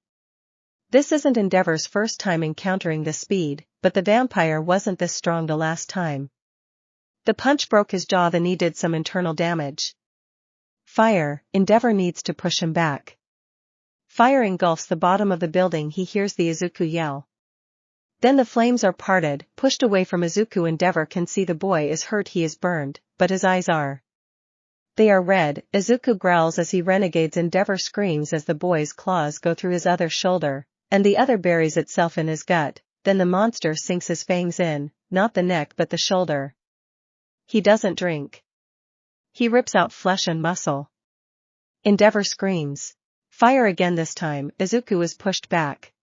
This isn't Endeavor's first time encountering this speed, but the vampire wasn't this strong the last time. The punch broke his jaw. The knee did some internal damage. Fire. Endeavor needs to push him back. Fire engulfs the bottom of the building. He hears the Izuku yell. Then the flames are parted, pushed away from Izuku. Endeavor can see the boy is hurt. He is burned, but his eyes are. They are red. Izuku growls as he renegades. Endeavor screams as the boy's claws go through his other shoulder, and the other buries itself in his gut. Then the monster sinks his fangs in, not the neck but the shoulder. He doesn't drink. He rips out flesh and muscle. Endeavor screams. Fire again. This time, Izuku is pushed back.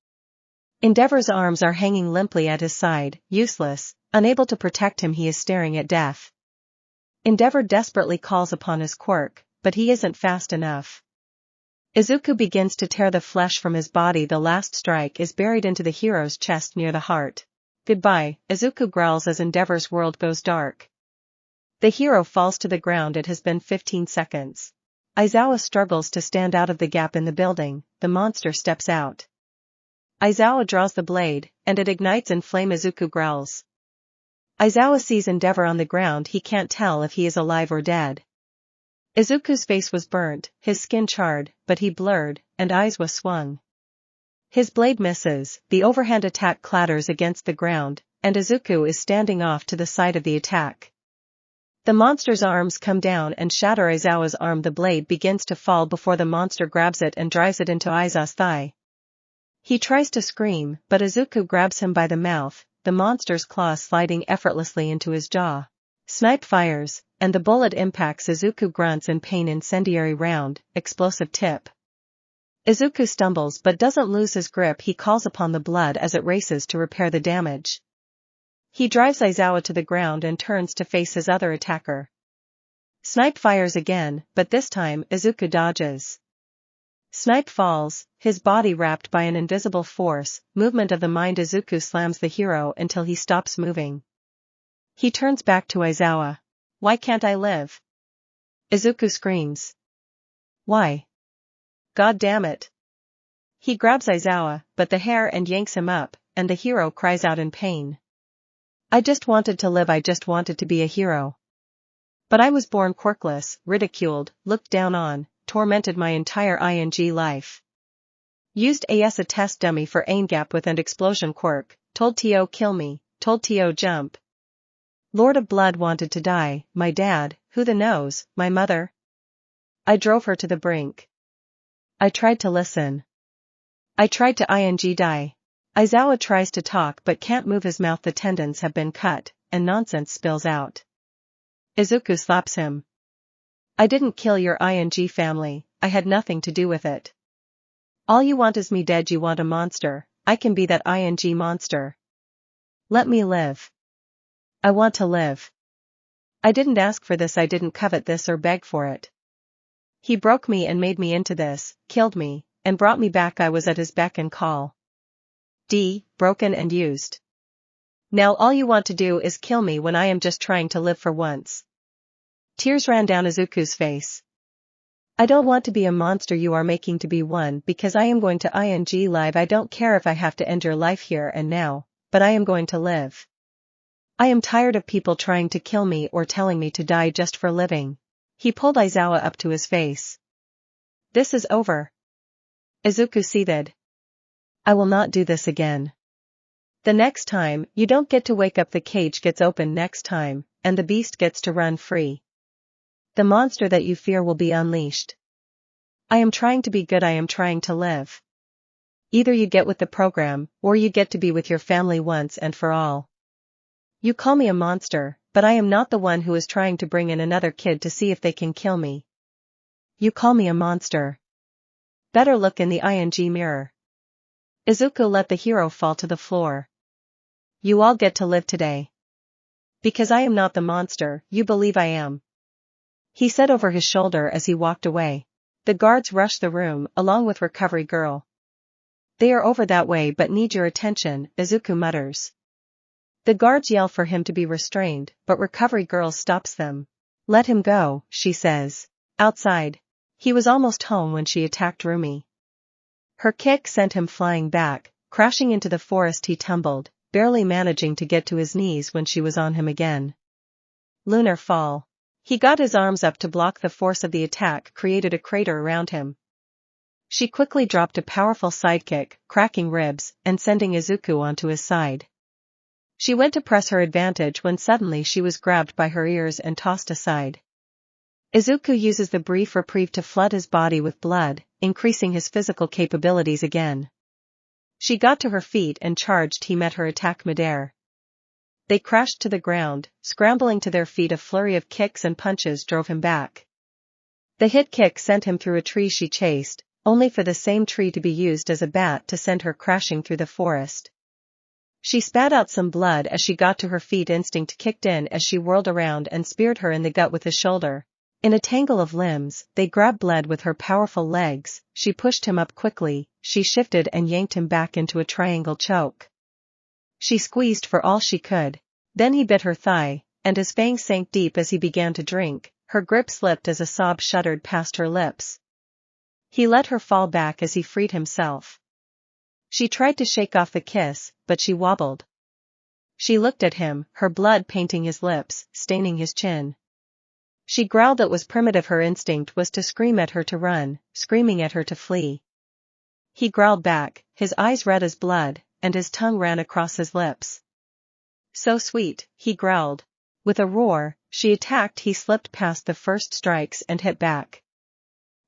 Endeavor's arms are hanging limply at his side, useless, unable to protect him. He is staring at death. Endeavor desperately calls upon his quirk, but he isn't fast enough. Izuku begins to tear the flesh from his body. The last strike is buried into the hero's chest near the heart. Goodbye, Izuku growls as Endeavor's world goes dark. The hero falls to the ground. It has been 15 seconds. Izuku struggles to stand out of the gap in the building. The monster steps out. Izuku draws the blade, and it ignites in flame. Izuku growls. Izuku sees Endeavor on the ground. He can't tell if he is alive or dead. Izuku's face was burnt, his skin charred, but he blurred, and eyes was swung. His blade misses, the overhand attack clatters against the ground, and Izuku is standing off to the side of the attack. The monster's arms come down and shatter Izuku's arm. The blade begins to fall before the monster grabs it and drives it into Izuku's thigh. He tries to scream, but Izuku grabs him by the mouth, the monster's claws sliding effortlessly into his jaw. Snipe fires, and the bullet impacts. Izuku grunts in pain. Incendiary round, explosive tip. Izuku stumbles but doesn't lose his grip. He calls upon the blood as it races to repair the damage. He drives Izuku to the ground and turns to face his other attacker. Snipe fires again, but this time Izuku dodges. Snipe falls, his body wrapped by an invisible force, movement of the mind. Izuku slams the hero until he stops moving. He turns back to Izuku. Why can't I live? Izuku screams. Why? God damn it. He grabs Izuku, but the hair and yanks him up, and the hero cries out in pain. I just wanted to live. I just wanted to be a hero. But I was born quirkless, ridiculed, looked down on, tormented my entire life. Used as a test dummy for aim-gap with and explosion quirk, told To kill me, told To jump. Lord of Blood wanted to die, my dad, who the knows, my mother? I drove her to the brink. I tried to listen. I tried to die. Izuku tries to talk but can't move his mouth. The tendons have been cut, and nonsense spills out. Izuku slaps him. I didn't kill your family, I had nothing to do with it. All you want is me dead. You want a monster, I can be that monster. Let me live. I want to live. I didn't ask for this. I didn't covet this or beg for it. He broke me and made me into this, killed me, and brought me back. I was at his beck and call. Broken and used. Now all you want to do is kill me when I am just trying to live for once. Tears ran down Izuku's face. I don't want to be a monster. You are making to be one because I am going to live. I don't care if I have to end your life here and now, but I am going to live. I am tired of people trying to kill me or telling me to die just for living. He pulled Izuku up to his face. This is over. Izuku seethed. I will not do this again. The next time, you don't get to wake up. The cage gets opened next time, and the beast gets to run free. The monster that you fear will be unleashed. I am trying to be good. I am trying to live. Either you get with the program, or you get to be with your family once and for all. You call me a monster, but I am not the one who is trying to bring in another kid to see if they can kill me. You call me a monster. Better look in the mirror. Izuku let the hero fall to the floor. You all get to live today. Because I am not the monster you believe I am. He said over his shoulder as he walked away. The guards rush the room, along with Recovery Girl. They are over that way but need your attention, Izuku mutters. The guards yell for him to be restrained, but Recovery Girl stops them. Let him go, she says. Outside. He was almost home when she attacked Rumi. Her kick sent him flying back, crashing into the forest. He tumbled, barely managing to get to his knees when she was on him again. Lunar fall. He got his arms up to block the force of the attack, created a crater around him. She quickly dropped a powerful sidekick, cracking ribs, and sending Izuku onto his side. She went to press her advantage when suddenly she was grabbed by her ears and tossed aside. Izuku uses the brief reprieve to flood his body with blood, increasing his physical capabilities again. She got to her feet and charged. He met her attack midair. They crashed to the ground, scrambling to their feet. A flurry of kicks and punches drove him back. The hit kick sent him through a tree she chased, only for the same tree to be used as a bat to send her crashing through the forest. She spat out some blood as she got to her feet. Instinct kicked in as she whirled around and speared her in the gut with his shoulder. In a tangle of limbs, they grabbed blood with her powerful legs. She pushed him up quickly, she shifted and yanked him back into a triangle choke. She squeezed for all she could. Then he bit her thigh, and his fangs sank deep as he began to drink. Her grip slipped as a sob shuddered past her lips. He let her fall back as he freed himself. She tried to shake off the kiss, but she wobbled. She looked at him, her blood painting his lips, staining his chin. She growled that was primitive. Her instinct was to scream at her to run, screaming at her to flee. He growled back, his eyes red as blood, and his tongue ran across his lips. So sweet, he growled. With a roar, she attacked. He slipped past the first strikes and hit back.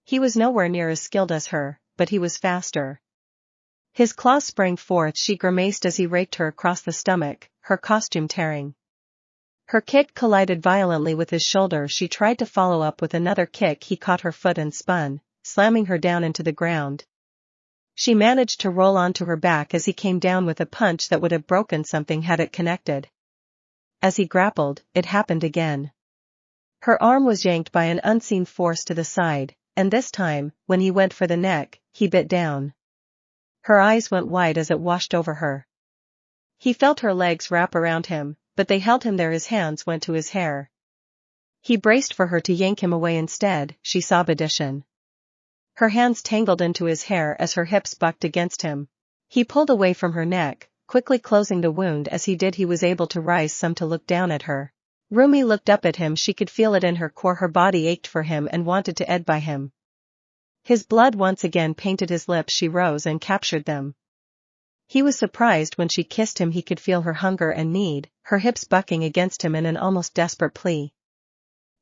He was nowhere near as skilled as her, but he was faster. His claws sprang forth. She grimaced as he raked her across the stomach, her costume tearing. Her kick collided violently with his shoulder. She tried to follow up with another kick. He caught her foot and spun, slamming her down into the ground. She managed to roll onto her back as he came down with a punch that would have broken something had it connected. As he grappled, it happened again. Her arm was yanked by an unseen force to the side, and this time, when he went for the neck, he bit down. Her eyes went wide as it washed over her. He felt her legs wrap around him, but they held him there. His hands went to his hair. He braced for her to yank him away. Instead, she saw addition. Her hands tangled into his hair as her hips bucked against him. He pulled away from her neck, quickly closing the wound. As he did, he was able to rise some to look down at her. Rumi looked up at him. She could feel it in her core. Her body ached for him and wanted to ed by him. His blood once again painted his lips. She rose and captured them. He was surprised when she kissed him. He could feel her hunger and need, her hips bucking against him in an almost desperate plea.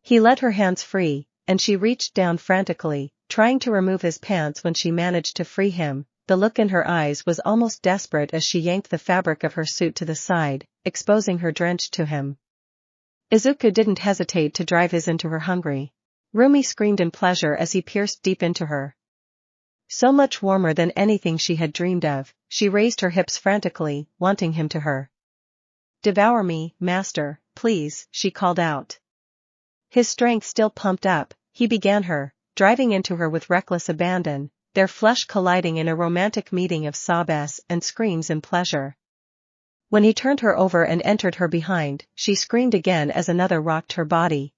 He let her hands free, and she reached down frantically, trying to remove his pants. When she managed to free him, the look in her eyes was almost desperate as she yanked the fabric of her suit to the side, exposing her drenched to him. Izuku didn't hesitate to drive his into her hungry. Rumi screamed in pleasure as he pierced deep into her. So much warmer than anything she had dreamed of. She raised her hips frantically, wanting him to her. "Devour me, master, please," she called out. His strength still pumped up, he began her, driving into her with reckless abandon, their flesh colliding in a romantic meeting of sobs and screams in pleasure. When he turned her over and entered her behind, she screamed again as another rocked her body.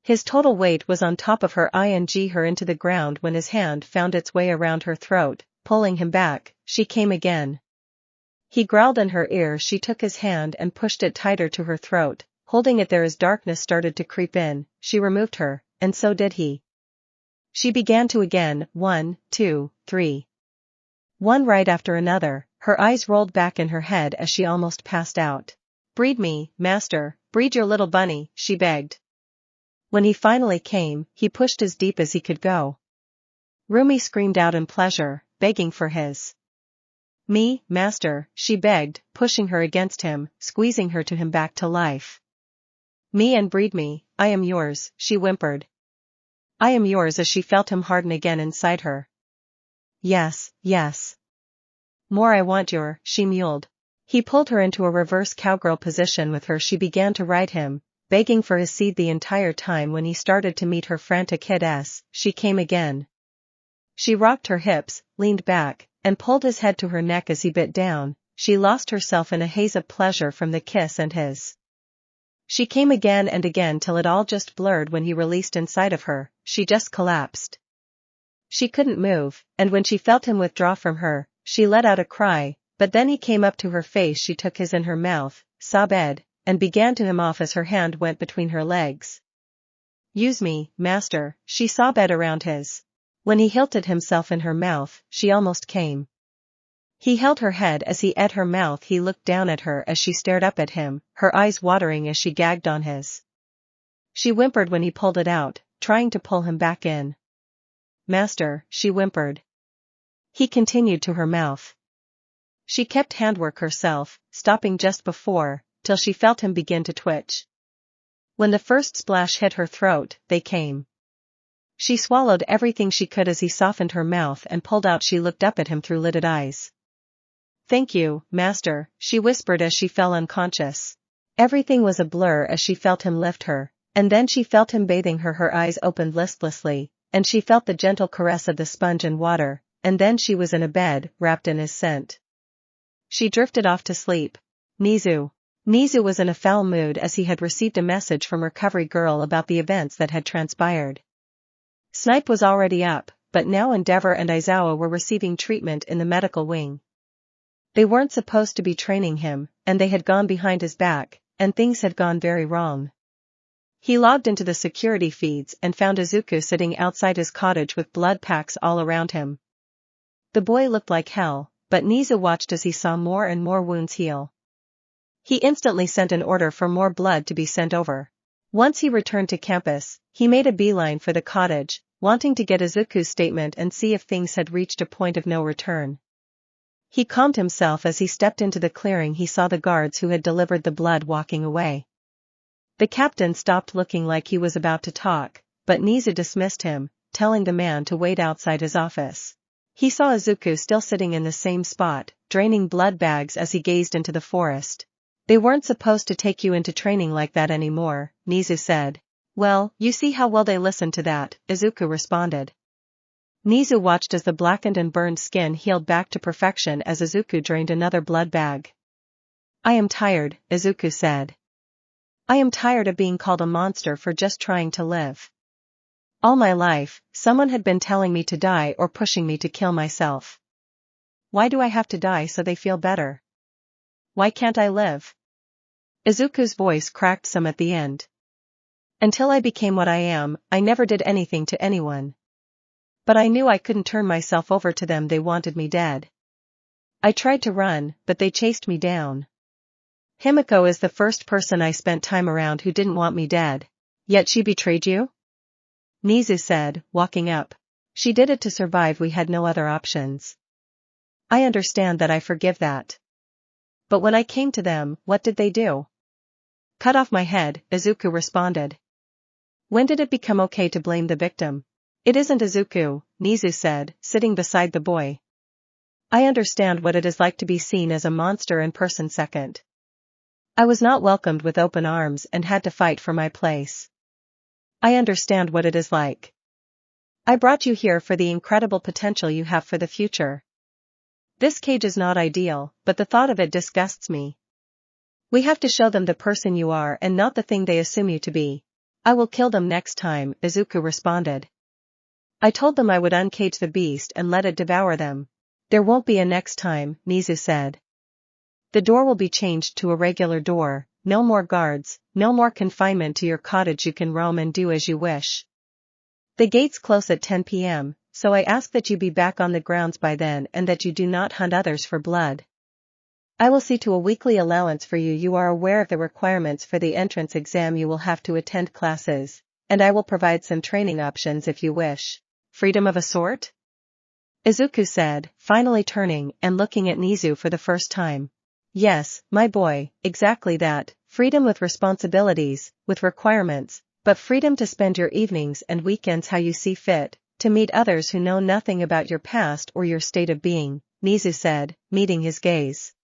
His total weight was on top of her, her into the ground. When his hand found its way around her throat, pulling him back, she came again. He growled in her ear. She took his hand and pushed it tighter to her throat, holding it there as darkness started to creep in. She removed her, and so did he. She began to again, 1, 2, 3. One right after another. Her eyes rolled back in her head as she almost passed out. "Breed me, master, breed your little bunny," she begged. When he finally came, he pushed as deep as he could go. Rumi screamed out in pleasure, begging for his. "Me, master," she begged, pushing her against him, squeezing her to him back to life. "Me and breed me, I am yours," she whimpered. "I am yours," as she felt him harden again inside her. "Yes, yes. More, I want your," she mewed. He pulled her into a reverse cowgirl position with her. She began to ride him, begging for his seed the entire time. When he started to meet her frantic hits, she came again. She rocked her hips, leaned back, and pulled his head to her neck as he bit down. She lost herself in a haze of pleasure from the kiss and his. She came again and again till it all just blurred. When he released inside of her, she just collapsed. She couldn't move, and when she felt him withdraw from her, she let out a cry, but then he came up to her face. She took his in her mouth, sobbed, and began to him off as her hand went between her legs. "Use me, master," she sobbed around his. When he hilted himself in her mouth, she almost came. He held her head as he ate her mouth. He looked down at her as she stared up at him, her eyes watering as she gagged on his. She whimpered when he pulled it out, trying to pull him back in. "Master," she whimpered. He continued to her mouth. She kept handwork herself, stopping just before, till she felt him begin to twitch. When the first splash hit her throat, they came. She swallowed everything she could as he softened her mouth and pulled out. She looked up at him through lidded eyes. "Thank you, master," she whispered as she fell unconscious. Everything was a blur as she felt him lift her, and then she felt him bathing her. Her eyes opened listlessly, and she felt the gentle caress of the sponge and water, and then she was in a bed, wrapped in his scent. She drifted off to sleep. Nizu. Nizu was in a foul mood as he had received a message from Recovery Girl about the events that had transpired. Snipe was already up, but now Endeavor and Aizawa were receiving treatment in the medical wing. They weren't supposed to be training him, and they had gone behind his back, and things had gone very wrong. He logged into the security feeds and found Izuku sitting outside his cottage with blood packs all around him. The boy looked like hell, but Nizu watched as he saw more and more wounds heal. He instantly sent an order for more blood to be sent over. Once he returned to campus, he made a beeline for the cottage, wanting to get Izuku's statement and see if things had reached a point of no return. He calmed himself as he stepped into the clearing. He saw the guards who had delivered the blood walking away. The captain stopped looking like he was about to talk, but Nizu dismissed him, telling the man to wait outside his office. He saw Izuku still sitting in the same spot, draining blood bags as he gazed into the forest. They weren't supposed to take you into training like that anymore, Nizu said. Well, you see how well they listened to that, Izuku responded. Nizu watched as the blackened and burned skin healed back to perfection as Izuku drained another blood bag. I am tired, Izuku said. I am tired of being called a monster for just trying to live. All my life, someone had been telling me to die or pushing me to kill myself. Why do I have to die so they feel better? Why can't I live? Izuku's voice cracked some at the end. Until I became what I am, I never did anything to anyone. But I knew I couldn't turn myself over to them. They wanted me dead. I tried to run, but they chased me down. Himiko is the first person I spent time around who didn't want me dead. Yet she betrayed you? Nizu said, walking up. She did it to survive. We had no other options. I understand that. I forgive that. But when I came to them, what did they do? Cut off my head, Izuku responded. When did it become okay to blame the victim? It isn't Izuku, Nizu said, sitting beside the boy. I understand what it is like to be seen as a monster in person. Second. I was not welcomed with open arms and had to fight for my place. I understand what it is like. I brought you here for the incredible potential you have for the future. This cage is not ideal, but the thought of it disgusts me. We have to show them the person you are and not the thing they assume you to be. I will kill them next time, Izuku responded. I told them I would uncage the beast and let it devour them. There won't be a next time, Nizu said. The door will be changed to a regular door, no more guards, no more confinement to your cottage. You can roam and do as you wish. The gates close at 10 p.m., so I ask that you be back on the grounds by then and that you do not hunt others for blood. I will see to a weekly allowance for you. You are aware of the requirements for the entrance exam. You will have to attend classes, and I will provide some training options if you wish. Freedom of a sort? Izuku said, finally turning and looking at Nizu for the first time. Yes, my boy, exactly that, freedom with responsibilities, with requirements, but freedom to spend your evenings and weekends how you see fit, to meet others who know nothing about your past or your state of being, Nizu said, meeting his gaze.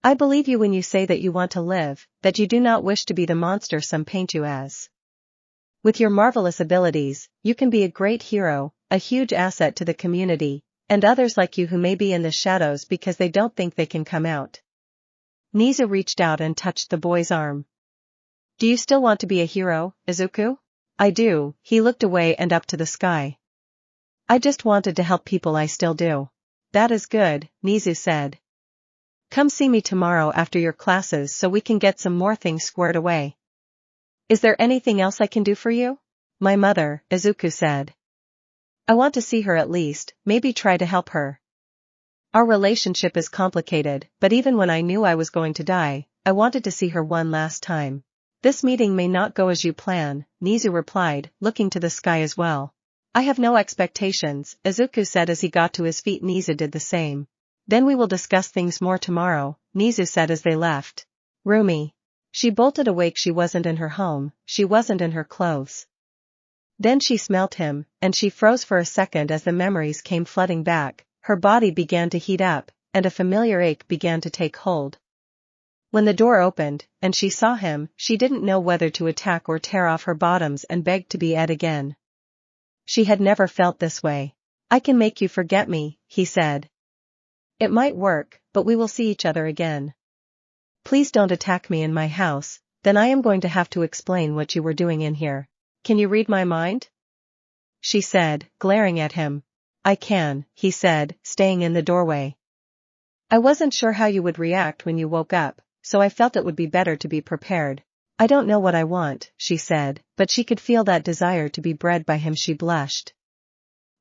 I believe you when you say that you want to live, that you do not wish to be the monster some paint you as. With your marvelous abilities, you can be a great hero, a huge asset to the community, and others like you who may be in the shadows because they don't think they can come out. Nizu reached out and touched the boy's arm. Do you still want to be a hero, Izuku? I do. He looked away and up to the sky. I just wanted to help people. I still do. That is good, Nizu said. Come see me tomorrow after your classes so we can get some more things squared away. Is there anything else I can do for you? My mother, Izuku said. I want to see her at least, maybe try to help her. Our relationship is complicated, but even when I knew I was going to die, I wanted to see her one last time. This meeting may not go as you plan, Nizu replied, looking to the sky as well. I have no expectations, Izuku said as he got to his feet. Nizu did the same. Then we will discuss things more tomorrow, Nizu said as they left. Rumi. She bolted awake. She wasn't in her home, she wasn't in her clothes. Then she smelt him, and she froze for a second as the memories came flooding back. Her body began to heat up, and a familiar ache began to take hold. When the door opened, and she saw him, she didn't know whether to attack or tear off her bottoms and beg to be Ed again. She had never felt this way. I can make you forget me, he said. It might work, but we will see each other again. Please don't attack me in my house, then I am going to have to explain what you were doing in here. Can you read my mind? She said, glaring at him. I can, he said, staying in the doorway. I wasn't sure how you would react when you woke up, so I felt it would be better to be prepared. I don't know what I want, she said, but she could feel that desire to be bred by him. She blushed.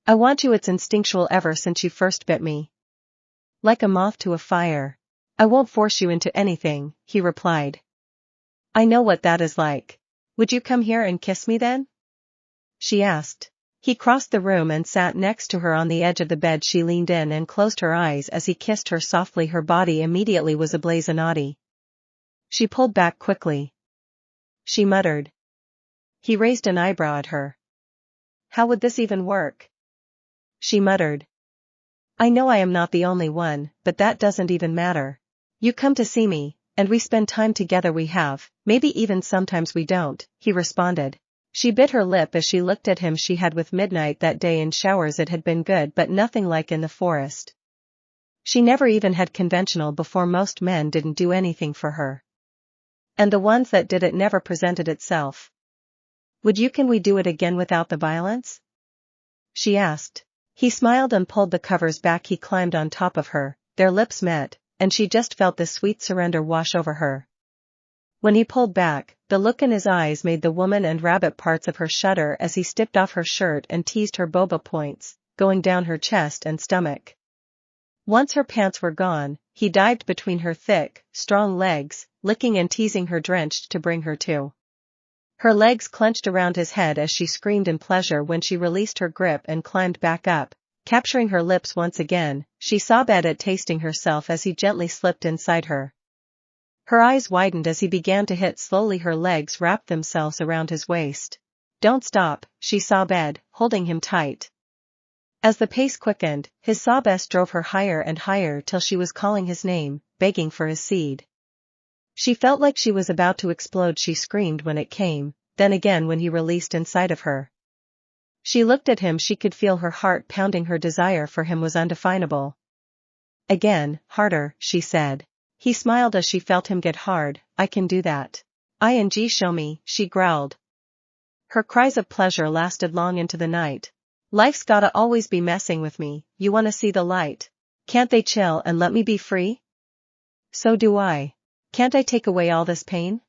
I want you. It's instinctual ever since you first bit me. Like a moth to a fire. I won't force you into anything, he replied. I know what that is like. Would you come here and kiss me then? She asked. He crossed the room and sat next to her on the edge of the bed. She leaned in and closed her eyes as he kissed her softly. Her body immediately was ablaze. Naughty. She pulled back quickly. She muttered. He raised an eyebrow at her. How would this even work? She muttered. I know I am not the only one, but that doesn't even matter. You come to see me, and we spend time together. We have, maybe even sometimes we don't, he responded. She bit her lip as she looked at him. She had with midnight that day in showers. It had been good, but nothing like in the forest. She never even had conventional before. Most men didn't do anything for her. And the ones that did it never presented itself. Can we do it again without the violence? She asked. He smiled and pulled the covers back. He climbed on top of her, their lips met, and she just felt the sweet surrender wash over her. When he pulled back, the look in his eyes made the woman and rabbit parts of her shudder as he stripped off her shirt and teased her boba points, going down her chest and stomach. Once her pants were gone, he dived between her thick, strong legs, licking and teasing her, drenched to bring her to. Her legs clenched around his head as she screamed in pleasure. When she released her grip and climbed back up, capturing her lips once again, she sobbed at tasting herself as he gently slipped inside her. Her eyes widened as he began to hit slowly. Her legs wrapped themselves around his waist. Don't stop, she sobbed, holding him tight. As the pace quickened, his sobs drove her higher and higher till she was calling his name, begging for his seed. She felt like she was about to explode. She screamed when it came, then again when he released inside of her. She looked at him. She could feel her heart pounding. Her desire for him was undefinable. Again, harder, she said. He smiled as she felt him get hard. I can do that. Show me, she growled. Her cries of pleasure lasted long into the night. Life's gotta always be messing with me. You wanna see the light? Can't they chill and let me be free? So do I. Can't I take away all this pain?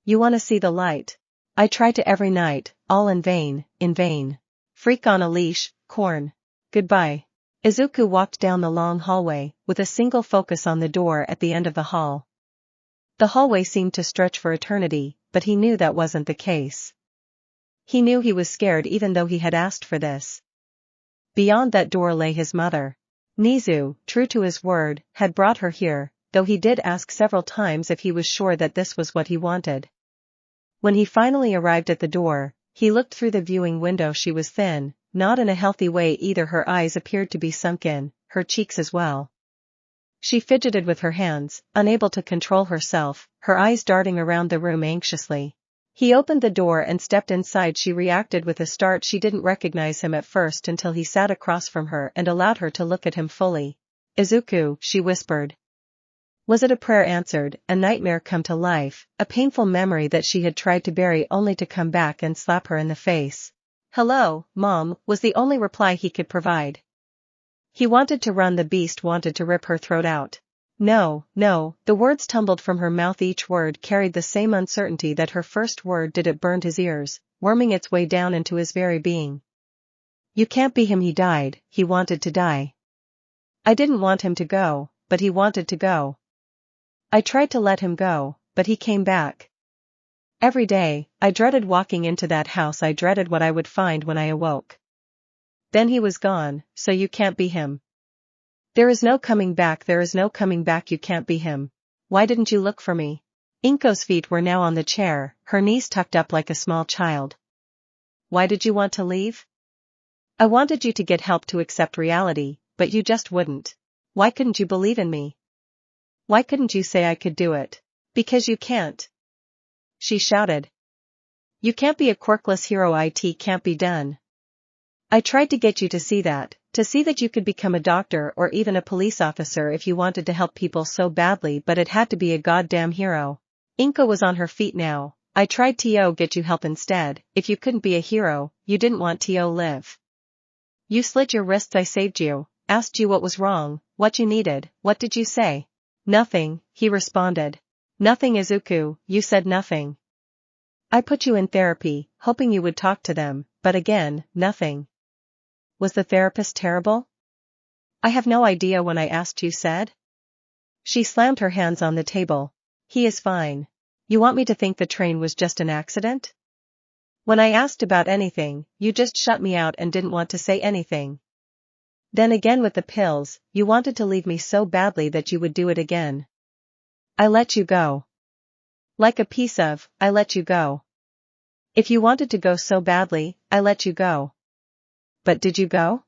You wanna see the light? I try to every night, all in vain, in vain. Freak on a leash, corn. Goodbye. Izuku walked down the long hallway, with a single focus on the door at the end of the hall. The hallway seemed to stretch for eternity, but he knew that wasn't the case. He knew he was scared even though he had asked for this. Beyond that door lay his mother. Nizu, true to his word, had brought her here, though he did ask several times if he was sure that this was what he wanted. When he finally arrived at the door, he looked through the viewing window. She was thin, not in a healthy way either. Her eyes appeared to be sunken, her cheeks as well. She fidgeted with her hands, unable to control herself, her eyes darting around the room anxiously. He opened the door and stepped inside. She reacted with a start. She didn't recognize him at first until he sat across from her and allowed her to look at him fully. Izuku, she whispered. Was it a prayer answered, a nightmare come to life, a painful memory that she had tried to bury only to come back and slap her in the face? Hello, Mom, was the only reply he could provide. He wanted to run. The beast wanted to rip her throat out. No, no, the words tumbled from her mouth. Each word carried the same uncertainty that her first word did. It burned his ears, worming its way down into his very being. You can't be him. He died, he wanted to die. I didn't want him to go, but he wanted to go. I tried to let him go, but he came back. Every day, I dreaded walking into that house. I dreaded what I would find when I awoke. Then he was gone, so you can't be him. There is no coming back. There is no coming back. You can't be him. Why didn't you look for me? Inko's feet were now on the chair, her knees tucked up like a small child. Why did you want to leave? I wanted you to get help to accept reality, but you just wouldn't. Why couldn't you believe in me? Why couldn't you say I could do it? Because you can't. She shouted. You can't be a quirkless hero. It can't be done. I tried to get you to see that, To see that you could become a doctor or even a police officer if you wanted to help people so badly, but it had to be a goddamn hero. Inko was on her feet now. I tried to get you help instead. If you couldn't be a hero, you didn't want to live. You slit your wrists, I saved you, asked you what was wrong, what you needed, what did you say? Nothing, he responded. Nothing, Izuku, you said nothing. I put you in therapy, hoping you would talk to them, but again, nothing. Was the therapist terrible? I have no idea. When I asked, you said? She slammed her hands on the table. He is fine. You want me to think the train was just an accident? When I asked about anything, you just shut me out and didn't want to say anything. Then again with the pills, you wanted to leave me so badly that you would do it again. I let you go. Like a piece of, I let you go. If you wanted to go so badly, I let you go. But did you go?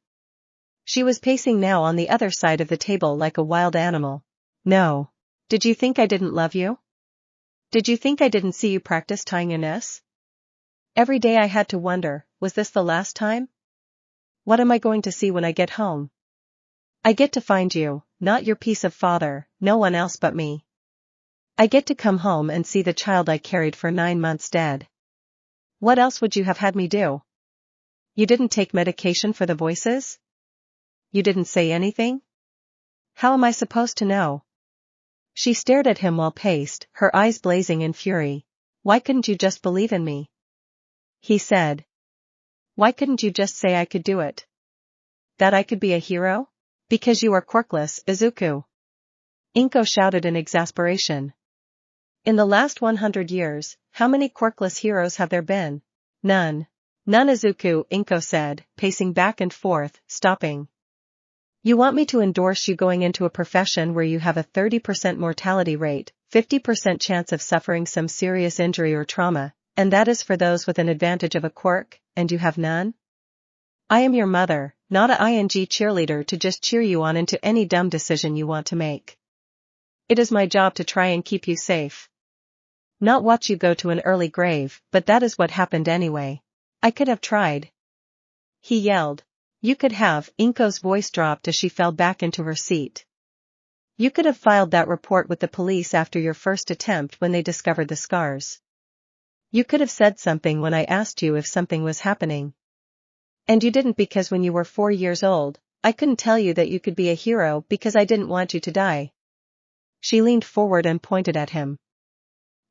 She was pacing now on the other side of the table like a wild animal. No. Did you think I didn't love you? Did you think I didn't see you practice tying a noose? Every day I had to wonder, was this the last time? What am I going to see when I get home? I get to find you, not your piece of father, no one else but me. I get to come home and see the child I carried for 9 months dead. What else would you have had me do? You didn't take medication for the voices? You didn't say anything? How am I supposed to know? She stared at him while paced, her eyes blazing in fury. Why couldn't you just believe in me? He said. Why couldn't you just say I could do it? That I could be a hero? Because you are quirkless, Izuku. Inko shouted in exasperation. In the last 100 years, how many quirkless heroes have there been? None. None, Izuku, Inko said, pacing back and forth, stopping. You want me to endorse you going into a profession where you have a 30% mortality rate, 50% chance of suffering some serious injury or trauma, and that is for those with an advantage of a quirk, and you have none? I am your mother, not a cheerleader to just cheer you on into any dumb decision you want to make. It is my job to try and keep you safe. Not watch you go to an early grave, but that is what happened anyway. I could have tried. He yelled. You could have. Inko's voice dropped as she fell back into her seat. You could have filed that report with the police after your first attempt when they discovered the scars. You could have said something when I asked you if something was happening. And you didn't, because when you were 4 years old, I couldn't tell you that you could be a hero because I didn't want you to die. She leaned forward and pointed at him.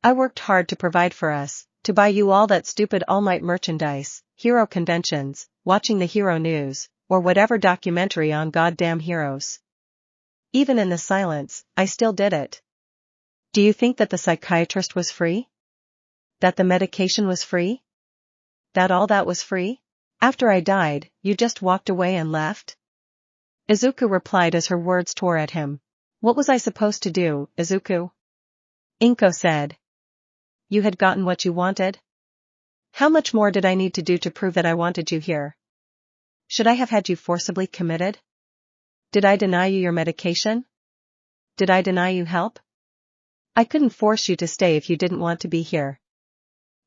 I worked hard to provide for us, to buy you all that stupid All Might merchandise, hero conventions, watching the hero news, or whatever documentary on goddamn heroes. Even in the silence, I still did it. Do you think that the psychiatrist was free? That the medication was free? That all that was free? After I died, you just walked away and left? Izuku replied as her words tore at him. What was I supposed to do, Izuku? Inko said. You had gotten what you wanted? How much more did I need to do to prove that I wanted you here? Should I have had you forcibly committed? Did I deny you your medication? Did I deny you help? I couldn't force you to stay if you didn't want to be here.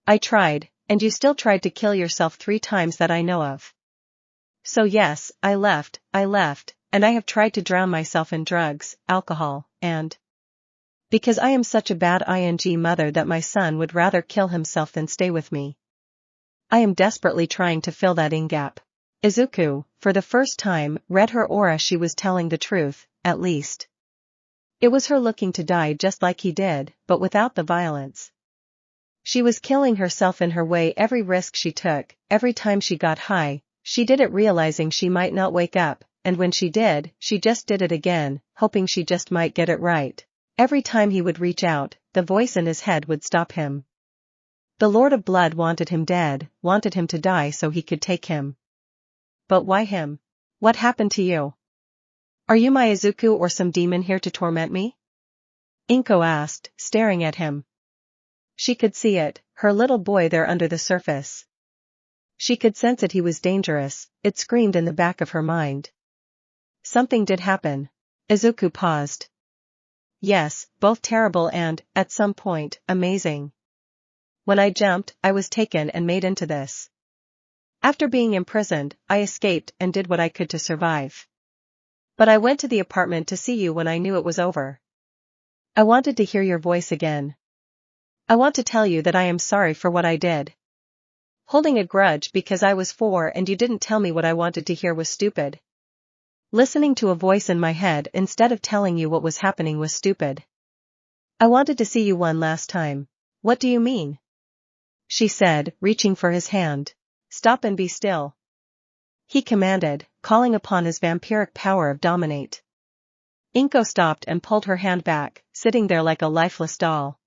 I tried, and you still tried to kill yourself 3 times that I know of. So yes, I left, and I have tried to drown myself in drugs, alcohol, and... Because I am such a bad mother that my son would rather kill himself than stay with me. I am desperately trying to fill that gap. Izuku, for the first time, read her aura. She was telling the truth, at least. It was her looking to die just like he did, but without the violence. She was killing herself in her way. Every risk she took, every time she got high, she did it realizing she might not wake up, and when she did, she just did it again, hoping she just might get it right. Every time he would reach out, the voice in his head would stop him. The Lord of Blood wanted him dead, wanted him to die so he could take him. But why him? What happened to you? Are you my Izuku or some demon here to torment me? Inko asked, staring at him. She could see it, her little boy there under the surface. She could sense it. He was dangerous, it screamed in the back of her mind. Something did happen. Izuku paused. Yes, both terrible and, at some point, amazing. When I jumped, I was taken and made into this. After being imprisoned, I escaped and did what I could to survive. But I went to the apartment to see you when I knew it was over. I wanted to hear your voice again. I want to tell you that I am sorry for what I did. Holding a grudge because I was 4 and you didn't tell me what I wanted to hear was stupid. Listening to a voice in my head instead of telling you what was happening was stupid. I wanted to see you one last time. What do you mean? She said, reaching for his hand. Stop and be still. He commanded, calling upon his vampiric power of dominate. Inko stopped and pulled her hand back, sitting there like a lifeless doll.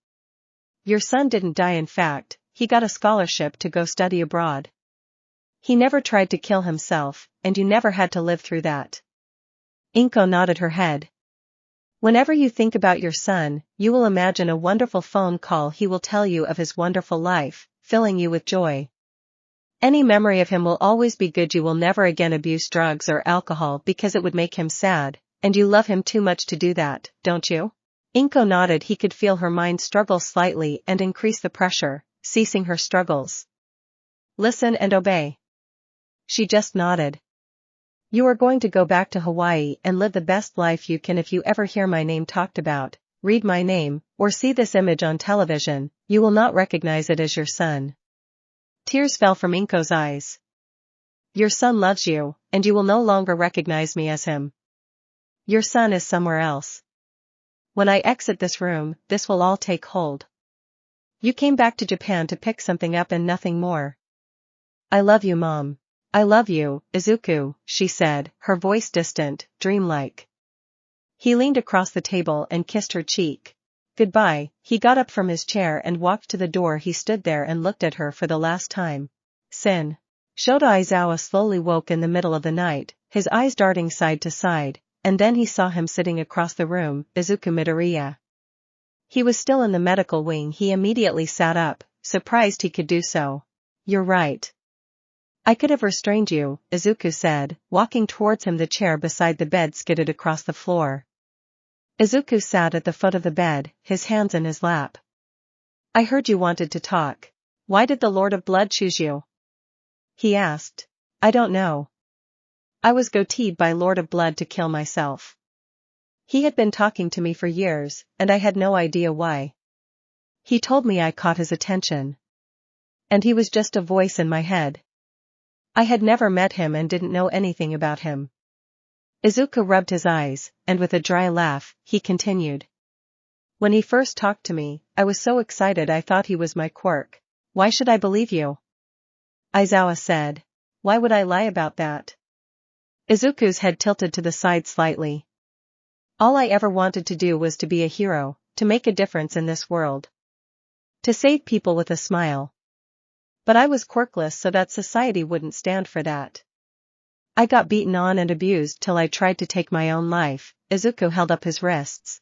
Your son didn't die, in fact, he got a scholarship to go study abroad. He never tried to kill himself, and you never had to live through that. Inko nodded her head. Whenever you think about your son, you will imagine a wonderful phone call. He will tell you of his wonderful life, filling you with joy. Any memory of him will always be good. You will never again abuse drugs or alcohol because it would make him sad, and you love him too much to do that, don't you? Inko nodded. He could feel her mind struggle slightly and increase the pressure, ceasing her struggles. Listen and obey. She just nodded. You are going to go back to Hawaii and live the best life you can. If you ever hear my name talked about, read my name, or see this image on television, you will not recognize it as your son. Tears fell from Inko's eyes. Your son loves you, and you will no longer recognize me as him. Your son is somewhere else. When I exit this room, this will all take hold. You came back to Japan to pick something up and nothing more. I love you, Mom. I love you, Izuku, she said, her voice distant, dreamlike. He leaned across the table and kissed her cheek. Goodbye. He got up from his chair and walked to the door. He stood there and looked at her for the last time. Sin. Shota Aizawa slowly woke in the middle of the night, his eyes darting side to side, and then he saw him sitting across the room, Izuku Midoriya. He was still in the medical wing. He immediately sat up, surprised he could do so. You're right. I could have restrained you, Izuku said, walking towards him. The chair beside the bed skidded across the floor. Izuku sat at the foot of the bed, his hands in his lap. I heard you wanted to talk. Why did the Lord of Blood choose you? He asked. I don't know. I was goateed by Lord of Blood to kill myself. He had been talking to me for years, and I had no idea why. He told me I caught his attention. And he was just a voice in my head. I had never met him and didn't know anything about him. Izuku rubbed his eyes, and with a dry laugh, he continued. When he first talked to me, I was so excited I thought he was my quirk. Why should I believe you? Aizawa said. Why would I lie about that? Izuku's head tilted to the side slightly. All I ever wanted to do was to be a hero, to make a difference in this world. To save people with a smile. But I was quirkless so that society wouldn't stand for that. I got beaten on and abused till I tried to take my own life. Izuku held up his wrists.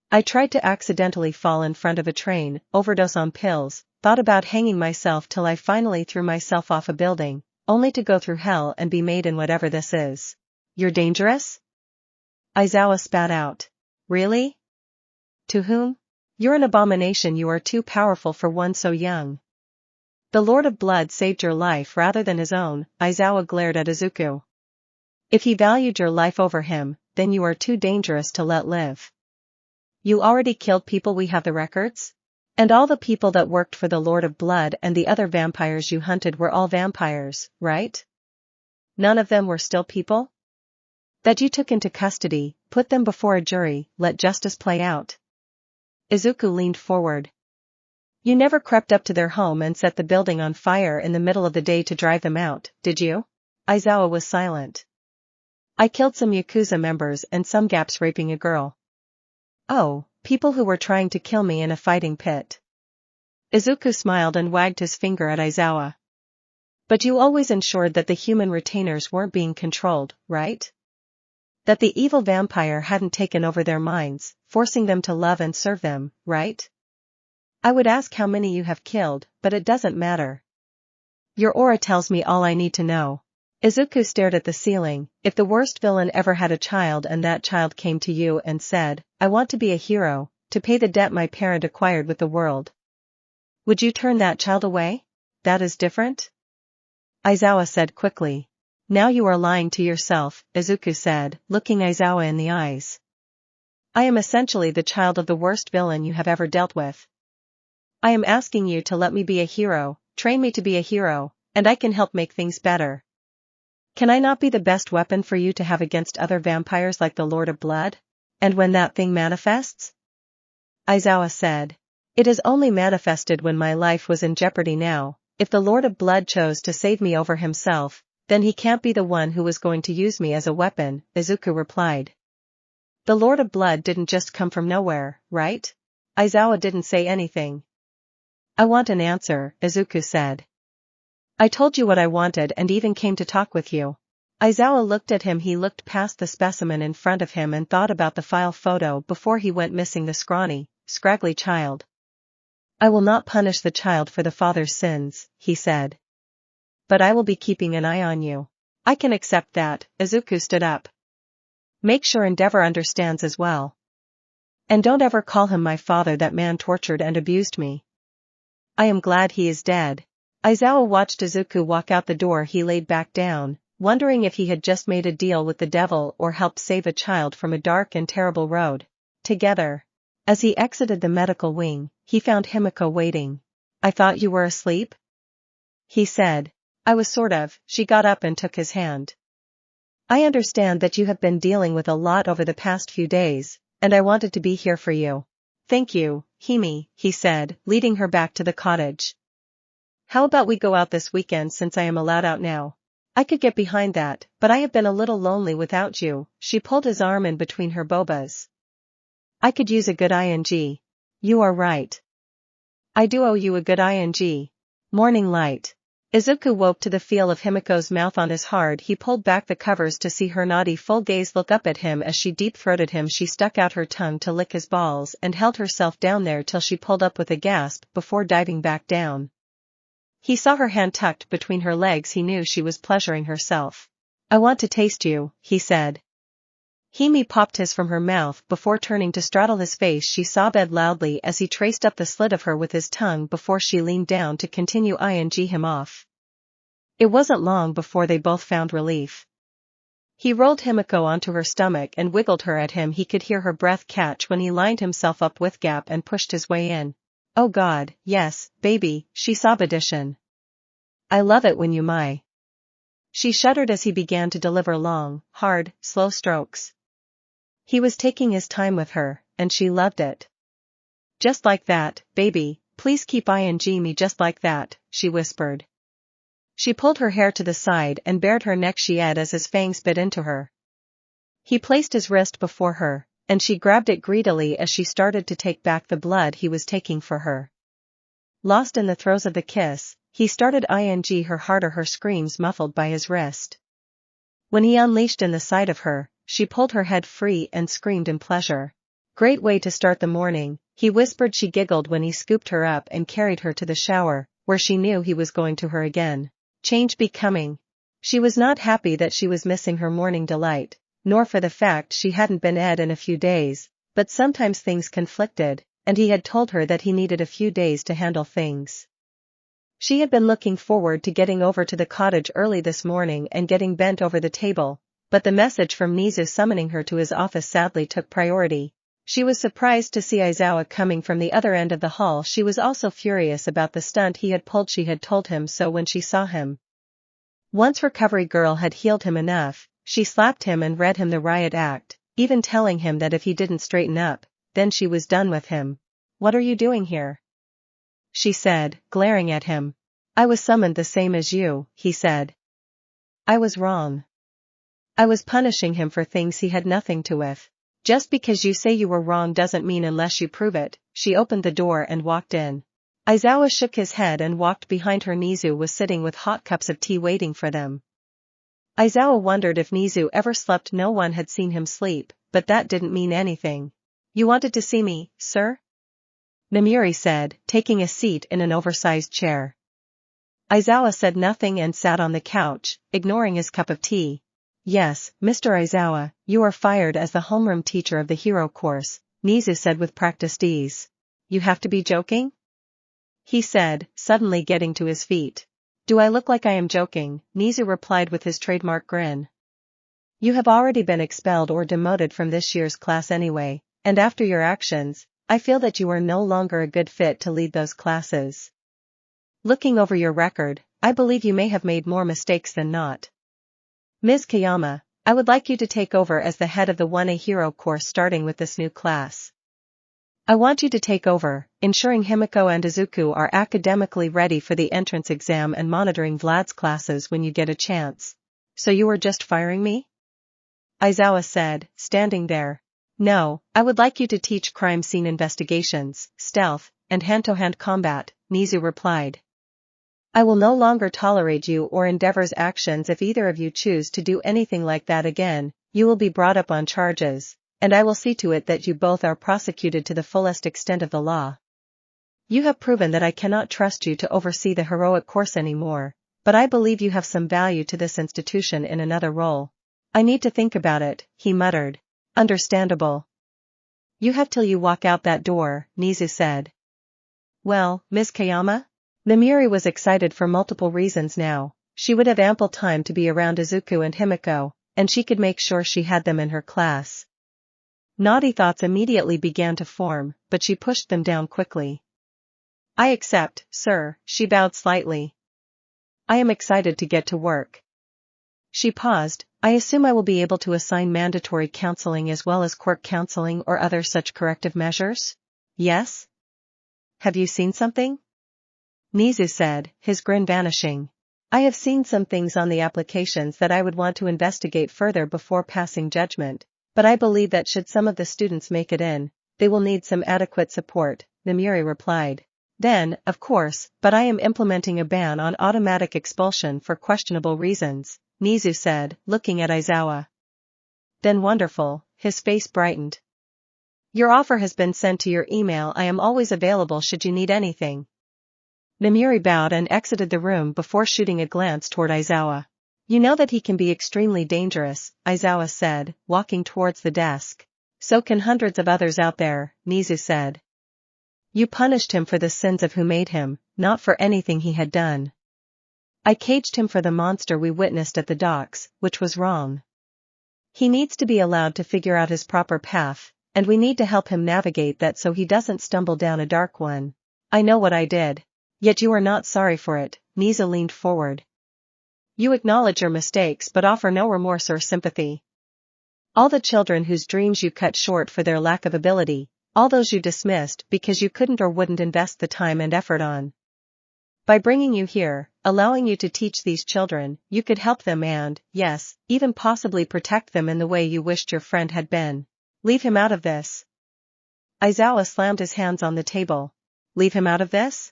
I tried to accidentally fall in front of a train, overdose on pills, thought about hanging myself till I finally threw myself off a building, only to go through hell and be made in whatever this is. You're dangerous? Aizawa spat out. Really? To whom? You're an abomination. You are too powerful for one so young. The Lord of Blood saved your life rather than his own. Aizawa glared at Izuku. If he valued your life over him, then you are too dangerous to let live. You already killed people. We have the records? And all the people that worked for the Lord of Blood and the other vampires you hunted were all vampires, right? None of them were still people? That you took into custody, put them before a jury, let justice play out. Izuku leaned forward. You never crept up to their home and set the building on fire in the middle of the day to drive them out, did you? Aizawa was silent. I killed some Yakuza members and some gaps raping a girl. Oh, people who were trying to kill me in a fighting pit. Izuku smiled and wagged his finger at Aizawa. But you always ensured that the human retainers weren't being controlled, right? That the evil vampire hadn't taken over their minds, forcing them to love and serve them, right? I would ask how many you have killed, but it doesn't matter. Your aura tells me all I need to know. Izuku stared at the ceiling. If the worst villain ever had a child and that child came to you and said, I want to be a hero, to pay the debt my parent acquired with the world. Would you turn that child away? That is different? Aizawa said quickly. Now you are lying to yourself, Izuku said, looking Aizawa in the eyes. I am essentially the child of the worst villain you have ever dealt with. I am asking you to let me be a hero, train me to be a hero, and I can help make things better. Can I not be the best weapon for you to have against other vampires like the Lord of Blood? And when that thing manifests? Aizawa said. It is only manifested when my life was in jeopardy now. If the Lord of Blood chose to save me over himself, then he can't be the one who was going to use me as a weapon, Izuku replied. The Lord of Blood didn't just come from nowhere, right? Aizawa didn't say anything. I want an answer, Izuku said. I told you what I wanted and even came to talk with you. Aizawa looked at him. He looked past the specimen in front of him and thought about the file photo before he went missing. The scrawny, scraggly child. I will not punish the child for the father's sins, he said. But I will be keeping an eye on you. I can accept that, Izuku stood up. Make sure Endeavor understands as well. And don't ever call him my father. That man tortured and abused me. I am glad he is dead. Aizawa watched Izuku walk out the door. He laid back down, wondering if he had just made a deal with the devil or helped save a child from a dark and terrible road. Together. As he exited the medical wing, he found Himiko waiting. I thought you were asleep? He said. I was sort of. She got up and took his hand. I understand that you have been dealing with a lot over the past few days, and I wanted to be here for you. Thank you, Himi, he said, leading her back to the cottage. How about we go out this weekend since I am allowed out now? I could get behind that, but I have been a little lonely without you. She pulled his arm in between her bobas. I could use a good ing. You are right. I do owe you a good ing. Morning light. Izuku woke to the feel of Himiko's mouth on his hard. He pulled back the covers to see her naughty full gaze look up at him as she deep-throated him. She stuck out her tongue to lick his balls and held herself down there till she pulled up with a gasp before diving back down. He saw her hand tucked between her legs. He knew she was pleasuring herself. I want to taste you, he said. Himi popped his from her mouth before turning to straddle his face. She sobbed loudly as he traced up the slit of her with his tongue before she leaned down to continue ing him off. It wasn't long before they both found relief. He rolled Himiko onto her stomach and wiggled her at him. He could hear her breath catch when he lined himself up with gap and pushed his way in. Oh God, yes, baby, she sobbed. Addition. I love it when you my. She shuddered as he began to deliver long, hard, slow strokes. He was taking his time with her, and she loved it. Just like that, baby, please keep ing me just like that, she whispered. She pulled her hair to the side and bared her neck. She ed as his fangs bit into her. He placed his wrist before her, and she grabbed it greedily as she started to take back the blood he was taking for her. Lost in the throes of the kiss, he started ing her harder, her screams muffled by his wrist. When he unleashed in the sight of her, she pulled her head free and screamed in pleasure. Great way to start the morning, he whispered. She giggled when he scooped her up and carried her to the shower, where she knew he was going to her again. Change be coming. She was not happy that she was missing her morning delight, nor for the fact she hadn't been ed in a few days, but sometimes things conflicted, and he had told her that he needed a few days to handle things. She had been looking forward to getting over to the cottage early this morning and getting bent over the table, but the message from Nizu summoning her to his office sadly took priority. She was surprised to see Aizawa coming from the other end of the hall. She was also furious about the stunt he had pulled. She had told him so when she saw him. Once Recovery Girl had healed him enough, she slapped him and read him the riot act, even telling him that if he didn't straighten up, then she was done with him. What are you doing here? She said, glaring at him. I was summoned the same as you, he said. I was wrong. I was punishing him for things he had nothing to with. Just because you say you were wrong doesn't mean unless you prove it. She opened the door and walked in. Aizawa shook his head and walked behind her. Nizu was sitting with hot cups of tea waiting for them. Aizawa wondered if Nizu ever slept. No one had seen him sleep, but that didn't mean anything. You wanted to see me, sir? Namiri said, taking a seat in an oversized chair. Aizawa said nothing and sat on the couch, ignoring his cup of tea. Yes, Mr. Aizawa, you are fired as the homeroom teacher of the hero course, Nizu said with practiced ease. You have to be joking? He said, suddenly getting to his feet. Do I look like I am joking? Nizu replied with his trademark grin. You have already been expelled or demoted from this year's class anyway, and after your actions, I feel that you are no longer a good fit to lead those classes. Looking over your record, I believe you may have made more mistakes than not. Ms. Kayama, I would like you to take over as the head of the 1A Hero course starting with this new class. I want you to take over, ensuring Himiko and Izuku are academically ready for the entrance exam and monitoring Vlad's classes when you get a chance. So you were just firing me? Aizawa said, standing there. No, I would like you to teach crime scene investigations, stealth, and hand-to-hand combat, Nizu replied. I will no longer tolerate you or Endeavor's actions. If either of you choose to do anything like that again, you will be brought up on charges, and I will see to it that you both are prosecuted to the fullest extent of the law. You have proven that I cannot trust you to oversee the heroic course anymore, but I believe you have some value to this institution in another role. I need to think about it, he muttered. Understandable. You have till you walk out that door, Nizu said. Well, Ms. Kayama? Namiri was excited for multiple reasons now. She would have ample time to be around Izuku and Himiko, and she could make sure she had them in her class. Naughty thoughts immediately began to form, but she pushed them down quickly. I accept, sir, she bowed slightly. I am excited to get to work. She paused. I assume I will be able to assign mandatory counseling as well as court counseling or other such corrective measures? Yes? Have you seen something? Nizu said, his grin vanishing. I have seen some things on the applications that I would want to investigate further before passing judgment, but I believe that should some of the students make it in, they will need some adequate support, Namiri replied. Then, of course, but I am implementing a ban on automatic expulsion for questionable reasons, Nizu said, looking at Aizawa. Then wonderful, his face brightened. Your offer has been sent to your email. I am always available should you need anything. Namiri bowed and exited the room before shooting a glance toward Aizawa. You know that he can be extremely dangerous, Aizawa said, walking towards the desk. So can hundreds of others out there, Nizu said. You punished him for the sins of who made him, not for anything he had done. I caged him for the monster we witnessed at the docks, which was wrong. He needs to be allowed to figure out his proper path, and we need to help him navigate that so he doesn't stumble down a dark one. I know what I did. Yet you are not sorry for it, Nizu leaned forward. You acknowledge your mistakes but offer no remorse or sympathy. All the children whose dreams you cut short for their lack of ability, all those you dismissed because you couldn't or wouldn't invest the time and effort on. By bringing you here, allowing you to teach these children, you could help them and, yes, even possibly protect them in the way you wished your friend had been. Leave him out of this. Aizawa slammed his hands on the table. Leave him out of this?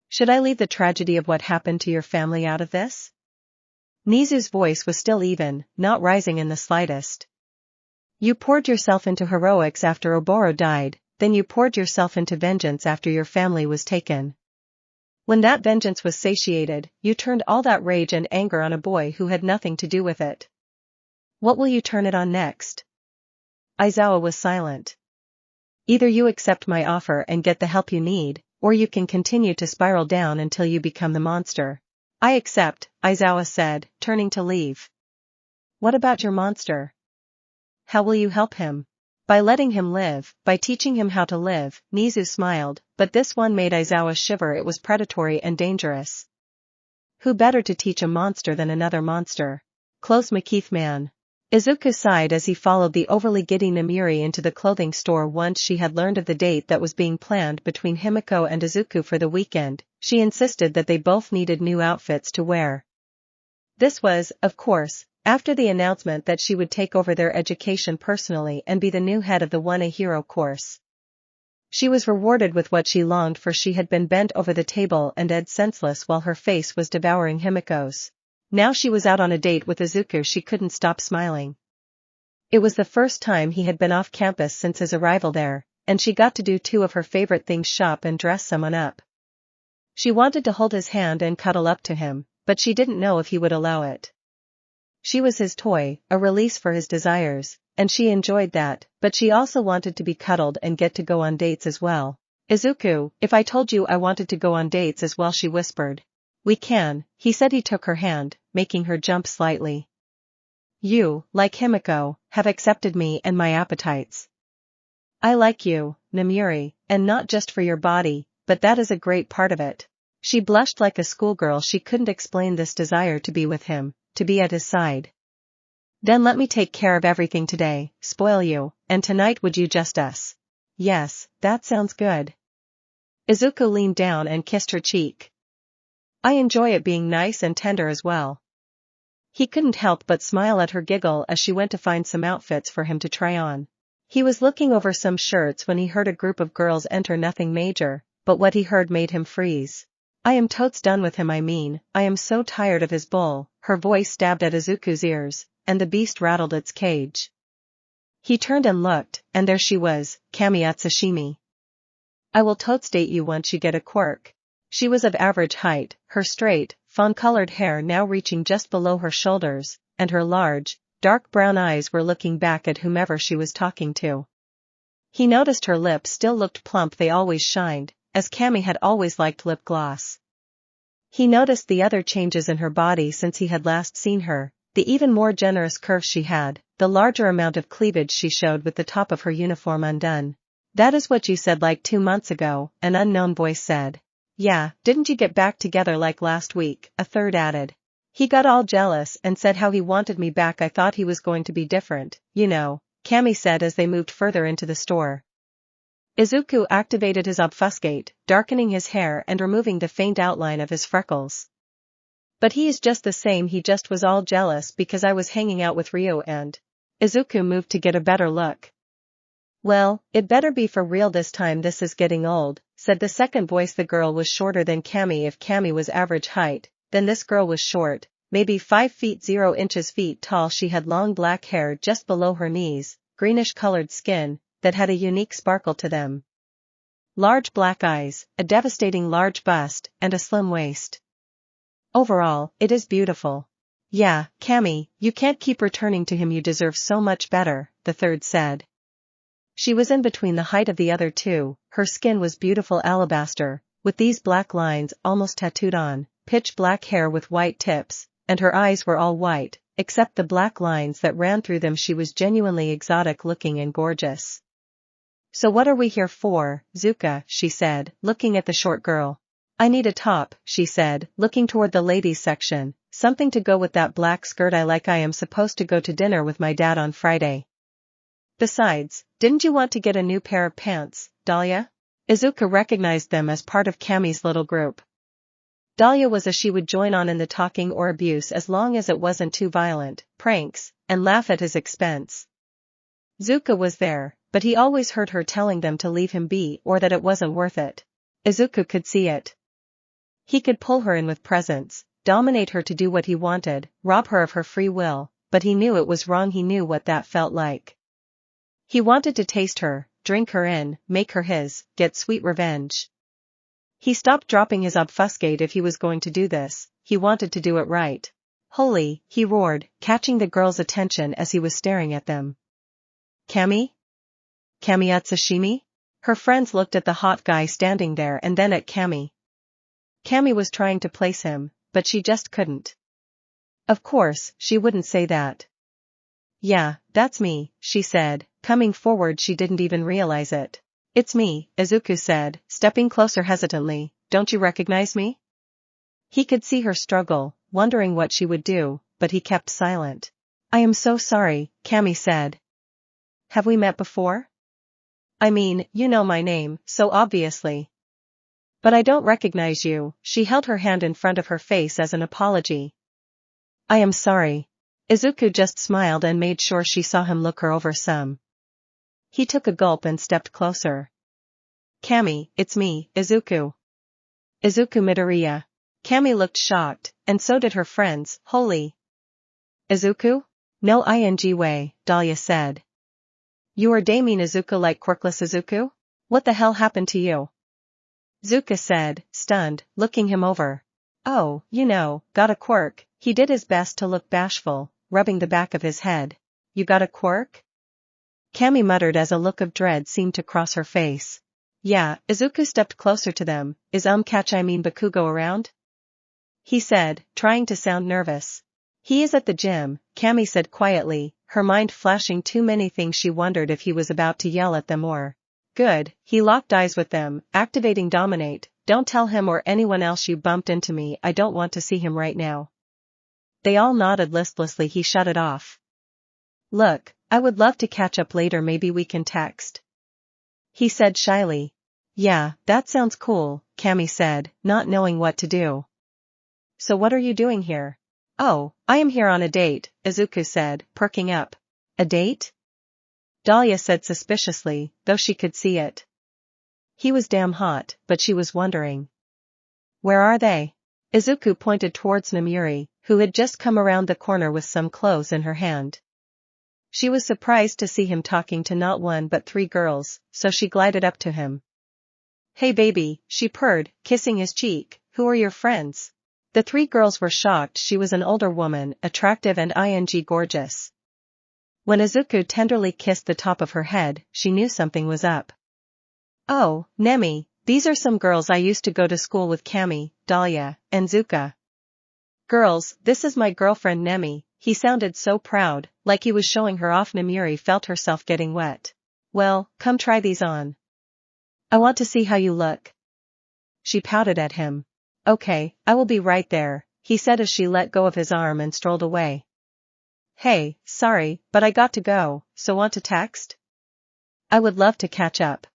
Should I leave the tragedy of what happened to your family out of this? Nizu's voice was still even, not rising in the slightest. You poured yourself into heroics after Oboro died, then you poured yourself into vengeance after your family was taken. When that vengeance was satiated, you turned all that rage and anger on a boy who had nothing to do with it. What will you turn it on next? Aizawa was silent. Either you accept my offer and get the help you need, or you can continue to spiral down until you become the monster. I accept, Aizawa said, turning to leave. What about your monster? How will you help him? By letting him live, by teaching him how to live, Nizu smiled, but this one made Aizawa shiver. It was predatory and dangerous. Who better to teach a monster than another monster? Close McKeith man. Izuku sighed as he followed the overly giddy Namiri into the clothing store. Once she had learned of the date that was being planned between Himiko and Izuku for the weekend, she insisted that they both needed new outfits to wear. This was, of course, after the announcement that she would take over their education personally and be the new head of the 1A Hero course. She was rewarded with what she longed for. She had been bent over the table and dead senseless while her face was devouring Himiko's. Now she was out on a date with Izuku. She couldn't stop smiling. It was the first time he had been off campus since his arrival there, and she got to do two of her favorite things: shop and dress someone up. She wanted to hold his hand and cuddle up to him, but she didn't know if he would allow it. She was his toy, a release for his desires, and she enjoyed that, but she also wanted to be cuddled and get to go on dates as well. Izuku, if I told you I wanted to go on dates as well, she whispered. We can, he said. He took her hand, making her jump slightly. You, like Himiko, have accepted me and my appetites. I like you, Namuri, and not just for your body, but that is a great part of it. She blushed like a schoolgirl. She couldn't explain this desire to be with him, to be at his side. Then let me take care of everything today, spoil you, and tonight would you just us? Yes, that sounds good. Izuku leaned down and kissed her cheek. I enjoy it being nice and tender as well. He couldn't help but smile at her giggle as she went to find some outfits for him to try on. He was looking over some shirts when he heard a group of girls enter. Nothing major, but what he heard made him freeze. I am totes done with him. I am so tired of his bull. Her voice stabbed at Izuku's ears, and the beast rattled its cage. He turned and looked, and there she was, Kami Atsushimi. I will totes date you once you get a quirk. She was of average height, her straight, fawn-colored hair now reaching just below her shoulders, and her large, dark brown eyes were looking back at whomever she was talking to. He noticed her lips still looked plump. They always shined, as Kami had always liked lip gloss. He noticed the other changes in her body since he had last seen her, the even more generous curves she had, the larger amount of cleavage she showed with the top of her uniform undone. That is what you said like 2 months ago, an unknown voice said. Yeah, didn't you get back together like last week, a third added. He got all jealous and said how he wanted me back. I thought he was going to be different, you know, Kami said as they moved further into the store. Izuku activated his obfuscate, darkening his hair and removing the faint outline of his freckles. But he is just the same. He just was all jealous because I was hanging out with Ryo and... Izuku moved to get a better look. Well, it better be for real this time. This is getting old, said the second voice. The girl was shorter than Kami. If Kami was average height, then this girl was short, maybe 5 feet 0 inches tall. She had long black hair just below her knees, greenish-colored skin, that had a unique sparkle to them. Large black eyes, a devastating large bust, and a slim waist. Overall, it is beautiful. Yeah, Kami, you can't keep returning to him. You deserve so much better, the third said. She was in between the height of the other two. Her skin was beautiful alabaster, with these black lines almost tattooed on, pitch black hair with white tips, and her eyes were all white, except the black lines that ran through them. She was genuinely exotic looking and gorgeous. So what are we here for, Zuka? She said, looking at the short girl. I need a top, she said, looking toward the ladies section, something to go with that black skirt I like. I am supposed to go to dinner with my dad on Friday. Besides, didn't you want to get a new pair of pants, Dahlia? Izuku recognized them as part of Kami's little group. Dahlia was a she would join on in the talking or abuse as long as it wasn't too violent, pranks, and laugh at his expense. Zuka was there, but he always heard her telling them to leave him be or that it wasn't worth it. Izuku could see it. He could pull her in with presents, dominate her to do what he wanted, rob her of her free will, but he knew it was wrong. He knew what that felt like. He wanted to taste her, drink her in, make her his, get sweet revenge. He stopped dropping his obfuscate. If he was going to do this, he wanted to do it right. Holy, he roared, catching the girls' attention as he was staring at them. Kami? Kami Atsushimi? Her friends looked at the hot guy standing there and then at Kami. Kami was trying to place him, but she just couldn't. Of course, she wouldn't say that. Yeah, that's me, she said, coming forward. She didn't even realize it. It's me, Izuku said, stepping closer hesitantly. Don't you recognize me? He could see her struggle, wondering what she would do, but he kept silent. I am so sorry, Kami said. Have we met before? I mean, you know my name, so obviously. But I don't recognize you. She held her hand in front of her face as an apology. I am sorry. Izuku just smiled and made sure she saw him look her over some. He took a gulp and stepped closer. Kami, it's me, Izuku. Izuku Midoriya. Kami looked shocked, and so did her friends. Holy. Izuku? No way, Dahlia said. You are Damien Izuku, like quirkless Izuku? What the hell happened to you? Zuka said, stunned, looking him over. Oh, you know, got a quirk. He did his best to look bashful, rubbing the back of his head. You got a quirk? Kami muttered as a look of dread seemed to cross her face. Yeah, Izuku stepped closer to them. Is Bakugo around? he said, trying to sound nervous. He is at the gym, Cammy said quietly, her mind flashing too many things. She wondered if he was about to yell at them or. Good, he locked eyes with them, activating dominate. Don't tell him or anyone else you bumped into me. I don't want to see him right now. They all nodded listlessly. He shut it off. Look, I would love to catch up later. Maybe we can text, he said shyly. Yeah, that sounds cool, Cammy said, not knowing what to do. So what are you doing here? Oh, I am here on a date, Izuku said, perking up. A date? Dahlia said suspiciously, though she could see it. He was damn hot, but she was wondering. Where are they? Izuku pointed towards Namiri, who had just come around the corner with some clothes in her hand. She was surprised to see him talking to not one but 3 girls, so she glided up to him. Hey baby, she purred, kissing his cheek, who are your friends? The 3 girls were shocked. She was an older woman, attractive and gorgeous. When Izuku tenderly kissed the top of her head, she knew something was up. Oh, Nemi, these are some girls I used to go to school with. Cammy, Dahlia, and Zuka. Girls, this is my girlfriend Nemi. He sounded so proud, like he was showing her off. Namiri felt herself getting wet. Well, come try these on. I want to see how you look. She pouted at him. Okay, I will be right there, he said as she let go of his arm and strolled away. Hey, sorry, but I got to go, so want to text? I would love to catch up.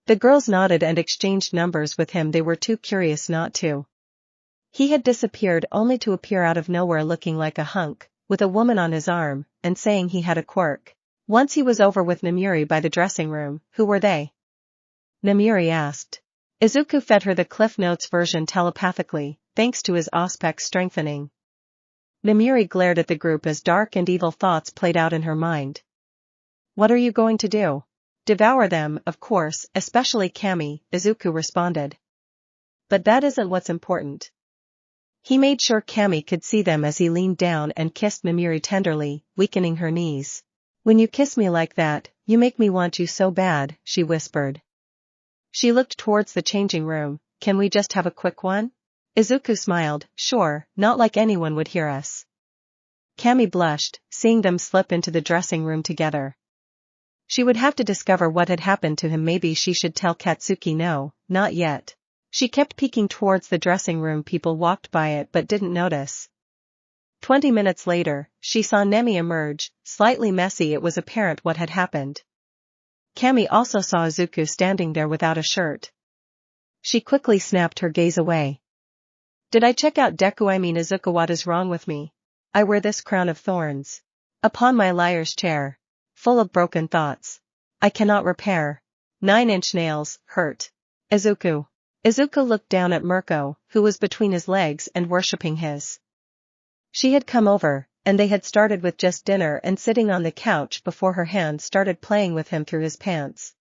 The girls nodded and exchanged numbers with him. They were too curious not to. He had disappeared only to appear out of nowhere looking like a hunk, with a woman on his arm, and saying he had a quirk. Once he was over with Namiri by the dressing room. Who were they? Namiri asked. Izuku fed her the Cliff Notes version telepathically, thanks to his Auspex strengthening. Namiri glared at the group as dark and evil thoughts played out in her mind. What are you going to do? Devour them, of course, especially Cammy, Izuku responded. But that isn't what's important. He made sure Cammy could see them as he leaned down and kissed Namiri tenderly, weakening her knees. When you kiss me like that, you make me want you so bad, she whispered. She looked towards the changing room. Can we just have a quick one? Izuku smiled. Sure, not like anyone would hear us. Cammy blushed, seeing them slip into the dressing room together. She would have to discover what had happened to him. Maybe she should tell Katsuki. No, not yet. She kept peeking towards the dressing room. People walked by it but didn't notice. 20 minutes later, she saw Nemi emerge, slightly messy. It was apparent what had happened. Cammy also saw Izuku standing there without a shirt. She quickly snapped her gaze away. Did I check out Deku? I mean Izuku, what is wrong with me? I wear this crown of thorns. Upon my liar's chair. Full of broken thoughts. I cannot repair. 9-inch nails, hurt. Izuku. Izuku looked down at Mirko, who was between his legs and worshipping his. She had come over, and they had started with just dinner and sitting on the couch before her hand started playing with him through his pants.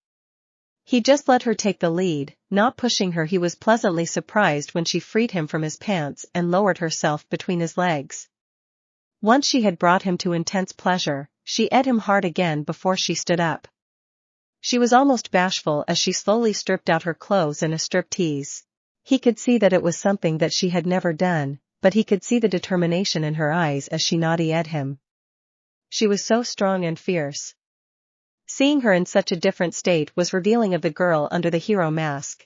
He just let her take the lead, not pushing her. He was pleasantly surprised when she freed him from his pants and lowered herself between his legs. Once she had brought him to intense pleasure, she ate him hard again before she stood up. She was almost bashful as she slowly stripped out her clothes in a striptease. He could see that it was something that she had never done, but he could see the determination in her eyes as she nodded at him. She was so strong and fierce. Seeing her in such a different state was revealing of the girl under the hero mask.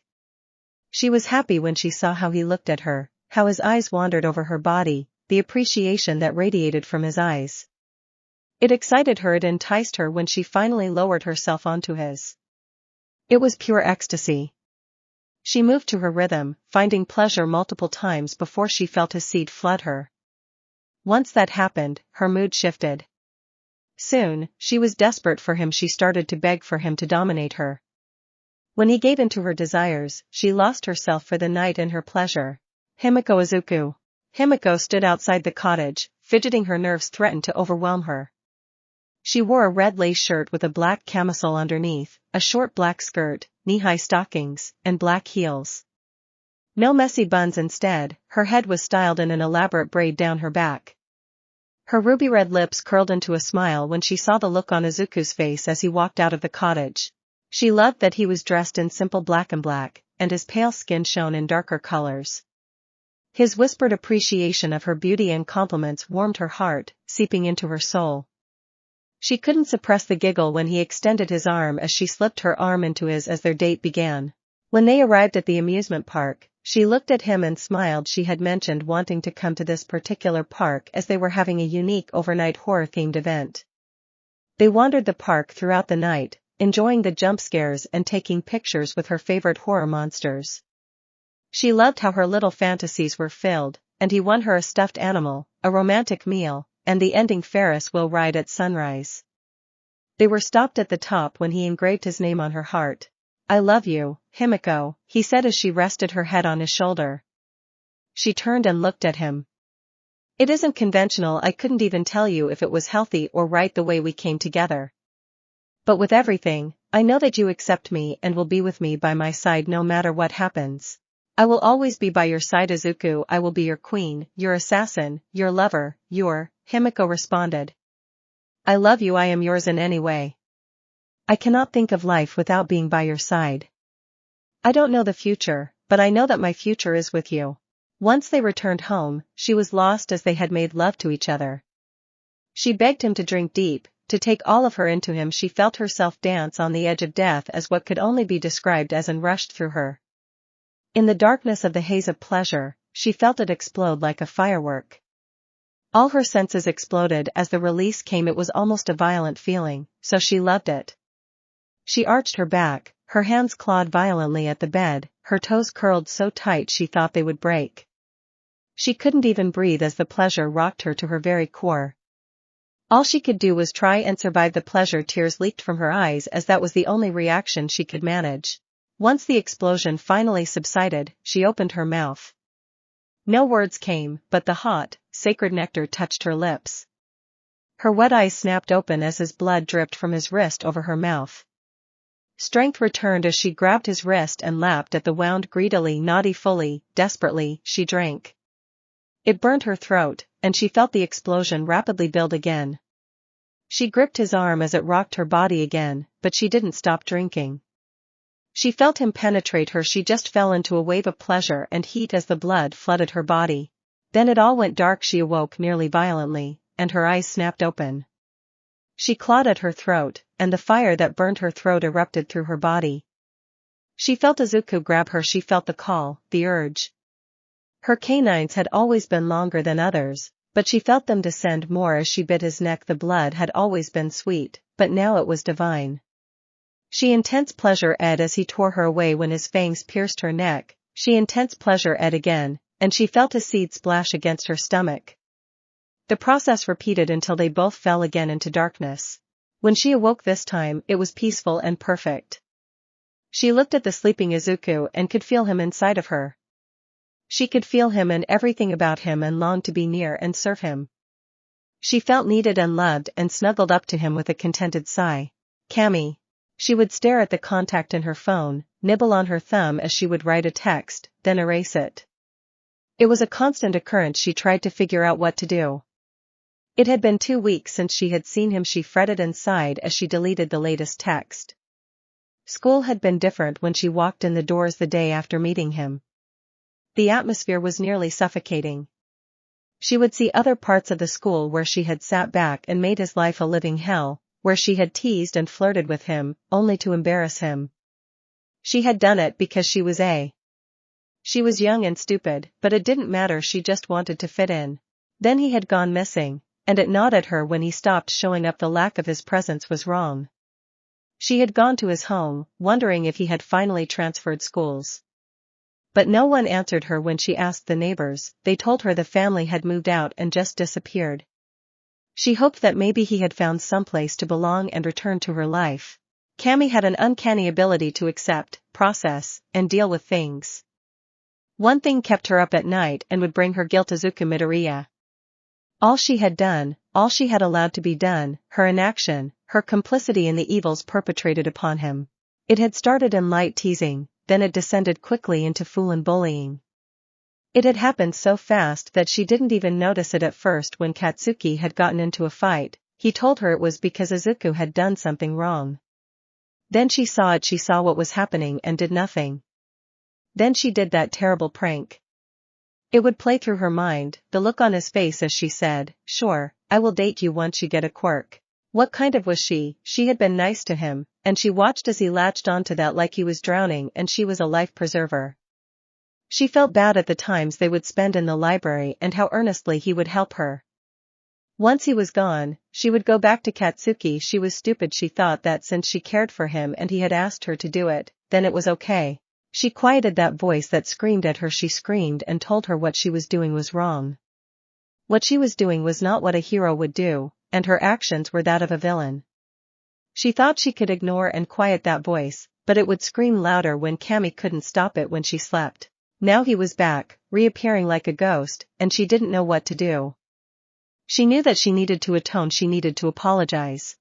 She was happy when she saw how he looked at her, how his eyes wandered over her body, the appreciation that radiated from his eyes. It excited her. It enticed her when she finally lowered herself onto his. It was pure ecstasy. She moved to her rhythm, finding pleasure multiple times before she felt his seed flood her. Once that happened, her mood shifted. Soon, she was desperate for him. She started to beg for him to dominate her. When he gave in to her desires, she lost herself for the night in her pleasure. Himiko. Izuku. Himiko stood outside the cottage, fidgeting. Her nerves threatened to overwhelm her. She wore a red lace shirt with a black camisole underneath, a short black skirt, knee-high stockings, and black heels. No messy buns. Instead, her head was styled in an elaborate braid down her back. Her ruby-red lips curled into a smile when she saw the look on Izuku's face as he walked out of the cottage. She loved that he was dressed in simple black, and his pale skin shone in darker colors. His whispered appreciation of her beauty and compliments warmed her heart, seeping into her soul. She couldn't suppress the giggle when he extended his arm as she slipped her arm into his as their date began. When they arrived at the amusement park, she looked at him and smiled. She had mentioned wanting to come to this particular park as they were having a unique overnight horror-themed event. They wandered the park throughout the night, enjoying the jump scares and taking pictures with her favorite horror monsters. She loved how her little fantasies were filled, and he won her a stuffed animal, a romantic meal, and the ending Ferris wheel ride at sunrise. They were stopped at the top when he engraved his name on her heart. "I love you, Himiko," he said as she rested her head on his shoulder. She turned and looked at him. "It isn't conventional. I couldn't even tell you if it was healthy or right the way we came together. But with everything, I know that you accept me and will be with me by my side no matter what happens. I will always be by your side, Izuku. I will be your queen, your assassin, your lover, your..." Himiko responded. "I love you. I am yours in any way. I cannot think of life without being by your side. I don't know the future, but I know that my future is with you." Once they returned home, she was lost as they had made love to each other. She begged him to drink deep, to take all of her into him. She felt herself dance on the edge of death as what could only be described as rushed through her. In the darkness of the haze of pleasure, she felt it explode like a firework. All her senses exploded as the release came. It was almost a violent feeling, so she loved it. She arched her back, her hands clawed violently at the bed, her toes curled so tight she thought they would break. She couldn't even breathe as the pleasure rocked her to her very core. All she could do was try and survive the pleasure. Tears leaked from her eyes as that was the only reaction she could manage. Once the explosion finally subsided, she opened her mouth. No words came, but the hot, sacred nectar touched her lips. Her wet eyes snapped open as his blood dripped from his wrist over her mouth. Strength returned as she grabbed his wrist and lapped at the wound greedily, naughty, fully, desperately. She drank. It burned her throat, and she felt the explosion rapidly build again. She gripped his arm as it rocked her body again, but she didn't stop drinking. She felt him penetrate her. She just fell into a wave of pleasure and heat as the blood flooded her body. Then it all went dark. She awoke nearly violently, and her eyes snapped open. She clawed at her throat, and the fire that burned her throat erupted through her body. She felt Izuku grab her. She felt the call, the urge. Her canines had always been longer than others, but she felt them descend more as she bit his neck. The blood had always been sweet, but now it was divine. She intense pleasure ed as he tore her away when his fangs pierced her neck. She intense pleasure ed again, and she felt a seed splash against her stomach. The process repeated until they both fell again into darkness. When she awoke this time, it was peaceful and perfect. She looked at the sleeping Izuku and could feel him inside of her. She could feel him and everything about him and longed to be near and serve him. She felt needed and loved and snuggled up to him with a contented sigh. "Cammy." She would stare at the contact in her phone, nibble on her thumb as she would write a text, then erase it. It was a constant occurrence. She tried to figure out what to do. It had been 2 weeks since she had seen him. She fretted and sighed as she deleted the latest text. School had been different when she walked in the doors the day after meeting him. The atmosphere was nearly suffocating. She would see other parts of the school where she had sat back and made his life a living hell, where she had teased and flirted with him, only to embarrass him. She had done it because she was a. She was young and stupid, but it didn't matter. She just wanted to fit in. Then he had gone missing, and it gnawed at her when he stopped showing up. The lack of his presence was wrong. She had gone to his home, wondering if he had finally transferred schools. But no one answered her when she asked the neighbors. They told her the family had moved out and just disappeared. She hoped that maybe he had found someplace to belong and returned to her life. Cammy had an uncanny ability to accept, process, and deal with things. One thing kept her up at night and would bring her guilt: Izuku Midoriya. All she had done, all she had allowed to be done, her inaction, her complicity in the evils perpetrated upon him. It had started in light teasing, then it descended quickly into fool and bullying. It had happened so fast that she didn't even notice it at first. When Katsuki had gotten into a fight, he told her it was because Izuku had done something wrong. Then she saw it. She saw what was happening and did nothing. Then she did that terrible prank. It would play through her mind, the look on his face as she said, "Sure, I will date you once you get a quirk." What kind of was she? She had been nice to him, and she watched as he latched onto that like he was drowning and she was a life preserver. She felt bad at the times they would spend in the library and how earnestly he would help her. Once he was gone, she would go back to Katsuki. She was stupid. She thought that since she cared for him and he had asked her to do it, then it was okay. She quieted that voice that screamed at her. She screamed and told her what she was doing was wrong. What she was doing was not what a hero would do, and her actions were that of a villain. She thought she could ignore and quiet that voice, but it would scream louder when Cammy couldn't stop it when she slept. Now he was back, reappearing like a ghost, and she didn't know what to do. She knew that she needed to atone. She needed to apologize.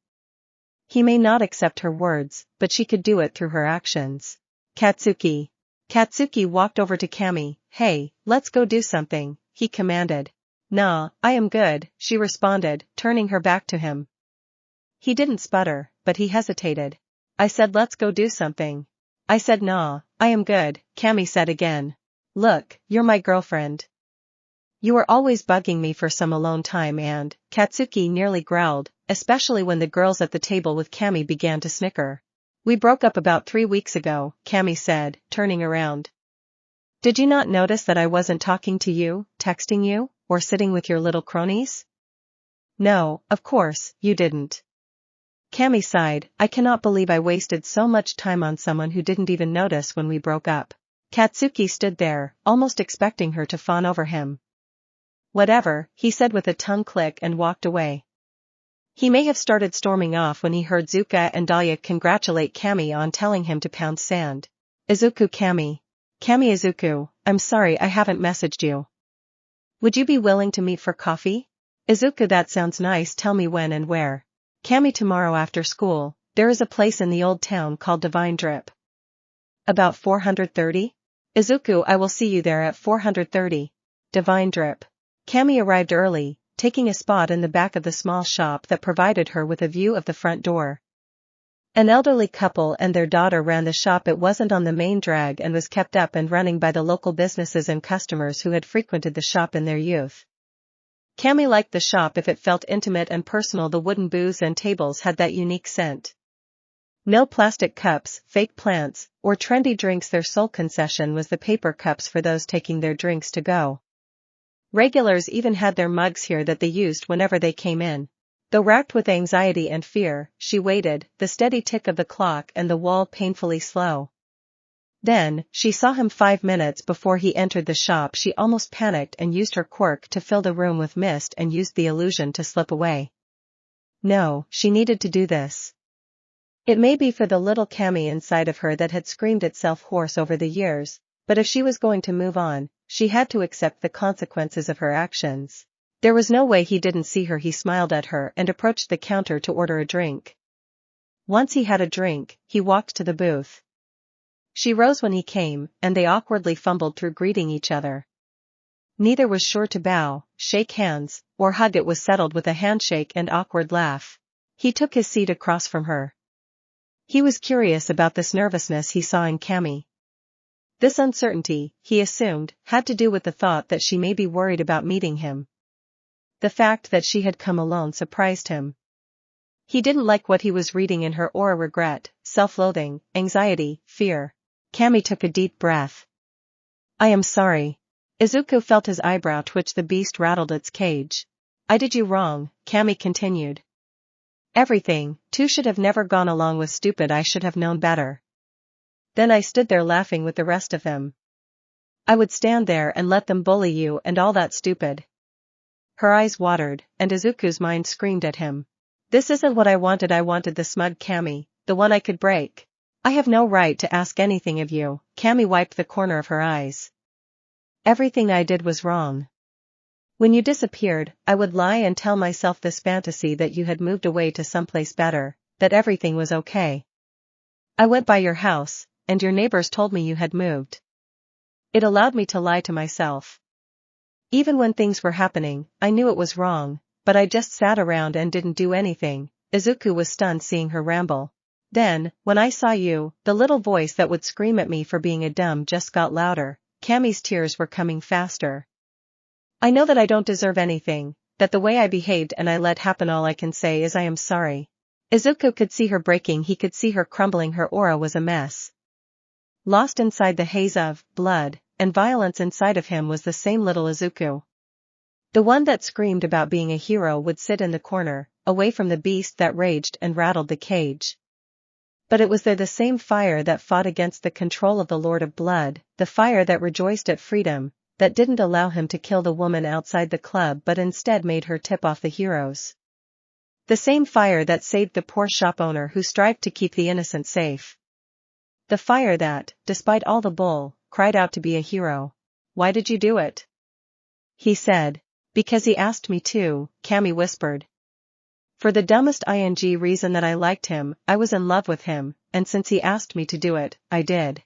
He may not accept her words, but she could do it through her actions. Katsuki. Katsuki walked over to Cammy. "Hey, let's go do something," he commanded. "Nah, I am good," she responded, turning her back to him. He didn't sputter, but he hesitated. "I said let's go do something." "I said nah, I am good," Cammy said again. "Look, you're my girlfriend. You are always bugging me for some alone time and," Katsuki nearly growled, especially when the girls at the table with Cammy began to snicker. "We broke up about 3 weeks ago," Cammy said, turning around. "Did you not notice that I wasn't talking to you, texting you, or sitting with your little cronies?" "No, of course, you didn't." Cammy sighed. "I cannot believe I wasted so much time on someone who didn't even notice when we broke up." Katsuki stood there, almost expecting her to fawn over him. "Whatever," he said with a tongue click and walked away. He may have started storming off when he heard Zuka and Dahlia congratulate Cammy on telling him to pound sand. "Izuku Cammy. Cammy Izuku, I'm sorry I haven't messaged you. Would you be willing to meet for coffee?" "Izuku, that sounds nice. Tell me when and where." "Cammy, tomorrow after school, there is a place in the old town called Divine Drip. About 430? "Izuku, I will see you there at 430. Divine Drip." Cammy arrived early, taking a spot in the back of the small shop that provided her with a view of the front door. An elderly couple and their daughter ran the shop. It wasn't on the main drag and was kept up and running by the local businesses and customers who had frequented the shop in their youth. Cammy liked the shop if it felt intimate and personal. The wooden booths and tables had that unique scent. No plastic cups, fake plants, or trendy drinks. Their sole concession was the paper cups for those taking their drinks to go. Regulars even had their mugs here that they used whenever they came in. Though racked with anxiety and fear, she waited, the steady tick of the clock and the wall painfully slow. Then, she saw him 5 minutes before he entered the shop. She almost panicked and used her quirk to fill the room with mist and used the illusion to slip away. No, she needed to do this. It may be for the little Cammy inside of her that had screamed itself hoarse over the years, but if she was going to move on, she had to accept the consequences of her actions. There was no way he didn't see her. He smiled at her and approached the counter to order a drink. Once he had a drink, he walked to the booth. She rose when he came, and they awkwardly fumbled through greeting each other. Neither was sure to bow, shake hands, or hug. It was settled with a handshake and awkward laugh. He took his seat across from her. He was curious about this nervousness he saw in Cammy. This uncertainty, he assumed, had to do with the thought that she may be worried about meeting him. The fact that she had come alone surprised him. He didn't like what he was reading in her aura: regret, self-loathing, anxiety, fear. Cammy took a deep breath. "I am sorry." Izuku felt his eyebrow twitch. The beast rattled its cage. "I did you wrong," Cammy continued. "Everything, too. Should have never gone along with stupid. I should have known better. Then I stood there laughing with the rest of them. I would stand there and let them bully you and all that stupid." Her eyes watered, and Izuku's mind screamed at him. "This isn't what I wanted. I wanted the smug Cammy, the one I could break. I have no right to ask anything of you." Cammy wiped the corner of her eyes. "Everything I did was wrong. When you disappeared, I would lie and tell myself this fantasy that you had moved away to someplace better, that everything was okay. I went by your house, and your neighbors told me you had moved. It allowed me to lie to myself. Even when things were happening, I knew it was wrong, but I just sat around and didn't do anything." Izuku was stunned seeing her ramble. "Then, when I saw you, the little voice that would scream at me for being a dumb just got louder." Cammy's tears were coming faster. I know that I don't deserve anything, that the way I behaved and I let happen, all I can say is I am sorry. Izuku could see her breaking, he could see her crumbling, her aura was a mess. Lost inside the haze of blood and violence inside of him was the same little Izuku. The one that screamed about being a hero would sit in the corner, away from the beast that raged and rattled the cage. But it was there the same fire that fought against the control of the Lord of Blood, the fire that rejoiced at freedom, that didn't allow him to kill the woman outside the club but instead made her tip off the heroes. The same fire that saved the poor shop owner who strived to keep the innocent safe. The fire that, despite all the bull, cried out to be a hero. Why did you do it? He said. Because he asked me to, Cammy whispered. For the dumbest reason that I liked him, I was in love with him, and since he asked me to do it, I did.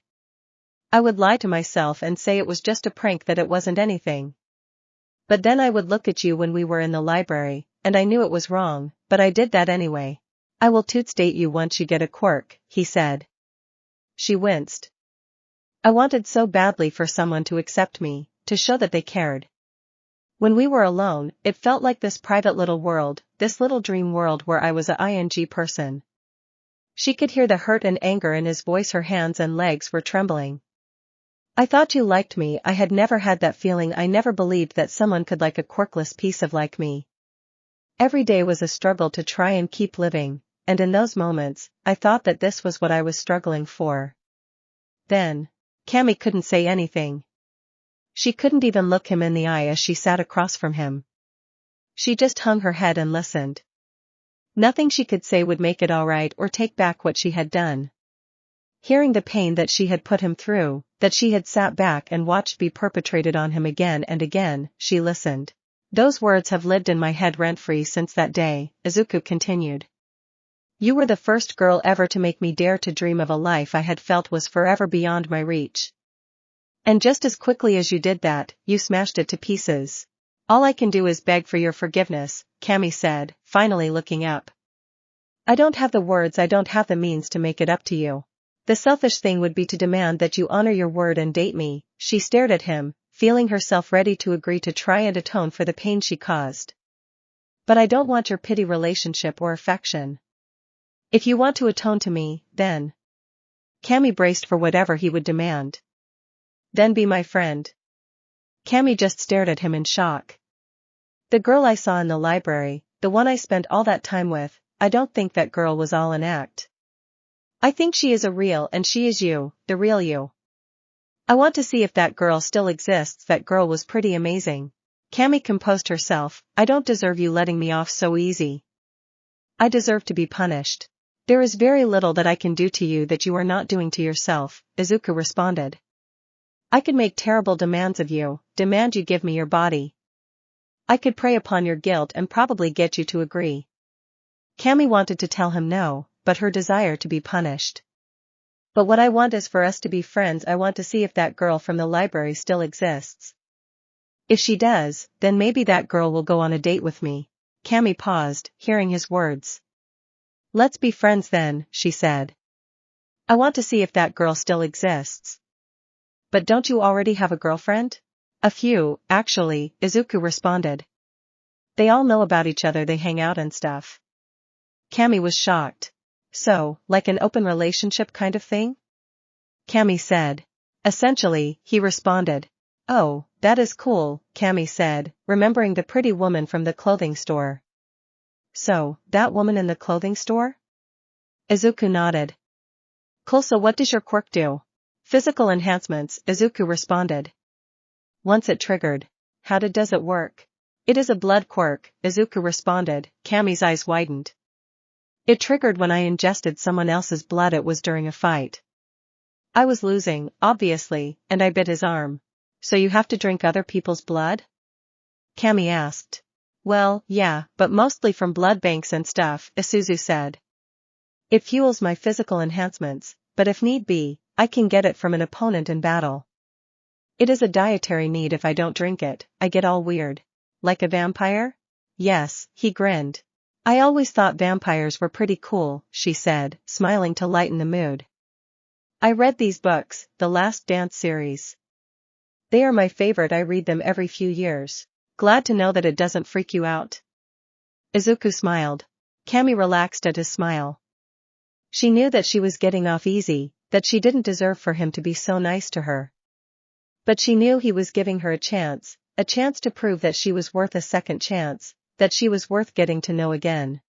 I would lie to myself and say it was just a prank, that it wasn't anything. But then I would look at you when we were in the library, and I knew it was wrong, but I did that anyway. I will date you once you get a quirk, he said. She winced. I wanted so badly for someone to accept me, to show that they cared. When we were alone, it felt like this private little world, this little dream world where I was a person. She could hear the hurt and anger in his voice, her hands and legs were trembling. I thought you liked me, I had never had that feeling, I never believed that someone could like a quirkless piece of like me. Every day was a struggle to try and keep living, and in those moments, I thought that this was what I was struggling for. Then, Cammy couldn't say anything. She couldn't even look him in the eye as she sat across from him. She just hung her head and listened. Nothing she could say would make it all right or take back what she had done. Hearing the pain that she had put him through, that she had sat back and watched be perpetrated on him again and again, she listened. Those words have lived in my head rent-free since that day, Izuku continued. You were the first girl ever to make me dare to dream of a life I had felt was forever beyond my reach. And just as quickly as you did that, you smashed it to pieces. All I can do is beg for your forgiveness, Cammy said, finally looking up. I don't have the words, I don't have the means to make it up to you. The selfish thing would be to demand that you honor your word and date me. She stared at him, feeling herself ready to agree to try and atone for the pain she caused. But I don't want your pity relationship or affection. If you want to atone to me, then. Cammy braced for whatever he would demand. Then be my friend. Cammy just stared at him in shock. The girl I saw in the library, the one I spent all that time with, I don't think that girl was all an act. I think she is a real, and she is you, the real you. I want to see if that girl still exists. That girl was pretty amazing. Cammy composed herself. I don't deserve you letting me off so easy. I deserve to be punished. There is very little that I can do to you that you are not doing to yourself, Izuku responded. I could make terrible demands of you, demand you give me your body. I could prey upon your guilt and probably get you to agree. Cammy wanted to tell him no, but her desire to be punished. But what I want is for us to be friends. I want to see if that girl from the library still exists. If she does, then maybe that girl will go on a date with me. Cammy paused, hearing his words. Let's be friends then, she said. I want to see if that girl still exists. But don't you already have a girlfriend? A few, actually, Izuku responded. They all know about each other, they hang out and stuff. Cammy was shocked. So, like an open relationship kind of thing? Cammy said. Essentially, he responded. Oh, that is cool, Cammy said, remembering the pretty woman from the clothing store. So, that woman in the clothing store? Izuku nodded. Cool, so what does your quirk do? Physical enhancements, Izuku responded. Once it triggered. How does it work? It is a blood quirk, Izuku responded. Cammy's eyes widened. It triggered when I ingested someone else's blood. It was during a fight. I was losing, obviously, and I bit his arm. So you have to drink other people's blood? Cammy asked. Well, yeah, but mostly from blood banks and stuff, Isuzu said. It fuels my physical enhancements, but if need be, I can get it from an opponent in battle. It is a dietary need. If I don't drink it, I get all weird. Like a vampire? Yes, he grinned. I always thought vampires were pretty cool, she said, smiling to lighten the mood. I read these books, the Last Dance series. They are my favorite. I read them every few years. glad to know that it doesn't freak you out. Izuku smiled. Cammy relaxed at his smile. She knew that she was getting off easy, that she didn't deserve for him to be so nice to her. But she knew he was giving her a chance to prove that she was worth a second chance, that she was worth getting to know again.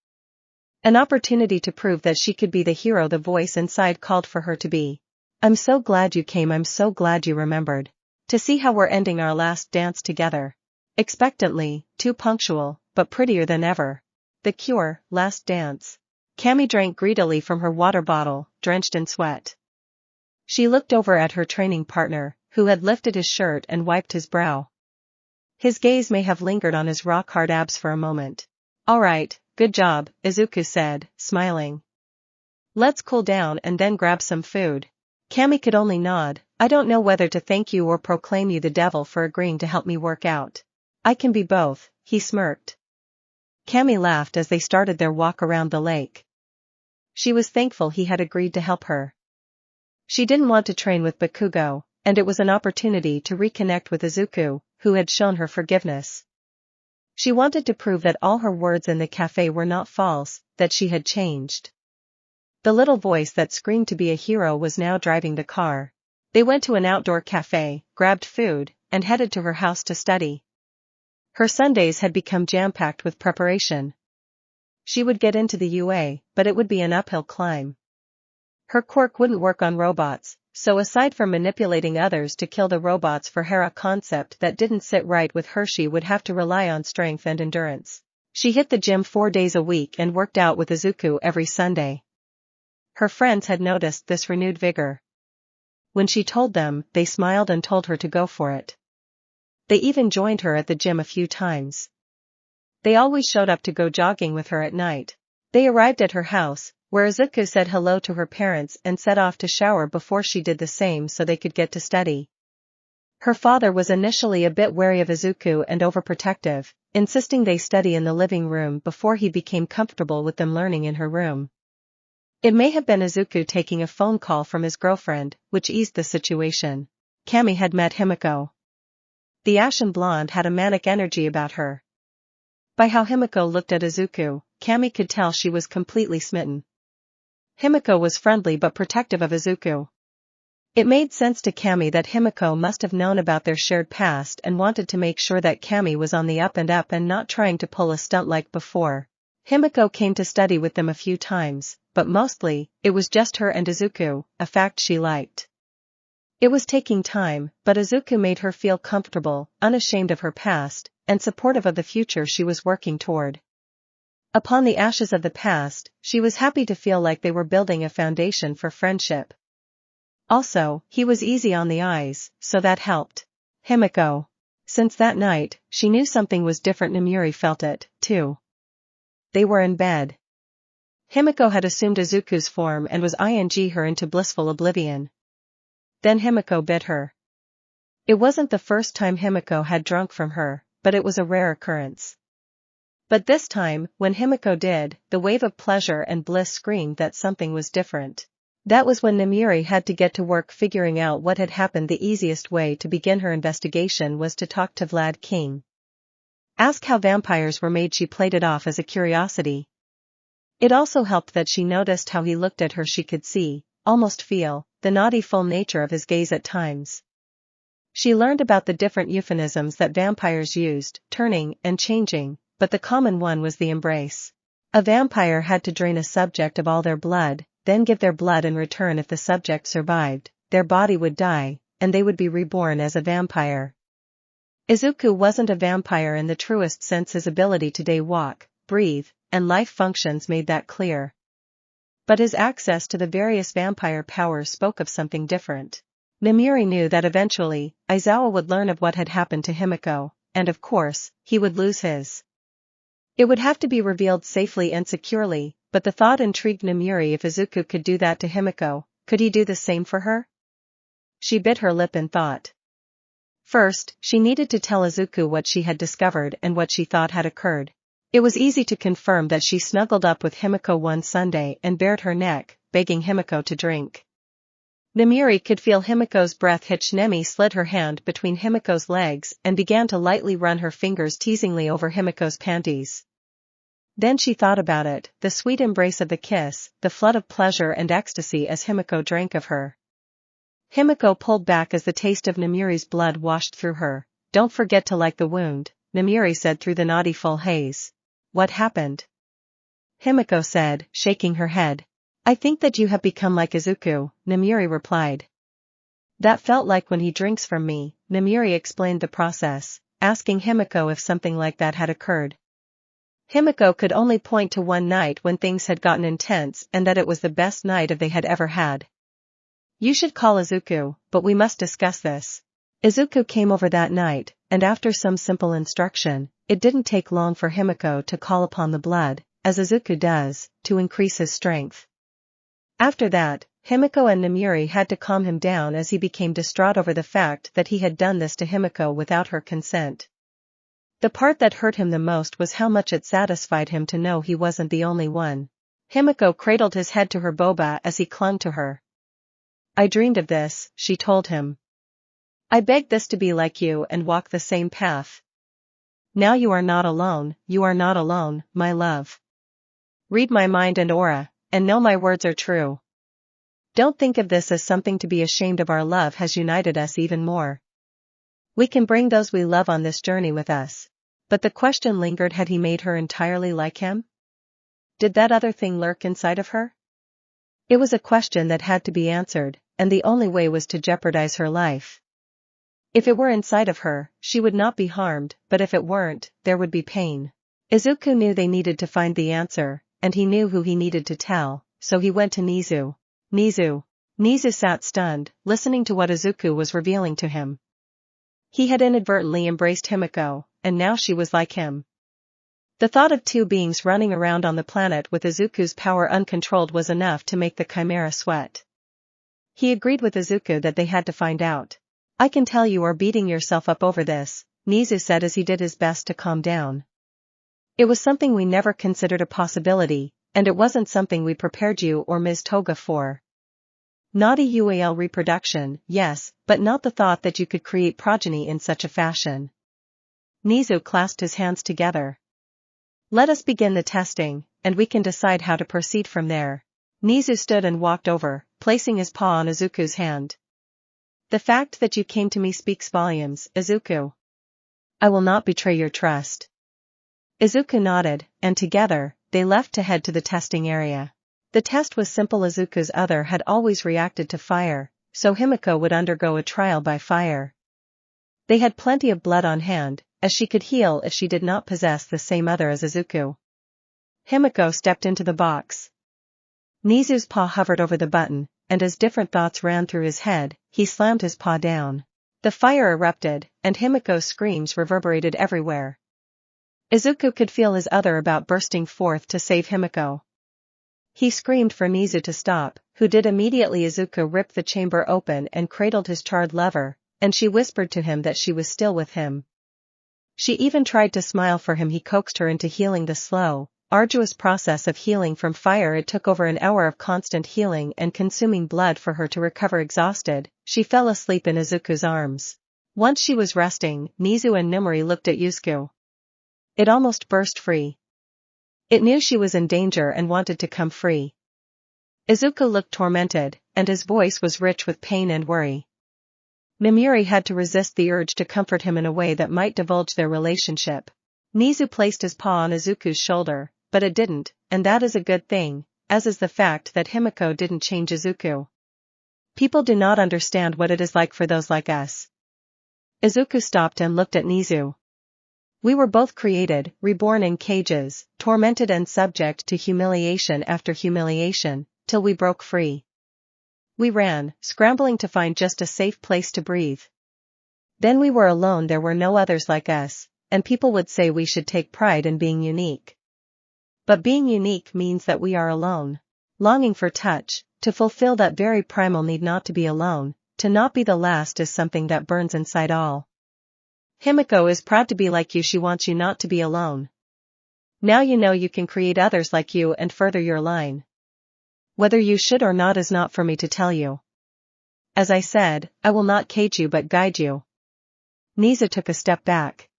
An opportunity to prove that she could be the hero the voice inside called for her to be. I'm so glad you came, I'm so glad you remembered. To see how we're ending our last dance together. Expectantly, too punctual, but prettier than ever. The Cure, Last Dance. Cammy drank greedily from her water bottle, drenched in sweat. She looked over at her training partner, who had lifted his shirt and wiped his brow. His gaze may have lingered on his rock-hard abs for a moment. All right, good job, Izuku said, smiling. Let's cool down and then grab some food. Cammy could only nod. I don't know whether to thank you or proclaim you the devil for agreeing to help me work out. I can be both, he smirked. Cammy laughed as they started their walk around the lake. She was thankful he had agreed to help her. She didn't want to train with Bakugo, and it was an opportunity to reconnect with Izuku, who had shown her forgiveness. She wanted to prove that all her words in the cafe were not false, that she had changed. The little voice that screamed to be a hero was now driving the car. They went to an outdoor cafe, grabbed food, and headed to her house to study. Her Sundays had become jam-packed with preparation. She would get into the UA, but it would be an uphill climb. Her quirk wouldn't work on robots, so aside from manipulating others to kill the robots for her, a concept that didn't sit right with her, she would have to rely on strength and endurance. She hit the gym 4 days a week and worked out with Izuku every Sunday. Her friends had noticed this renewed vigor. When she told them, they smiled and told her to go for it. They even joined her at the gym a few times. They always showed up to go jogging with her at night. They arrived at her house, where Izuku said hello to her parents and set off to shower before she did the same so they could get to study. Her father was initially a bit wary of Izuku and overprotective, insisting they study in the living room before he became comfortable with them learning in her room. It may have been Izuku taking a phone call from his girlfriend, which eased the situation. Cammy had met Himiko. The ashen blonde had a manic energy about her. By how Himiko looked at Izuku, Cammy could tell she was completely smitten. Himiko was friendly but protective of Izuku. It made sense to Cammy that Himiko must have known about their shared past and wanted to make sure that Cammy was on the up and not trying to pull a stunt like before. Himiko came to study with them a few times, but mostly, it was just her and Izuku, a fact she liked. It was taking time, but Izuku made her feel comfortable, unashamed of her past, and supportive of the future she was working toward. Upon the ashes of the past, she was happy to feel like they were building a foundation for friendship. Also, he was easy on the eyes, so that helped. Himiko. Since that night, she knew something was different. Nomuri felt it, too. They were in bed. Himiko had assumed Izuku's form and was ing her into blissful oblivion. Then Himiko bit her. It wasn't the first time Himiko had drunk from her, but it was a rare occurrence. But this time, when Himiko did, the wave of pleasure and bliss screamed that something was different. That was when Nomuri had to get to work figuring out what had happened. The easiest way to begin her investigation was to talk to Vlad King. Ask how vampires were made. She played it off as a curiosity. It also helped that she noticed how he looked at her. She could see, almost feel, the naughty full nature of his gaze at times. She learned about the different euphemisms that vampires used, turning and changing, but the common one was the embrace. A vampire had to drain a subject of all their blood, then give their blood in return. If the subject survived, their body would die, and they would be reborn as a vampire. Izuku wasn't a vampire in the truest sense. His ability to day walk, breathe, and life functions made that clear. But his access to the various vampire powers spoke of something different. Nomuri knew that eventually, Aizawa would learn of what had happened to Himiko, and of course, he would lose his. It would have to be revealed safely and securely, but the thought intrigued Nomuri. If Izuku could do that to Himiko, could he do the same for her? She bit her lip in thought. First, she needed to tell Izuku what she had discovered and what she thought had occurred. It was easy to confirm that she snuggled up with Himiko one Sunday and bared her neck, begging Himiko to drink. Namiri could feel Himiko's breath hit. Nemi slid her hand between Himiko's legs and began to lightly run her fingers teasingly over Himiko's panties. Then she thought about it, the sweet embrace of the kiss, the flood of pleasure and ecstasy as Himiko drank of her. Himiko pulled back as the taste of Namiri's blood washed through her. Don't forget to like the wound, Namiri said through the naughty full haze. What happened? Himiko said, shaking her head. I think that you have become like Izuku, Namiri replied. That felt like when he drinks from me, Namiri explained the process, asking Himiko if something like that had occurred. Himiko could only point to one night when things had gotten intense and that it was the best night they had ever had. You should call Izuku, but we must discuss this. Izuku came over that night, and after some simple instruction, it didn't take long for Himiko to call upon the blood, as Izuku does, to increase his strength. After that, Himiko and Namiri had to calm him down as he became distraught over the fact that he had done this to Himiko without her consent. The part that hurt him the most was how much it satisfied him to know he wasn't the only one. Himiko cradled his head to her boba as he clung to her. I dreamed of this, she told him. I begged this to be like you and walk the same path. Now you are not alone, my love. Read my mind and aura, and know my words are true. Don't think of this as something to be ashamed of. Our love has united us even more. We can bring those we love on this journey with us. But the question lingered, had he made her entirely like him? Did that other thing lurk inside of her? It was a question that had to be answered, and the only way was to jeopardize her life. If it were inside of her, she would not be harmed, but if it weren't, there would be pain. Izuku knew they needed to find the answer, and he knew who he needed to tell, so he went to Nizu. Nizu sat stunned, listening to what Izuku was revealing to him. He had inadvertently embraced Himiko, and now she was like him. The thought of two beings running around on the planet with Izuku's power uncontrolled was enough to make the chimera sweat. He agreed with Izuku that they had to find out. I can tell you are beating yourself up over this, Nizu said as he did his best to calm down. It was something we never considered a possibility, and it wasn't something we prepared you or Ms. Toga for. Naughty UAL reproduction, yes, but not the thought that you could create progeny in such a fashion. Nizu clasped his hands together. Let us begin the testing, and we can decide how to proceed from there. Nizu stood and walked over, placing his paw on Izuku's hand. The fact that you came to me speaks volumes, Izuku. I will not betray your trust. Izuku nodded, and together, they left to head to the testing area. The test was simple. Izuku's other had always reacted to fire, so Himiko would undergo a trial by fire. They had plenty of blood on hand, as she could heal if she did not possess the same other as Izuku. Himiko stepped into the box. Nizu's paw hovered over the button, and as different thoughts ran through his head, he slammed his paw down. The fire erupted, and Himiko's screams reverberated everywhere. Izuku could feel his other about bursting forth to save Himiko. He screamed for Nizu to stop, who did immediately. Izuku ripped the chamber open and cradled his charred lover, and she whispered to him that she was still with him. She even tried to smile for him. He coaxed her into healing. The slow, arduous process of healing from fire. It took over an hour of constant healing and consuming blood for her to recover. Exhausted, she fell asleep in Izuku's arms. Once she was resting, Nizu and Namiri looked at Izuku. It almost burst free. It knew she was in danger and wanted to come free. Izuku looked tormented, and his voice was rich with pain and worry. Namiri had to resist the urge to comfort him in a way that might divulge their relationship. Nizu placed his paw on Izuku's shoulder, but it didn't, and that is a good thing, as is the fact that Himiko didn't change Izuku. People do not understand what it is like for those like us. Izuku stopped and looked at Nizu. We were both created, reborn in cages, tormented and subject to humiliation after humiliation, till we broke free. We ran, scrambling to find just a safe place to breathe. Then we were alone. There were no others like us, and people would say we should take pride in being unique. But being unique means that we are alone. Longing for touch, to fulfill that very primal need not to be alone, to not be the last is something that burns inside all. Himiko is proud to be like you. She wants you not to be alone. Now you know you can create others like you and further your line. Whether you should or not is not for me to tell you. As I said, I will not cage you but guide you. Nizu took a step back.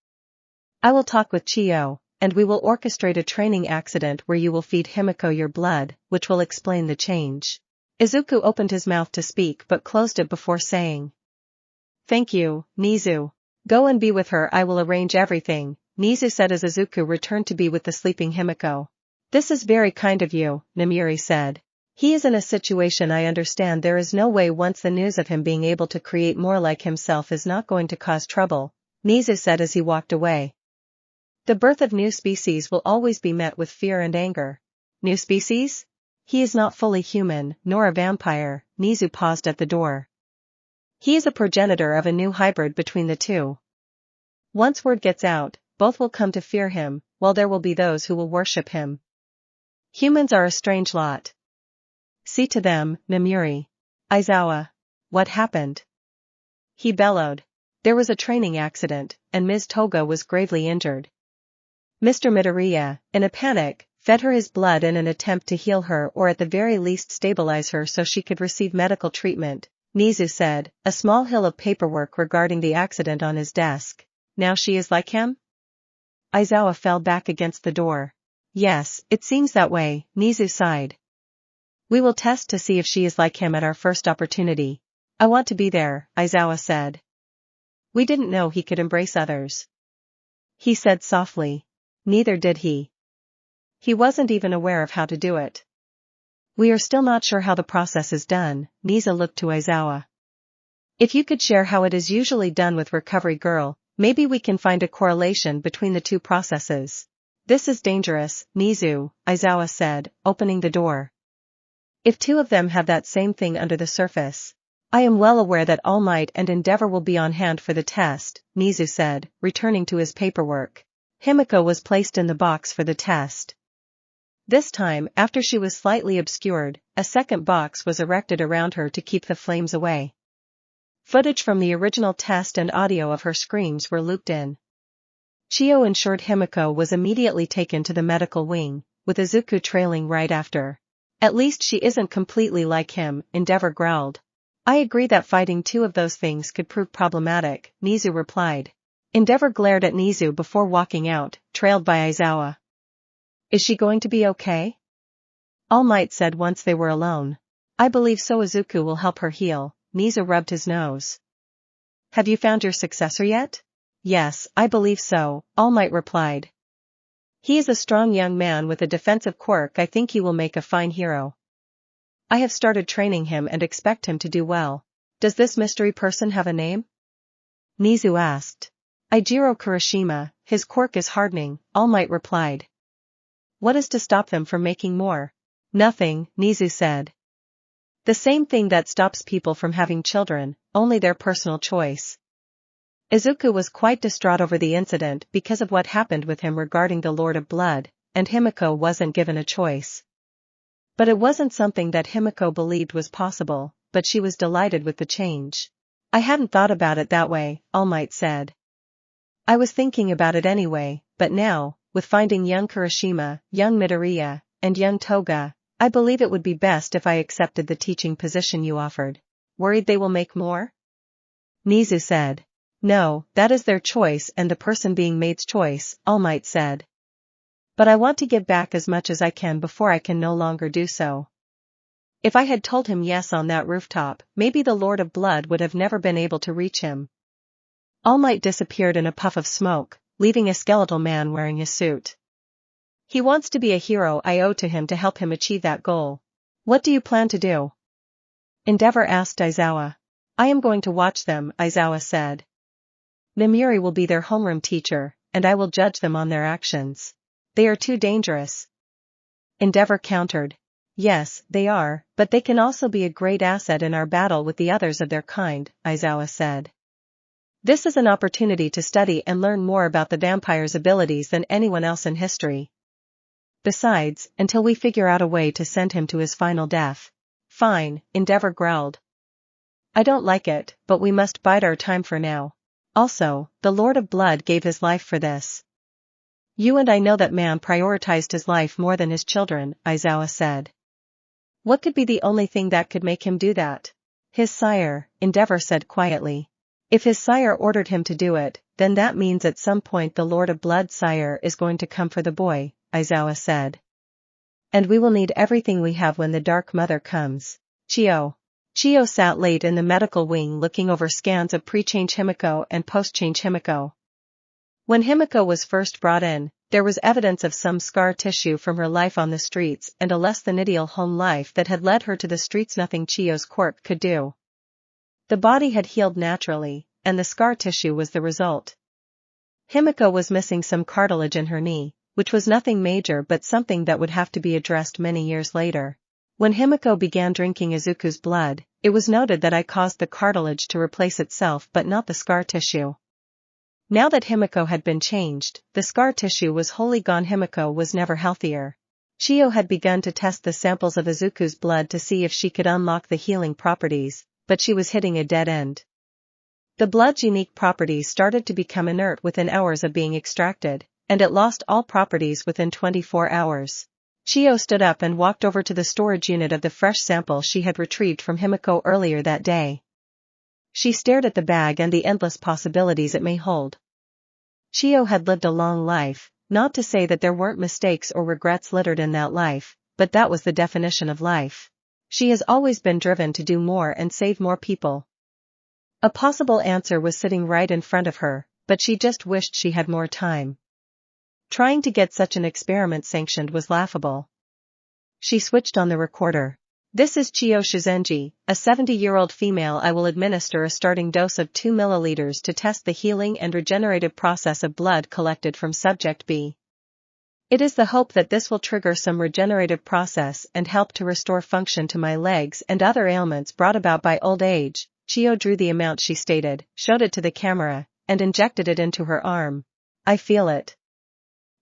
I will talk with Chiyo, and we will orchestrate a training accident where you will feed Himiko your blood, which will explain the change. Izuku opened his mouth to speak but closed it before saying. Thank you, Nizu. Go and be with her. I will arrange everything, Nizu said as Izuku returned to be with the sleeping Himiko. This is very kind of you, Namiri said. He is in a situation I understand. There is no way once the news of him being able to create more like himself is not going to cause trouble, Nizu said as he walked away. The birth of new species will always be met with fear and anger. New species? He is not fully human, nor a vampire, Nizu paused at the door. He is a progenitor of a new hybrid between the two. Once word gets out, both will come to fear him, while there will be those who will worship him. Humans are a strange lot. See to them, Namiri. Aizawa. What happened? He bellowed. There was a training accident, and Ms. Toga was gravely injured. Mr. Midoriya, in a panic, fed her his blood in an attempt to heal her or at the very least stabilize her so she could receive medical treatment, Nizu said, a small hill of paperwork regarding the accident on his desk. Now she is like him? Aizawa fell back against the door. Yes, it seems that way, Nizu sighed. We will test to see if she is like him at our first opportunity. I want to be there, Aizawa said. We didn't know he could embrace others. He said softly. Neither did he. He wasn't even aware of how to do it. We are still not sure how the process is done, Nizu looked to Aizawa. If you could share how it is usually done with Recovery Girl, maybe we can find a correlation between the two processes. This is dangerous, Nizu, Aizawa said, opening the door. If two of them have that same thing under the surface. I am well aware that All Might and Endeavor will be on hand for the test, Nizu said, returning to his paperwork. Himiko was placed in the box for the test. This time, after she was slightly obscured, a second box was erected around her to keep the flames away. Footage from the original test and audio of her screams were looped in. Chiyo ensured Himiko was immediately taken to the medical wing, with Izuku trailing right after. At least she isn't completely like him, Endeavor growled. I agree that fighting two of those things could prove problematic, Nizu replied. Endeavor glared at Nizu before walking out, trailed by Aizawa. Is she going to be okay? All Might said once they were alone. I believe so. Izuku will help her heal, Nizu rubbed his nose. Have you found your successor yet? Yes, I believe so, All Might replied. He is a strong young man with a defensive quirk. I think he will make a fine hero. I have started training him and expect him to do well. Does this mystery person have a name? Nizu asked. Eijiro Kurashima, his quirk is hardening, All Might replied. What is to stop them from making more? Nothing, Nizu said. The same thing that stops people from having children, only their personal choice. Izuku was quite distraught over the incident because of what happened with him regarding the Lord of Blood, and Himiko wasn't given a choice. But it wasn't something that Himiko believed was possible, but she was delighted with the change. I hadn't thought about it that way, All Might said. I was thinking about it anyway, but now, with finding young Kurashima, young Midoriya, and young Toga, I believe it would be best if I accepted the teaching position you offered. Worried they will make more? Nizu said. No, that is their choice and the person being mate's choice, All Might said. But I want to give back as much as I can before I can no longer do so. If I had told him yes on that rooftop, maybe the Lord of Blood would have never been able to reach him. All Might disappeared in a puff of smoke, leaving a skeletal man wearing his suit. He wants to be a hero. I owe to him to help him achieve that goal. What do you plan to do? Endeavor asked Aizawa. I am going to watch them, Aizawa said. Namiri will be their homeroom teacher, and I will judge them on their actions. They are too dangerous. Endeavor countered. Yes, they are, but they can also be a great asset in our battle with the others of their kind, Aizawa said. This is an opportunity to study and learn more about the vampire's abilities than anyone else in history. Besides, until we figure out a way to send him to his final death. Fine, Endeavor growled. I don't like it, but we must bide our time for now. Also, the Lord of Blood gave his life for this. You and I know that man prioritized his life more than his children, Aizawa said. What could be the only thing that could make him do that? His sire, Endeavor said quietly. If his sire ordered him to do it, then that means at some point the Lord of Blood sire is going to come for the boy, Izuku said. And we will need everything we have when the Dark Mother comes. Chiyo sat late in the medical wing looking over scans of pre-change Himiko and post-change Himiko. When Himiko was first brought in, there was evidence of some scar tissue from her life on the streets and a less than ideal home life that had led her to the streets. Nothing Chiyo's quirk could do. The body had healed naturally, and the scar tissue was the result. Himiko was missing some cartilage in her knee, which was nothing major but something that would have to be addressed many years later. When Himiko began drinking Izuku's blood, it was noted that I caused the cartilage to replace itself but not the scar tissue. Now that Himiko had been changed, the scar tissue was wholly gone. Himiko was never healthier. Chiyo had begun to test the samples of Izuku's blood to see if she could unlock the healing properties, but she was hitting a dead end. The blood's unique properties started to become inert within hours of being extracted, and it lost all properties within 24 hours. Chiyo stood up and walked over to the storage unit of the fresh sample she had retrieved from Himiko earlier that day. She stared at the bag and the endless possibilities it may hold. Chiyo had lived a long life, not to say that there weren't mistakes or regrets littered in that life, but that was the definition of life. She has always been driven to do more and save more people. A possible answer was sitting right in front of her, but she just wished she had more time. Trying to get such an experiment sanctioned was laughable. She switched on the recorder. This is Chiyo Shizenji, a 70-year-old female. I will administer a starting dose of 2 milliliters to test the healing and regenerative process of blood collected from subject B. It is the hope that this will trigger some regenerative process and help to restore function to my legs and other ailments brought about by old age. Chiyo drew the amount she stated, showed it to the camera, and injected it into her arm. I feel it.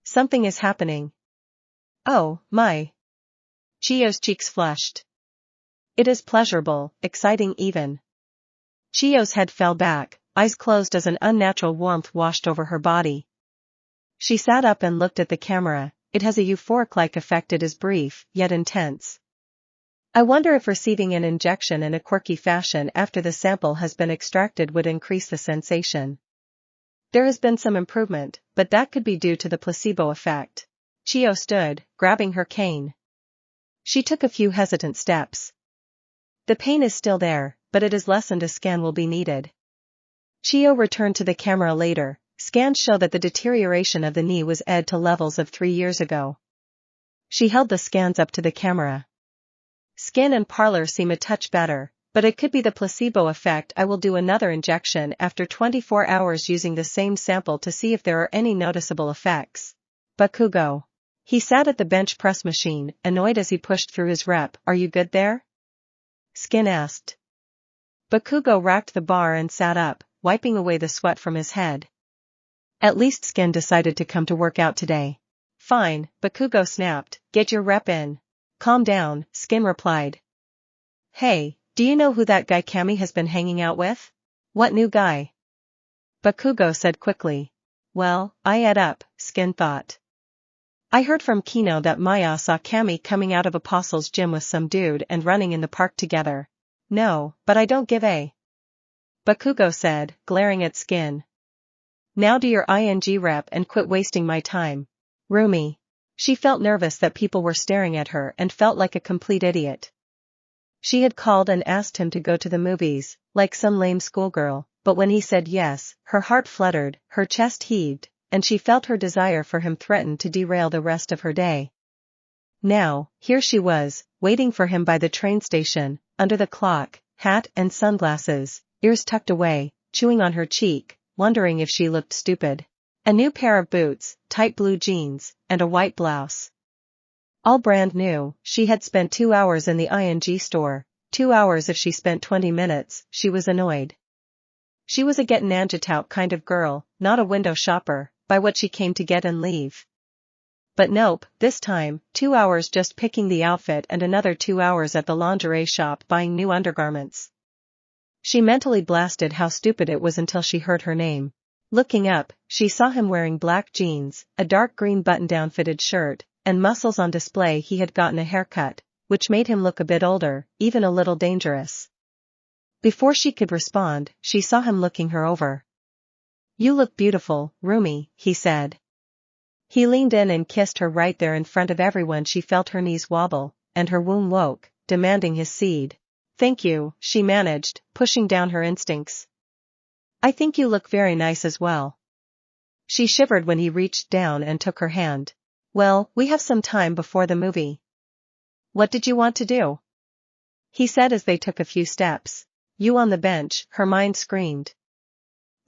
Something is happening. Oh, my. Chiyo's cheeks flushed. It is pleasurable, exciting even. Chiyo's head fell back, eyes closed as an unnatural warmth washed over her body. She sat up and looked at the camera. It has a euphoric-like effect. It is brief, yet intense. I wonder if receiving an injection in a quirky fashion after the sample has been extracted would increase the sensation. There has been some improvement, but that could be due to the placebo effect. Chiyo stood, grabbing her cane. She took a few hesitant steps. The pain is still there, but it is lessened. A scan will be needed. Chiyo returned to the camera later. Scans show that the deterioration of the knee was to levels of 3 years ago. She held the scans up to the camera. Skin and parlor seem a touch better, but it could be the placebo effect. I will do another injection after 24 hours using the same sample to see if there are any noticeable effects. Bakugo. He sat at the bench press machine, annoyed as he pushed through his rep. Are you good there? Skin asked. Bakugo racked the bar and sat up, wiping away the sweat from his head. At least Skin decided to come to work out today. Fine, Bakugo snapped, get your rep in. Calm down, Skin replied. Hey, do you know who that guy Kami has been hanging out with? What new guy? Bakugo said quickly. Well, I add up, Skin thought. I heard from Kino that Maya saw Kami coming out of Apostle's gym with some dude and running in the park together. No, but I don't give a. Bakugo said, glaring at Skin. Now do your ing rep and quit wasting my time. Rumi. She felt nervous that people were staring at her and felt like a complete idiot. She had called and asked him to go to the movies, like some lame schoolgirl, but when he said yes, her heart fluttered, her chest heaved, and she felt her desire for him threatened to derail the rest of her day. Now, here she was, waiting for him by the train station, under the clock, hat and sunglasses, ears tucked away, chewing on her cheek, wondering if she looked stupid. A new pair of boots, tight blue jeans, and a white blouse. All brand new. She had spent 2 hours in the ing store, 2 hours if she spent 20 minutes, she was annoyed. She was a get-an-ange-out kind of girl, not a window shopper, by what she came to get and leave. But nope, this time, 2 hours just picking the outfit and another 2 hours at the lingerie shop buying new undergarments. She mentally blasted how stupid it was until she heard her name. Looking up, she saw him wearing black jeans, a dark green button-down fitted shirt, and muscles on display. He had gotten a haircut, which made him look a bit older, even a little dangerous. Before she could respond, she saw him looking her over. "You look beautiful, Rumi," he said. He leaned in and kissed her right there in front of everyone. She felt her knees wobble, and her womb woke, demanding his seed. "Thank you," she managed, pushing down her instincts. "I think you look very nice as well." She shivered when he reached down and took her hand. "Well, we have some time before the movie. What did you want to do?" he said as they took a few steps. "You on the bench," her mind screamed.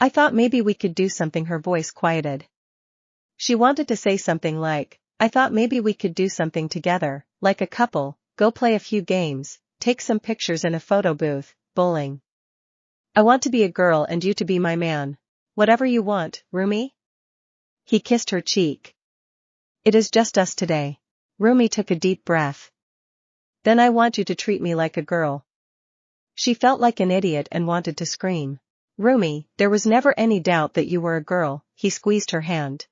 "I thought maybe we could do something." Her voice quieted. She wanted to say something like, "I thought maybe we could do something together, like a couple, go play a few games, take some pictures in a photo booth, bowling. I want to be a girl and you to be my man. Whatever you want, Rumi?" He kissed her cheek. "It is just us today." Rumi took a deep breath. "Then I want you to treat me like a girl." She felt like an idiot and wanted to scream. "Rumi, there was never any doubt that you were a girl." He squeezed her hand.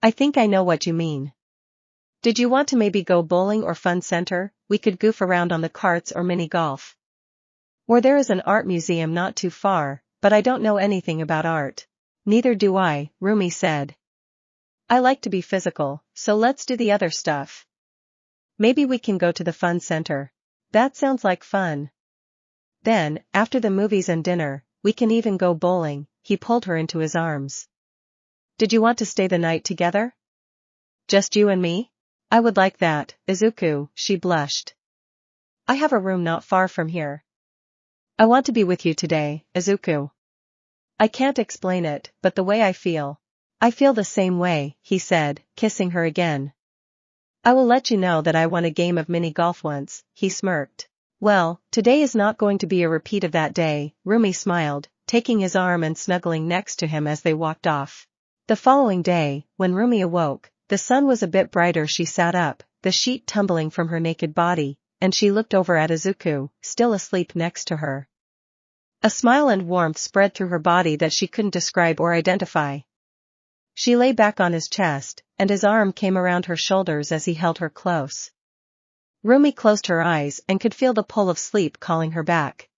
"I think I know what you mean. Did you want to maybe go bowling or fun center? We could goof around on the carts or mini golf. Or there is an art museum not too far, but I don't know anything about art." "Neither do I," Rumi said. "I like to be physical, so let's do the other stuff. Maybe we can go to the fun center." "That sounds like fun. Then, after the movies and dinner, we can even go bowling." He pulled her into his arms. "Did you want to stay the night together? Just you and me?" "I would like that, Izuku," she blushed. "I have a room not far from here. I want to be with you today, Izuku. I can't explain it, but the way I feel." "I feel the same way," he said, kissing her again. "I will let you know that I won a game of mini golf once," he smirked. "Well, today is not going to be a repeat of that day," Rumi smiled, taking his arm and snuggling next to him as they walked off. The following day, when Rumi awoke, the sun was a bit brighter. She sat up, the sheet tumbling from her naked body, and she looked over at Izuku, still asleep next to her. A smile and warmth spread through her body that she couldn't describe or identify. She lay back on his chest, and his arm came around her shoulders as he held her close. Rumi closed her eyes and could feel the pull of sleep calling her back.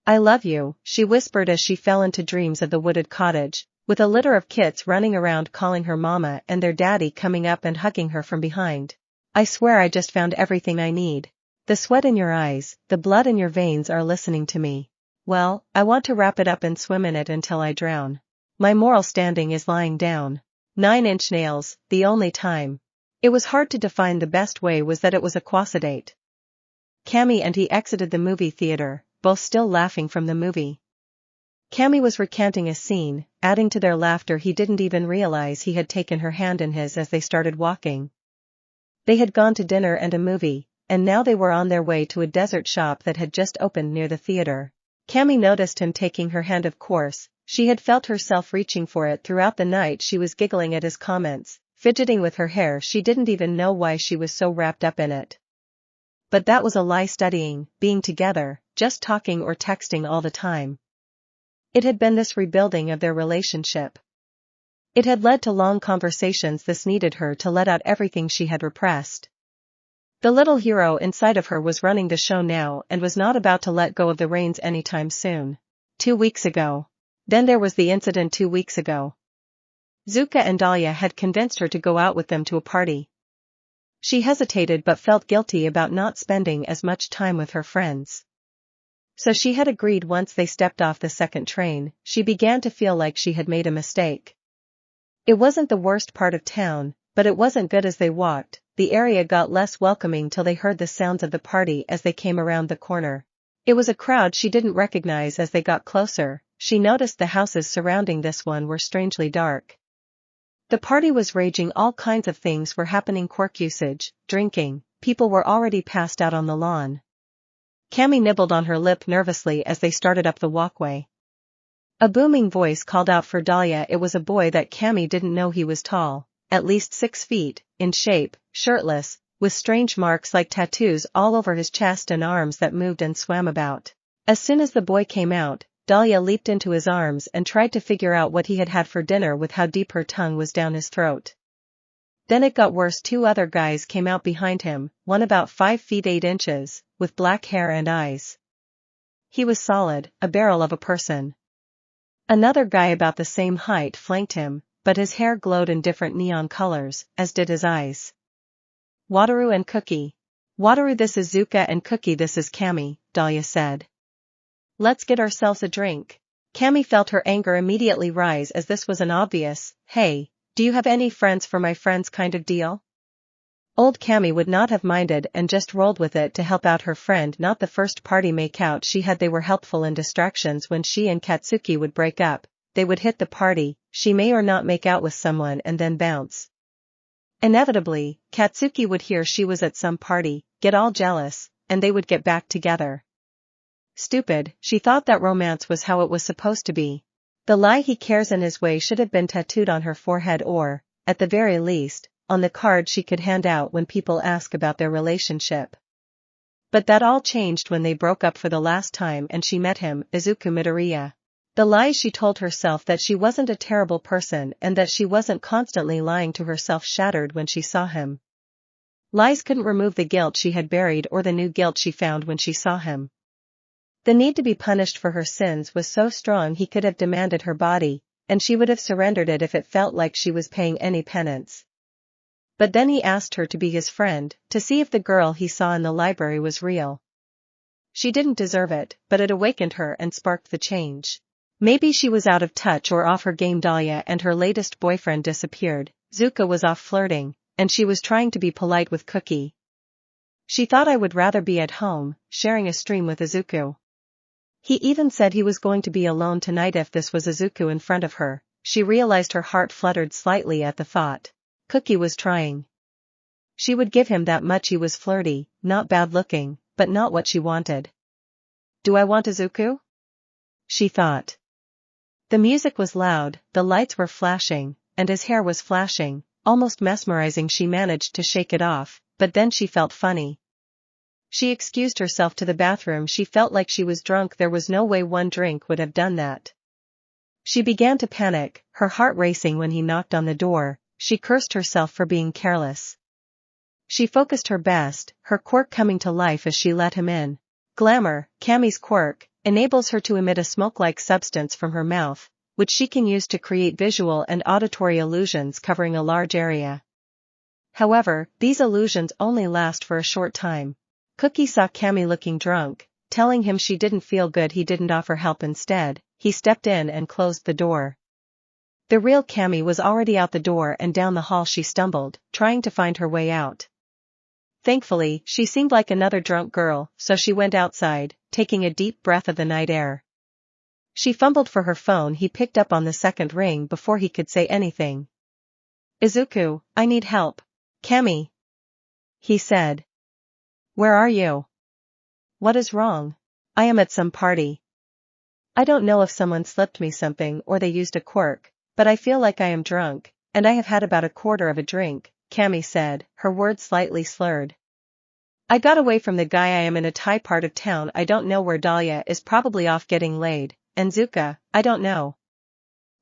"I love you," she whispered as she fell into dreams of the wooded cottage, with a litter of kits running around calling her mama and their daddy coming up and hugging her from behind. "I swear I just found everything I need. The sweat in your eyes, the blood in your veins are listening to me. Well, I want to wrap it up and swim in it until I drown. My moral standing is lying down." 9-inch nails, the only time. It was hard to define. The best way was that it was a quasidate. Cammy and he exited the movie theater, both still laughing from the movie. Cammy was recanting a scene, adding to their laughter. He didn't even realize he had taken her hand in his as they started walking. They had gone to dinner and a movie, and now they were on their way to a dessert shop that had just opened near the theater. Cammy noticed him taking her hand. Of course, she had felt herself reaching for it throughout the night. She was giggling at his comments, fidgeting with her hair. She didn't even know why she was so wrapped up in it. But that was a lie. Studying, being together, just talking or texting all the time. It had been this rebuilding of their relationship. It had led to long conversations. This needed her to let out everything she had repressed. The little hero inside of her was running the show now and was not about to let go of the reins anytime soon. 2 weeks ago. Then there was the incident 2 weeks ago. Zuka and Dahlia had convinced her to go out with them to a party. She hesitated but felt guilty about not spending as much time with her friends. So she had agreed. Once they stepped off the second train, she began to feel like she had made a mistake. It wasn't the worst part of town, but it wasn't good. As they walked, the area got less welcoming till they heard the sounds of the party as they came around the corner. It was a crowd she didn't recognize. As they got closer, she noticed the houses surrounding this one were strangely dark. The party was raging. All kinds of things were happening. Quirk usage, drinking, people were already passed out on the lawn. Cammy nibbled on her lip nervously as they started up the walkway. A booming voice called out for Dahlia. It was a boy that Cammy didn't know. He was tall, at least 6 feet, in shape, shirtless, with strange marks like tattoos all over his chest and arms that moved and swam about. As soon as the boy came out, Dahlia leaped into his arms and tried to figure out what he had had for dinner with how deep her tongue was down his throat. Then it got worse. 2 other guys came out behind him, one about 5 feet 8 inches, with black hair and eyes. He was solid, a barrel of a person. Another guy about the same height flanked him, but his hair glowed in different neon colors, as did his eyes. Wataru and Cookie. Wataru, this is Zuka, and Cookie, this is Cammy, Dahlia said. Let's get ourselves a drink. Cammy felt her anger immediately rise as this was an obvious, hey, do you have any friends for my friends kind of deal? Old Cammy would not have minded and just rolled with it to help out her friend. Not the first party makeout she had. They were helpful in distractions. When she and Katsuki would break up, they would hit the party. She may or not make out with someone and then bounce. Inevitably, Katsuki would hear she was at some party, get all jealous, and they would get back together. Stupid, she thought that romance was how it was supposed to be. The lie he cares in his way should have been tattooed on her forehead or, at the very least, on the card she could hand out when people ask about their relationship. But that all changed when they broke up for the last time and she met him, Izuku Midoriya. The lies she told herself that she wasn't a terrible person and that she wasn't constantly lying to herself shattered when she saw him. Lies couldn't remove the guilt she had buried or the new guilt she found when she saw him. The need to be punished for her sins was so strong he could have demanded her body, and she would have surrendered it if it felt like she was paying any penance. But then he asked her to be his friend, to see if the girl he saw in the library was real. She didn't deserve it, but it awakened her and sparked the change. Maybe she was out of touch or off her game. Dahlia and her latest boyfriend disappeared, Zuka was off flirting, and she was trying to be polite with Cookie. She thought I would rather be at home, sharing a stream with Izuku. He even said he was going to be alone tonight. If this was Izuku in front of her, she realized her heart fluttered slightly at the thought. Cookie was trying. She would give him that much. He was flirty, not bad looking, but not what she wanted. Do I want Izuku? She thought. The music was loud, the lights were flashing, and his hair was flashing, almost mesmerizing. She managed to shake it off, but then she felt funny. She excused herself to the bathroom. She felt like she was drunk. There was no way one drink would have done that. She began to panic, her heart racing when he knocked on the door. She cursed herself for being careless. She focused her best, her quirk coming to life as she let him in. Glamour, Cammy's quirk, enables her to emit a smoke-like substance from her mouth, which she can use to create visual and auditory illusions covering a large area. However, these illusions only last for a short time. Cookie saw Cammy looking drunk, telling him she didn't feel good. He didn't offer help. Instead, he stepped in and closed the door. The real Cammy was already out the door and down the hall she stumbled, trying to find her way out. Thankfully, she seemed like another drunk girl, so she went outside, taking a deep breath of the night air. She fumbled for her phone. He picked up on the second ring before he could say anything. Izuku, I need help. Cammy, he said. Where are you? What is wrong? I am at some party. I don't know if someone slipped me something or they used a quirk, but I feel like I am drunk, and I have had about a quarter of a drink, Cammy said, her words slightly slurred. I got away from the guy. I am in a Thai part of town. I don't know where. Dahlia is probably off getting laid, and Zuka, I don't know.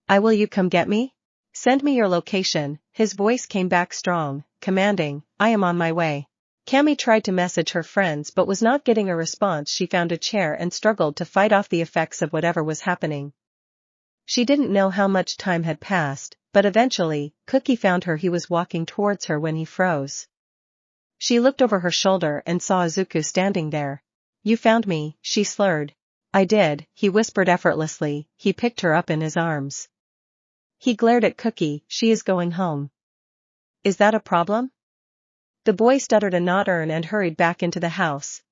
Will you come get me? Send me your location. His voice came back strong, commanding. I am on my way. Cammy tried to message her friends but was not getting a response. She found a chair and struggled to fight off the effects of whatever was happening. She didn't know how much time had passed, but eventually, Cookie found her. He was walking towards her when he froze. She looked over her shoulder and saw Izuku standing there. You found me, she slurred. I did, he whispered effortlessly. He picked her up in his arms. He glared at Cookie. She is going home. Is that a problem? The boy stuttered a not and hurried back into the house.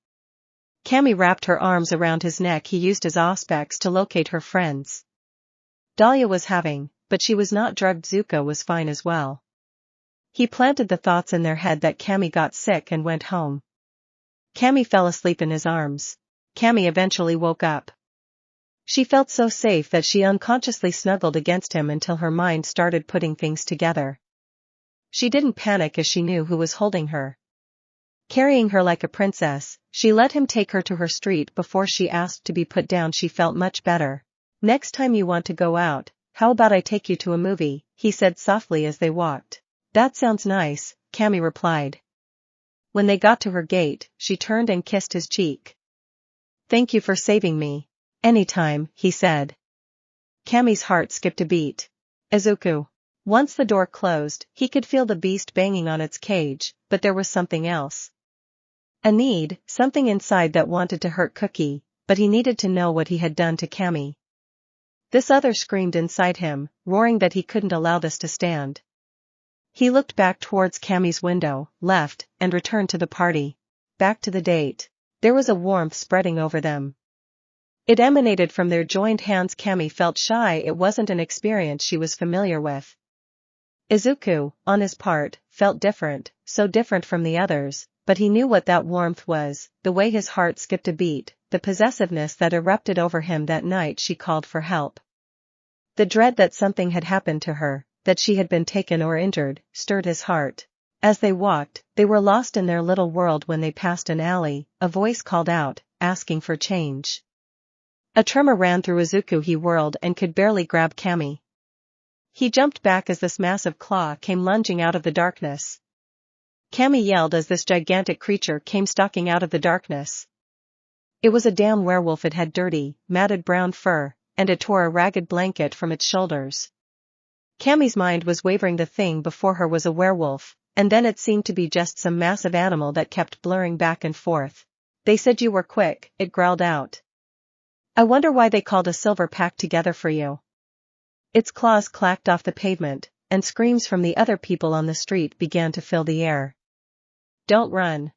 Cammy wrapped her arms around his neck. He used his auspex to locate her friends. Dahlia was having, but she was not drugged. Zuka was fine as well. He planted the thoughts in their head that Cammy got sick and went home. Cammy fell asleep in his arms. Cammy eventually woke up. She felt so safe that she unconsciously snuggled against him until her mind started putting things together. She didn't panic as she knew who was holding her. Carrying her like a princess, she let him take her to her street before she asked to be put down. She felt much better. Next time you want to go out, how about I take you to a movie, he said softly as they walked. That sounds nice, Cammy replied. When they got to her gate, she turned and kissed his cheek. Thank you for saving me. Anytime, he said. Kami's heart skipped a beat. Izuku. Once the door closed, he could feel the beast banging on its cage, but there was something else. A need, something inside that wanted to hurt Cookie, but he needed to know what he had done to Kami. This other screamed inside him, roaring that he couldn't allow this to stand. He looked back towards Kami's window, left, and returned to the party. Back to the date. There was a warmth spreading over them. It emanated from their joined hands. Kami felt shy. It wasn't an experience she was familiar with. Izuku, on his part, felt different, so different from the others, but he knew what that warmth was, the way his heart skipped a beat, the possessiveness that erupted over him that night she called for help. The dread that something had happened to her, that she had been taken or injured, stirred his heart. As they walked, they were lost in their little world. When they passed an alley, a voice called out, asking for change. A tremor ran through Izuku. He whirled and could barely grab Kami. He jumped back as this massive claw came lunging out of the darkness. Kami yelled as this gigantic creature came stalking out of the darkness. It was a damn werewolf. It had dirty, matted brown fur, and it tore a ragged blanket from its shoulders. Kami's mind was wavering. The thing before her was a werewolf, and then it seemed to be just some massive animal that kept blurring back and forth. They said you were quick, it growled out. I wonder why they called a silver pack together for you. Its claws clacked off the pavement, and screams from the other people on the street began to fill the air. Don't run.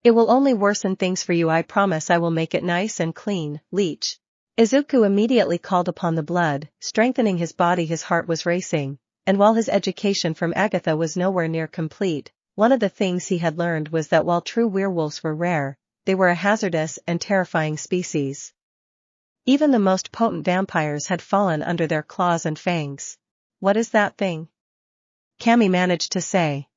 It will only worsen things for you. I promise I will make it nice and clean, leech. Izuku immediately called upon the blood, strengthening his body. His heart was racing, and while his education from Agatha was nowhere near complete, one of the things he had learned was that while true werewolves were rare, they were a hazardous and terrifying species. Even the most potent vampires had fallen under their claws and fangs. What is that thing? Kami managed to say.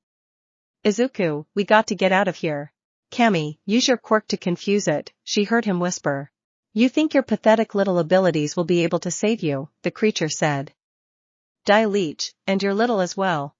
Izuku, we got to get out of here. Kami, use your quirk to confuse it, she heard him whisper. You think your pathetic little abilities will be able to save you, the creature said. Die leech, and you're little as well.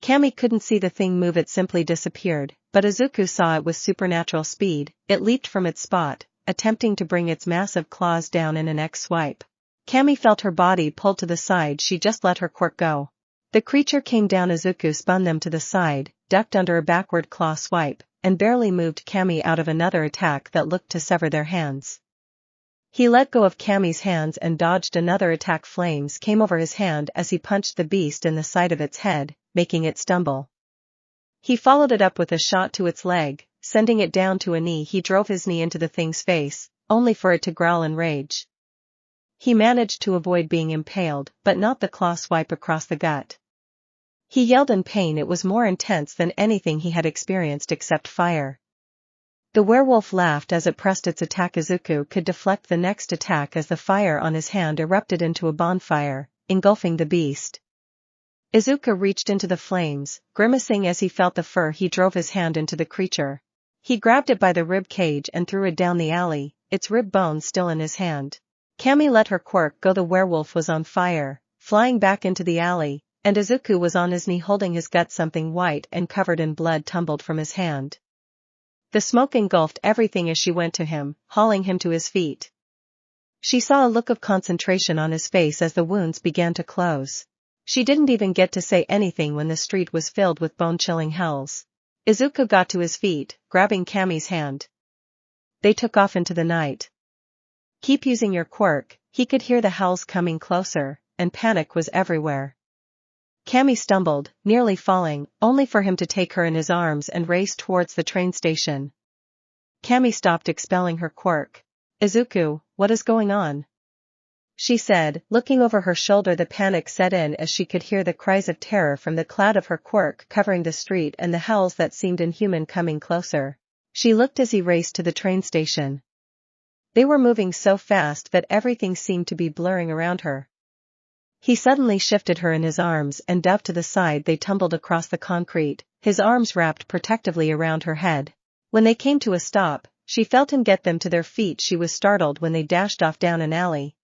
Kami couldn't see the thing move. It simply disappeared, but Izuku saw it with supernatural speed. It leaped from its spot, attempting to bring its massive claws down in an X-swipe. Kami felt her body pulled to the side. She just let her quirk go. The creature came down. Izuku spun them to the side, ducked under a backward claw swipe, and barely moved Kami out of another attack that looked to sever their hands. He let go of Kami's hands and dodged another attack. Flames came over his hand as he punched the beast in the side of its head, making it stumble. He followed it up with a shot to its leg, sending it down to a knee. He drove his knee into the thing's face, only for it to growl in rage. He managed to avoid being impaled, but not the claw swipe across the gut. He yelled in pain. It was more intense than anything he had experienced except fire. The werewolf laughed as it pressed its attack. Izuku could deflect the next attack as the fire on his hand erupted into a bonfire, engulfing the beast. Izuku reached into the flames, grimacing as he felt the fur. He drove his hand into the creature. He grabbed it by the rib cage and threw it down the alley, its rib bone still in his hand. Kami let her quirk go. The werewolf was on fire, flying back into the alley, and Izuku was on his knee holding his gut. Something white and covered in blood tumbled from his hand. The smoke engulfed everything as she went to him, hauling him to his feet. She saw a look of concentration on his face as the wounds began to close. She didn't even get to say anything when the street was filled with bone-chilling howls. Izuku got to his feet, grabbing Kami's hand. They took off into the night. Keep using your quirk. He could hear the howls coming closer, and panic was everywhere. Kami stumbled, nearly falling, only for him to take her in his arms and race towards the train station. Kami stopped expelling her quirk. Izuku, what is going on? She said, looking over her shoulder. The panic set in as she could hear the cries of terror from the cloud of her quirk covering the street and the howls that seemed inhuman coming closer. She looked as he raced to the train station. They were moving so fast that everything seemed to be blurring around her. He suddenly shifted her in his arms and dove to the side. They tumbled across the concrete, his arms wrapped protectively around her head. When they came to a stop, she felt him get them to their feet. She was startled when they dashed off down an alley.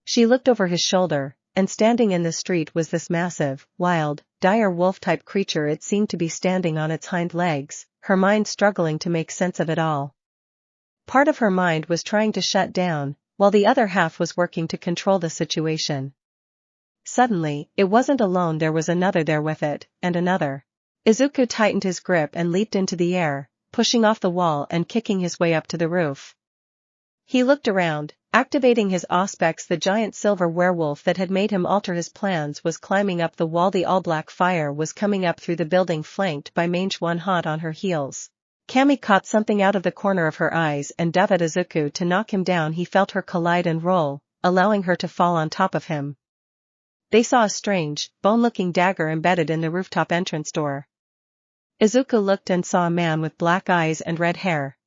She looked over his shoulder, and standing in the street was this massive, wild, dire wolf-type creature. It seemed to be standing on its hind legs, her mind struggling to make sense of it all. Part of her mind was trying to shut down, while the other half was working to control the situation. Suddenly, it wasn't alone, there was another there with it, and another. Izuku tightened his grip and leaped into the air, pushing off the wall and kicking his way up to the roof. He looked around, activating his auspex. The giant silver werewolf that had made him alter his plans was climbing up the wall. The all-black fire was coming up through the building, flanked by Mange One hot on her heels. Kami caught something out of the corner of her eyes and dove at Izuku to knock him down. He felt her collide and roll, allowing her to fall on top of him. They saw a strange, bone-looking dagger embedded in the rooftop entrance door. Izuku looked and saw a man with black eyes and red hair.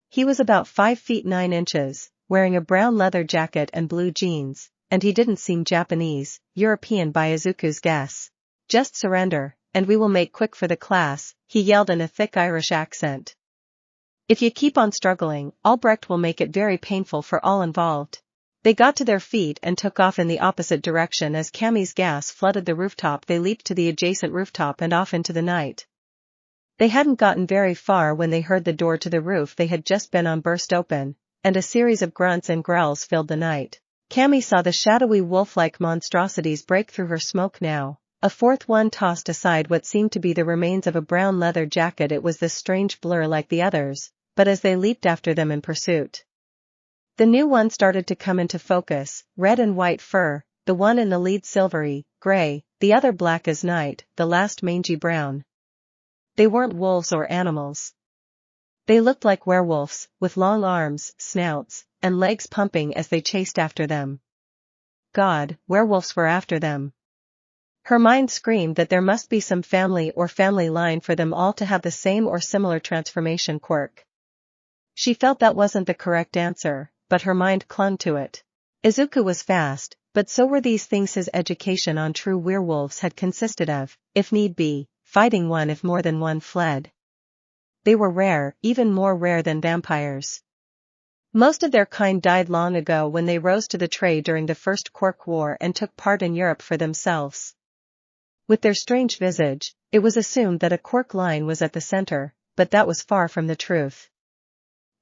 He was about 5 feet 9 inches, wearing a brown leather jacket and blue jeans, and he didn't seem Japanese, European by Izuku's guess. "Just surrender, and we will make quick for the class," he yelled in a thick Irish accent. "If you keep on struggling, Albrecht will make it very painful for all involved." They got to their feet and took off in the opposite direction. As Kami's gas flooded the rooftop, they leaped to the adjacent rooftop and off into the night. They hadn't gotten very far when they heard the door to the roof they had just been on burst open, and a series of grunts and growls filled the night. Kami saw the shadowy wolf-like monstrosities break through her smoke now. A fourth one tossed aside what seemed to be the remains of a brown leather jacket. It was this strange blur like the others, but as they leaped after them in pursuit, the new one started to come into focus, red and white fur, the one in the lead silvery, gray, the other black as night, the last mangy brown. They weren't wolves or animals. They looked like werewolves, with long arms, snouts, and legs pumping as they chased after them. God, werewolves were after them. Her mind screamed that there must be some family or family line for them all to have the same or similar transformation quirk. She felt that wasn't the correct answer, but her mind clung to it. Izuku was fast, but so were these things. His education on true werewolves had consisted of, if need be, fighting one if more than one fled. They were rare, even more rare than vampires. Most of their kind died long ago when they rose to the tray during the First Quirk War and took part in Europe for themselves. With their strange visage, it was assumed that a quirk line was at the center, but that was far from the truth.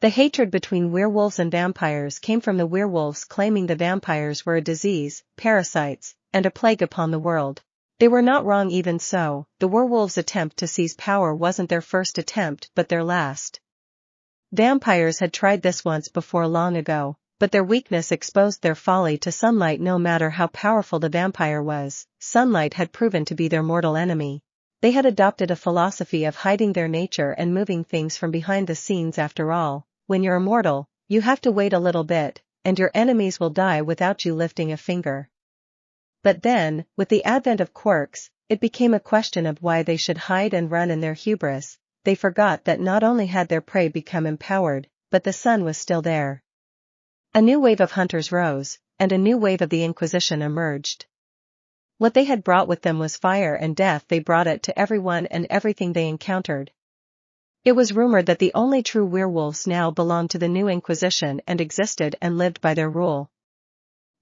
The hatred between werewolves and vampires came from the werewolves claiming the vampires were a disease, parasites, and a plague upon the world. They were not wrong. Even so, the werewolves' attempt to seize power wasn't their first attempt but their last. Vampires had tried this once before long ago, but their weakness exposed their folly to sunlight. No matter how powerful the vampire was, sunlight had proven to be their mortal enemy. They had adopted a philosophy of hiding their nature and moving things from behind the scenes. After all, when you're immortal, you have to wait a little bit, and your enemies will die without you lifting a finger. But then, with the advent of quirks, it became a question of why they should hide and run. In their hubris, they forgot that not only had their prey become empowered, but the sun was still there. A new wave of hunters rose, and a new wave of the Inquisition emerged. What they had brought with them was fire and death. They brought it to everyone and everything they encountered. It was rumored that the only true werewolves now belonged to the new Inquisition and existed and lived by their rule.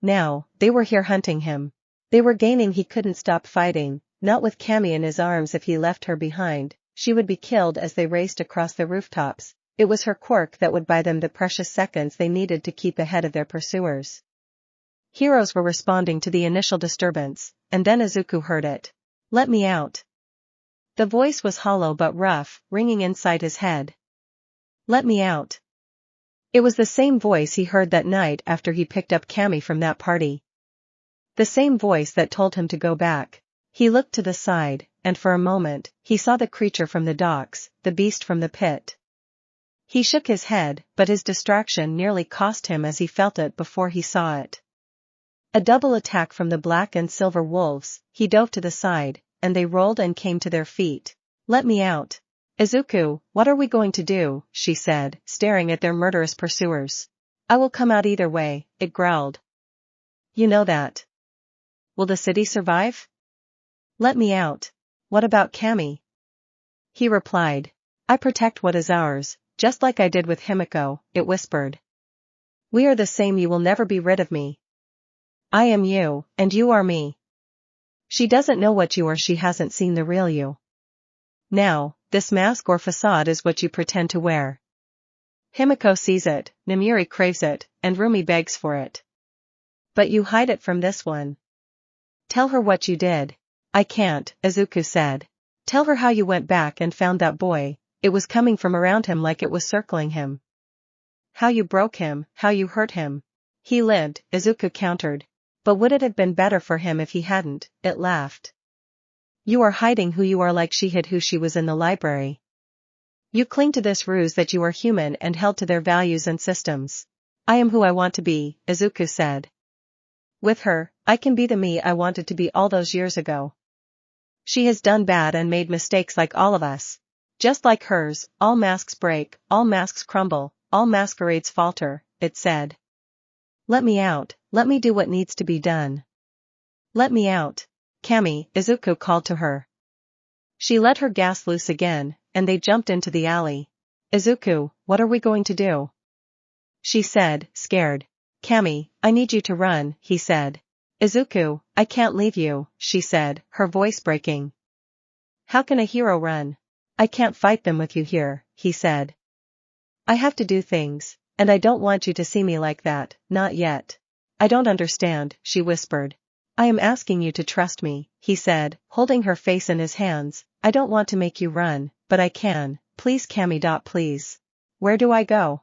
Now, they were here hunting him. They were gaining. He couldn't stop fighting, not with Kami in his arms. If he left her behind, she would be killed. As they raced across the rooftops, it was her quirk that would buy them the precious seconds they needed to keep ahead of their pursuers. Heroes were responding to the initial disturbance, and then Izuku heard it. "Let me out." The voice was hollow but rough, ringing inside his head. "Let me out." It was the same voice he heard that night after he picked up Kami from that party. The same voice that told him to go back. He looked to the side, and for a moment, he saw the creature from the docks, the beast from the pit. He shook his head, but his distraction nearly cost him as he felt it before he saw it. A double attack from the black and silver wolves. He dove to the side, and they rolled and came to their feet. "Let me out." "Izuku, what are we going to do?" she said, staring at their murderous pursuers. "I will come out either way," it growled. "You know that. Will the city survive?" "Let me out." "What about Kami?" He replied. "I protect what is ours, just like I did with Himiko," it whispered. "We are the same. You will never be rid of me. I am you, and you are me. She doesn't know what you are. She hasn't seen the real you. Now, this mask or facade is what you pretend to wear." Himiko sees it, Namiri craves it, and Rumi begs for it. But you hide it from this one. Tell her what you did. I can't, Izuku said. Tell her how you went back and found that boy, it was coming from around him like it was circling him. How you broke him, how you hurt him. He lived, Izuku countered. But would it have been better for him if he hadn't? It laughed. You are hiding who you are like she hid who she was in the library. You cling to this ruse that you are human and held to their values and systems. I am who I want to be, Izuku said. With her, I can be the me I wanted to be all those years ago. She has done bad and made mistakes like all of us. Just like hers, all masks break, all masks crumble, all masquerades falter, it said. Let me out, let me do what needs to be done. Let me out. Kami, Izuku called to her. She let her gas loose again, and they jumped into the alley. Izuku, what are we going to do? She said, scared. Kami, I need you to run, he said. Izuku, I can't leave you, she said, her voice breaking. How can a hero run? I can't fight them with you here, he said. I have to do things, and I don't want you to see me like that, not yet. I don't understand, she whispered. I am asking you to trust me, he said, holding her face in his hands. I don't want to make you run, but I can, please Kami. Please. Where do I go?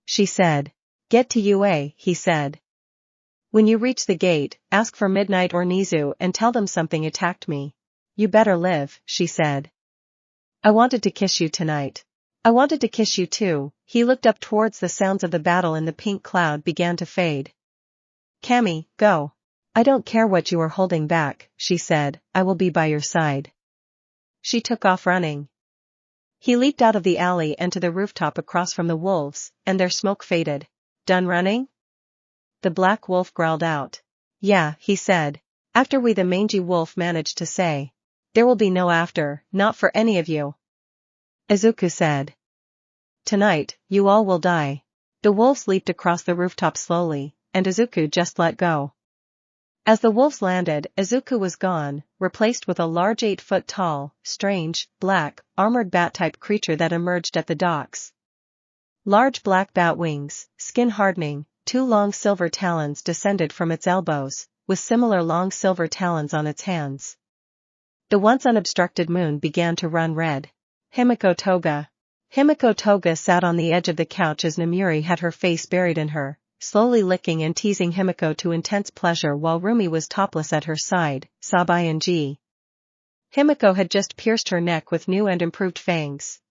She said. Get to UA, he said. When you reach the gate, ask for Midnight or Nizu and tell them something attacked me. You better live, she said. I wanted to kiss you tonight. I wanted to kiss you too. He looked up towards the sounds of the battle and the pink cloud began to fade. Kami, go. I don't care what you are holding back, she said, I will be by your side. She took off running. He leaped out of the alley and to the rooftop across from the wolves, and their smoke faded. Done running? The black wolf growled out. Yeah, he said. After we, the mangy wolf managed to say. There will be no after, not for any of you. Izuku said. Tonight, you all will die. The wolves leaped across the rooftop slowly, and Izuku just let go. As the wolves landed, Izuku was gone, replaced with a large 8-foot-tall, strange, black, armored bat-type creature that emerged at the docks. Large black bat wings, skin hardening, 2 long silver talons descended from its elbows, with similar long silver talons on its hands. The once unobstructed moon began to run red. Himiko Toga. Himiko Toga sat on the edge of the couch as Namiri had her face buried in her, slowly licking and teasing Himiko to intense pleasure while Rumi was topless at her side, Sabai. Himiko had just pierced her neck with new and improved fangs.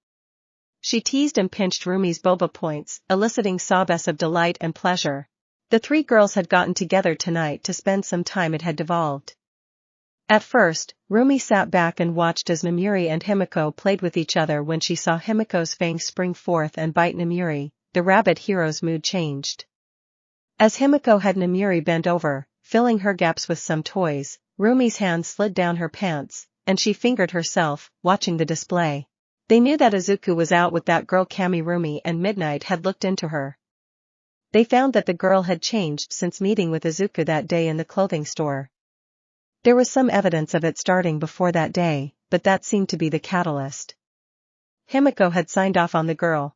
She teased and pinched Rumi's boba points, eliciting sobs of delight and pleasure. The 3 girls had gotten together tonight to spend some time. It had devolved. At first, Rumi sat back and watched as Namiri and Himiko played with each other. When she saw Himiko's fangs spring forth and bite Namiri, the rabbit hero's mood changed. As Himiko had Namiri bent over, filling her gaps with some toys, Rumi's hand slid down her pants, and she fingered herself, watching the display. They knew that Izuku was out with that girl Kami. Rumi and Midnight had looked into her. They found that the girl had changed since meeting with Izuku that day in the clothing store. There was some evidence of it starting before that day, but that seemed to be the catalyst. Himiko had signed off on the girl.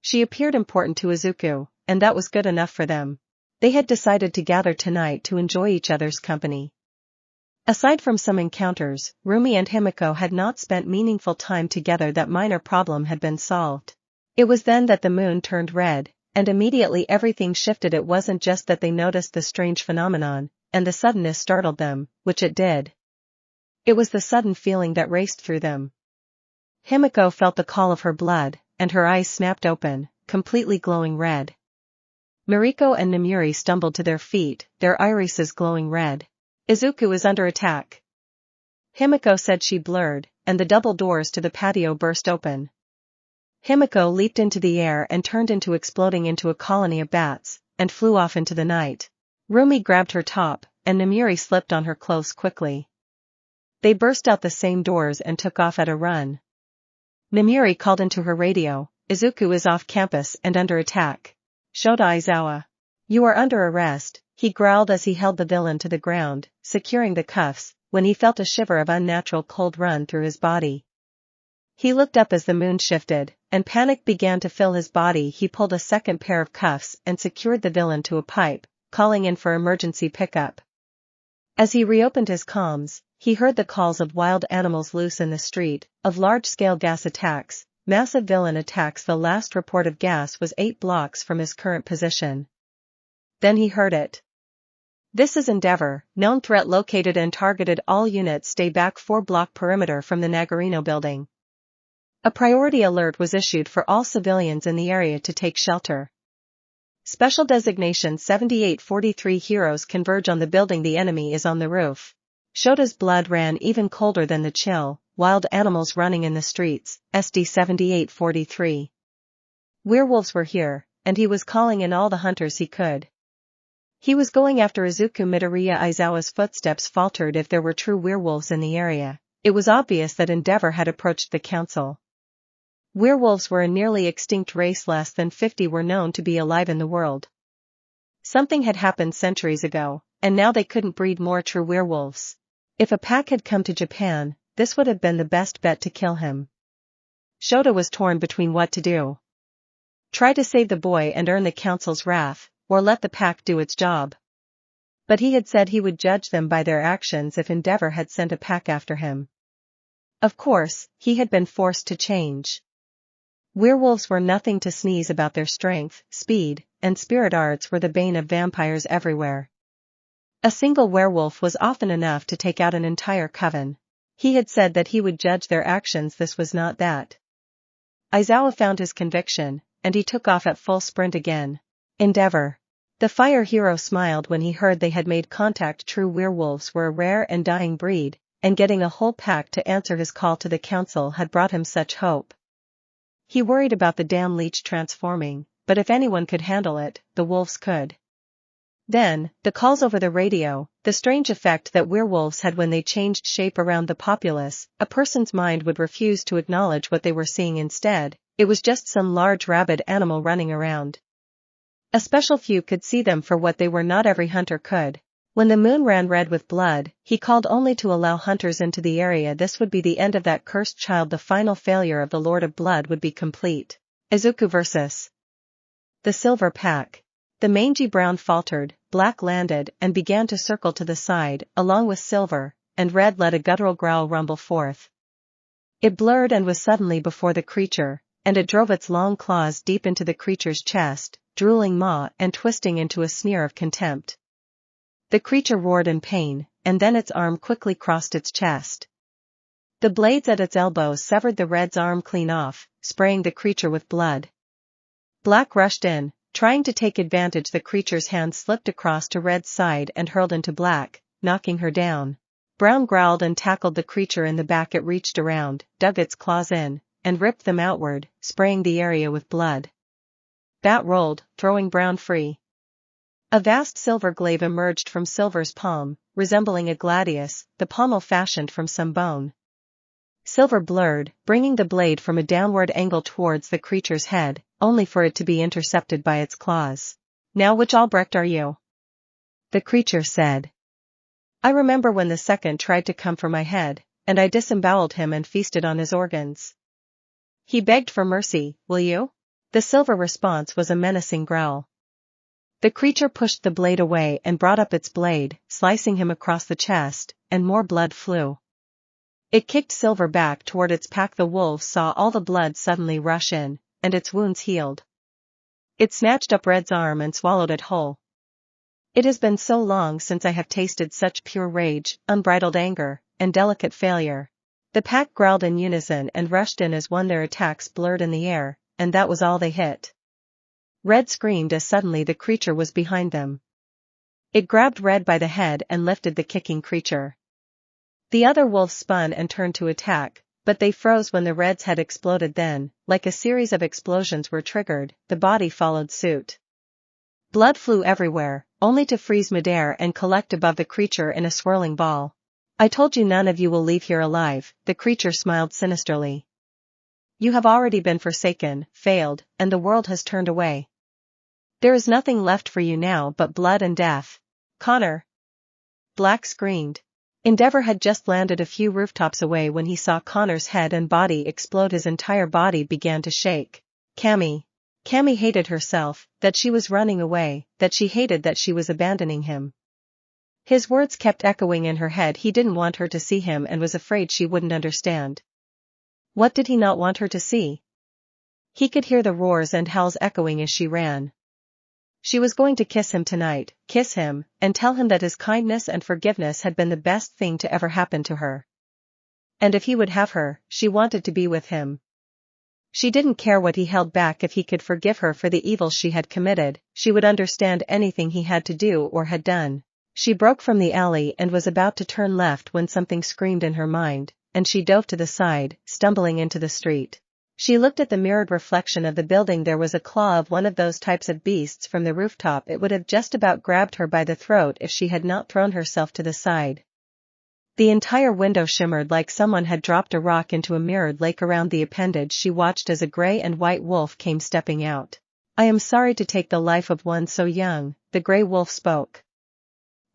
She appeared important to Izuku, and that was good enough for them. They had decided to gather tonight to enjoy each other's company. Aside from some encounters, Rumi and Himiko had not spent meaningful time together. That minor problem had been solved. It was then that the moon turned red, and immediately everything shifted. It wasn't just that they noticed the strange phenomenon, and the suddenness startled them, which it did. It was the sudden feeling that raced through them. Himiko felt the call of her blood, and her eyes snapped open, completely glowing red. Mariko and Namiri stumbled to their feet, their irises glowing red. Izuku is under attack. Himiko said. She blurred, and the double doors to the patio burst open. Himiko leaped into the air and turned into exploding into a colony of bats, and flew off into the night. Rumi grabbed her top, and Namiri slipped on her clothes quickly. They burst out the same doors and took off at a run. Namiri called into her radio, Izuku is off campus and under attack. Shota Aizawa. You are under arrest, he growled as he held the villain to the ground, securing the cuffs, when he felt a shiver of unnatural cold run through his body. He looked up as the moon shifted, and panic began to fill his body. He pulled a second pair of cuffs and secured the villain to a pipe, calling in for emergency pickup. As he reopened his comms, he heard the calls of wild animals loose in the street, of large-scale gas attacks, massive villain attacks. The last report of gas was 8 blocks from his current position. Then he heard it. This is Endeavor, known threat located and targeted. All units stay back 4-block perimeter from the Nagarino building. A priority alert was issued for all civilians in the area to take shelter. Special designation 7843 heroes converge on the building. The enemy is on the roof. Shota's blood ran even colder than the chill, wild animals running in the streets, SD 7843. Werewolves were here, and he was calling in all the hunters he could. He was going after Izuku. Midoriya Aizawa's footsteps faltered. If there were true werewolves in the area, it was obvious that Endeavor had approached the council. Werewolves were a nearly extinct race. Less than 50 were known to be alive in the world. Something had happened centuries ago, and now they couldn't breed more true werewolves. If a pack had come to Japan, this would have been the best bet to kill him. Shota was torn between what to do. Try to save the boy and earn the council's wrath, or let the pack do its job. But he had said he would judge them by their actions if Endeavor had sent a pack after him. Of course, he had been forced to change. Werewolves were nothing to sneeze about. Their strength, speed, and spirit arts were the bane of vampires everywhere. A single werewolf was often enough to take out an entire coven. He had said that he would judge their actions. This was not that. Aizawa found his conviction, and he took off at full sprint again. Endeavor. The fire hero smiled when he heard they had made contact. True werewolves were a rare and dying breed, and getting a whole pack to answer his call to the council had brought him such hope. He worried about the damn leech transforming, but if anyone could handle it, the wolves could. Then, the calls over the radio, the strange effect that werewolves had when they changed shape around the populace. A person's mind would refuse to acknowledge what they were seeing. Instead, it was just some large rabid animal running around. A special few could see them for what they were. Not every hunter could. When the moon ran red with blood, he called only to allow hunters into the area. This would be the end of that cursed child. The final failure of the Lord of Blood would be complete. Izuku vs. the Silver Pack. The mangy brown faltered, black landed, and began to circle to the side, along with silver, and red let a guttural growl rumble forth. It blurred and was suddenly before the creature, and it drove its long claws deep into the creature's chest, drooling maw and twisting into a sneer of contempt. The creature roared in pain, and then its arm quickly crossed its chest. The blades at its elbows severed the red's arm clean off, spraying the creature with blood. Black rushed in, trying to take advantage. The creature's hand slipped across to Red's side and hurled into Black, knocking her down. Brown growled and tackled the creature in the back. It reached around, dug its claws in, and ripped them outward, spraying the area with blood. Bat rolled, throwing Brown free. A vast silver glaive emerged from Silver's palm, resembling a gladius, the pommel fashioned from some bone. Silver blurred, bringing the blade from a downward angle towards the creature's head, only for it to be intercepted by its claws. Now which Albrecht are you? The creature said. I remember when the second tried to come for my head, and I disemboweled him and feasted on his organs. He begged for mercy, will you? The silver response was a menacing growl. The creature pushed the blade away and brought up its blade, slicing him across the chest, and more blood flew. It kicked Silver back toward its pack. The wolf saw all the blood suddenly rush in, and its wounds healed. It snatched up Red's arm and swallowed it whole. It has been so long since I have tasted such pure rage, unbridled anger, and delicate failure. The pack growled in unison and rushed in as one. Their attacks blurred in the air, and that was all they hit. Red screamed as suddenly the creature was behind them. It grabbed Red by the head and lifted the kicking creature. The other wolves spun and turned to attack, but they froze when the Red's head exploded. Then, like a series of explosions were triggered, the body followed suit. Blood flew everywhere, only to freeze midair and collect above the creature in a swirling ball. I told you none of you will leave here alive, the creature smiled sinisterly. You have already been forsaken, failed, and the world has turned away. There is nothing left for you now but blood and death. Connor! Black screamed. Endeavor had just landed a few rooftops away when he saw Connor's head and body explode. His entire body began to shake. Cammy. Cammy hated herself, that she was running away, that she hated that she was abandoning him. His words kept echoing in her head. He didn't want her to see him and was afraid she wouldn't understand. What did he not want her to see? He could hear the roars and howls echoing as she ran. She was going to kiss him tonight, kiss him, and tell him that his kindness and forgiveness had been the best thing to ever happen to her. And if he would have her, she wanted to be with him. She didn't care what he held back. If he could forgive her for the evil she had committed, she would understand anything he had to do or had done. She broke from the alley and was about to turn left when something screamed in her mind, and she dove to the side, stumbling into the street. She looked at the mirrored reflection of the building. There was a claw of one of those types of beasts from the rooftop. It would have just about grabbed her by the throat if she had not thrown herself to the side. The entire window shimmered like someone had dropped a rock into a mirrored lake. Around the appendage she watched as a gray and white wolf came stepping out. "I am sorry to take the life of one so young," the gray wolf spoke.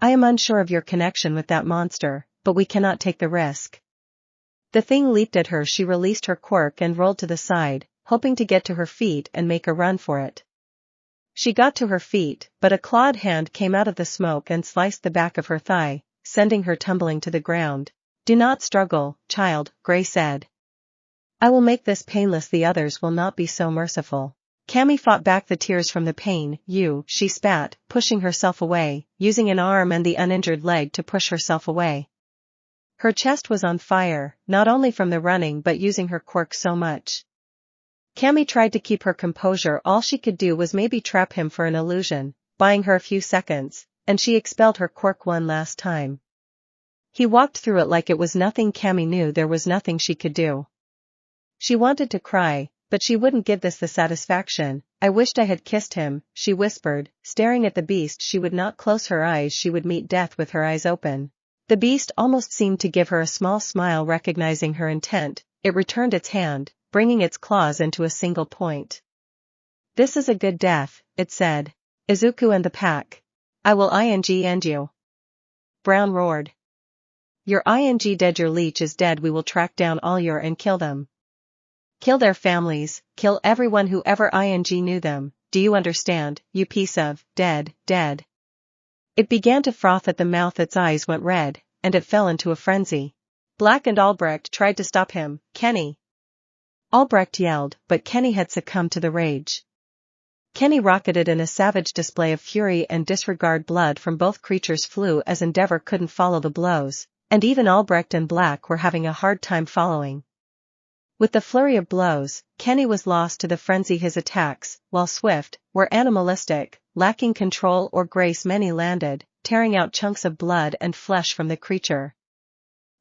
"I am unsure of your connection with that monster, but we cannot take the risk." The thing leaped at her. She released her quirk and rolled to the side, hoping to get to her feet and make a run for it. She got to her feet, but a clawed hand came out of the smoke and sliced the back of her thigh, sending her tumbling to the ground. "Do not struggle, child," Gray said. "I will make this painless. The others will not be so merciful." Cammy fought back the tears from the pain. She spat, pushing herself away, using an arm and the uninjured leg to push herself away. Her chest was on fire, not only from the running but using her quirk so much. Cammy tried to keep her composure. All she could do was maybe trap him for an illusion, buying her a few seconds, and she expelled her quirk one last time. He walked through it like it was nothing. Cammy knew there was nothing she could do. She wanted to cry, but she wouldn't give this the satisfaction. "I wished I had kissed him," she whispered, staring at the beast. She would not close her eyes. She would meet death with her eyes open. The beast almost seemed to give her a small smile. Recognizing her intent, it returned its hand, bringing its claws into a single point. "This is a good death," it said. "Izuku and the pack. I will end you." Brown roared. "You're dead. Your leech is dead. We will track down all your and kill them. Kill their families, kill everyone who ever knew them. Do you understand, you piece of dead. It began to froth at the mouth. Its eyes went red, and it fell into a frenzy. Black and Albrecht tried to stop him. "Kenny!" Albrecht yelled, but Kenny had succumbed to the rage. Kenny rocketed in a savage display of fury and disregard. Blood from both creatures flew as Endeavor couldn't follow the blows, and even Albrecht and Black were having a hard time following. With the flurry of blows, Kenny was lost to the frenzy. His attacks, while swift, were animalistic, lacking control or grace. Many landed, tearing out chunks of blood and flesh from the creature.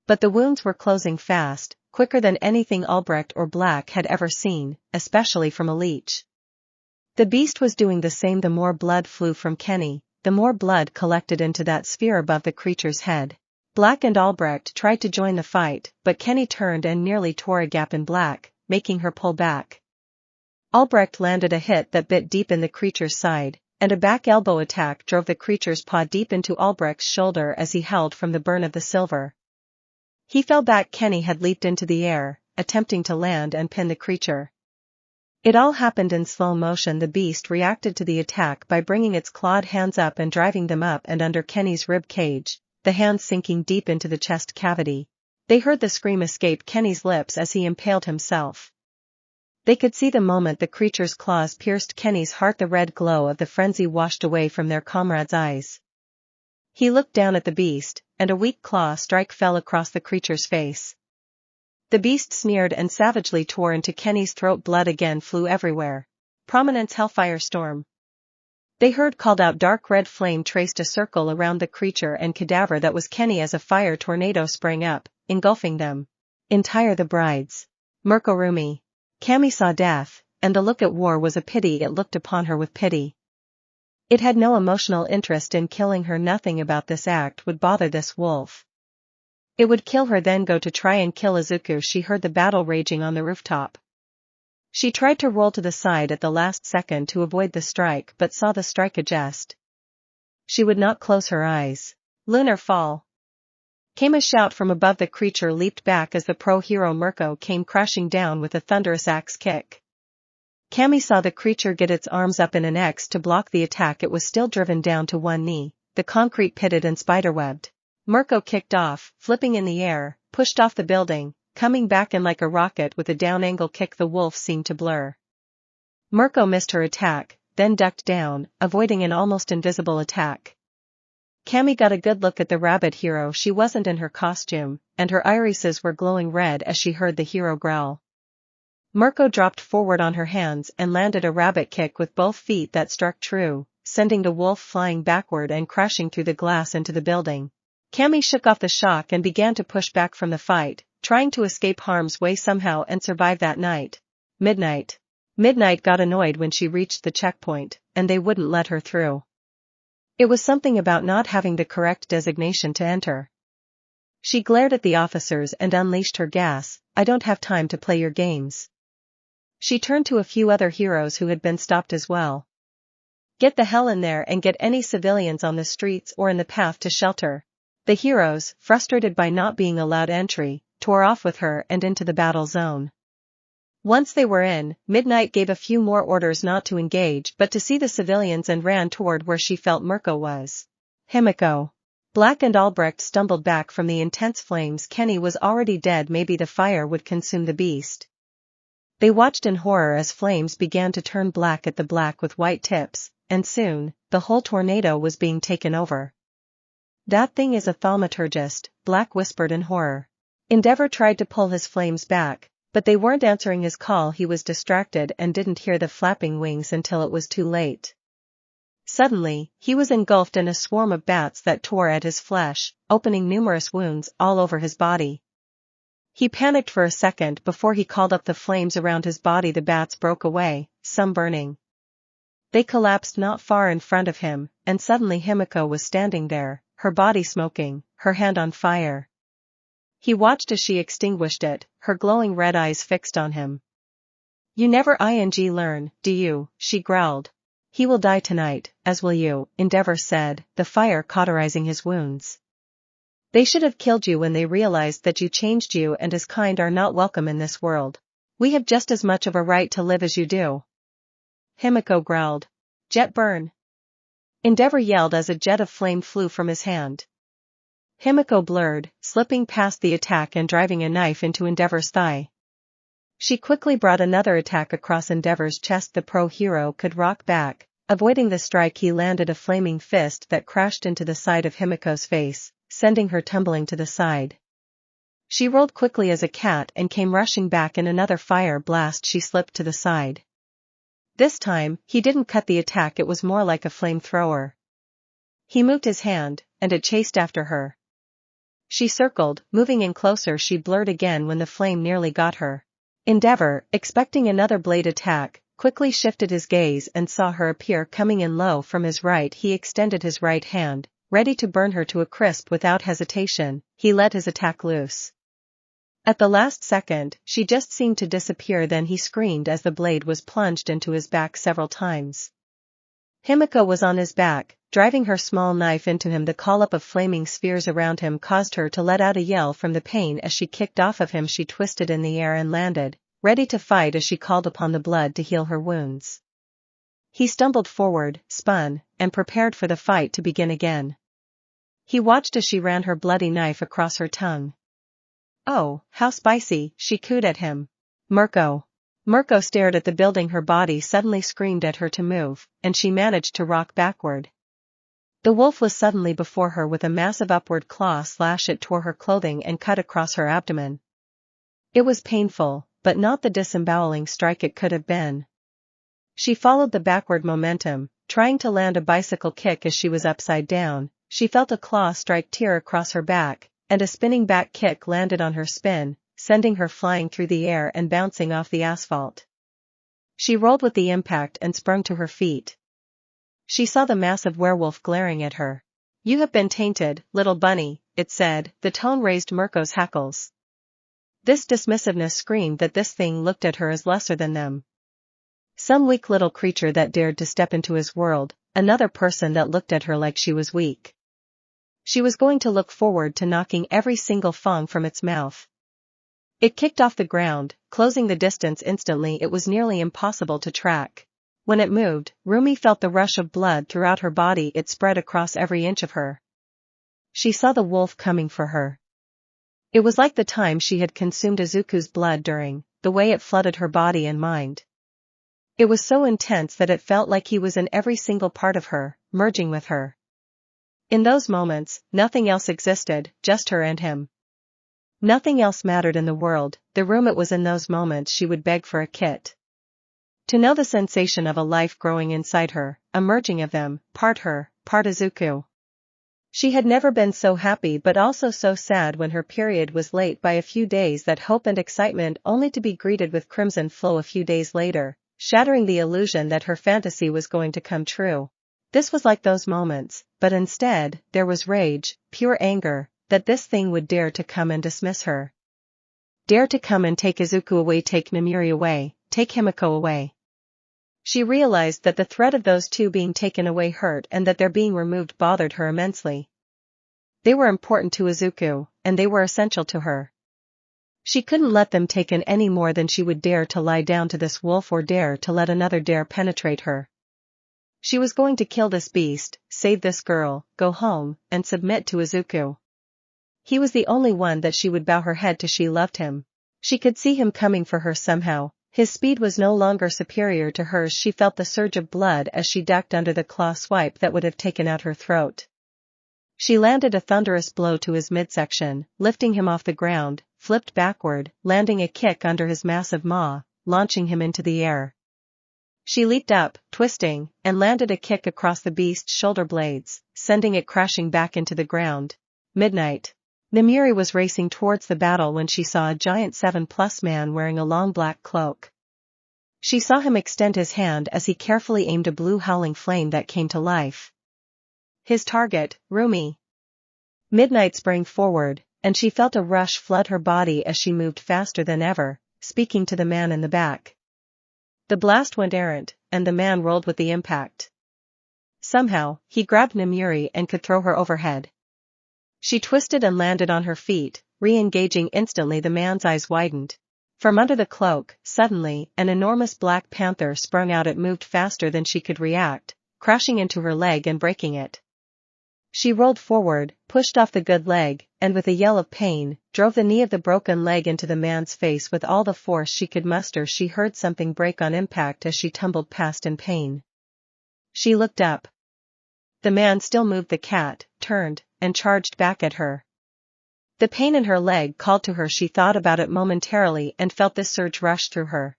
But the wounds were closing fast, quicker than anything Albrecht or Black had ever seen, especially from a leech. The beast was doing the same. The more blood flew from Kenny, the more blood collected into that sphere above the creature's head. Black and Albrecht tried to join the fight, but Kenny turned and nearly tore a gap in Black, making her pull back. Albrecht landed a hit that bit deep in the creature's side, and a back elbow attack drove the creature's paw deep into Albrecht's shoulder as he held from the burn of the silver. He fell back. Kenny had leaped into the air, attempting to land and pin the creature. It all happened in slow motion. The beast reacted to the attack by bringing its clawed hands up and driving them up and under Kenny's rib cage, the hands sinking deep into the chest cavity. They heard the scream escape Kenny's lips as he impaled himself. They could see the moment the creature's claws pierced Kenny's heart. The red glow of the frenzy washed away from their comrade's eyes. He looked down at the beast, and a weak claw strike fell across the creature's face. The beast sneered and savagely tore into Kenny's throat. Blood again flew everywhere. Prominence Hellfire Storm. They heard called out. Dark red flame traced a circle around the creature and cadaver that was Kenny as a fire tornado sprang up, engulfing them. Entire the brides. Murkorumi. Cammy saw death, and the look at war was a pity. It looked upon her with pity. It had no emotional interest in killing her. Nothing about this act would bother this wolf. It would kill her, then go to try and kill Izuku. She heard the battle raging on the rooftop. She tried to roll to the side at the last second to avoid the strike, but saw the strike adjust. She would not close her eyes. Lunar fall. Came a shout from above. The creature leaped back as the pro-hero Mirko came crashing down with a thunderous axe kick. Cammy saw the creature get its arms up in an X to block the attack. It was still driven down to one knee, the concrete pitted and spiderwebbed. Mirko kicked off, flipping in the air, pushed off the building, coming back in like a rocket with a down angle kick. The wolf seemed to blur. Mirko missed her attack, then ducked down, avoiding an almost invisible attack. Cammy got a good look at the rabbit hero. She wasn't in her costume, and her irises were glowing red as she heard the hero growl. Mirko dropped forward on her hands and landed a rabbit kick with both feet that struck true, sending the wolf flying backward and crashing through the glass into the building. Cammy shook off the shock and began to push back from the fight, trying to escape harm's way somehow and survive that night. Midnight. Midnight got annoyed when she reached the checkpoint, and they wouldn't let her through. It was something about not having the correct designation to enter. She glared at the officers and unleashed her gas. "I don't have time to play your games." She turned to a few other heroes who had been stopped as well. "Get the hell in there and get any civilians on the streets or in the path to shelter." The heroes, frustrated by not being allowed entry, tore off with her and into the battle zone. Once they were in, Midnight gave a few more orders not to engage but to see the civilians and ran toward where she felt Mirko was. Himiko. Black and Albrecht stumbled back from the intense flames. Kenny was already dead. Maybe the fire would consume the beast. They watched in horror as flames began to turn black at the black with white tips, and soon, the whole tornado was being taken over. "That thing is a thaumaturgist," Black whispered in horror. Endeavor tried to pull his flames back, but they weren't answering his call. He was distracted and didn't hear the flapping wings until it was too late. Suddenly, he was engulfed in a swarm of bats that tore at his flesh, opening numerous wounds all over his body. He panicked for a second before he called up the flames around his body. The bats broke away, some burning. They collapsed not far in front of him, and suddenly Himiko was standing there, her body smoking, her hand on fire. He watched as she extinguished it, her glowing red eyes fixed on him. "You never learn, do you?" she growled. "He will die tonight, as will you," Endeavor said, the fire cauterizing his wounds. "They should have killed you when they realized that you changed. You and his kind are not welcome in this world. We have just as much of a right to live as you do." Himiko growled. "Jet burn!" Endeavor yelled as a jet of flame flew from his hand. Himiko blurred, slipping past the attack and driving a knife into Endeavor's thigh. She quickly brought another attack across Endeavor's chest. The pro-hero could rock back, avoiding the strike. He landed a flaming fist that crashed into the side of Himiko's face, sending her tumbling to the side. She rolled quickly as a cat and came rushing back. In another fire blast she slipped to the side. This time, he didn't cut the attack. It was more like a flamethrower. He moved his hand, and it chased after her. She circled, moving in closer. She blurred again when the flame nearly got her. Endeavor, expecting another blade attack, quickly shifted his gaze and saw her appear coming in low from his right. He extended his right hand, ready to burn her to a crisp. Without hesitation, he let his attack loose. At the last second, she just seemed to disappear. Then he screamed as the blade was plunged into his back several times. Himiko was on his back, driving her small knife into him. The call-up of flaming spheres around him caused her to let out a yell from the pain as she kicked off of him. She twisted in the air and landed, ready to fight as she called upon the blood to heal her wounds. He stumbled forward, spun, and prepared for the fight to begin again. He watched as she ran her bloody knife across her tongue. "Oh, how spicy," she cooed at him. "Mirko." Mirko stared at the building. Her body suddenly screamed at her to move, and she managed to rock backward. The wolf was suddenly before her with a massive upward claw slash. It tore her clothing and cut across her abdomen. It was painful, but not the disemboweling strike it could have been. She followed the backward momentum, trying to land a bicycle kick. As she was upside down, she felt a claw strike tear across her back, and a spinning back kick landed on her spin, sending her flying through the air and bouncing off the asphalt. She rolled with the impact and sprung to her feet. She saw the massive werewolf glaring at her. "You have been tainted, little bunny," it said. The tone raised Mirko's hackles. This dismissiveness screamed that this thing looked at her as lesser than them. Some weak little creature that dared to step into his world, another person that looked at her like she was weak. She was going to look forward to knocking every single fang from its mouth. It kicked off the ground, closing the distance instantly. It was nearly impossible to track. When it moved, Rumi felt the rush of blood throughout her body. It spread across every inch of her. She saw the wolf coming for her. It was like the time she had consumed Izuku's blood during, the way it flooded her body and mind. It was so intense that it felt like he was in every single part of her, merging with her. In those moments, nothing else existed, just her and him. Nothing else mattered in the world. The room it was in those moments she would beg for a kit. To know the sensation of a life growing inside her, a merging of them, part her, part Izuku. She had never been so happy but also so sad when her period was late by a few days. That hope and excitement only to be greeted with crimson flow a few days later, shattering the illusion that her fantasy was going to come true. This was like those moments, but instead, there was rage, pure anger, that this thing would dare to come and dismiss her. Dare to come and take Izuku away, take Namiri away, take Himiko away. She realized that the threat of those two being taken away hurt and that their being removed bothered her immensely. They were important to Izuku, and they were essential to her. She couldn't let them taken any more than she would dare to lie down to this wolf or dare to let another dare penetrate her. She was going to kill this beast, save this girl, go home, and submit to Izuku. He was the only one that she would bow her head to. She loved him. She could see him coming for her somehow. His speed was no longer superior to hers. She felt the surge of blood as she ducked under the claw swipe that would have taken out her throat. She landed a thunderous blow to his midsection, lifting him off the ground, flipped backward, landing a kick under his massive maw, launching him into the air. She leaped up, twisting, and landed a kick across the beast's shoulder blades, sending it crashing back into the ground. Midnight. Namiri was racing towards the battle when she saw a giant 7+ man wearing a long black cloak. She saw him extend his hand as he carefully aimed a blue howling flame that came to life. His target, Rumi. Midnight sprang forward, and she felt a rush flood her body as she moved faster than ever, speaking to the man in the back. The blast went errant, and the man rolled with the impact. Somehow, he grabbed Namiri and could throw her overhead. She twisted and landed on her feet, re-engaging instantly. The man's eyes widened. From under the cloak, suddenly, an enormous black panther sprung out. It moved faster than she could react, crashing into her leg and breaking it. She rolled forward, pushed off the good leg, and with a yell of pain, drove the knee of the broken leg into the man's face with all the force she could muster. She heard something break on impact as she tumbled past in pain. She looked up. The man still moved. The cat turned and charged back at her. The pain in her leg called to her. She thought about it momentarily and felt this surge rush through her.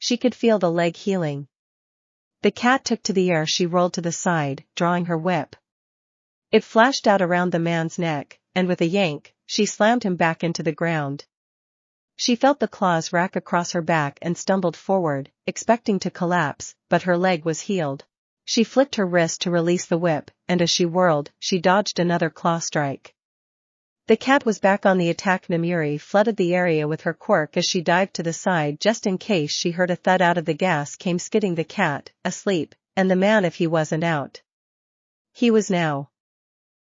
She could feel the leg healing. The cat took to the air. She rolled to the side, drawing her whip. It flashed out around the man's neck, and with a yank, she slammed him back into the ground. She felt the claws rack across her back and stumbled forward, expecting to collapse, but her leg was healed. She flicked her wrist to release the whip, and as she whirled, she dodged another claw strike. The cat was back on the attack. Namiri flooded the area with her quirk as she dived to the side just in case. She heard a thud. Out of the gas came skidding the cat, asleep, and the man if he wasn't out. He was now.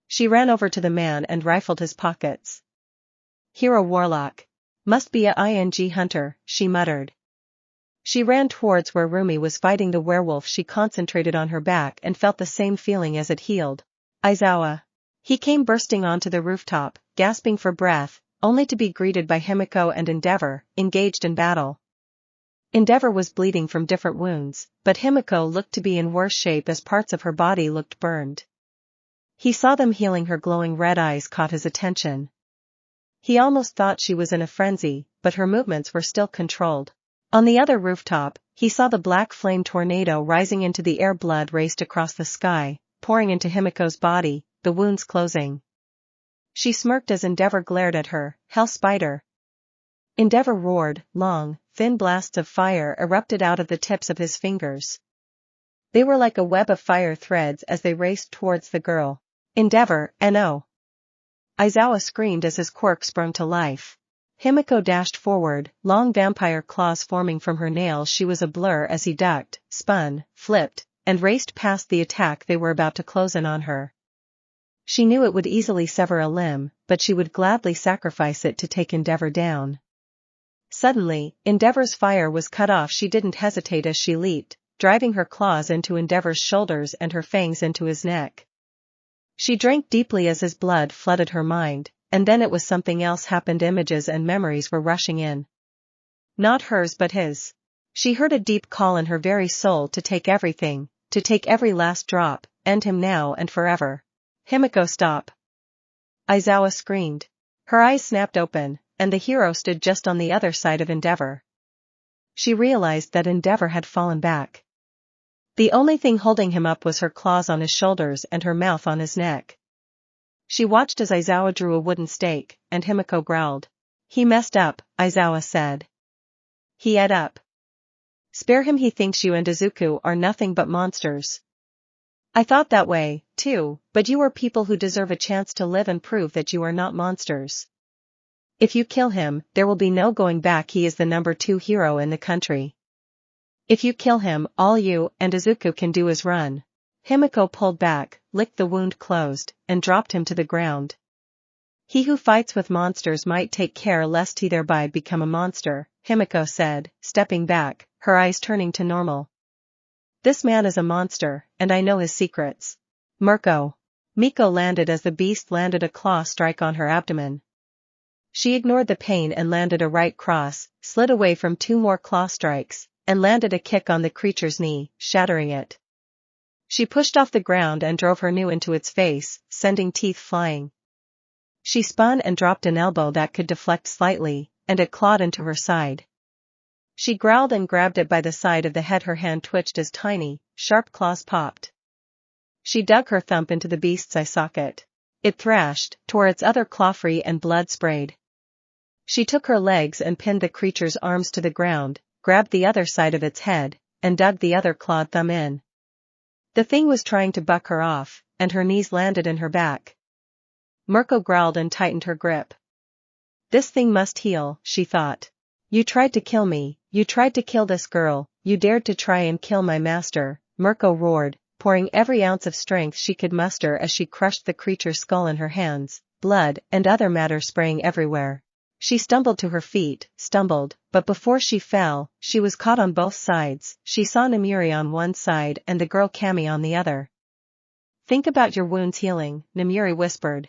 She ran over to the man and rifled his pockets. Hero warlock. Must be a ing hunter, she muttered. She ran towards where Rumi was fighting the werewolf. She concentrated on her back and felt the same feeling as it healed. Aizawa. He came bursting onto the rooftop, gasping for breath, only to be greeted by Himiko and Endeavor, engaged in battle. Endeavor was bleeding from different wounds, but Himiko looked to be in worse shape as parts of her body looked burned. He saw them healing. Her glowing red eyes caught his attention. He almost thought she was in a frenzy, but her movements were still controlled. On the other rooftop, he saw the black flame tornado rising into the air. Blood raced across the sky, pouring into Himiko's body, the wounds closing. She smirked as Endeavor glared at her. Hell spider. Endeavor roared. Long, thin blasts of fire erupted out of the tips of his fingers. They were like a web of fire threads as they raced towards the girl. Endeavor, no! Aizawa screamed as his quirk sprung to life. Himiko dashed forward, long vampire claws forming from her nails. She was a blur as he ducked, spun, flipped, and raced past the attack they were about to close in on her. She knew it would easily sever a limb, but she would gladly sacrifice it to take Endeavor down. Suddenly, Endeavor's fire was cut off. She didn't hesitate as she leaped, driving her claws into Endeavor's shoulders and her fangs into his neck. She drank deeply as his blood flooded her mind, and then it was something else happened. Images and memories were rushing in. Not hers but his. She heard a deep call in her very soul to take everything, to take every last drop, end him now and forever. Himiko, stop! Izuku screamed. Her eyes snapped open, and the hero stood just on the other side of Endeavor. She realized that Endeavor had fallen back. The only thing holding him up was her claws on his shoulders and her mouth on his neck. She watched as Izuku drew a wooden stake, and Himiko growled. He messed up, Izuku said. He ate up. Spare him, he thinks you and Izuku are nothing but monsters. I thought that way, too, but you are people who deserve a chance to live and prove that you are not monsters. If you kill him, there will be no going back. He is the number 2 hero in the country. If you kill him, all you and Izuku can do is run. Himiko pulled back, licked the wound closed, and dropped him to the ground. He who fights with monsters might take care lest he thereby become a monster, Himiko said, stepping back, her eyes turning to normal. This man is a monster, and I know his secrets. Miko landed as the beast landed a claw strike on her abdomen. She ignored the pain and landed a right cross, slid away from 2 more claw strikes, and landed a kick on the creature's knee, shattering it. She pushed off the ground and drove her knee into its face, sending teeth flying. She spun and dropped an elbow that could deflect slightly, and it clawed into her side. She growled and grabbed it by the side of the head. Her hand twitched as tiny, sharp claws popped. She dug her thumb into the beast's eye socket. It thrashed, tore its other claw free, and blood sprayed. She took her legs and pinned the creature's arms to the ground, grabbed the other side of its head, and dug the other clawed thumb in. The thing was trying to buck her off, and her knees landed in her back. Mirko growled and tightened her grip. This thing must heal, she thought. You tried to kill me, you tried to kill this girl, you dared to try and kill my master, Mirko roared, pouring every ounce of strength she could muster as she crushed the creature's skull in her hands, blood and other matter spraying everywhere. She stumbled to her feet, but before she fell, she was caught on both sides. She saw Namiri on one side and the girl Kami on the other. Think about your wounds healing, Namiri whispered.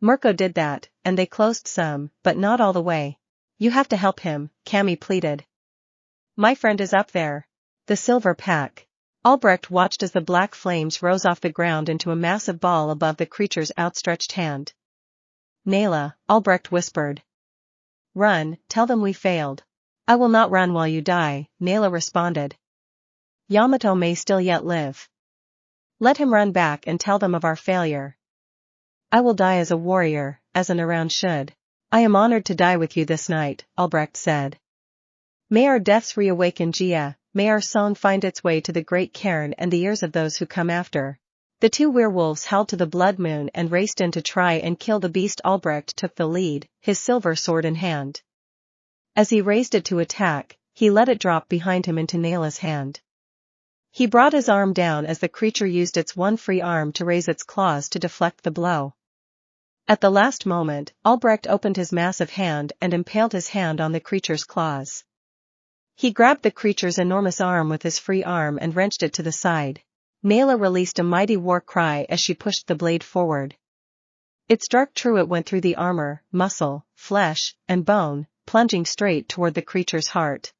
Mirko did that, and they closed some, but not all the way. You have to help him, Kami pleaded. My friend is up there. The silver pack. Albrecht watched as the black flames rose off the ground into a massive ball above the creature's outstretched hand. Nayla, Albrecht whispered. Run, tell them we failed. I will not run while you die, Nayla responded. Yamato may still yet live. Let him run back and tell them of our failure. I will die as a warrior, as an Around should. I am honored to die with you this night, Albrecht said. May our deaths reawaken Gia, may our song find its way to the great cairn and the ears of those who come after. The 2 werewolves howled to the blood moon and raced in to try and kill the beast. Albrecht took the lead, his silver sword in hand. As he raised it to attack, he let it drop behind him into Nayla's hand. He brought his arm down as the creature used its one free arm to raise its claws to deflect the blow. At the last moment, Albrecht opened his massive hand and impaled his hand on the creature's claws. He grabbed the creature's enormous arm with his free arm and wrenched it to the side. Nayla released a mighty war cry as she pushed the blade forward. It struck true. It went through the armor, muscle, flesh, and bone, plunging straight toward the creature's heart.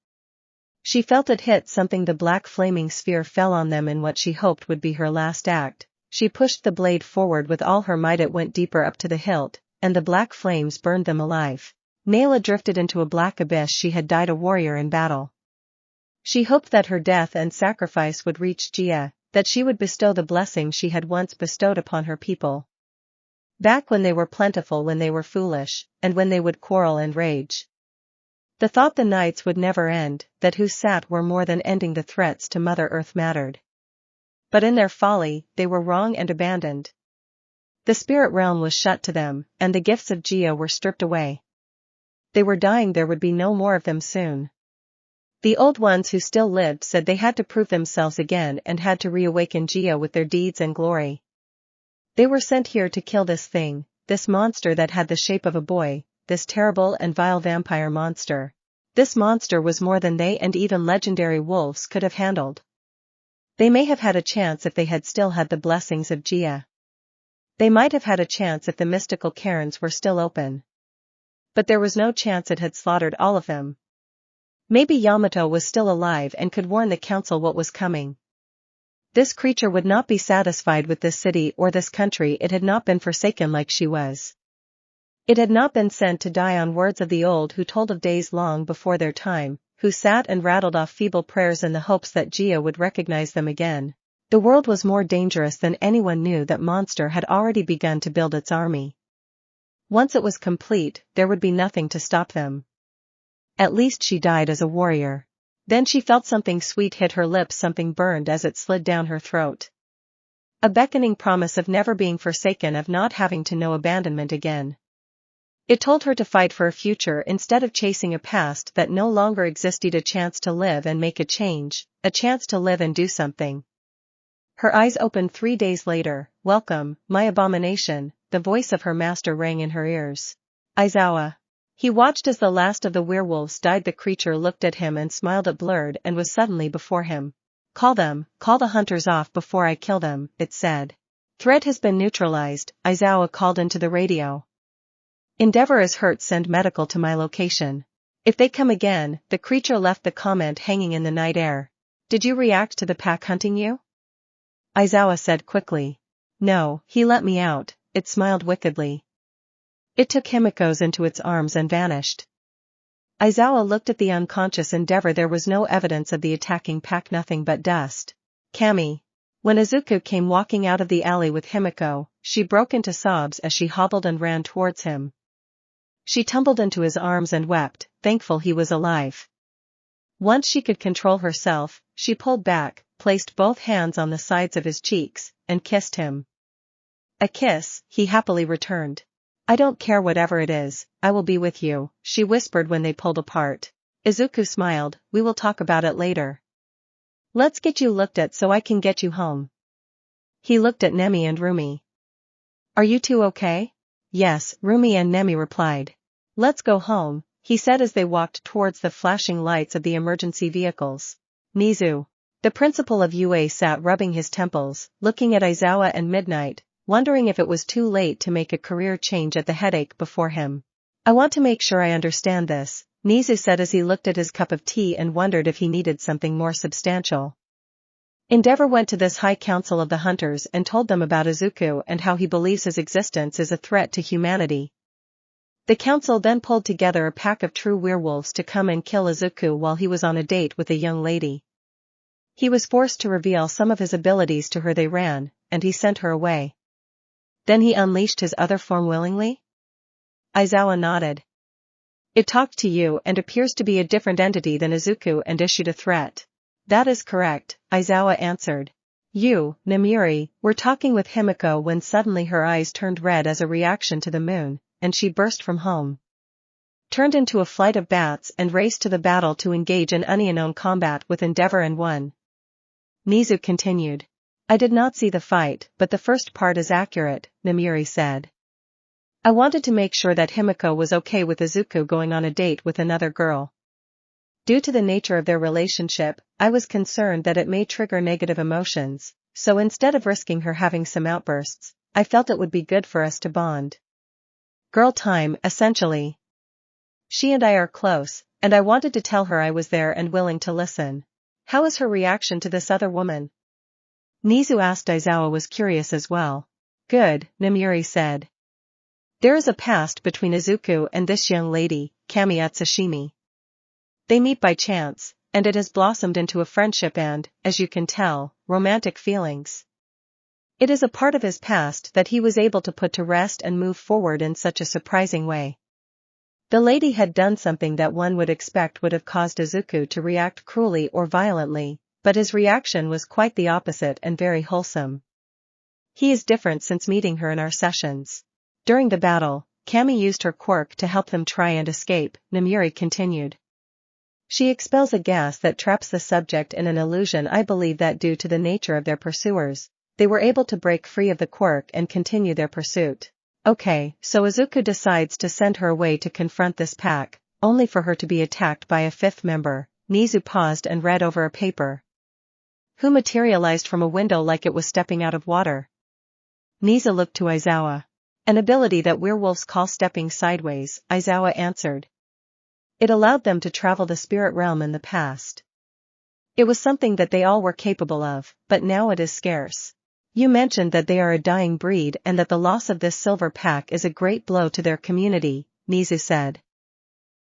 She felt it hit something. The black flaming sphere fell on them in what she hoped would be her last act. She pushed the blade forward with all her might. It went deeper up to the hilt, and the black flames burned them alive. Nayla drifted into a black abyss. She had died a warrior in battle. She hoped that her death and sacrifice would reach Gia, that she would bestow the blessing she had once bestowed upon her people. Back when they were plentiful, when they were foolish, and when they would quarrel and rage. The thought the nights would never end, that who sat were more than ending the threats to Mother Earth mattered. But in their folly, they were wrong and abandoned. The spirit realm was shut to them, and the gifts of Gia were stripped away. They were dying. There would be no more of them soon. The old ones who still lived said they had to prove themselves again and had to reawaken Gia with their deeds and glory. They were sent here to kill this thing, this monster that had the shape of a boy, this terrible and vile vampire monster. This monster was more than they and even legendary wolves could have handled. They may have had a chance if they had still had the blessings of Jia. They might have had a chance if the mystical cairns were still open. But there was no chance it had slaughtered all of them. Maybe Yamato was still alive and could warn the council what was coming. This creature would not be satisfied with this city or this country. It had not been forsaken like she was. It had not been sent to die on words of the old who told of days long before their time, who sat and rattled off feeble prayers in the hopes that Jia would recognize them again. The world was more dangerous than anyone knew. That monster had already begun to build its army. Once it was complete, there would be nothing to stop them. At least she died as a warrior. Then she felt something sweet hit her lips, something burned as it slid down her throat. A beckoning promise of never being forsaken, of not having to know abandonment again. It told her to fight for a future instead of chasing a past that no longer existed. A chance to live and make a change, a chance to live and do something. Her eyes opened 3 days later. Welcome, my abomination, the voice of her master rang in her ears. Izawa. He watched as the last of the werewolves died. The creature looked at him and smiled at Blurred and was suddenly before him. Call the hunters off before I kill them, it said. Threat has been neutralized, Izawa called into the radio. Endeavor is hurt, send medical to my location. If they come again, the creature left the comment hanging in the night air. Did you react to the pack hunting you? Izawa said quickly. No, he let me out, it smiled wickedly. It took Himiko's into its arms and vanished. Izawa looked at the unconscious Endeavor. There was no evidence of the attacking pack, nothing but dust. Kami. When Izuku came walking out of the alley with Himiko, she broke into sobs as she hobbled and ran towards him. She tumbled into his arms and wept, thankful he was alive. Once she could control herself, she pulled back, placed both hands on the sides of his cheeks, and kissed him. A kiss, he happily returned. I don't care whatever it is, I will be with you, she whispered when they pulled apart. Izuku smiled, we will talk about it later. Let's get you looked at so I can get you home. He looked at Nemi and Rumi. Are you two okay? Yes, Rumi and Nemi replied. Let's go home, he said as they walked towards the flashing lights of the emergency vehicles. Nizu. The principal of UA sat rubbing his temples, looking at Izawa and Midnight, wondering if it was too late to make a career change at the headache before him. I want to make sure I understand this, Nizu said as he looked at his cup of tea and wondered if he needed something more substantial. Endeavor went to this high council of the hunters and told them about Izuku and how he believes his existence is a threat to humanity. The council then pulled together a pack of true werewolves to come and kill Izuku while he was on a date with a young lady. He was forced to reveal some of his abilities to her. They ran, and he sent her away. Then he unleashed his other form willingly? Izawa nodded. It talked to you and appears to be a different entity than Izuku and issued a threat. That is correct, Izawa answered. You, Namiri, were talking with Himiko when suddenly her eyes turned red as a reaction to the moon, and she burst from home. Turned into a flight of bats and raced to the battle to engage in unknown combat with Endeavor and won. Nizu continued. I did not see the fight, but the first part is accurate, Namiri said. I wanted to make sure that Himiko was okay with Izuku going on a date with another girl. Due to the nature of their relationship, I was concerned that it may trigger negative emotions, so instead of risking her having some outbursts, I felt it would be good for us to bond. Girl time, essentially. She and I are close, and I wanted to tell her I was there and willing to listen. How is her reaction to this other woman? Nizu asked. Izawa was curious as well. Good, Namiri said. There is a past between Izuku and this young lady, Kami Atsushimi. They meet by chance, and it has blossomed into a friendship and, as you can tell, romantic feelings. It is a part of his past that he was able to put to rest and move forward in such a surprising way. The lady had done something that one would expect would have caused Izuku to react cruelly or violently, but his reaction was quite the opposite and very wholesome. He is different since meeting her in our sessions. During the battle, Kami used her quirk to help them try and escape, Namiri continued. She expels a gas that traps the subject in an illusion. I believe that due to the nature of their pursuers, they were able to break free of the quirk and continue their pursuit. Okay, so Izuku decides to send her away to confront this pack, only for her to be attacked by a fifth member. Nizu paused and read over a paper. Who materialized from a window like it was stepping out of water? Nizu looked to Aizawa. An ability that werewolves call stepping sideways, Aizawa answered. It allowed them to travel the spirit realm in the past. It was something that they all were capable of, but now it is scarce. You mentioned that they are a dying breed and that the loss of this silver pack is a great blow to their community, Nizu said.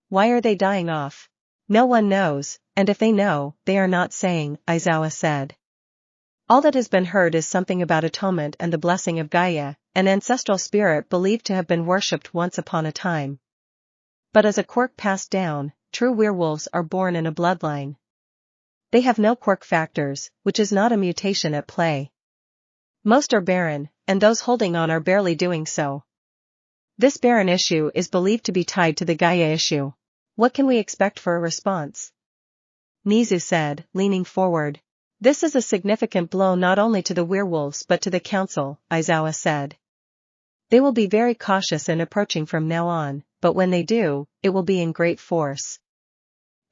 Why are they dying off? No one knows, and if they know, they are not saying, Aizawa said. All that has been heard is something about atonement and the blessing of Gaia, an ancestral spirit believed to have been worshipped once upon a time. But as a quirk passed down, true werewolves are born in a bloodline. They have no quirk factors, which is not a mutation at play. Most are barren, and those holding on are barely doing so. This barren issue is believed to be tied to the Gaia issue. What can we expect for a response? Nizu said, leaning forward. This is a significant blow not only to the werewolves but to the council, Aizawa said. They will be very cautious in approaching from now on, but when they do, it will be in great force.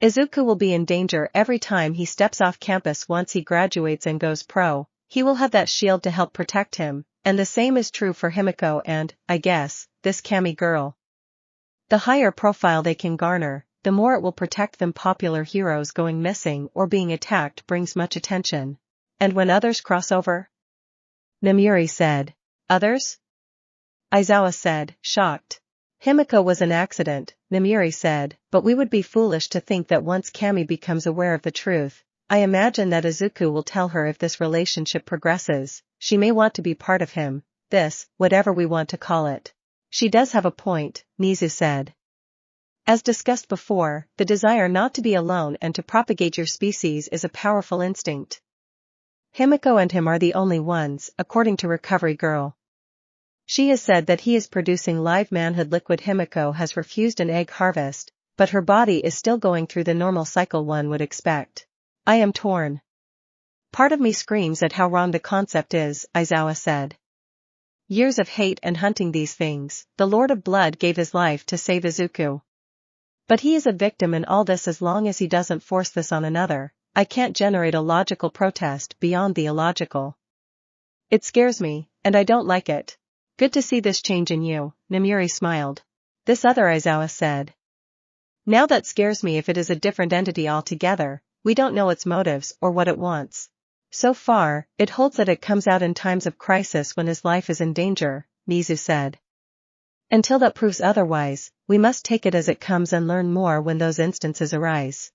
Izuku will be in danger every time he steps off campus once he graduates and goes pro. He will have that shield to help protect him, and the same is true for Himiko and, I guess, this Kami girl. The higher profile they can garner, the more it will protect them. Popular heroes going missing or being attacked brings much attention. And when others cross over? Namuri said. Others? Aizawa said, shocked. Himiko was an accident, Namuri said, but we would be foolish to think that once Kami becomes aware of the truth, I imagine that Izuku will tell her if this relationship progresses, she may want to be part of him, this, whatever we want to call it. She does have a point, Nizu said. As discussed before, the desire not to be alone and to propagate your species is a powerful instinct. Himiko and him are the only ones, according to Recovery Girl. She has said that he is producing live manhood liquid. Himiko has refused an egg harvest, but her body is still going through the normal cycle one would expect. I am torn. Part of me screams at how wrong the concept is, Aizawa said. Years of hate and hunting these things, the Lord of Blood gave his life to save Izuku. But he is a victim in all this as long as he doesn't force this on another. I can't generate a logical protest beyond the illogical. It scares me, and I don't like it. Good to see this change in you, Namuri smiled. This other, Aizawa said. Now that scares me if it is a different entity altogether, we don't know its motives or what it wants. So far, it holds that it comes out in times of crisis when his life is in danger, Nizu said. Until that proves otherwise, we must take it as it comes and learn more when those instances arise.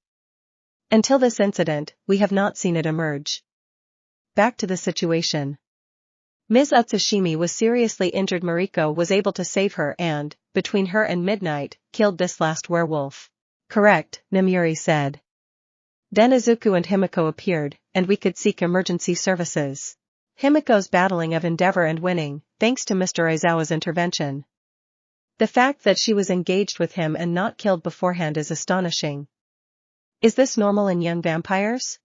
Until this incident, we have not seen it emerge. Back to the situation. Ms. Utsushimi was seriously injured. Mariko was able to save her and, between her and Midnight, killed this last werewolf. Correct, Namuri said. Then Izuku and Himiko appeared, and we could seek emergency services. Himiko's battling of endeavor and winning, thanks to Mr. Aizawa's intervention. The fact that she was engaged with him and not killed beforehand is astonishing. Is this normal in young vampires?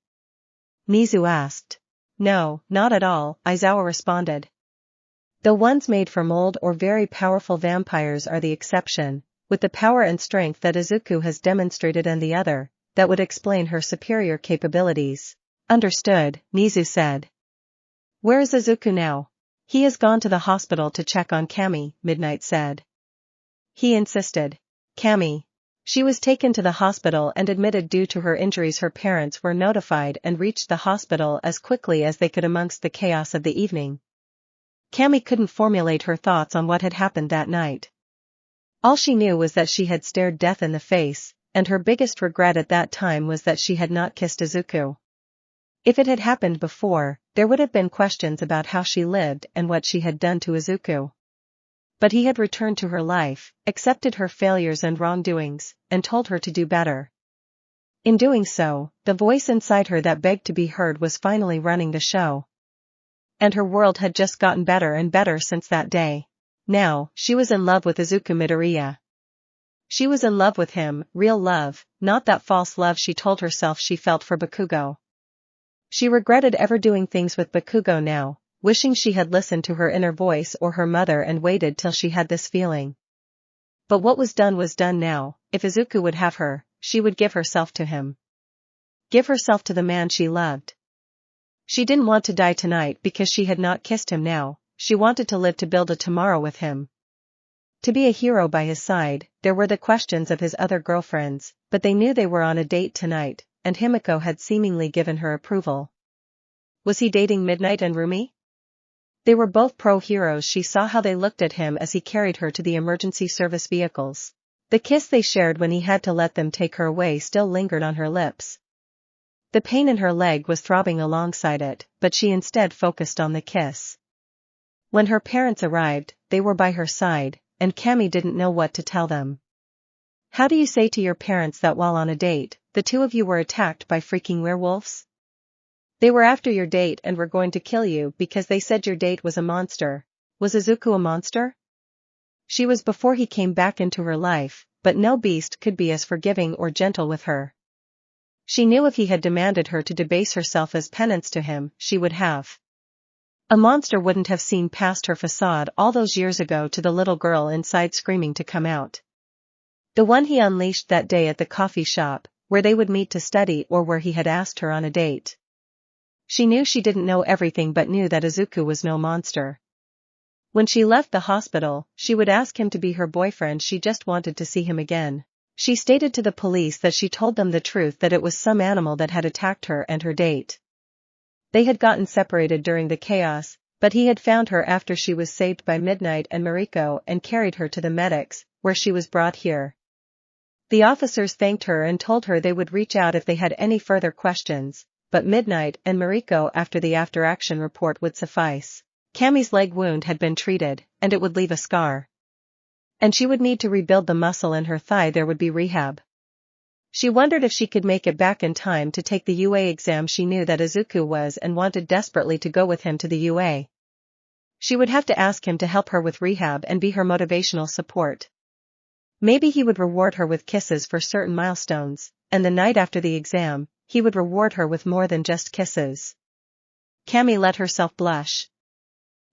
Nizu asked. No, not at all, Aizawa responded. The ones made from old or very powerful vampires are the exception, with the power and strength that Izuku has demonstrated and the other, that would explain her superior capabilities. Understood, Nizu said. Where is Izuku now? He has gone to the hospital to check on Kami, Midnight said. He insisted. Kami. She was taken to the hospital and admitted due to her injuries. Her parents were notified and reached the hospital as quickly as they could amongst the chaos of the evening. Kami couldn't formulate her thoughts on what had happened that night. All she knew was that she had stared death in the face, and her biggest regret at that time was that she had not kissed Izuku. If it had happened before, there would have been questions about how she lived and what she had done to Izuku. But he had returned to her life, accepted her failures and wrongdoings, and told her to do better. In doing so, the voice inside her that begged to be heard was finally running the show. And her world had just gotten better and better since that day. Now, she was in love with Izuku Midoriya. She was in love with him, real love, not that false love she told herself she felt for Bakugo. She regretted ever doing things with Bakugo now, wishing she had listened to her inner voice or her mother and waited till she had this feeling. But what was done now. If Izuku would have her, she would give herself to him. Give herself to the man she loved. She didn't want to die tonight because she had not kissed him now, she wanted to live to build a tomorrow with him. To be a hero by his side. There were the questions of his other girlfriends, but they knew they were on a date tonight, and Himiko had seemingly given her approval. Was he dating Midnight and Rumi? They were both pro-heroes. She saw how they looked at him as he carried her to the emergency service vehicles. The kiss they shared when he had to let them take her away still lingered on her lips. The pain in her leg was throbbing alongside it, but she instead focused on the kiss. When her parents arrived, they were by her side, and Cammy didn't know what to tell them. How do you say to your parents that while on a date, the two of you were attacked by freaking werewolves? They were after your date and were going to kill you because they said your date was a monster. Was Izuku a monster? She was before he came back into her life, but no beast could be as forgiving or gentle with her. She knew if he had demanded her to debase herself as penance to him, she would have. A monster wouldn't have seen past her facade all those years ago to the little girl inside screaming to come out. The one he unleashed that day at the coffee shop, where they would meet to study or where he had asked her on a date. She knew she didn't know everything but knew that Izuku was no monster. When she left the hospital, she would ask him to be her boyfriend. She just wanted to see him again. She stated to the police that she told them the truth, that it was some animal that had attacked her and her date. They had gotten separated during the chaos, but he had found her after she was saved by Midnight and Mariko and carried her to the medics, where she was brought here. The officers thanked her and told her they would reach out if they had any further questions, but Midnight and Mariko after the after-action report would suffice. Cammy's leg wound had been treated, and it would leave a scar. And she would need to rebuild the muscle in her thigh. There would be rehab. She wondered if she could make it back in time to take the UA exam. She knew that Izuku was and wanted desperately to go with him to the UA. She would have to ask him to help her with rehab and be her motivational support. Maybe he would reward her with kisses for certain milestones, and the night after the exam, he would reward her with more than just kisses. Cammy let herself blush.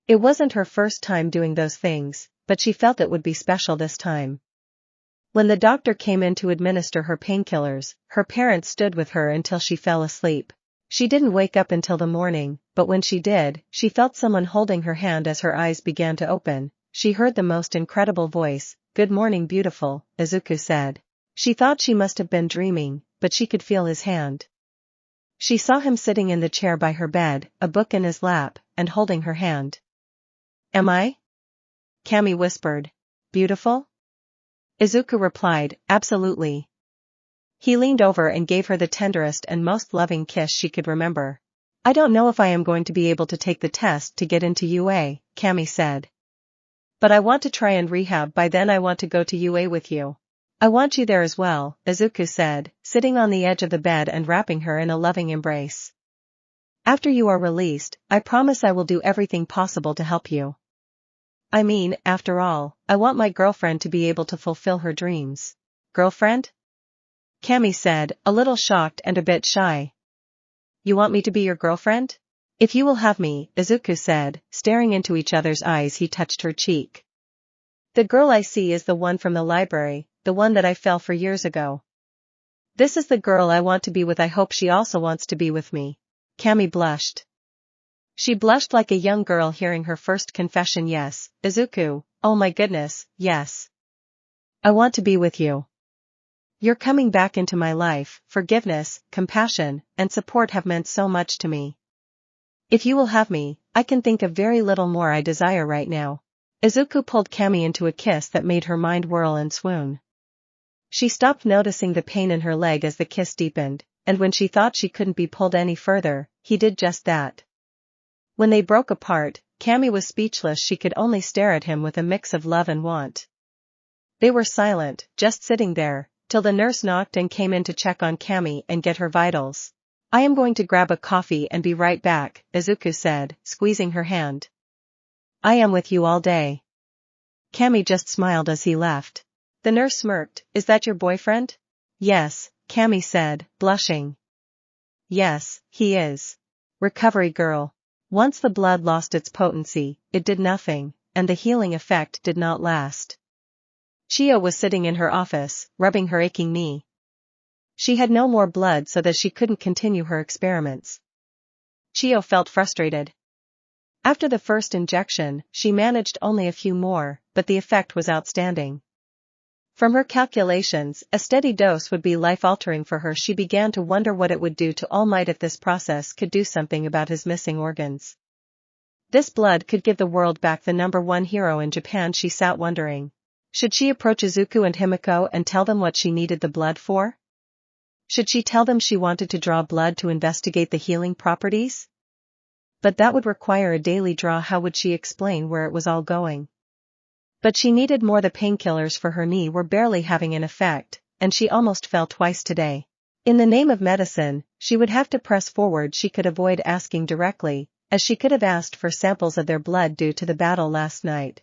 It wasn't her first time doing those things, but she felt it would be special this time. When the doctor came in to administer her painkillers, her parents stood with her until she fell asleep. She didn't wake up until the morning, but when she did, she felt someone holding her hand. As her eyes began to open, she heard the most incredible voice. "Good morning, beautiful," Izuku said. She thought she must have been dreaming, but she could feel his hand. She saw him sitting in the chair by her bed, a book in his lap, and holding her hand. "Am I?" Cammy whispered. "Beautiful?" Izuku replied, "Absolutely." He leaned over and gave her the tenderest and most loving kiss she could remember. "I don't know if I am going to be able to take the test to get into UA, Cammy said. "But I want to try and rehab. By then I want to go to UA with you." "I want you there as well," Izuku said, sitting on the edge of the bed and wrapping her in a loving embrace. "After you are released, I promise I will do everything possible to help you. I mean, after all, I want my girlfriend to be able to fulfill her dreams." "Girlfriend?" Cammy said, a little shocked and a bit shy. "You want me to be your girlfriend?" "If you will have me," Izuku said, staring into each other's eyes. He touched her cheek. "The girl I see is the one from the library, the one that I fell for years ago. This is the girl I want to be with. I hope she also wants to be with me." Cammy blushed. She blushed like a young girl hearing her first confession. "Yes, Izuku, oh my goodness, yes. I want to be with you. You're coming back into my life. Forgiveness, compassion, and support have meant so much to me. If you will have me, I can think of very little more I desire right now." Izuku pulled Cammy into a kiss that made her mind whirl and swoon. She stopped noticing the pain in her leg as the kiss deepened, and when she thought she couldn't be pulled any further, he did just that. When they broke apart, Cammy was speechless. She could only stare at him with a mix of love and want. They were silent, just sitting there, till the nurse knocked and came in to check on Cammy and get her vitals. "I am going to grab a coffee and be right back," Izuku said, squeezing her hand. "I am with you all day." Cammy just smiled as he left. The nurse smirked. "Is that your boyfriend?" "Yes," Cammy said, blushing. "Yes, he is. Recovery girl. Once the blood lost its potency, it did nothing, and the healing effect did not last. Chio was sitting in her office, rubbing her aching knee. She had no more blood so that she couldn't continue her experiments. Chio felt frustrated. After the first injection, she managed only a few more, but the effect was outstanding. From her calculations, a steady dose would be life-altering for her. She began to wonder what it would do to All Might if this process could do something about his missing organs. This blood could give the world back the #1 hero in Japan. She sat wondering. Should she approach Izuku and Himiko and tell them what she needed the blood for? Should she tell them she wanted to draw blood to investigate the healing properties? But that would require a daily draw. How would she explain where it was all going? But she needed more. The painkillers for her knee were barely having an effect, and she almost fell twice today. In the name of medicine, she would have to press forward. She could avoid asking directly, as she could have asked for samples of their blood due to the battle last night.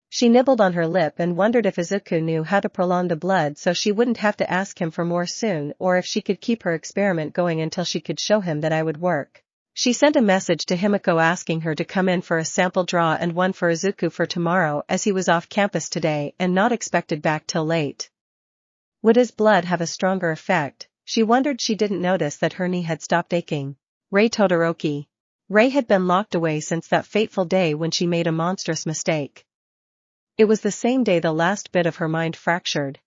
She nibbled on her lip and wondered if Izuku knew how to prolong the blood so she wouldn't have to ask him for more soon, or if she could keep her experiment going until she could show him that I would work. She sent a message to Himiko asking her to come in for a sample draw and one for Izuku for tomorrow, as he was off campus today and not expected back till late. Would his blood have a stronger effect? She wondered. She didn't notice that her knee had stopped aching. Rei Todoroki. Rei had been locked away since that fateful day when she made a monstrous mistake. It was the same day the last bit of her mind fractured.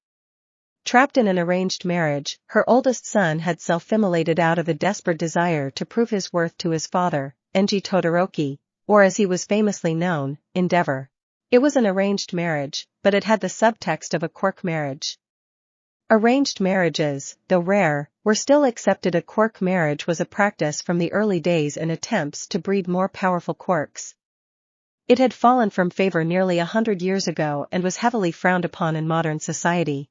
Trapped in an arranged marriage, her oldest son had self-immolated out of a desperate desire to prove his worth to his father, Enji Todoroki, or as he was famously known, Endeavor. It was an arranged marriage, but it had the subtext of a quirk marriage. Arranged marriages, though rare, were still accepted. A quirk marriage was a practice from the early days in attempts to breed more powerful quirks. It had fallen from favor nearly 100 years ago and was heavily frowned upon in modern society.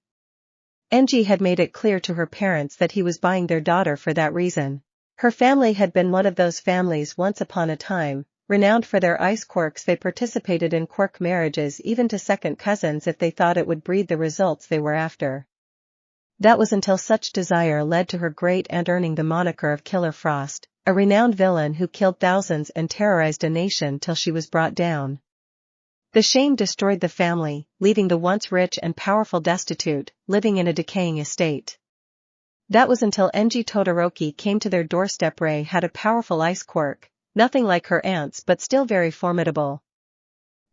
Enji had made it clear to her parents that he was buying their daughter for that reason. Her family had been one of those families once upon a time, renowned for their ice quirks. They participated in quirk marriages even to second cousins if they thought it would breed the results they were after. That was until such desire led to her great-aunt earning the moniker of Killer Frost, a renowned villain who killed thousands and terrorized a nation till she was brought down. The shame destroyed the family, leaving the once rich and powerful destitute, living in a decaying estate. That was until Enji Todoroki came to their doorstep. Rei had a powerful ice quirk, nothing like her aunt's but still very formidable.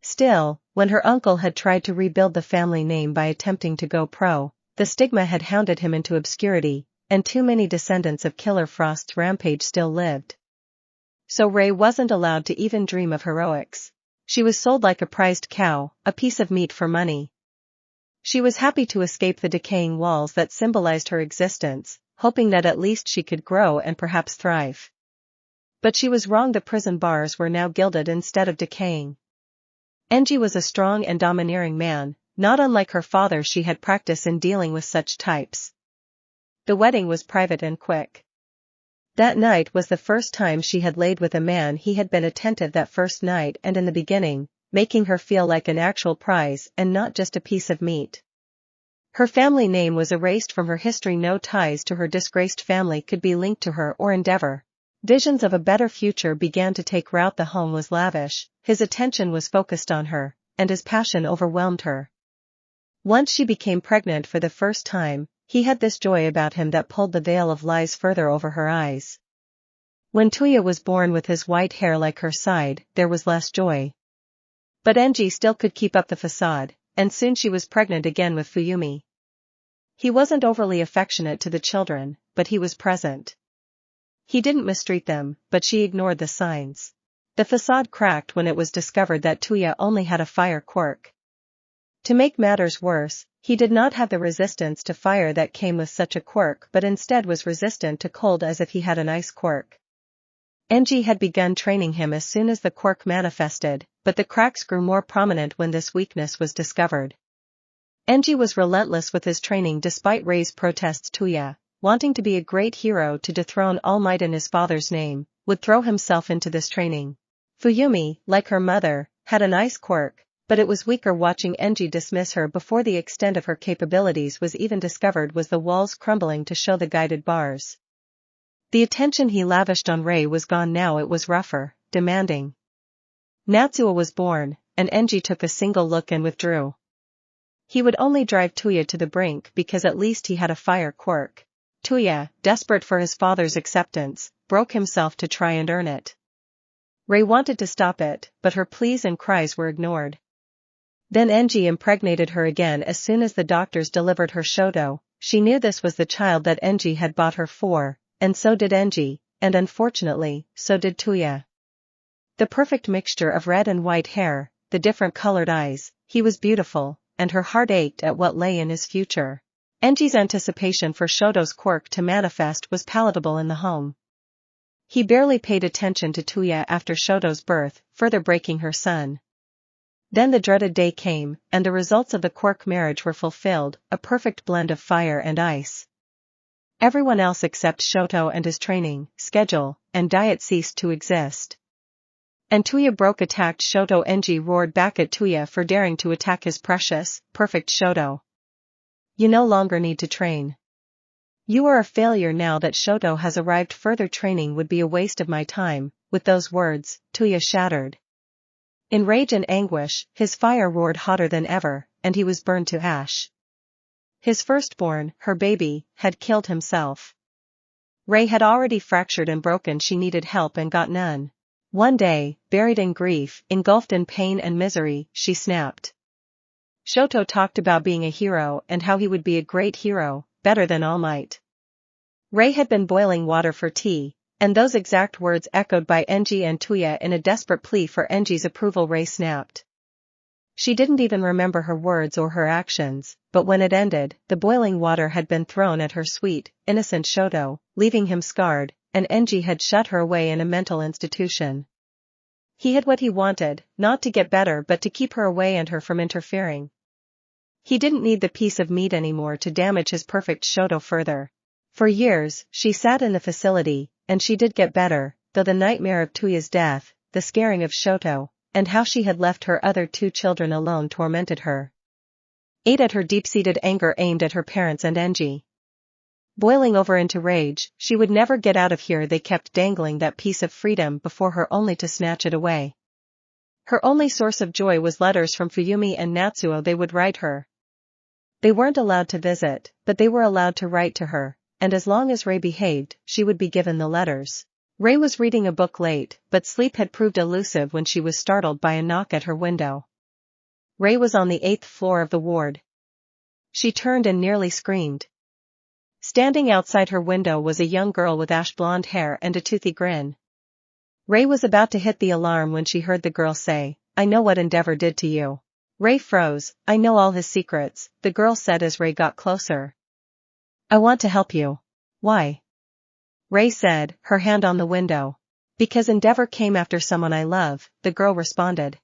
Still, when her uncle had tried to rebuild the family name by attempting to go pro, the stigma had hounded him into obscurity, and too many descendants of Killer Frost's rampage still lived. So Rei wasn't allowed to even dream of heroics. She was sold like a prized cow, a piece of meat for money. She was happy to escape the decaying walls that symbolized her existence, hoping that at least she could grow and perhaps thrive. But she was wrong. The prison bars were now gilded instead of decaying. Enji was a strong and domineering man, not unlike her father. She had practice in dealing with such types. The wedding was private and quick. That night was the first time she had laid with a man. He had been attentive that first night and in the beginning, making her feel like an actual prize and not just a piece of meat. Her family name was erased from her history. No ties to her disgraced family could be linked to her or Endeavor. Visions of a better future began to take root. The home was lavish, his attention was focused on her, and his passion overwhelmed her. Once she became pregnant for the first time, he had this joy about him that pulled the veil of lies further over her eyes. When Tuya was born with his white hair like her side, there was less joy. But Enji still could keep up the facade, and soon she was pregnant again with Fuyumi. He wasn't overly affectionate to the children, but he was present. He didn't mistreat them, but she ignored the signs. The facade cracked when it was discovered that Tuya only had a fire quirk. To make matters worse, he did not have the resistance to fire that came with such a quirk, but instead was resistant to cold as if he had an ice quirk. Enji had begun training him as soon as the quirk manifested, but the cracks grew more prominent when this weakness was discovered. Enji was relentless with his training despite Rei's protests. Tuya, wanting to be a great hero to dethrone All Might in his father's name, would throw himself into this training. Fuyumi, like her mother, had an ice quirk, but it was weaker. Watching Enji dismiss her before the extent of her capabilities was even discovered was the walls crumbling to show the guided bars. The attention he lavished on Rei was gone now. It was rougher, demanding. Natsuo was born, and Enji took a single look and withdrew. He would only drive Tuya to the brink because at least he had a fire quirk. Tuya, desperate for his father's acceptance, broke himself to try and earn it. Rei wanted to stop it, but her pleas and cries were ignored. Then Enji impregnated her again as soon as the doctors delivered her Shoto. She knew this was the child that Enji had bought her for, and so did Enji, and unfortunately, so did Tuya. The perfect mixture of red and white hair, the different colored eyes, he was beautiful, and her heart ached at what lay in his future. Enji's anticipation for Shoto's quirk to manifest was palatable in the home. He barely paid attention to Tuya after Shoto's birth, further breaking her son. Then the dreaded day came, and the results of the quirk marriage were fulfilled, a perfect blend of fire and ice. Everyone else except Shoto and his training, schedule, and diet ceased to exist. And Tuya attacked Shoto. Enji roared back at Tuya for daring to attack his precious, perfect Shoto. You no longer need to train. You are a failure now that Shoto has arrived. Further training would be a waste of my time. With those words, Tuya shattered. In rage and anguish, his fire roared hotter than ever, and he was burned to ash. His firstborn, her baby, had killed himself. Rei had already fractured and broken. She needed help and got none. One day, buried in grief, engulfed in pain and misery, she snapped. Shoto talked about being a hero and how he would be a great hero, better than All Might. Rei had been boiling water for tea, and those exact words echoed by Enji and Tuya in a desperate plea for Enji's approval. Rei snapped. She didn't even remember her words or her actions, but when it ended, the boiling water had been thrown at her sweet, innocent Shoto, leaving him scarred, and Enji had shut her away in a mental institution. He had what he wanted, not to get better but to keep her away and her from interfering. He didn't need the piece of meat anymore to damage his perfect Shoto further. For years, she sat in the facility, and she did get better, though the nightmare of Tuya's death, the scaring of Shoto, and how she had left her other two children alone tormented her. Ate at her deep-seated anger aimed at her parents and Enji. Boiling over into rage, she would never get out of here. They kept dangling that piece of freedom before her only to snatch it away. Her only source of joy was letters from Fuyumi and Natsuo they would write her. They weren't allowed to visit, but they were allowed to write to her, and as long as Rei behaved, she would be given the letters. Rei was reading a book late, but sleep had proved elusive when she was startled by a knock at her window. Rei was on the 8th floor of the ward. She turned and nearly screamed. Standing outside her window was a young girl with ash blonde hair and a toothy grin. Rei was about to hit the alarm when she heard the girl say, "I know what Endeavor did to you." Rei froze. "I know all his secrets," the girl said as Rei got closer. "I want to help you." "Why?" Rei said, her hand on the window. "Because Endeavor came after someone I love," the girl responded.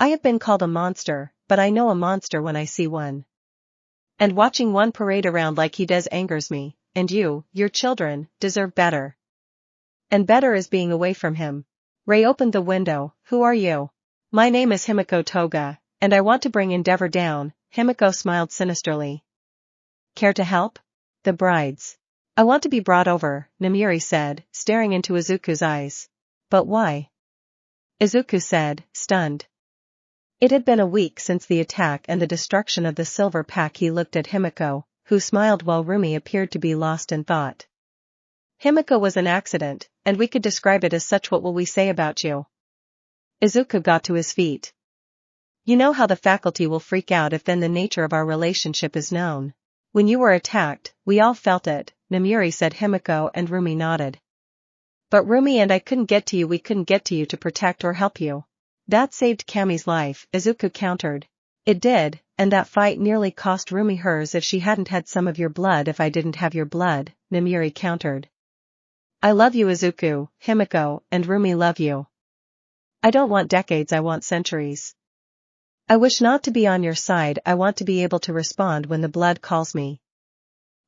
"I have been called a monster, but I know a monster when I see one. And watching one parade around like he does angers me, and you, your children, deserve better. And better is being away from him." Rei opened the window. "Who are you?" "My name is Himiko Toga, and I want to bring Endeavor down." Himiko smiled sinisterly. "Care to help?" "The brides. I want to be brought over," Namiri said, staring into Izuku's eyes. "But why?" Izuku said, stunned. It had been a week since the attack and the destruction of the silver pack. He looked at Himiko, who smiled while Rumi appeared to be lost in thought. "Himiko was an accident, and we could describe it as such. What will we say about you?" Izuku got to his feet. "You know how the faculty will freak out if then the nature of our relationship is known. When you were attacked, we all felt it," Namiri said. Himiko and Rumi nodded. "But Rumi and I couldn't get to you. We couldn't get to you to protect or help you." "That saved Kami's life," Izuku countered. "It did, and that fight nearly cost Rumi hers if she hadn't had some of your blood." "If I didn't have your blood," Namiri countered. "I love you, Izuku, Himiko, and Rumi love you. I don't want decades, I want centuries. I wish not to be on your side. I want to be able to respond when the blood calls me."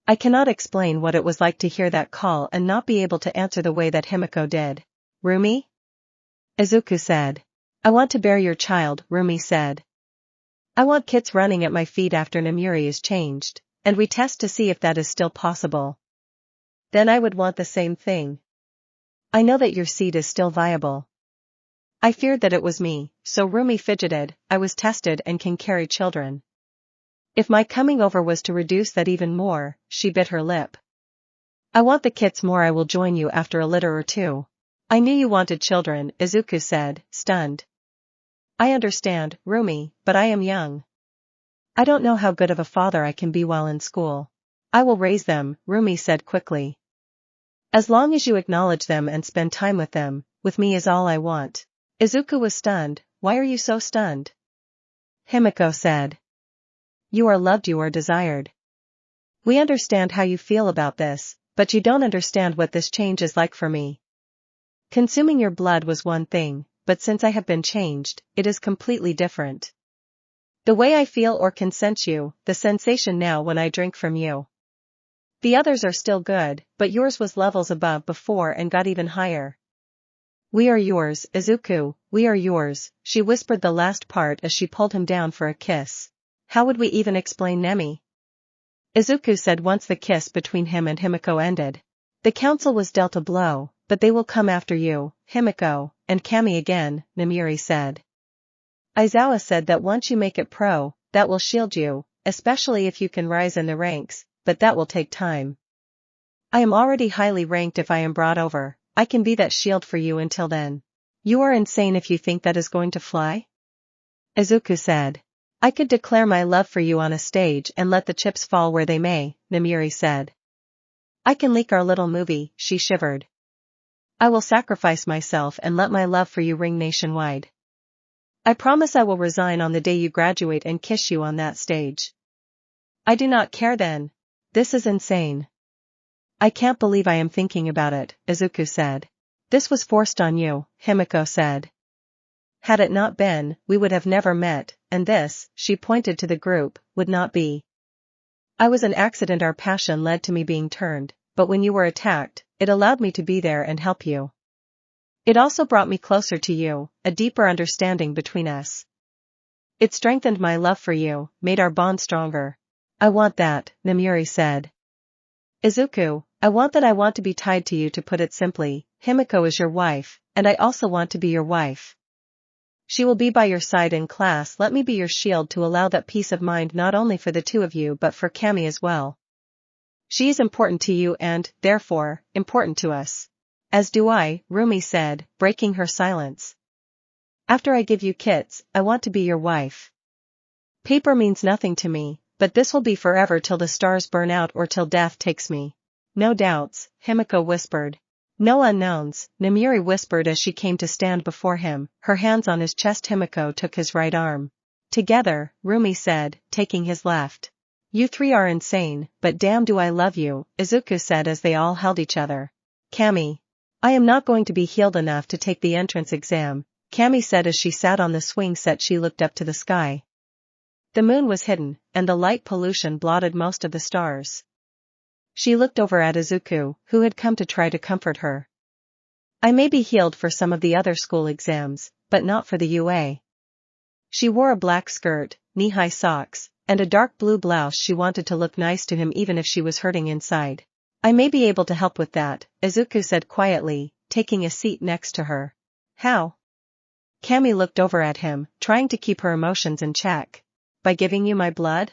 I cannot explain what it was like to hear that call and not be able to answer the way that Himiko did. "Rumi?" Izuku said. "I want to bear your child," Rumi said. "I want kits running at my feet after Namiri is changed, and we test to see if that is still possible. Then I would want the same thing. I know that your seed is still viable." I feared that it was me, so Rumi fidgeted. I was tested and can carry children. If my coming over was to reduce that even more, she bit her lip. I want the kits more. I will join you after a litter or two. I knew you wanted children, Izuku said, stunned. I understand, Rumi, but I am young. I don't know how good of a father I can be while in school. I will raise them, Rumi said quickly. As long as you acknowledge them and spend time with me is all I want. Izuku was stunned. Why are you so stunned? Himiko said. You are loved, you are desired. We understand how you feel about this, but you don't understand what this change is like for me. Consuming your blood was one thing, but since I have been changed, it is completely different. The way I feel or can sense you, the sensation now when I drink from you. The others are still good, but yours was levels above before and got even higher. We are yours, Izuku, we are yours, she whispered the last part as she pulled him down for a kiss. How would we even explain Nemi? Izuku said once the kiss between him and Himiko ended. The council was dealt a blow, but they will come after you, Himiko, and Kami again, Namiri said. Aizawa said that once you make it pro, that will shield you, especially if you can rise in the ranks, but that will take time. I am already highly ranked. If I am brought over, I can be that shield for you until then. You are insane if you think that is going to fly? Izuku said. I could declare my love for you on a stage and let the chips fall where they may, Namiri said. I can leak our little movie, she shivered. I will sacrifice myself and let my love for you ring nationwide. I promise I will resign on the day you graduate and kiss you on that stage. I do not care then. This is insane. I can't believe I am thinking about it, Izuku said. This was forced on you, Himiko said. Had it not been, we would have never met, and this, she pointed to the group, would not be. I was an accident. Our passion led to me being turned, but when you were attacked, it allowed me to be there and help you. It also brought me closer to you, a deeper understanding between us. It strengthened my love for you, made our bond stronger. I want that, Namiri said. Izuku, I want that. I want to be tied to you. To put it simply, Himiko is your wife, and I also want to be your wife. She will be by your side in class. Let me be your shield to allow that peace of mind not only for the two of you but for Kami as well. She is important to you and, therefore, important to us. As do I, Rumi said, breaking her silence. After I give you kits, I want to be your wife. Paper means nothing to me, but this will be forever till the stars burn out or till death takes me. No doubts, Himiko whispered. No unknowns, Namiri whispered as she came to stand before him, her hands on his chest. Himiko took his right arm. Together, Rumi said, taking his left. You three are insane, but damn do I love you, Izuku said as they all held each other. Kami. I am not going to be healed enough to take the entrance exam, Kami said as she sat on the swing set. She looked up to the sky. The moon was hidden, and the light pollution blotted most of the stars. She looked over at Izuku, who had come to try to comfort her. I may be healed for some of the other school exams, but not for the UA. She wore a black skirt, knee-high socks, and a dark blue blouse. She wanted to look nice to him even if she was hurting inside. I may be able to help with that, Izuku said quietly, taking a seat next to her. How? Kami looked over at him, trying to keep her emotions in check. By giving you my blood?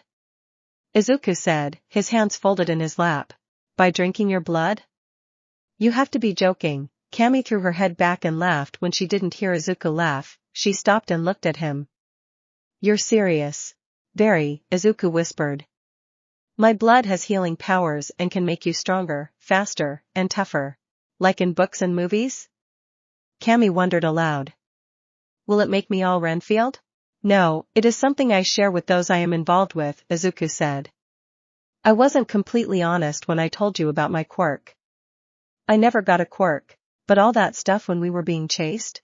Izuku said, his hands folded in his lap. By drinking your blood? You have to be joking. Kami threw her head back and laughed. When she didn't hear Izuku laugh, she stopped and looked at him. You're serious? Very, Izuku whispered. My blood has healing powers and can make you stronger, faster, and tougher. Like in books and movies? Kami wondered aloud. Will it make me all Renfield? No, it is something I share with those I am involved with, Izuku said. I wasn't completely honest when I told you about my quirk. I never got a quirk, but all that stuff when we were being chased?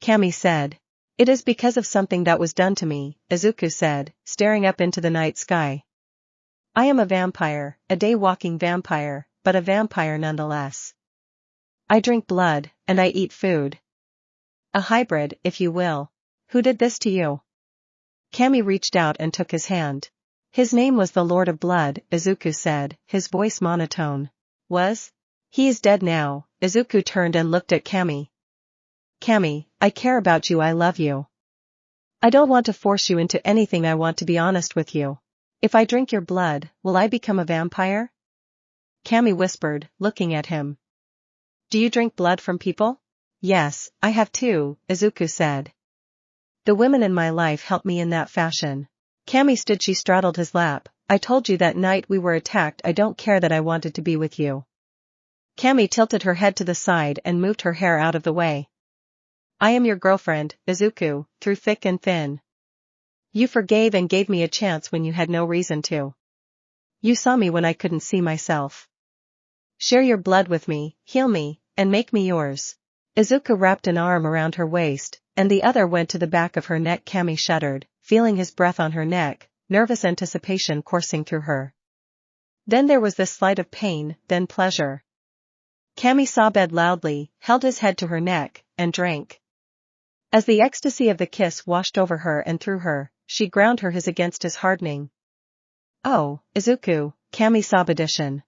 Kami said. It is because of something that was done to me, Izuku said, staring up into the night sky. I am a vampire, a day-walking vampire, but a vampire nonetheless. I drink blood, and I eat food. A hybrid, if you will. Who did this to you? Kami reached out and took his hand. His name was the Lord of Blood, Izuku said, his voice monotone. Was? He is dead now. Izuku turned and looked at Kami. Cammy, I care about you, I love you. I don't want to force you into anything, I want to be honest with you. If I drink your blood, will I become a vampire? Cammy whispered, looking at him. Do you drink blood from people? Yes, I have too, Izuku said. The women in my life help me in that fashion. Cammy stood, she straddled his lap. I told you that night we were attacked, I don't care that I wanted to be with you. Cammy tilted her head to the side and moved her hair out of the way. I am your girlfriend, Izuku, through thick and thin. You forgave and gave me a chance when you had no reason to. You saw me when I couldn't see myself. Share your blood with me, heal me, and make me yours. Izuku wrapped an arm around her waist, and the other went to the back of her neck. Cammy shuddered, feeling his breath on her neck, nervous anticipation coursing through her. Then there was this slight of pain, then pleasure. Cammy sobbed loudly, held his head to her neck, and drank. As the ecstasy of the kiss washed over her and through her, she ground her his against his hardening. Oh, Izuku, Cammy sobbed addition.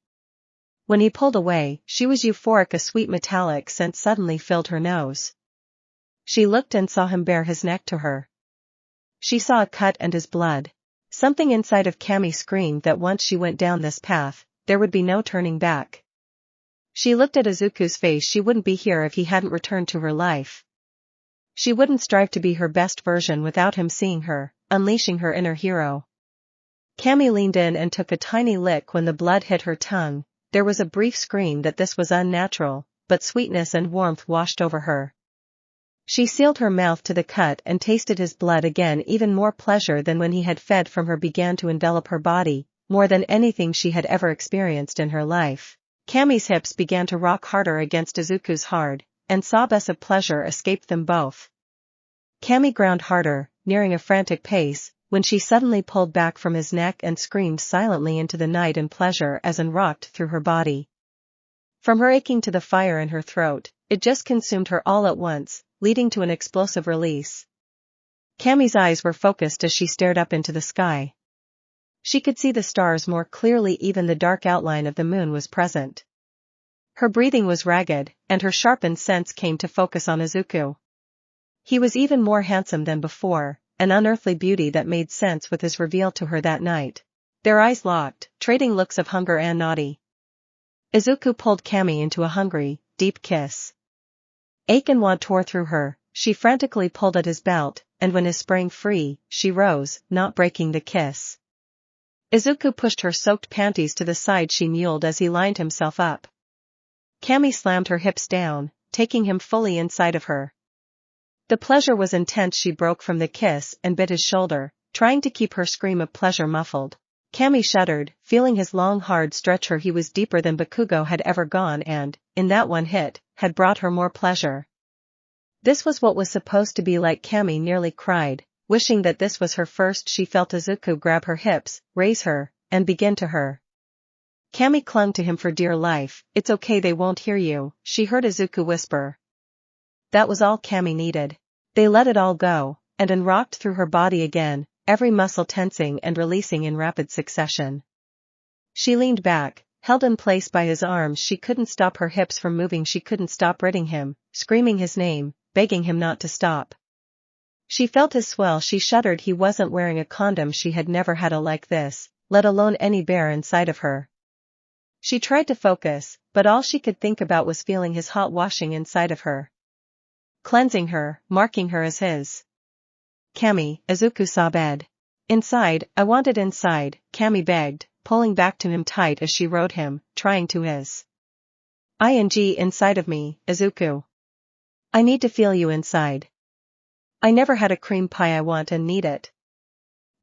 When he pulled away, she was euphoric, a sweet metallic scent suddenly filled her nose. She looked and saw him bare his neck to her. She saw a cut and his blood. Something inside of Cammy screamed that once she went down this path, there would be no turning back. She looked at Izuku's face, she wouldn't be here if he hadn't returned to her life. She wouldn't strive to be her best version without him seeing her, unleashing her inner hero. Cammy leaned in and took a tiny lick. When the blood hit her tongue, there was a brief scream that this was unnatural, but sweetness and warmth washed over her. She sealed her mouth to the cut and tasted his blood again. Even more pleasure than when he had fed from her began to envelop her body, more than anything she had ever experienced in her life. Cammy's hips began to rock harder against Izuku's hard, and sobs of pleasure escaped them both. Cammy ground harder, nearing a frantic pace, when she suddenly pulled back from his neck and screamed silently into the night in pleasure as it rocked through her body. From her aching to the fire in her throat, it just consumed her all at once, leading to an explosive release. Cammy's eyes were focused as she stared up into the sky. She could see the stars more clearly, even the dark outline of the moon was present. Her breathing was ragged, and her sharpened sense came to focus on Izuku. He was even more handsome than before, an unearthly beauty that made sense with his reveal to her that night. Their eyes locked, trading looks of hunger and naughty. Izuku pulled Cammy into a hungry, deep kiss. Ache and want tore through her, she frantically pulled at his belt, and when his sprang free, she rose, not breaking the kiss. Izuku pushed her soaked panties to the side. She mewed as he lined himself up. Cammy slammed her hips down, taking him fully inside of her. The pleasure was intense. She broke from the kiss and bit his shoulder, trying to keep her scream of pleasure muffled. Cammy shuddered, feeling his long hard stretch her. He was deeper than Bakugo had ever gone and, in that one hit, had brought her more pleasure. This was what was supposed to be like. Cammy nearly cried, wishing that this was her first. She felt Izuku grab her hips, raise her, and begin to her. Cammy clung to him for dear life. It's okay, they won't hear you, she heard Izuku whisper. That was all Cammy needed. They let it all go, and rocked through her body again, every muscle tensing and releasing in rapid succession. She leaned back, held in place by his arms. She couldn't stop her hips from moving. She couldn't stop ridding him, screaming his name, begging him not to stop. She felt his swell. She shuddered. He wasn't wearing a condom. She had never had a like this, let alone any bear inside of her. She tried to focus, but all she could think about was feeling his hot washing inside of her. Cleansing her, marking her as his. Cammy, Izuku sobbed. Inside, I want it inside, Cammy begged, pulling back to him tight as she rode him, trying to his. Inside of me, Izuku. I need to feel you inside. I never had a cream pie. I want and need it.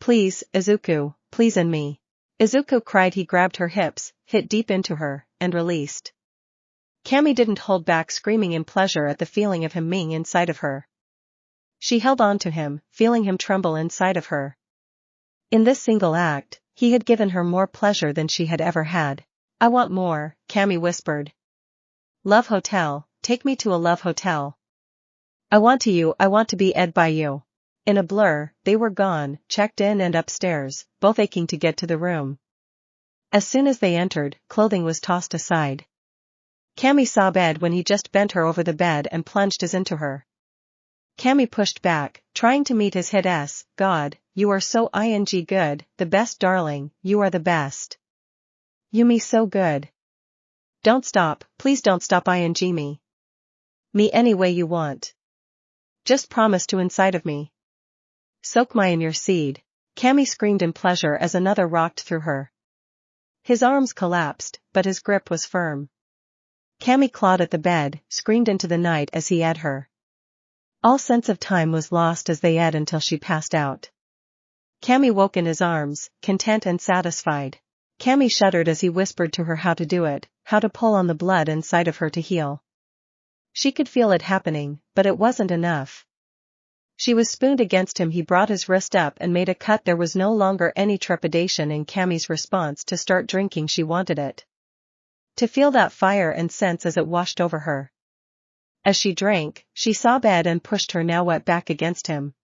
Please, Izuku, please in me. Izuku cried. He grabbed her hips, hit deep into her, and released. Cammy didn't hold back, screaming in pleasure at the feeling of him being inside of her. She held on to him, feeling him tremble inside of her. In this single act, he had given her more pleasure than she had ever had. I want more, Cammy whispered. Love hotel, take me to a love hotel. I want to be ed by you. In a blur, they were gone, checked in and upstairs, both aching to get to the room. As soon as they entered, clothing was tossed aside. Cammy sobbed when he just bent her over the bed and plunged his into her. Cammy pushed back, trying to meet his hit. God, you are so good, the best darling, you are the best. You me so good. Don't stop, please don't stop me. Me any way you want. Just promise to inside of me. Soak my in your seed. Cammy screamed in pleasure as another rocked through her. His arms collapsed, but his grip was firm. Cammy clawed at the bed, screamed into the night as he ate her. All sense of time was lost as they ate until she passed out. Cammy woke in his arms, content and satisfied. Cammy shuddered as he whispered to her how to do it, how to pull on the blood inside of her to heal. She could feel it happening, but it wasn't enough. She was spooned against him. He brought his wrist up and made a cut. There was no longer any trepidation in Cammy's response to start drinking. She wanted it. To feel that fire and sense as it washed over her. As she drank, she saw bed and pushed her now wet back against him.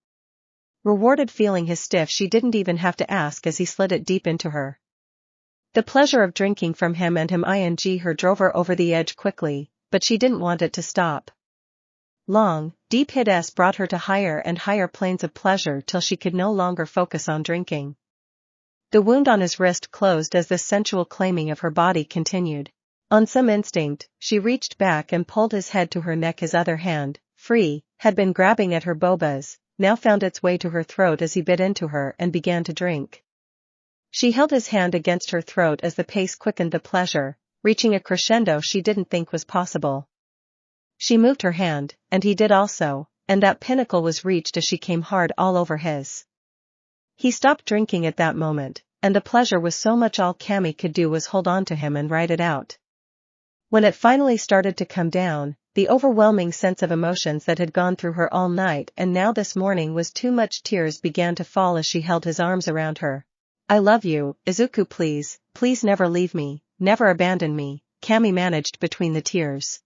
Rewarded feeling his stiff. She didn't even have to ask as he slid it deep into her. The pleasure of drinking from him and him her drove her over the edge quickly, but she didn't want it to stop. Long, deep hits brought her to higher and higher planes of pleasure till she could no longer focus on drinking. The wound on his wrist closed as this sensual claiming of her body continued. On some instinct, she reached back and pulled his head to her neck. His other hand, free, had been grabbing at her bobas, now found its way to her throat as he bit into her and began to drink. She held his hand against her throat as the pace quickened, the pleasure, reaching a crescendo she didn't think was possible. She moved her hand, and he did also, and that pinnacle was reached as she came hard all over his. He stopped drinking at that moment, and the pleasure was so much all Cammy could do was hold on to him and ride it out. When it finally started to come down, the overwhelming sense of emotions that had gone through her all night and now this morning was too much. Tears began to fall as she held his arms around her. I love you, Izuku, please, please never leave me, never abandon me, Cammy managed between the tears.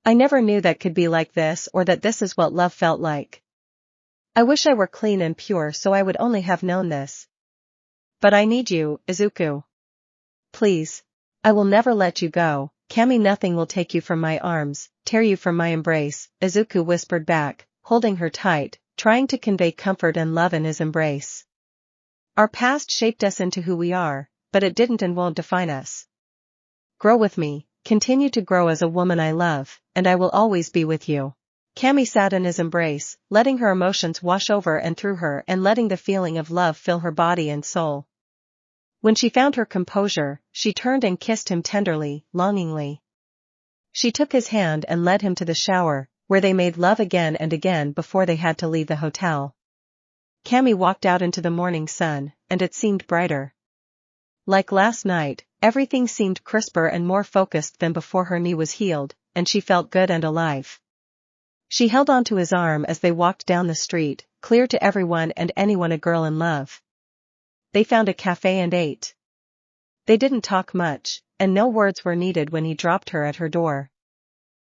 I never knew that could be like this, or that this is what love felt like. I wish I were clean and pure so I would only have known this. But I need you, Izuku. Please. I will never let you go, Cammy. Nothing will take you from my arms, tear you from my embrace, Izuku whispered back, holding her tight, trying to convey comfort and love in his embrace. Our past shaped us into who we are, but it didn't and won't define us. Grow with me, continue to grow as a woman I love, and I will always be with you. Cammy sat in his embrace, letting her emotions wash over and through her and letting the feeling of love fill her body and soul. When she found her composure, she turned and kissed him tenderly, longingly. She took his hand and led him to the shower, where they made love again and again before they had to leave the hotel. Cammy walked out into the morning sun, and it seemed brighter. Like last night, everything seemed crisper and more focused than before. Her knee was healed, and she felt good and alive. She held onto his arm as they walked down the street, clear to everyone and anyone a girl in love. They found a cafe and ate. They didn't talk much, and no words were needed when he dropped her at her door.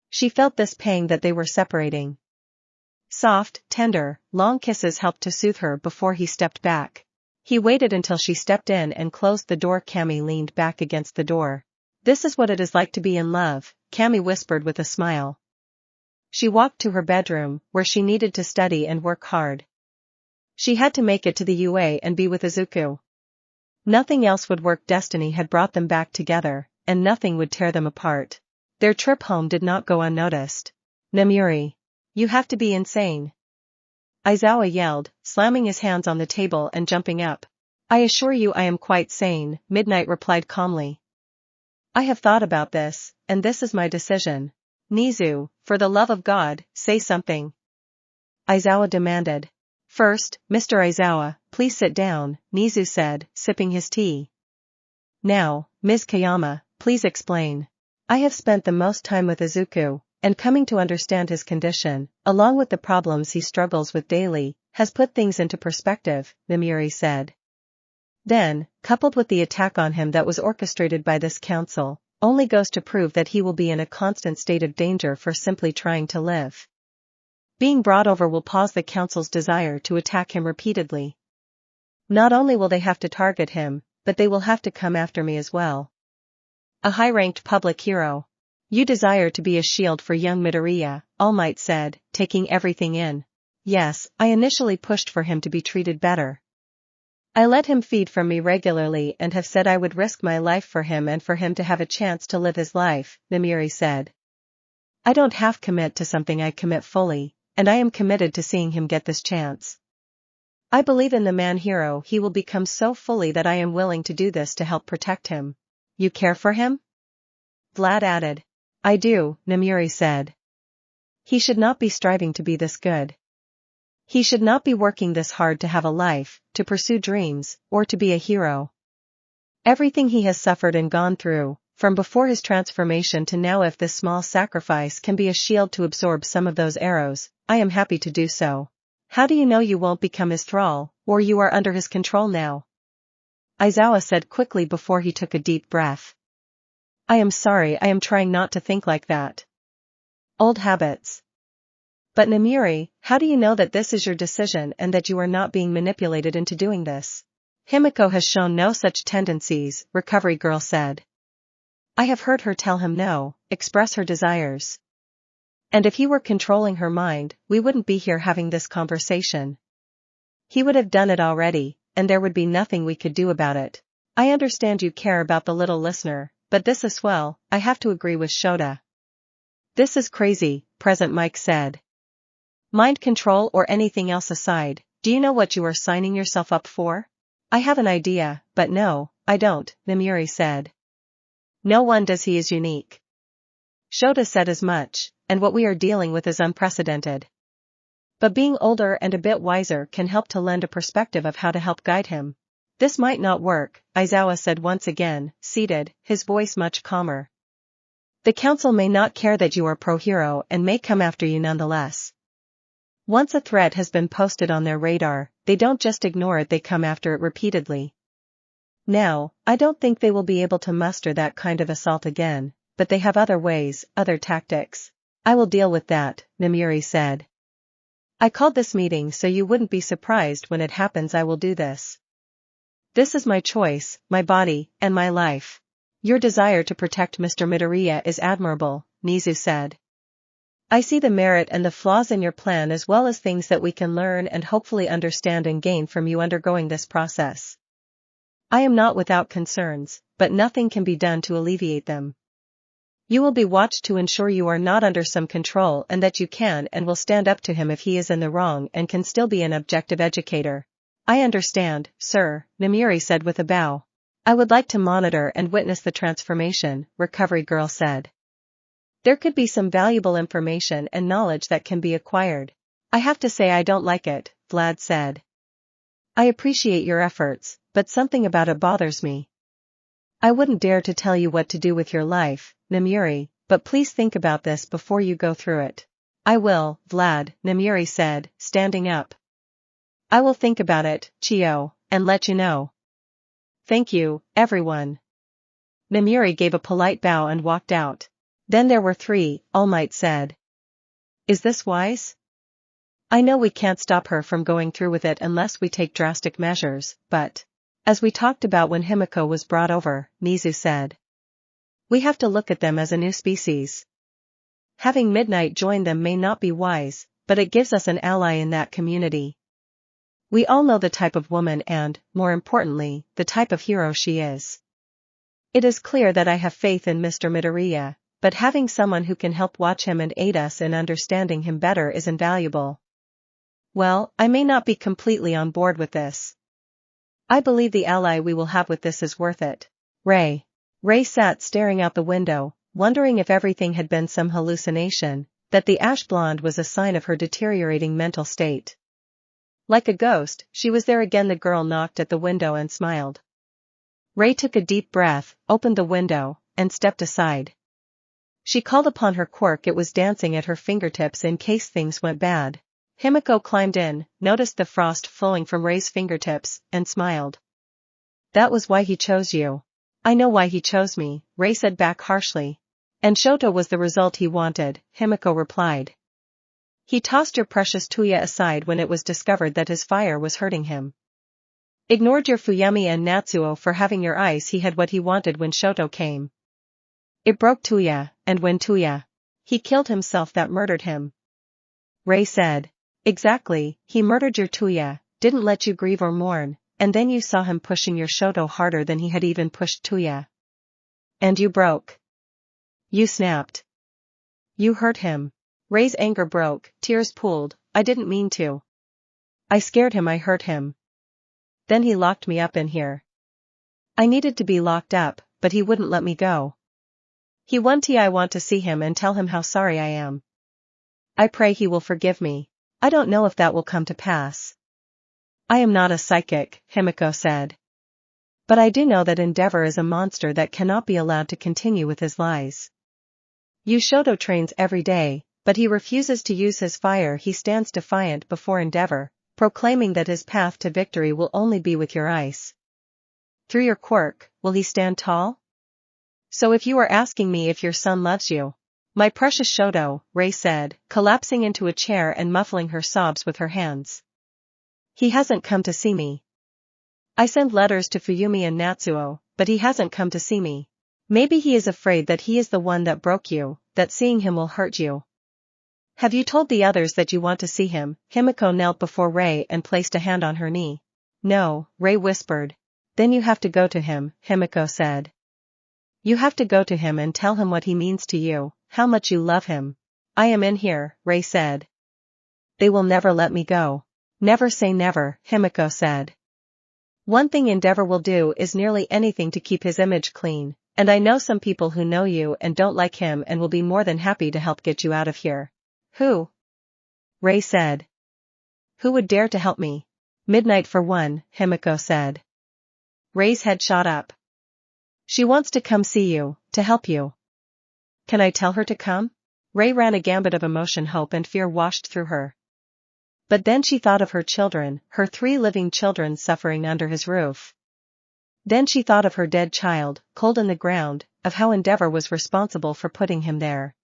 She felt this pang that they were separating. Soft, tender, long kisses helped to soothe her before he stepped back. He waited until she stepped in and closed the door. Cammy leaned back against the door. This is what it is like to be in love, Cammy whispered with a smile. She walked to her bedroom, where she needed to study and work hard. She had to make it to the U.A. and be with Izuku. Nothing else would work. Destiny had brought them back together, and nothing would tear them apart. Their trip home did not go unnoticed. Namuri. You have to be insane. Izawa yelled, slamming his hands on the table and jumping up. I assure you I am quite sane, Midnight replied calmly. I have thought about this, and this is my decision. Nizu, for the love of God, say something. Izawa demanded. First, Mr. Izawa, please sit down, Nizu said, sipping his tea. Now, Ms. Kayama, please explain. I have spent the most time with Izuku, and coming to understand his condition, along with the problems he struggles with daily, has put things into perspective, Namuri said. Then, coupled with the attack on him that was orchestrated by this council, only goes to prove that he will be in a constant state of danger for simply trying to live. Being brought over will pause the council's desire to attack him repeatedly. Not only will they have to target him, but they will have to come after me as well. A high-ranked public hero. You desire to be a shield for young Midoriya, All Might said, taking everything in. Yes, I initially pushed for him to be treated better. I let him feed from me regularly and have said I would risk my life for him and for him to have a chance to live his life, Namiri said. I don't half commit to something, I commit fully, and I am committed to seeing him get this chance. I believe in the man hero, he will become so fully that I am willing to do this to help protect him. You care for him? Vlad added. I do, Namiri said. He should not be striving to be this good. He should not be working this hard to have a life, to pursue dreams, or to be a hero. Everything he has suffered and gone through, from before his transformation to now, if this small sacrifice can be a shield to absorb some of those arrows, I am happy to do so. How do you know you won't become his thrall, or you are under his control now? Aizawa said quickly before he took a deep breath. I am sorry, I am trying not to think like that. Old habits. But Namiri, how do you know that this is your decision and that you are not being manipulated into doing this? Himiko has shown no such tendencies, Recovery Girl said. I have heard her tell him no, express her desires. And if he were controlling her mind, we wouldn't be here having this conversation. He would have done it already, and there would be nothing we could do about it. I understand you care about the little listener, but this as well, I have to agree with Shota. This is crazy, Present Mike said. Mind control or anything else aside, do you know what you are signing yourself up for? I have an idea, but no, I don't, Namiri said. No one does, he is unique. Shota said as much, and what we are dealing with is unprecedented. But being older and a bit wiser can help to lend a perspective of how to help guide him. This might not work, Aizawa said once again, seated, his voice much calmer. The council may not care that you are pro-hero and may come after you nonetheless. Once a threat has been posted on their radar, they don't just ignore it, they come after it repeatedly. Now, I don't think they will be able to muster that kind of assault again, but they have other ways, other tactics. I will deal with that, Namiri said. I called this meeting so you wouldn't be surprised when it happens. I will do this. This is my choice, my body, and my life. Your desire to protect Mr. Midoriya is admirable, Nizu said. I see the merit and the flaws in your plan as well as things that we can learn and hopefully understand and gain from you undergoing this process. I am not without concerns, but nothing can be done to alleviate them. You will be watched to ensure you are not under some control and that you can and will stand up to him if he is in the wrong and can still be an objective educator. I understand, sir, Namiri said with a bow. I would like to monitor and witness the transformation, Recovery Girl said. There could be some valuable information and knowledge that can be acquired. I have to say I don't like it, Vlad said. I appreciate your efforts, but something about it bothers me. I wouldn't dare to tell you what to do with your life, Namiri, but please think about this before you go through it. I will, Vlad, Namiri said, standing up. I will think about it, Chio, and let you know. Thank you, everyone. Namiri gave a polite bow and walked out. Then there were three, All Might said. Is this wise? I know we can't stop her from going through with it unless we take drastic measures, but, as we talked about when Himiko was brought over, Nizu said. We have to look at them as a new species. Having Midnight join them may not be wise, but it gives us an ally in that community. We all know the type of woman and, more importantly, the type of hero she is. It is clear that I have faith in Mr. Midoriya, but having someone who can help watch him and aid us in understanding him better is invaluable. Well, I may not be completely on board with this. I believe the ally we will have with this is worth it. Ray sat staring out the window, wondering if everything had been some hallucination, that the ash blonde was a sign of her deteriorating mental state. Like a ghost, she was there again. The girl knocked at the window and smiled. Ray took a deep breath, opened the window, and stepped aside. She called upon her quirk. It was dancing at her fingertips in case things went bad. Himiko climbed in, noticed the frost flowing from Ray's fingertips, and smiled. That was why he chose you. I know why he chose me, Ray said back harshly. And Shota was the result he wanted, Himiko replied. He tossed your precious Tuya aside when it was discovered that his fire was hurting him. Ignored your Fuyumi and Natsuo for having your ice. He had what he wanted when Shoto came. It broke Tuya, and when Tuya. He killed himself that murdered him. Ray said. Exactly, he murdered your Tuya, didn't let you grieve or mourn, and then you saw him pushing your Shoto harder than he had even pushed Tuya. And you broke. You snapped. You hurt him. Ray's anger broke, tears pooled. I didn't mean to. I scared him, I hurt him. Then he locked me up in here. I needed to be locked up, but he wouldn't let me go. He wanted I want to see him and tell him how sorry I am. I pray he will forgive me. I don't know if that will come to pass. I am not a psychic, Himiko said. But I do know that Endeavor is a monster that cannot be allowed to continue with his lies. Yushoto trains every day, but he refuses to use his fire. He stands defiant before Endeavor, proclaiming that his path to victory will only be with your ice. Through your quirk, will he stand tall? So if you are asking me if your son loves you. My precious Shoto, Ray said, collapsing into a chair and muffling her sobs with her hands. He hasn't come to see me. I send letters to Fuyumi and Natsuo, but he hasn't come to see me. Maybe he is afraid that he is the one that broke you, that seeing him will hurt you. Have you told the others that you want to see him? Himiko knelt before Ray and placed a hand on her knee. No, Ray whispered. Then you have to go to him, Himiko said. You have to go to him and tell him what he means to you, how much you love him. I am in here, Ray said. They will never let me go. Never say never, Himiko said. One thing Endeavor will do is nearly anything to keep his image clean, and I know some people who know you and don't like him and will be more than happy to help get you out of here. Who? Ray said. Who would dare to help me? Midnight for one, Himiko said. Ray's head shot up. She wants to come see you, to help you. Can I tell her to come? Ray ran a gambit of emotion, hope and fear washed through her. But then she thought of her children, her 3 living children suffering under his roof. Then she thought of her dead child, cold in the ground, of how Endeavor was responsible for putting him there.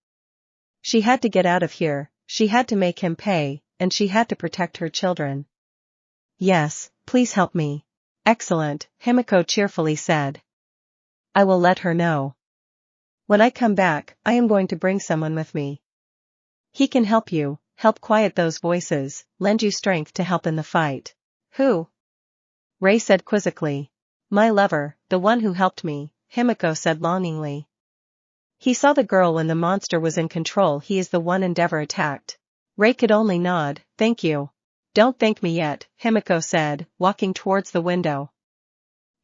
She had to get out of here, she had to make him pay, and she had to protect her children. Yes, please help me. Excellent, Himiko cheerfully said. I will let her know. When I come back, I am going to bring someone with me. He can help you, help quiet those voices, lend you strength to help in the fight. Who? Ray said quizzically. My lover, the one who helped me, Himiko said longingly. He saw the girl when the monster was in control. He is the one Endeavor attacked. Ray could only nod. Thank you. Don't thank me yet, Himiko said, walking towards the window.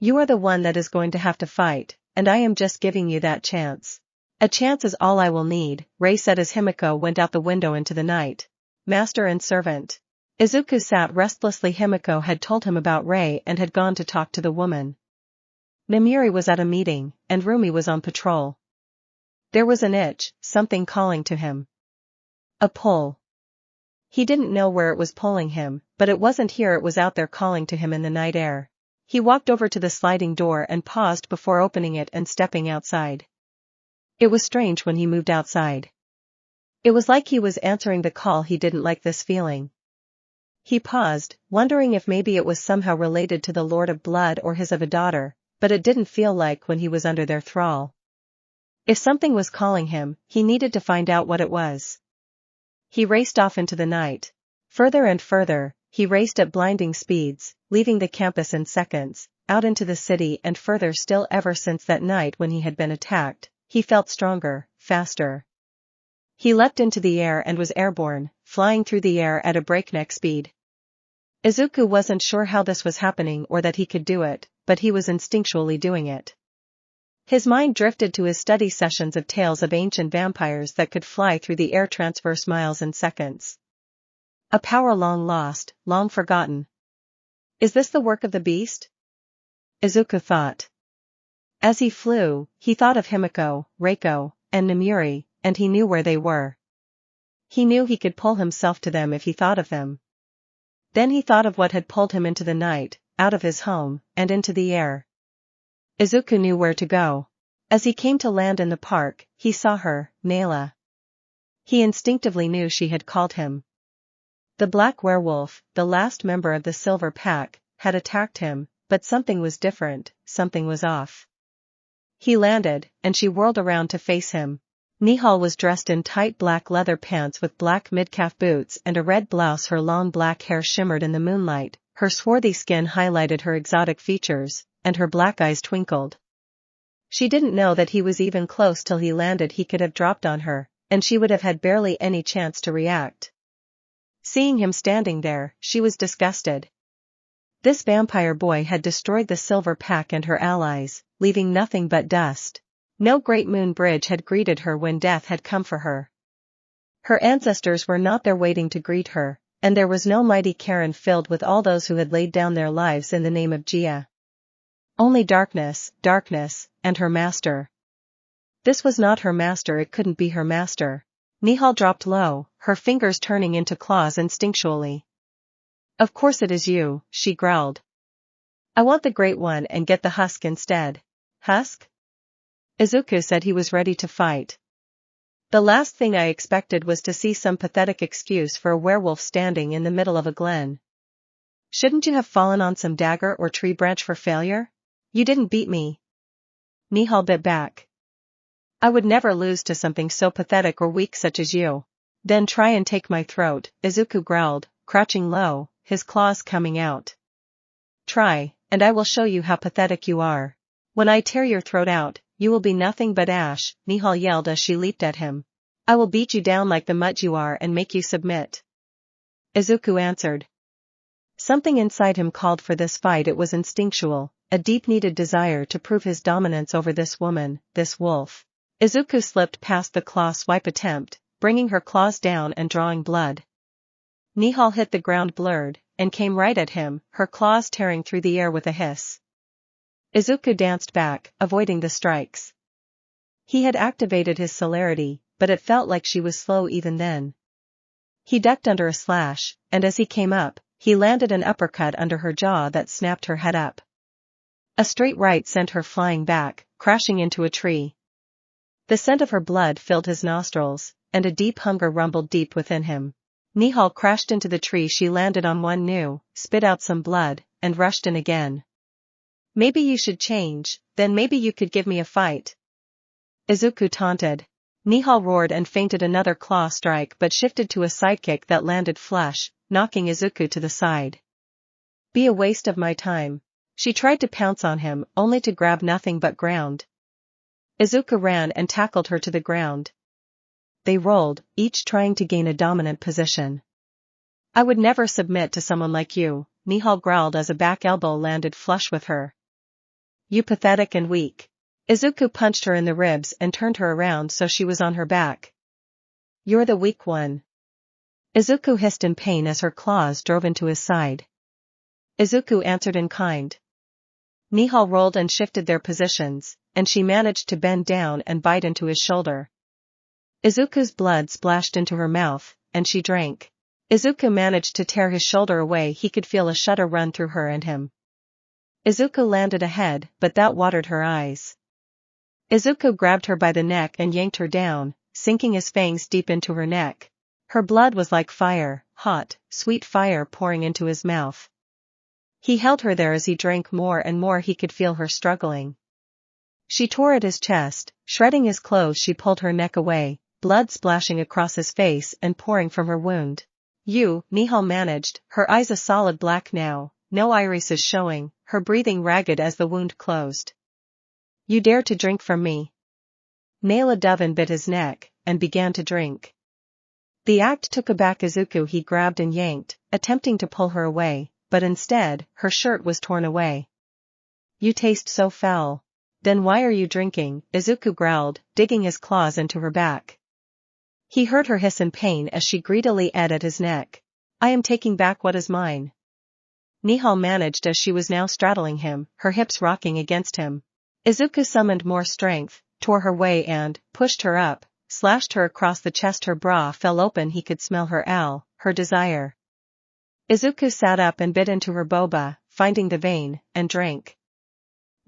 You are the one that is going to have to fight, and I am just giving you that chance. A chance is all I will need, Ray said as Himiko went out the window into the night. Master and servant. Izuku sat restlessly. Himiko had told him about Ray and had gone to talk to the woman. Namiri was at a meeting, and Rumi was on patrol. There was an itch, something calling to him. A pull. He didn't know where it was pulling him, but it wasn't here, it was out there calling to him in the night air. He walked over to the sliding door and paused before opening it and stepping outside. It was strange when he moved outside. It was like he was answering the call. He didn't like this feeling. He paused, wondering if maybe it was somehow related to the Lord of Blood or his of a daughter, but it didn't feel like when he was under their thrall. If something was calling him, he needed to find out what it was. He raced off into the night. Further and further, he raced at blinding speeds, leaving the campus in seconds, out into the city and further still. Ever since that night when he had been attacked, he felt stronger, faster. He leapt into the air and was airborne, flying through the air at a breakneck speed. Izuku wasn't sure how this was happening or that he could do it, but he was instinctually doing it. His mind drifted to his study sessions of tales of ancient vampires that could fly through the air, transverse miles in seconds. A power long lost, long forgotten. Is this the work of the beast? Izuku thought. As he flew, he thought of Himiko, Reiko, and Namiri, and he knew where they were. He knew he could pull himself to them if he thought of them. Then he thought of what had pulled him into the night, out of his home, and into the air. Izuku knew where to go. As he came to land in the park, he saw her, Nayla. He instinctively knew she had called him. The black werewolf, the last member of the Silver Pack, had attacked him, but something was different, something was off. He landed, and she whirled around to face him. Nihal was dressed in tight black leather pants with black mid-calf boots and a red blouse. Her long black hair shimmered in the moonlight, her swarthy skin highlighted her exotic features, and her black eyes twinkled. She didn't know that he was even close till he landed. He could have dropped on her, and she would have had barely any chance to react. Seeing him standing there, she was disgusted. This vampire boy had destroyed the Silver Pack and her allies, leaving nothing but dust. No great moon bridge had greeted her when death had come for her. Her ancestors were not there waiting to greet her, and there was no mighty cairn filled with all those who had laid down their lives in the name of Jia. Only darkness, darkness, and her master. This was not her master. It couldn't be her master. Nihal dropped low, her fingers turning into claws instinctually. Of course it is you, she growled. I want the Great One and get the husk instead. Husk? Izuku said he was ready to fight. The last thing I expected was to see some pathetic excuse for a werewolf standing in the middle of a glen. Shouldn't you have fallen on some dagger or tree branch for failure? You didn't beat me. Nihal bit back. I would never lose to something so pathetic or weak such as you. Then try and take my throat, Izuku growled, crouching low, his claws coming out. Try, and I will show you how pathetic you are. When I tear your throat out, you will be nothing but ash, Nihal yelled as she leaped at him. I will beat you down like the mutt you are and make you submit. Izuku answered. Something inside him called for this fight. It was instinctual, a deep-needed desire to prove his dominance over this woman, this wolf. Izuku slipped past the claw swipe attempt, bringing her claws down and drawing blood. Nihal hit the ground blurred, and came right at him, her claws tearing through the air with a hiss. Izuku danced back, avoiding the strikes. He had activated his celerity, but it felt like she was slow even then. He ducked under a slash, and as he came up, he landed an uppercut under her jaw that snapped her head up. A straight right sent her flying back, crashing into a tree. The scent of her blood filled his nostrils, and a deep hunger rumbled deep within him. Nihal crashed into the tree. She landed on one new, spit out some blood, and rushed in again. Maybe you should change, then maybe you could give me a fight. Izuku taunted. Nihal roared and feinted another claw strike but shifted to a sidekick that landed flush, knocking Izuku to the side. Be a waste of my time. She tried to pounce on him, only to grab nothing but ground. Izuku ran and tackled her to the ground. They rolled, each trying to gain a dominant position. I would never submit to someone like you, Nihal growled as a back elbow landed flush with her. You pathetic and weak. Izuku punched her in the ribs and turned her around so she was on her back. You're the weak one. Izuku hissed in pain as her claws drove into his side. Izuku answered in kind. Nihal rolled and shifted their positions, and she managed to bend down and bite into his shoulder. Izuku's blood splashed into her mouth, and she drank. Izuku managed to tear his shoulder away. He could feel a shudder run through her and him. Izuku landed ahead, but that watered her eyes. Izuku grabbed her by the neck and yanked her down, sinking his fangs deep into her neck. Her blood was like fire, hot, sweet fire pouring into his mouth. He held her there as he drank more and more. He could feel her struggling. She tore at his chest, shredding his clothes. She pulled her neck away, blood splashing across his face and pouring from her wound. You, Nihal managed, her eyes a solid black now, no irises showing, her breathing ragged as the wound closed. You dare to drink from me? Naila Dovin bit his neck, and began to drink. The act took aback Izuku. He grabbed and yanked, attempting to pull her away, but instead, her shirt was torn away. You taste so foul. Then why are you drinking? Izuku growled, digging his claws into her back. He heard her hiss in pain as she greedily ate at his neck. I am taking back what is mine. Nihal managed as she was now straddling him, her hips rocking against him. Izuku summoned more strength, tore her way and, pushed her up, slashed her across the chest. Her bra fell open. He could smell her desire. Izuku sat up and bit into her boba, finding the vein, and drank.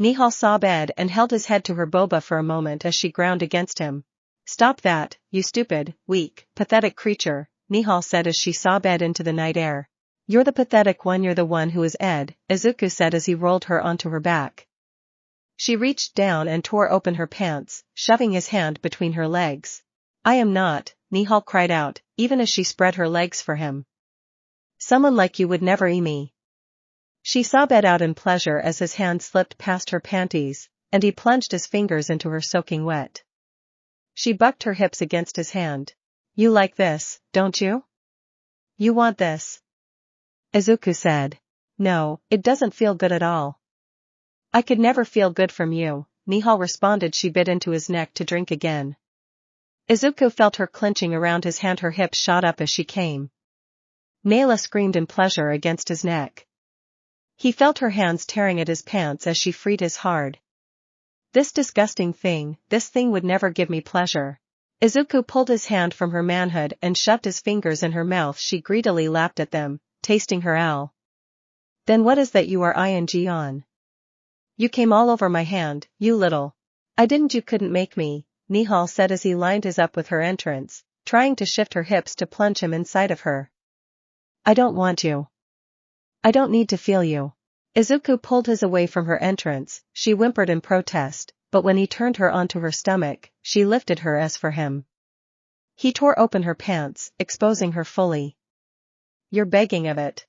Nihal sobbed and held his head to her boba for a moment as she ground against him. Stop that, you stupid, weak, pathetic creature, Nihal said as she sobbed into the night air. You're the pathetic one. You're the one who is Ed, Izuku said as he rolled her onto her back. She reached down and tore open her pants, shoving his hand between her legs. I am not, Nihal cried out, even as she spread her legs for him. Someone like you would never eat me. She sobbed out in pleasure as his hand slipped past her panties, and he plunged his fingers into her soaking wet. She bucked her hips against his hand. You like this, don't you? You want this? Izuku said. No, it doesn't feel good at all. I could never feel good from you, Nihal responded. She bit into his neck to drink again. Izuku felt her clenching around his hand. Her hips shot up as she came. Nayla screamed in pleasure against his neck. He felt her hands tearing at his pants as she freed his hard. This disgusting thing, this thing would never give me pleasure. Izuku pulled his hand from her manhood and shoved his fingers in her mouth. She greedily lapped at them, tasting her owl. Then what is that you are ing on? You came all over my hand, you little. I didn't. You couldn't make me, Nihal said as he lined his up with her entrance, trying to shift her hips to plunge him inside of her. I don't want you. I don't need to feel you. Izuku pulled his away from her entrance. She whimpered in protest, but when he turned her onto her stomach, she lifted her as for him. He tore open her pants, exposing her fully. You're begging of it.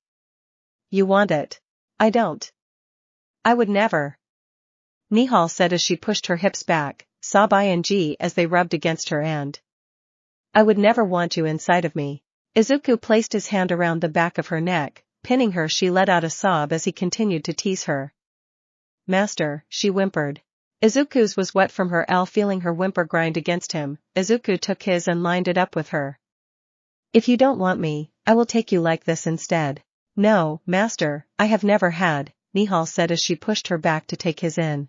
You want it. I don't. I would never. Nihal said as she pushed her hips back, sob ing as they rubbed against her and. I would never want you inside of me. Izuku placed his hand around the back of her neck, pinning her. She let out a sob as he continued to tease her. Master, she whimpered. Izuku's was wet from her owl. Feeling her whimper grind against him, Izuku took his and lined it up with her. If you don't want me, I will take you like this instead. No, master, I have never had, Nihal said as she pushed her back to take his in.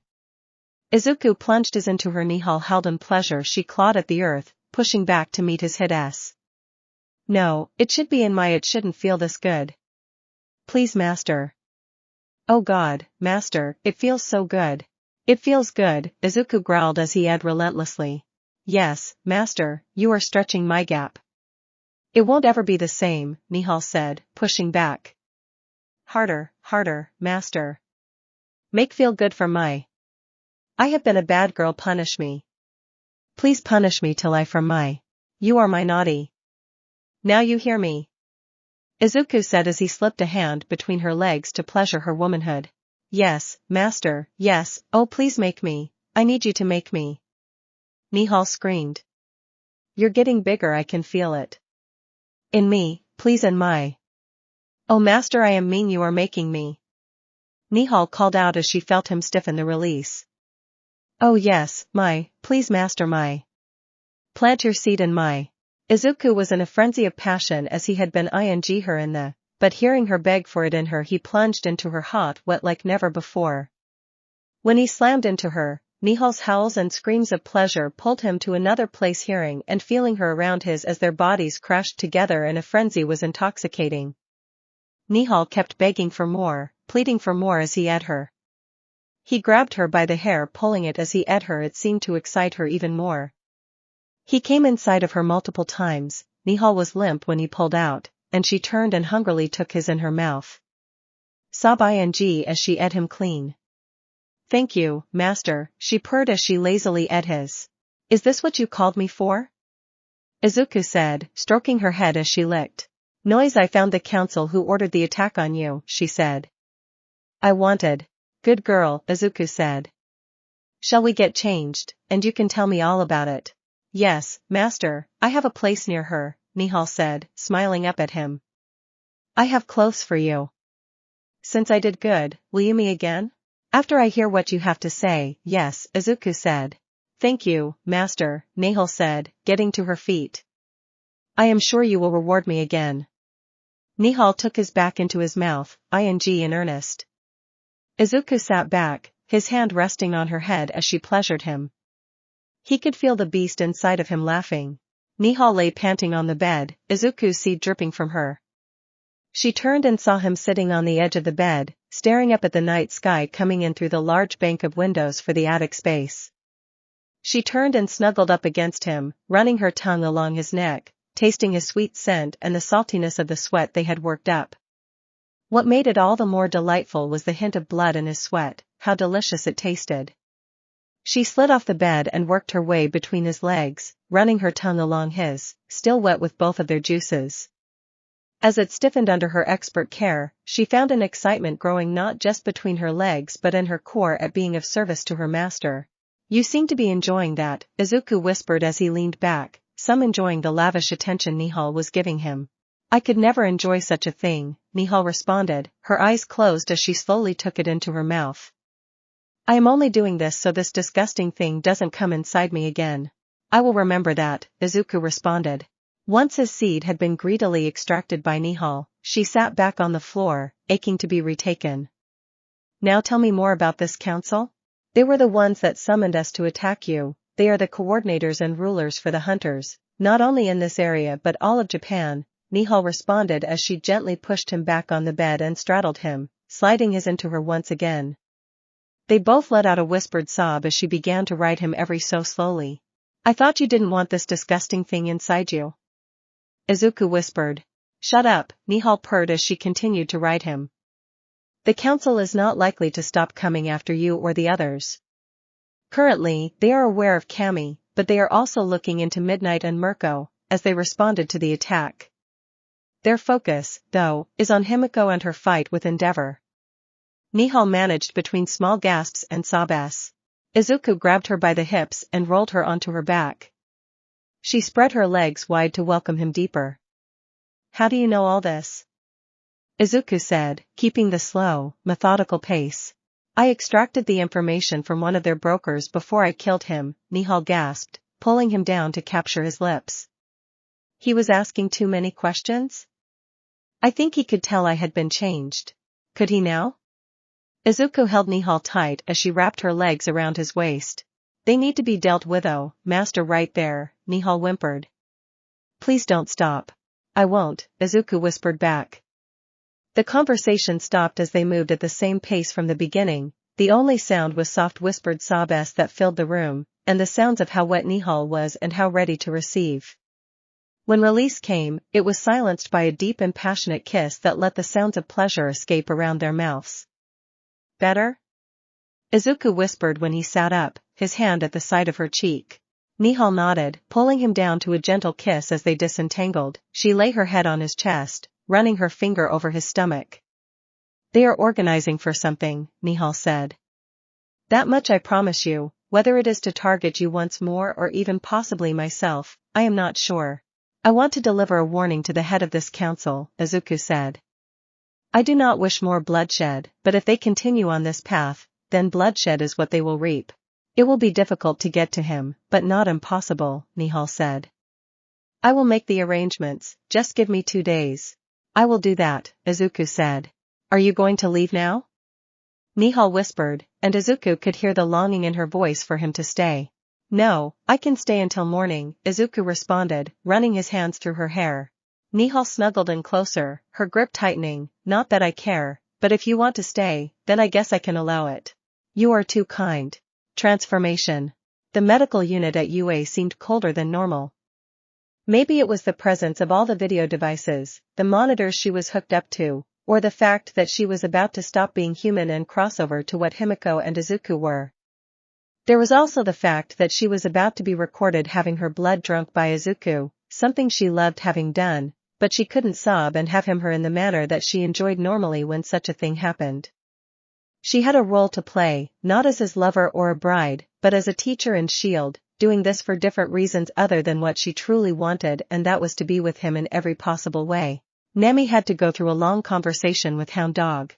Izuku plunged his into her. Nihal held in pleasure. She clawed at the earth, pushing back to meet his hit ass. No, it should be in my. It shouldn't feel this good. Please, master. Oh God, master, it feels so good. It feels good, Izuku growled as he edged relentlessly. Yes, master, you are stretching my gap. It won't ever be the same, Nihal said, pushing back. Harder, harder, master. Make feel good for my. I have been a bad girl. Punish me. Please punish me till I from my. You are my naughty. Now you hear me. Izuku said as he slipped a hand between her legs to pleasure her womanhood. Yes, master, yes, oh please make me, I need you to make me. Nihal screamed. You're getting bigger. I can feel it. In me, please in my. Oh master, I am mean. You are making me. Nihal called out as she felt him stiffen the release. Oh yes, my, please master my. Plant your seed in my. Izuku was in a frenzy of passion as he had been ing her in the, but hearing her beg for it in her, he plunged into her hot wet like never before. When he slammed into her, Nihal's howls and screams of pleasure pulled him to another place. Hearing and feeling her around his as their bodies crashed together in a frenzy was intoxicating. Nihal kept begging for more, pleading for more as he ed her. He grabbed her by the hair, pulling it as he ed her. It seemed to excite her even more. He came inside of her multiple times. Nihal was limp when he pulled out, and she turned and hungrily took his in her mouth. Sob ing as she ed him clean. Thank you, master, she purred as she lazily ed his. Is this what you called me for? Izuku said, stroking her head as she licked. Noise. I found the council who ordered the attack on you, she said. I wanted. Good girl, Izuku said. Shall we get changed, and you can tell me all about it? Yes, master, I have a place near her, Nihal said, smiling up at him. I have clothes for you. Since I did good, will you me again? After I hear what you have to say, yes, Izuku said. Thank you, master, Nihal said, getting to her feet. I am sure you will reward me again. Nihal took his back into his mouth, ing in earnest. Izuku sat back, his hand resting on her head as she pleasured him. He could feel the beast inside of him laughing. Nihal lay panting on the bed, Izuku's seed dripping from her. She turned and saw him sitting on the edge of the bed, staring up at the night sky coming in through the large bank of windows for the attic space. She turned and snuggled up against him, running her tongue along his neck, tasting his sweet scent and the saltiness of the sweat they had worked up. What made it all the more delightful was the hint of blood in his sweat. How delicious it tasted. She slid off the bed and worked her way between his legs, running her tongue along his, still wet with both of their juices. As it stiffened under her expert care, she found an excitement growing not just between her legs but in her core at being of service to her master. "You seem to be enjoying that," Izuku whispered as he leaned back, some enjoying the lavish attention Nihal was giving him. "I could never enjoy such a thing," Nihal responded, her eyes closed as she slowly took it into her mouth. "I am only doing this so this disgusting thing doesn't come inside me again." "I will remember that," Izuku responded. Once his seed had been greedily extracted by Nihal, she sat back on the floor, aching to be retaken. "Now tell me more about this council?" "They were the ones that summoned us to attack you. They are the coordinators and rulers for the hunters, not only in this area but all of Japan," Nihal responded as she gently pushed him back on the bed and straddled him, sliding his into her once again. They both let out a whispered sob as she began to ride him ever so slowly. "I thought you didn't want this disgusting thing inside you," Izuku whispered. "Shut up," Nihal purred as she continued to ride him. "The council is not likely to stop coming after you or the others. Currently, they are aware of Kami, but they are also looking into Midnight and Mirko, as they responded to the attack. Their focus, though, is on Himiko and her fight with Endeavor." Nihal managed between small gasps and sobs. Izuku grabbed her by the hips and rolled her onto her back. She spread her legs wide to welcome him deeper. "How do you know all this?" Izuku said, keeping the slow, methodical pace. "I extracted the information from one of their brokers before I killed him," Nihal gasped, pulling him down to capture his lips. "He was asking too many questions? I think he could tell I had been changed. Could he now?" Izuku held Nihal tight as she wrapped her legs around his waist. "They need to be dealt with, oh, master, right there," Nihal whimpered. "Please don't stop." "I won't," Izuku whispered back. The conversation stopped as they moved at the same pace from the beginning. The only sound was soft whispered sobs that filled the room, and the sounds of how wet Nihal was and how ready to receive. When release came, it was silenced by a deep and passionate kiss that let the sounds of pleasure escape around their mouths. "Better?" Izuku whispered when he sat up, his hand at the side of her cheek. Nihal nodded, pulling him down to a gentle kiss as they disentangled. She lay her head on his chest, running her finger over his stomach. "They are organizing for something," Nihal said. "That much I promise you. Whether it is to target you once more or even possibly myself, I am not sure. I want to deliver a warning to the head of this council," Izuku said. "I do not wish more bloodshed, but if they continue on this path, then bloodshed is what they will reap. It will be difficult to get to him, but not impossible," Nihal said. "I will make the arrangements, just give me 2 days." "I will do that," Izuku said. "Are you going to leave now?" Nihal whispered, and Izuku could hear the longing in her voice for him to stay. "No, I can stay until morning," Izuku responded, running his hands through her hair. Nihal snuggled in closer, her grip tightening. "Not that I care, but if you want to stay, then I guess I can allow it." "You are too kind." Transformation. The medical unit at UA seemed colder than normal. Maybe it was the presence of all the video devices, the monitors she was hooked up to, or the fact that she was about to stop being human and cross over to what Himiko and Izuku were. There was also the fact that she was about to be recorded having her blood drunk by Izuku, something she loved having done, but she couldn't sob and have him her in the manner that she enjoyed normally when such a thing happened. She had a role to play, not as his lover or a bride, but as a teacher and shield, doing this for different reasons other than what she truly wanted, and that was to be with him in every possible way. Nemi had to go through a long conversation with Hound Dog.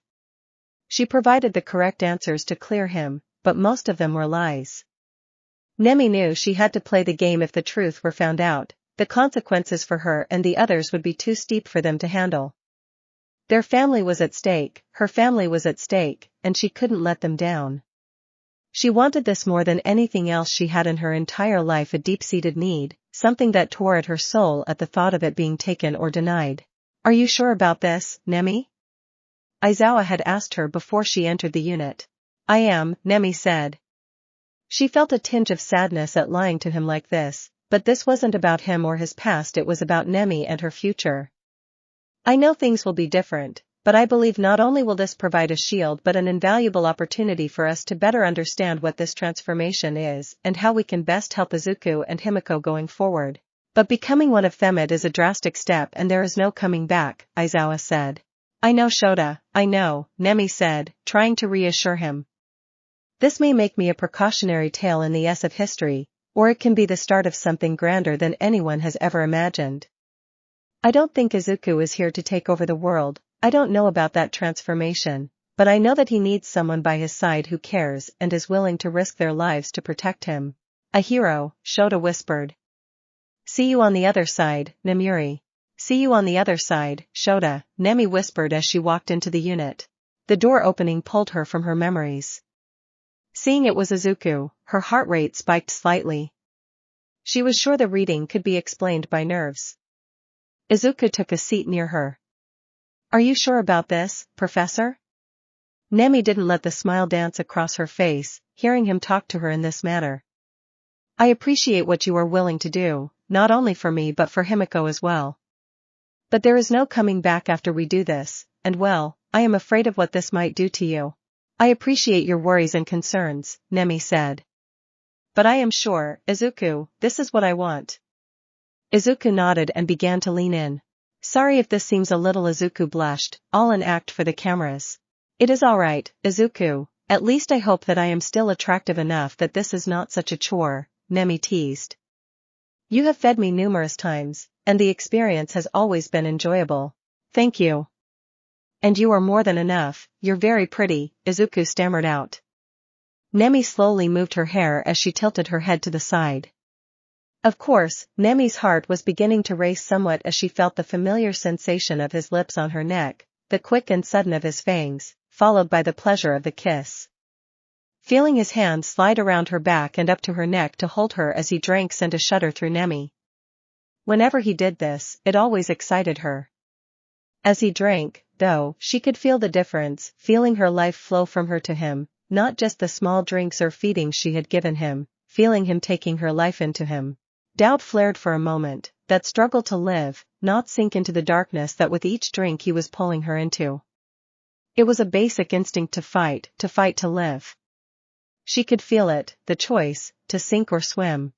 She provided the correct answers to clear him, but most of them were lies. Nemi knew she had to play the game. If the truth were found out, the consequences for her and the others would be too steep for them to handle. Their family was at stake, her family was at stake, and she couldn't let them down. She wanted this more than anything else she had in her entire life, a deep-seated need, something that tore at her soul at the thought of it being taken or denied. "Are you sure about this, Nemi?" Aizawa had asked her before she entered the unit. "I am," Nemi said. She felt a tinge of sadness at lying to him like this, but this wasn't about him or his past, it was about Nemi and her future. "I know things will be different, but I believe not only will this provide a shield but an invaluable opportunity for us to better understand what this transformation is and how we can best help Izuku and Himiko going forward. But becoming one of them is a drastic step and there is no coming back, Aizawa said. I know Shota, I know, Nemi said, trying to reassure him. This may make me a precautionary tale in the S of history, or it can be the start of something grander than anyone has ever imagined. I don't think Izuku is here to take over the world. I don't know about that transformation, but I know that he needs someone by his side who cares and is willing to risk their lives to protect him. A hero, Shota whispered. See you on the other side, Nemuri. See you on the other side, Shota, Nemi whispered as she walked into the unit. The door opening pulled her from her memories. Seeing it was Izuku, her heart rate spiked slightly. She was sure the reading could be explained by nerves. Izuku took a seat near her. Are you sure about this, Professor? Nemi didn't let the smile dance across her face, hearing him talk to her in this manner. I appreciate what you are willing to do, not only for me but for Himiko as well. But there is no coming back after we do this, and well, I am afraid of what this might do to you. I appreciate your worries and concerns, Nemi said. But I am sure, Izuku, this is what I want. Izuku nodded and began to lean in. Sorry if this seems a little. Izuku blushed, all an act for the cameras. It is alright, Izuku, at least I hope that I am still attractive enough that this is not such a chore, Nemi teased. You have fed me numerous times, and the experience has always been enjoyable. Thank you. And you are more than enough, you're very pretty, Izuku stammered out. Nemi slowly moved her hair as she tilted her head to the side. Of course, Nemi's heart was beginning to race somewhat as she felt the familiar sensation of his lips on her neck, the quick and sudden of his fangs, followed by the pleasure of the kiss. Feeling his hand slide around her back and up to her neck to hold her as he drank sent a shudder through Nemi. Whenever he did this, it always excited her. As he drank, though, she could feel the difference, feeling her life flow from her to him, not just the small drinks or feedings she had given him, feeling him taking her life into him. Doubt flared for a moment, that struggle to live, not sink into the darkness that with each drink he was pulling her into. It was a basic instinct to fight to live. She could feel it, the choice, to sink or swim.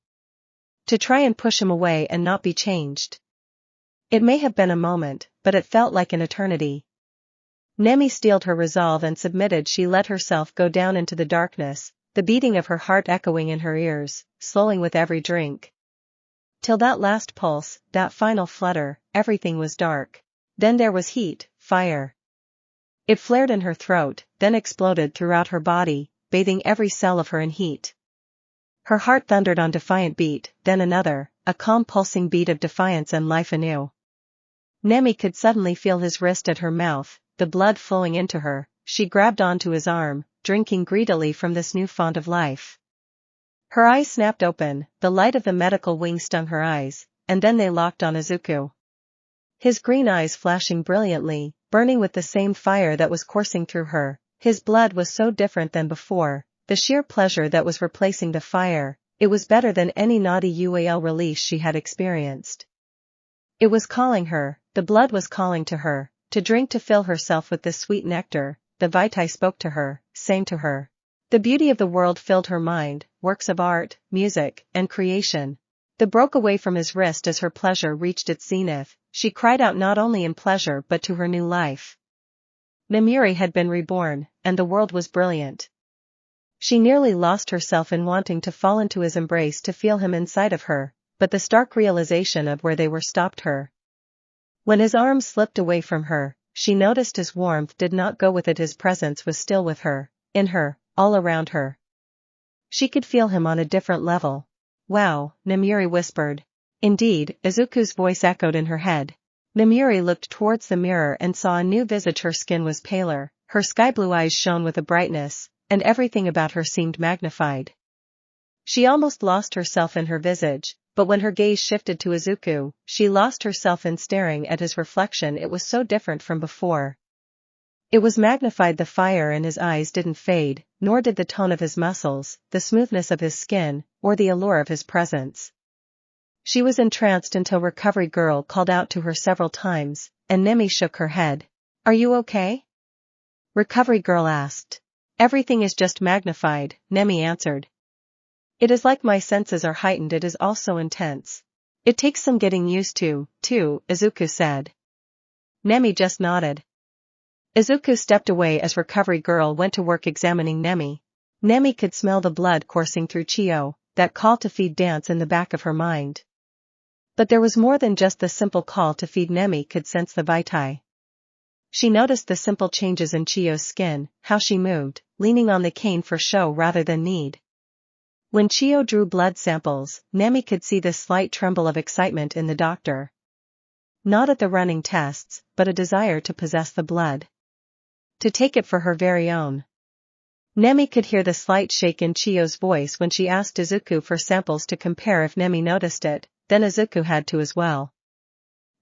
To try and push him away and not be changed. It may have been a moment, but it felt like an eternity. Nemi steeled her resolve and submitted. She let herself go down into the darkness, the beating of her heart echoing in her ears, slowing with every drink. Till that last pulse, that final flutter, everything was dark. Then there was heat, fire. It flared in her throat, then exploded throughout her body, bathing every cell of her in heat. Her heart thundered on defiant beat, then another, a calm pulsing beat of defiance and life anew. Nemi could suddenly feel his wrist at her mouth, the blood flowing into her. She grabbed onto his arm, drinking greedily from this new font of life. Her eyes snapped open, the light of the medical wing stung her eyes, and then they locked on Izuku. His green eyes flashing brilliantly, burning with the same fire that was coursing through her. His blood was so different than before, the sheer pleasure that was replacing the fire. It was better than any naughty UAL release she had experienced. It was calling her, the blood was calling to her, to drink, to fill herself with this sweet nectar. The Vitae spoke to her, sang to her. The beauty of the world filled her mind, works of art, music, and creation. They broke away from his wrist as her pleasure reached its zenith. She cried out not only in pleasure but to her new life. Nemuri had been reborn, and the world was brilliant. She nearly lost herself in wanting to fall into his embrace, to feel him inside of her, but the stark realization of where they were stopped her. When his arms slipped away from her, she noticed his warmth did not go with it. His presence was still with her, in her, all around her. She could feel him on a different level. Wow, Nemuri whispered. Indeed, Izuku's voice echoed in her head. Nemuri looked towards the mirror and saw a new visage. Her skin was paler, her sky-blue eyes shone with a brightness, and everything about her seemed magnified. She almost lost herself in her visage, but when her gaze shifted to Izuku, she lost herself in staring at his reflection. It was so different from before. It was magnified. The fire in his eyes didn't fade, nor did the tone of his muscles, the smoothness of his skin, or the allure of his presence. She was entranced until Recovery Girl called out to her several times, and Nemi shook her head. Are you okay? Recovery girl asked. Everything is just magnified, Nemi answered. It is like my senses are heightened, it is also intense. It takes some getting used to, too, Izuku said. Nemi just nodded. Izuku stepped away as recovery girl went to work examining Nemi. Nemi could smell the blood coursing through Chio, that call to feed dance in the back of her mind. But there was more than just the simple call to feed. Nemi could sense the vitae. She noticed the simple changes in Chio's skin, how she moved, leaning on the cane for show rather than need. When Chio drew blood samples, Nemi could see the slight tremble of excitement in the doctor. Not at the running tests, but a desire to possess the blood. To take it for her very own. Nemi could hear the slight shake in Chio's voice when she asked Izuku for samples to compare. If Nemi noticed it, then Izuku had to as well.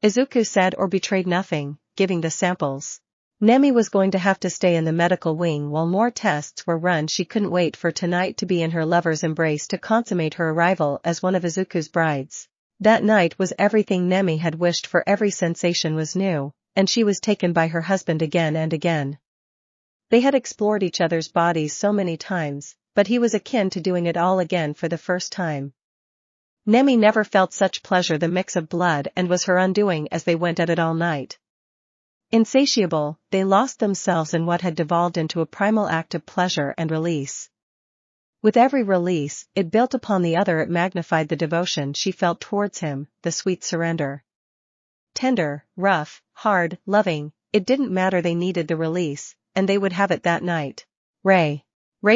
Izuku said or betrayed nothing, giving the samples. Nemi was going to have to stay in the medical wing while more tests were run. She couldn't wait for tonight to be in her lover's embrace to consummate her arrival as one of Izuku's brides. That night was everything Nemi had wished for. Every sensation was new, and she was taken by her husband again and again. They had explored each other's bodies so many times, but he was akin to doing it all again for the first time. Nemi never felt such pleasure. The mix of blood and was her undoing as they went at it all night. Insatiable, they lost themselves in what had devolved into a primal act of pleasure and release. With every release, it built upon the other. It magnified the devotion she felt towards him, the sweet surrender. Tender, rough, hard, loving, it didn't matter. They needed the release, and they would have it that night. Ray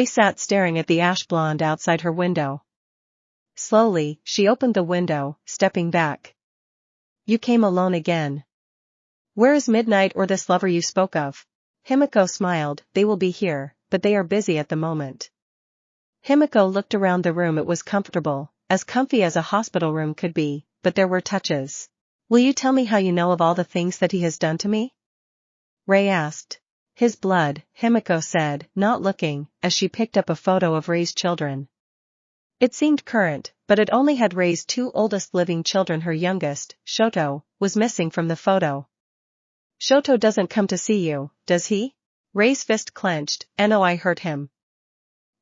sat staring at the ash blonde outside her window. Slowly, she opened the window, stepping back. You came alone again. Where is Midnight or this lover you spoke of? Himiko smiled. They will be here, but they are busy at the moment. Himiko looked around the room. It was comfortable, as comfy as a hospital room could be, but there were touches. Will you tell me how you know of all the things that he has done to me? Ray asked. His blood, Himiko said, not looking, as she picked up a photo of Ray's children. It seemed current, but it only had Ray's two oldest living children. Her youngest, Shoto, was missing from the photo. Shoto doesn't come to see you, does he? Ray's fist clenched. No, I hurt him.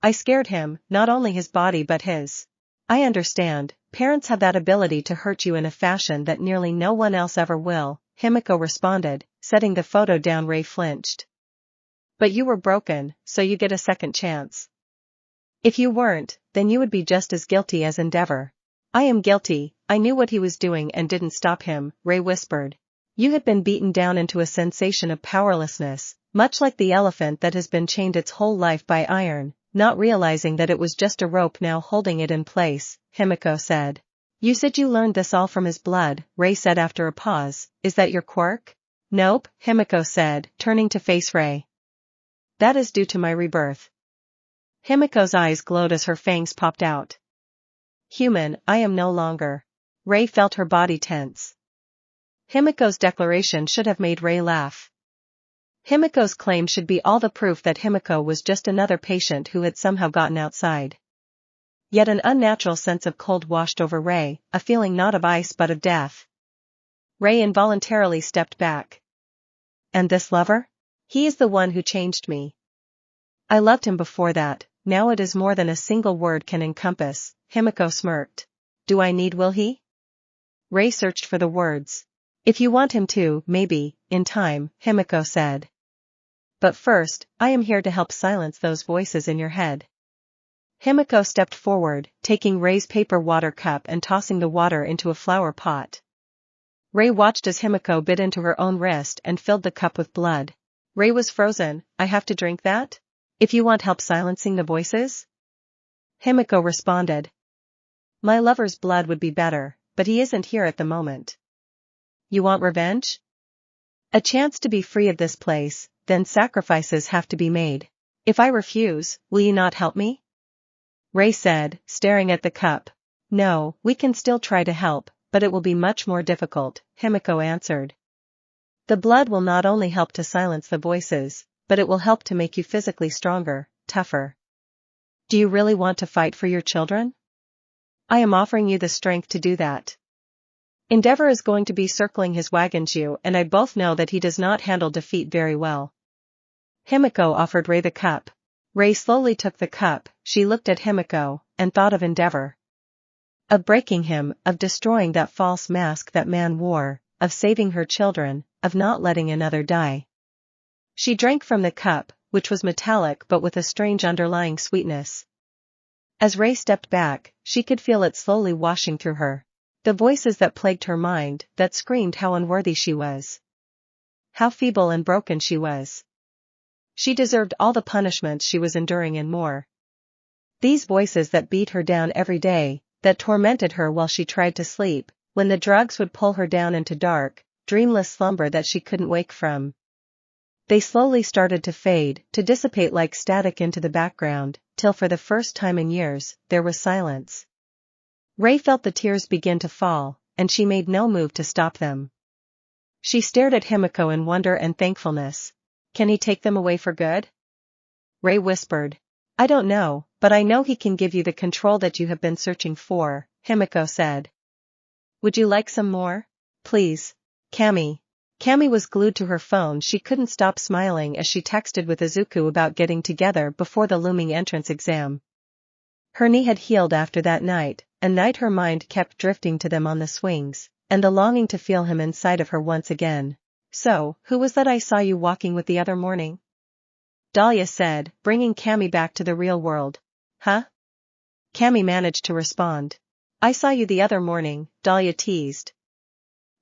I scared him, not only his body but his. I understand, parents have that ability to hurt you in a fashion that nearly no one else ever will, Himiko responded, setting the photo down. Ray flinched. But you were broken, so you get a second chance. If you weren't, then you would be just as guilty as Endeavor. I am guilty. I knew what he was doing and didn't stop him, Ray whispered. You had been beaten down into a sensation of powerlessness, much like the elephant that has been chained its whole life by iron, not realizing that it was just a rope now holding it in place, Himiko said. You said you learned this all from his blood, Ray said after a pause. Is that your quirk? Nope, Himiko said, turning to face Ray. That is due to my rebirth. Himiko's eyes glowed as her fangs popped out. Human, I am no longer. Ray felt her body tense. Himiko's declaration should have made Ray laugh. Himiko's claim should be all the proof that Himiko was just another patient who had somehow gotten outside. Yet an unnatural sense of cold washed over Ray, a feeling not of ice but of death. Ray involuntarily stepped back. And this lover? He is the one who changed me. I loved him before that, now it is more than a single word can encompass, Himiko smirked. Do I need will he? Ray searched for the words. If you want him to, maybe, in time, Himiko said. But first, I am here to help silence those voices in your head. Himiko stepped forward, taking Ray's paper water cup and tossing the water into a flower pot. Ray watched as Himiko bit into her own wrist and filled the cup with blood. Ray was frozen. I have to drink that? If you want help silencing the voices? Himiko responded. My lover's blood would be better, but he isn't here at the moment. You want revenge? A chance to be free of this place, then sacrifices have to be made. If I refuse, will you not help me? Ray said, staring at the cup. No, we can still try to help, but it will be much more difficult, Himiko answered. The blood will not only help to silence the voices, but it will help to make you physically stronger, tougher. Do you really want to fight for your children? I am offering you the strength to do that. Endeavor is going to be circling his wagon. You and I both know that he does not handle defeat very well. Himiko offered Rei the cup. Rei slowly took the cup. She looked at Himiko, and thought of Endeavor. Of breaking him, of destroying that false mask that man wore, of saving her children, of not letting another die. She drank from the cup, which was metallic but with a strange underlying sweetness. As Rei stepped back, she could feel it slowly washing through her. The voices that plagued her mind, that screamed how unworthy she was. How feeble and broken she was. She deserved all the punishments she was enduring and more. These voices that beat her down every day, that tormented her while she tried to sleep, when the drugs would pull her down into dark, dreamless slumber that she couldn't wake from. They slowly started to fade, to dissipate like static into the background, till for the first time in years, there was silence. Rei felt the tears begin to fall, and she made no move to stop them. She stared at Himiko in wonder and thankfulness. Can he take them away for good? Rei whispered. I don't know, but I know he can give you the control that you have been searching for, Himiko said. Would you like some more? Please. Cammy. Cammy was glued to her phone. She couldn't stop smiling as she texted with Izuku about getting together before the looming entrance exam. Her knee had healed after that night, and her mind kept drifting to them on the swings, and the longing to feel him inside of her once again. So, who was that I saw you walking with the other morning? Dahlia said, bringing Cammy back to the real world. Huh? Cammy managed to respond. I saw you the other morning, Dahlia teased.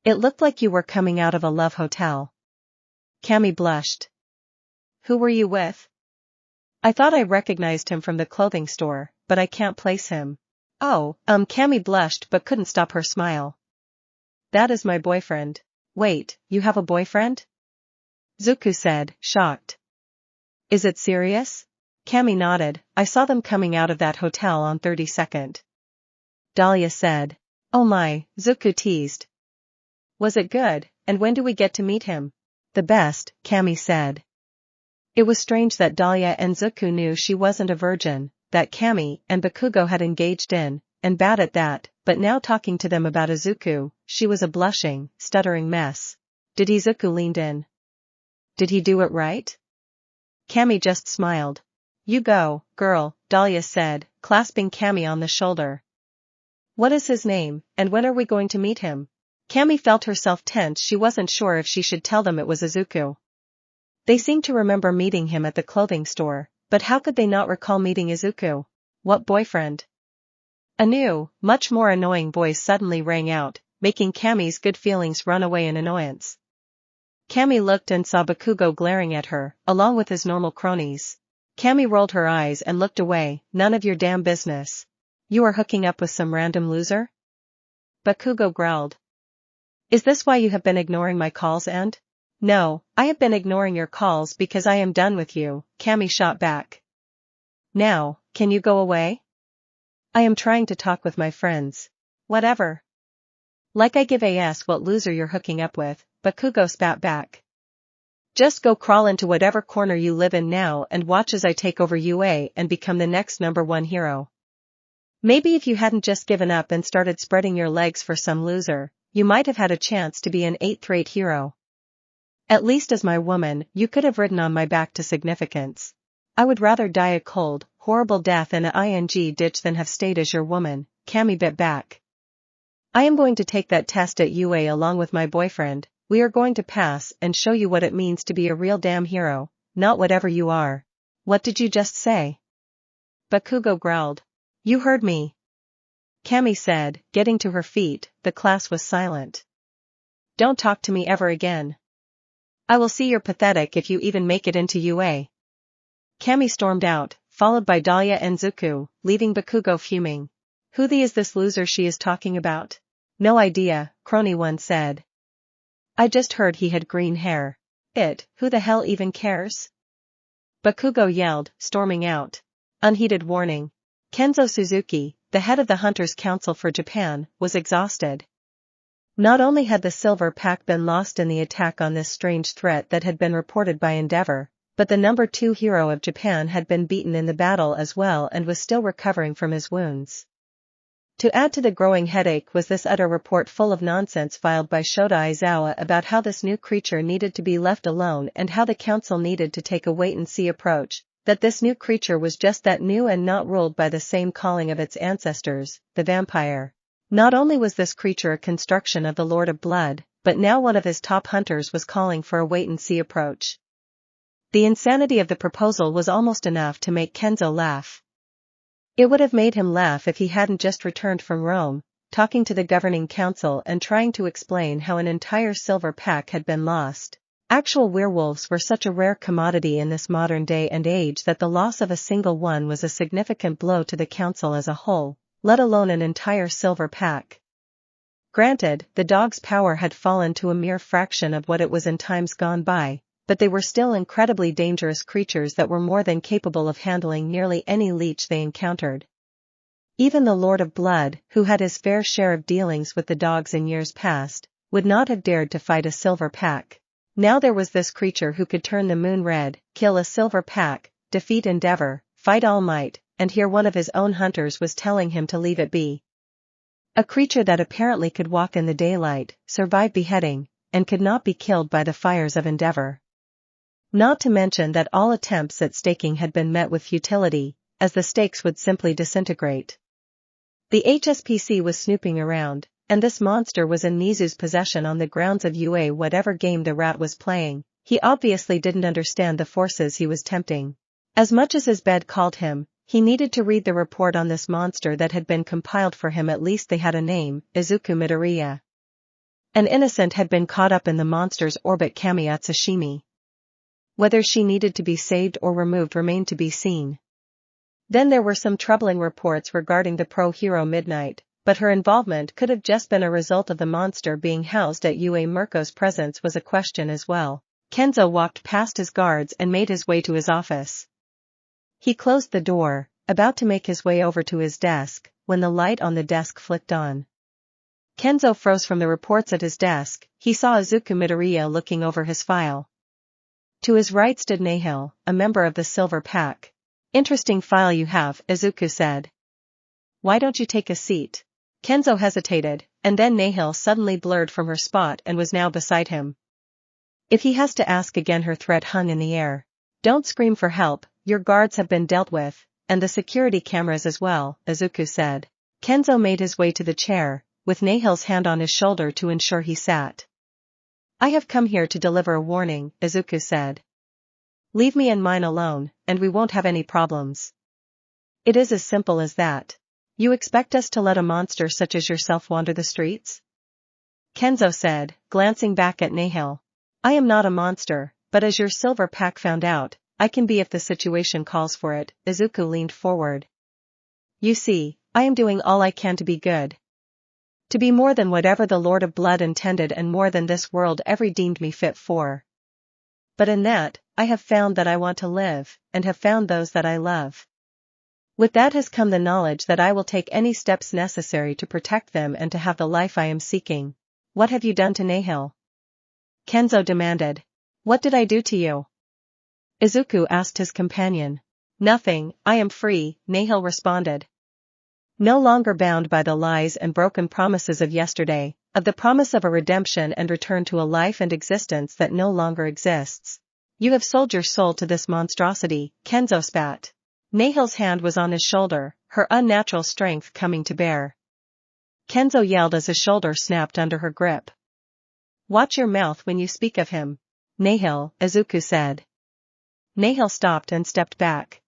It looked like you were coming out of a love hotel. Cammy blushed. Who were you with? I thought I recognized him from the clothing store, but I can't place him. Oh, Cammy blushed but couldn't stop her smile. That is my boyfriend. Wait, you have a boyfriend? Zuku said, shocked. Is it serious? Cammy nodded. I saw them coming out of that hotel on 32nd. Dahlia said. Oh my, Zuku teased. Was it good, and when do we get to meet him? The best, Cammy said. It was strange that Dahlia and Zuku knew she wasn't a virgin, that Cammy and Bakugo had engaged in, and bad at that, but now talking to them about Izuku, she was a blushing, stuttering mess. Did Izuku leaned in? Did he do it right? Cammy just smiled. You go, girl, Dahlia said, clasping Cammy on the shoulder. What is his name, and when are we going to meet him? Cammy felt herself tense. She wasn't sure if she should tell them it was Izuku. They seemed to remember meeting him at the clothing store, but how could they not recall meeting Izuku? What boyfriend? A new, much more annoying voice suddenly rang out, making Cammy's good feelings run away in annoyance. Cammy looked and saw Bakugo glaring at her, along with his normal cronies. Cammy rolled her eyes and looked away. None of your damn business. You are hooking up with some random loser? Bakugo growled. Is this why you have been ignoring my calls and? No, I have been ignoring your calls because I am done with you, Cammy shot back. Now, can you go away? I am trying to talk with my friends. Whatever. Like I give a s what loser you're hooking up with, Bakugo spat back. Just go crawl into whatever corner you live in now and watch as I take over UA and become the next #1 hero. Maybe if you hadn't just given up and started spreading your legs for some loser, you might have had a chance to be an 8th-rate hero. At least as my woman, you could have ridden on my back to significance. I would rather die a cold, horrible death in a ing ditch than have stayed as your woman, Cammy bit back. I am going to take that test at UA along with my boyfriend. We are going to pass and show you what it means to be a real damn hero, not whatever you are. What did you just say? Bakugo growled. You heard me. Cammy said, getting to her feet. The class was silent. Don't talk to me ever again. I will see you're pathetic if you even make it into UA. Cammy stormed out, followed by Dahlia and Zuku, leaving Bakugo fuming. Who the is this loser she is talking about? No idea, Crony One said. I just heard he had green hair. Who the hell even cares? Bakugo yelled, storming out. Unheeded warning. Kenzo Suzuki, the head of the Hunters Council for Japan, was exhausted. Not only had the silver pack been lost in the attack on this strange threat that had been reported by Endeavor, but the #2 hero of Japan had been beaten in the battle as well and was still recovering from his wounds. To add to the growing headache was this utter report full of nonsense filed by Shota Aizawa about how this new creature needed to be left alone and how the council needed to take a wait-and-see approach, that this new creature was just that new and not ruled by the same calling of its ancestors, the vampire. Not only was this creature a construction of the Lord of Blood, but now one of his top hunters was calling for a wait-and-see approach. The insanity of the proposal was almost enough to make Kenzo laugh. It would have made him laugh if he hadn't just returned from Rome, talking to the governing council and trying to explain how an entire silver pack had been lost. Actual werewolves were such a rare commodity in this modern day and age that the loss of a single one was a significant blow to the council as a whole, let alone an entire silver pack. Granted, the dog's power had fallen to a mere fraction of what it was in times gone by, but they were still incredibly dangerous creatures that were more than capable of handling nearly any leech they encountered. Even the Lord of Blood, who had his fair share of dealings with the dogs in years past, would not have dared to fight a silver pack. Now there was this creature who could turn the moon red, kill a silver pack, defeat Endeavor, fight All Might, and here one of his own hunters was telling him to leave it be. A creature that apparently could walk in the daylight, survive beheading, and could not be killed by the fires of Endeavor. Not to mention that all attempts at staking had been met with futility, as the stakes would simply disintegrate. The HSPC was snooping around, and this monster was in Nizu's possession on the grounds of UA. Whatever game the rat was playing, he obviously didn't understand the forces he was tempting. As much as his bed called him, he needed to read the report on this monster that had been compiled for him. At least they had a name, Izuku Midoriya. An innocent had been caught up in the monster's orbit. Kamiya Tsushimi. Whether she needed to be saved or removed remained to be seen. Then there were some troubling reports regarding the pro-hero Midnight, but her involvement could have just been a result of the monster being housed at UA. Mirko's presence was a question as well. Kenzo walked past his guards and made his way to his office. He closed the door, about to make his way over to his desk, when the light on the desk flicked on. Kenzo froze from the reports at his desk. He saw Izuku Midoriya looking over his file. To his right stood Nihil, a member of the Silver Pack. Interesting file you have, Izuku said. Why don't you take a seat? Kenzo hesitated, and then Nihil suddenly blurred from her spot and was now beside him. If he has to ask again, her threat hung in the air. Don't scream for help, your guards have been dealt with, and the security cameras as well, Izuku said. Kenzo made his way to the chair, with Nihil's hand on his shoulder to ensure he sat. I have come here to deliver a warning, Izuku said. Leave me and mine alone, and we won't have any problems. It is as simple as that. You expect us to let a monster such as yourself wander the streets? Kenzo said, glancing back at Nihil. I am not a monster, but as your Silver Pack found out, I can be if the situation calls for it. Izuku leaned forward. You see, I am doing all I can to be good. To be more than whatever the Lord of Blood intended and more than this world ever deemed me fit for. But in that, I have found that I want to live, and have found those that I love. With that has come the knowledge that I will take any steps necessary to protect them and to have the life I am seeking. What have you done to Nihil? Kenzo demanded. What did I do to you? Izuku asked his companion. Nothing, I am free, Nihil responded. No longer bound by the lies and broken promises of yesterday, of the promise of a redemption and return to a life and existence that no longer exists. You have sold your soul to this monstrosity, Kenzo spat. Nihil's hand was on his shoulder, her unnatural strength coming to bear. Kenzo yelled as his shoulder snapped under her grip. Watch your mouth when you speak of him. Nihil, Izuku said. Nihil stopped and stepped back.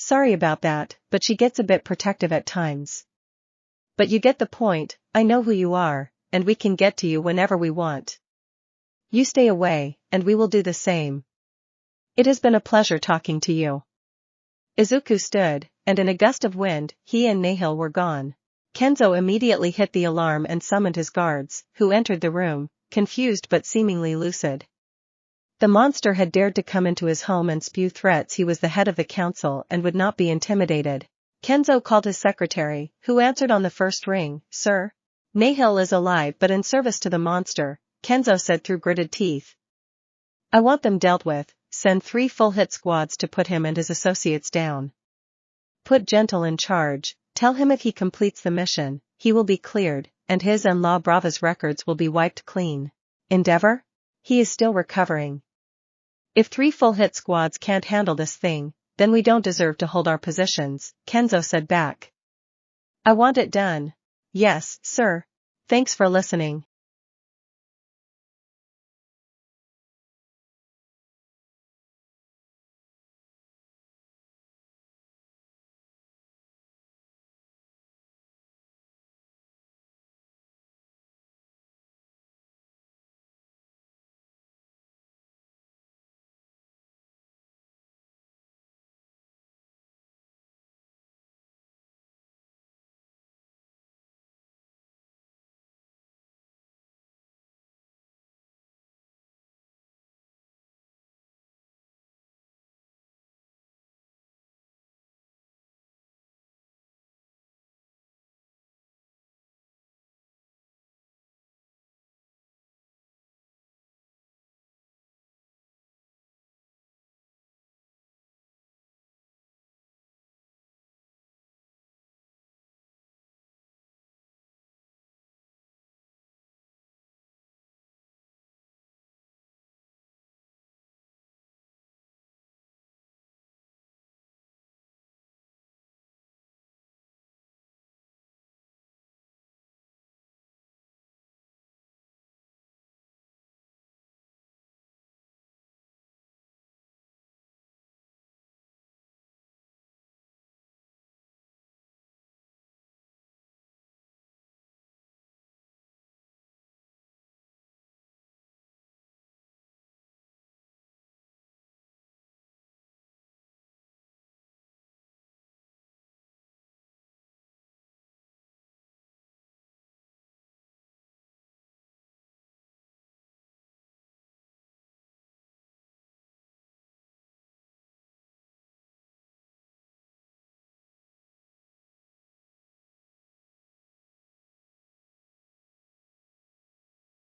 Sorry about that, but she gets a bit protective at times. But you get the point, I know who you are, and we can get to you whenever we want. You stay away, and we will do the same. It has been a pleasure talking to you. Izuku stood, and in a gust of wind, he and Nihil were gone. Kenzo immediately hit the alarm and summoned his guards, who entered the room, confused but seemingly lucid. The monster had dared to come into his home and spew threats. He was the head of the council and would not be intimidated. Kenzo called his secretary, who answered on the first ring. Sir? Nihil is alive but in service to the monster, Kenzo said through gritted teeth. I want them dealt with. Send 3 full hit squads to put him and his associates down. Put Gentle in charge. Tell him if he completes the mission, he will be cleared, and his and La Brava's records will be wiped clean. Endeavor? He is still recovering. If 3 full-hit squads can't handle this thing, then we don't deserve to hold our positions, Kenzo said back. I want it done. Yes, sir. Thanks for listening.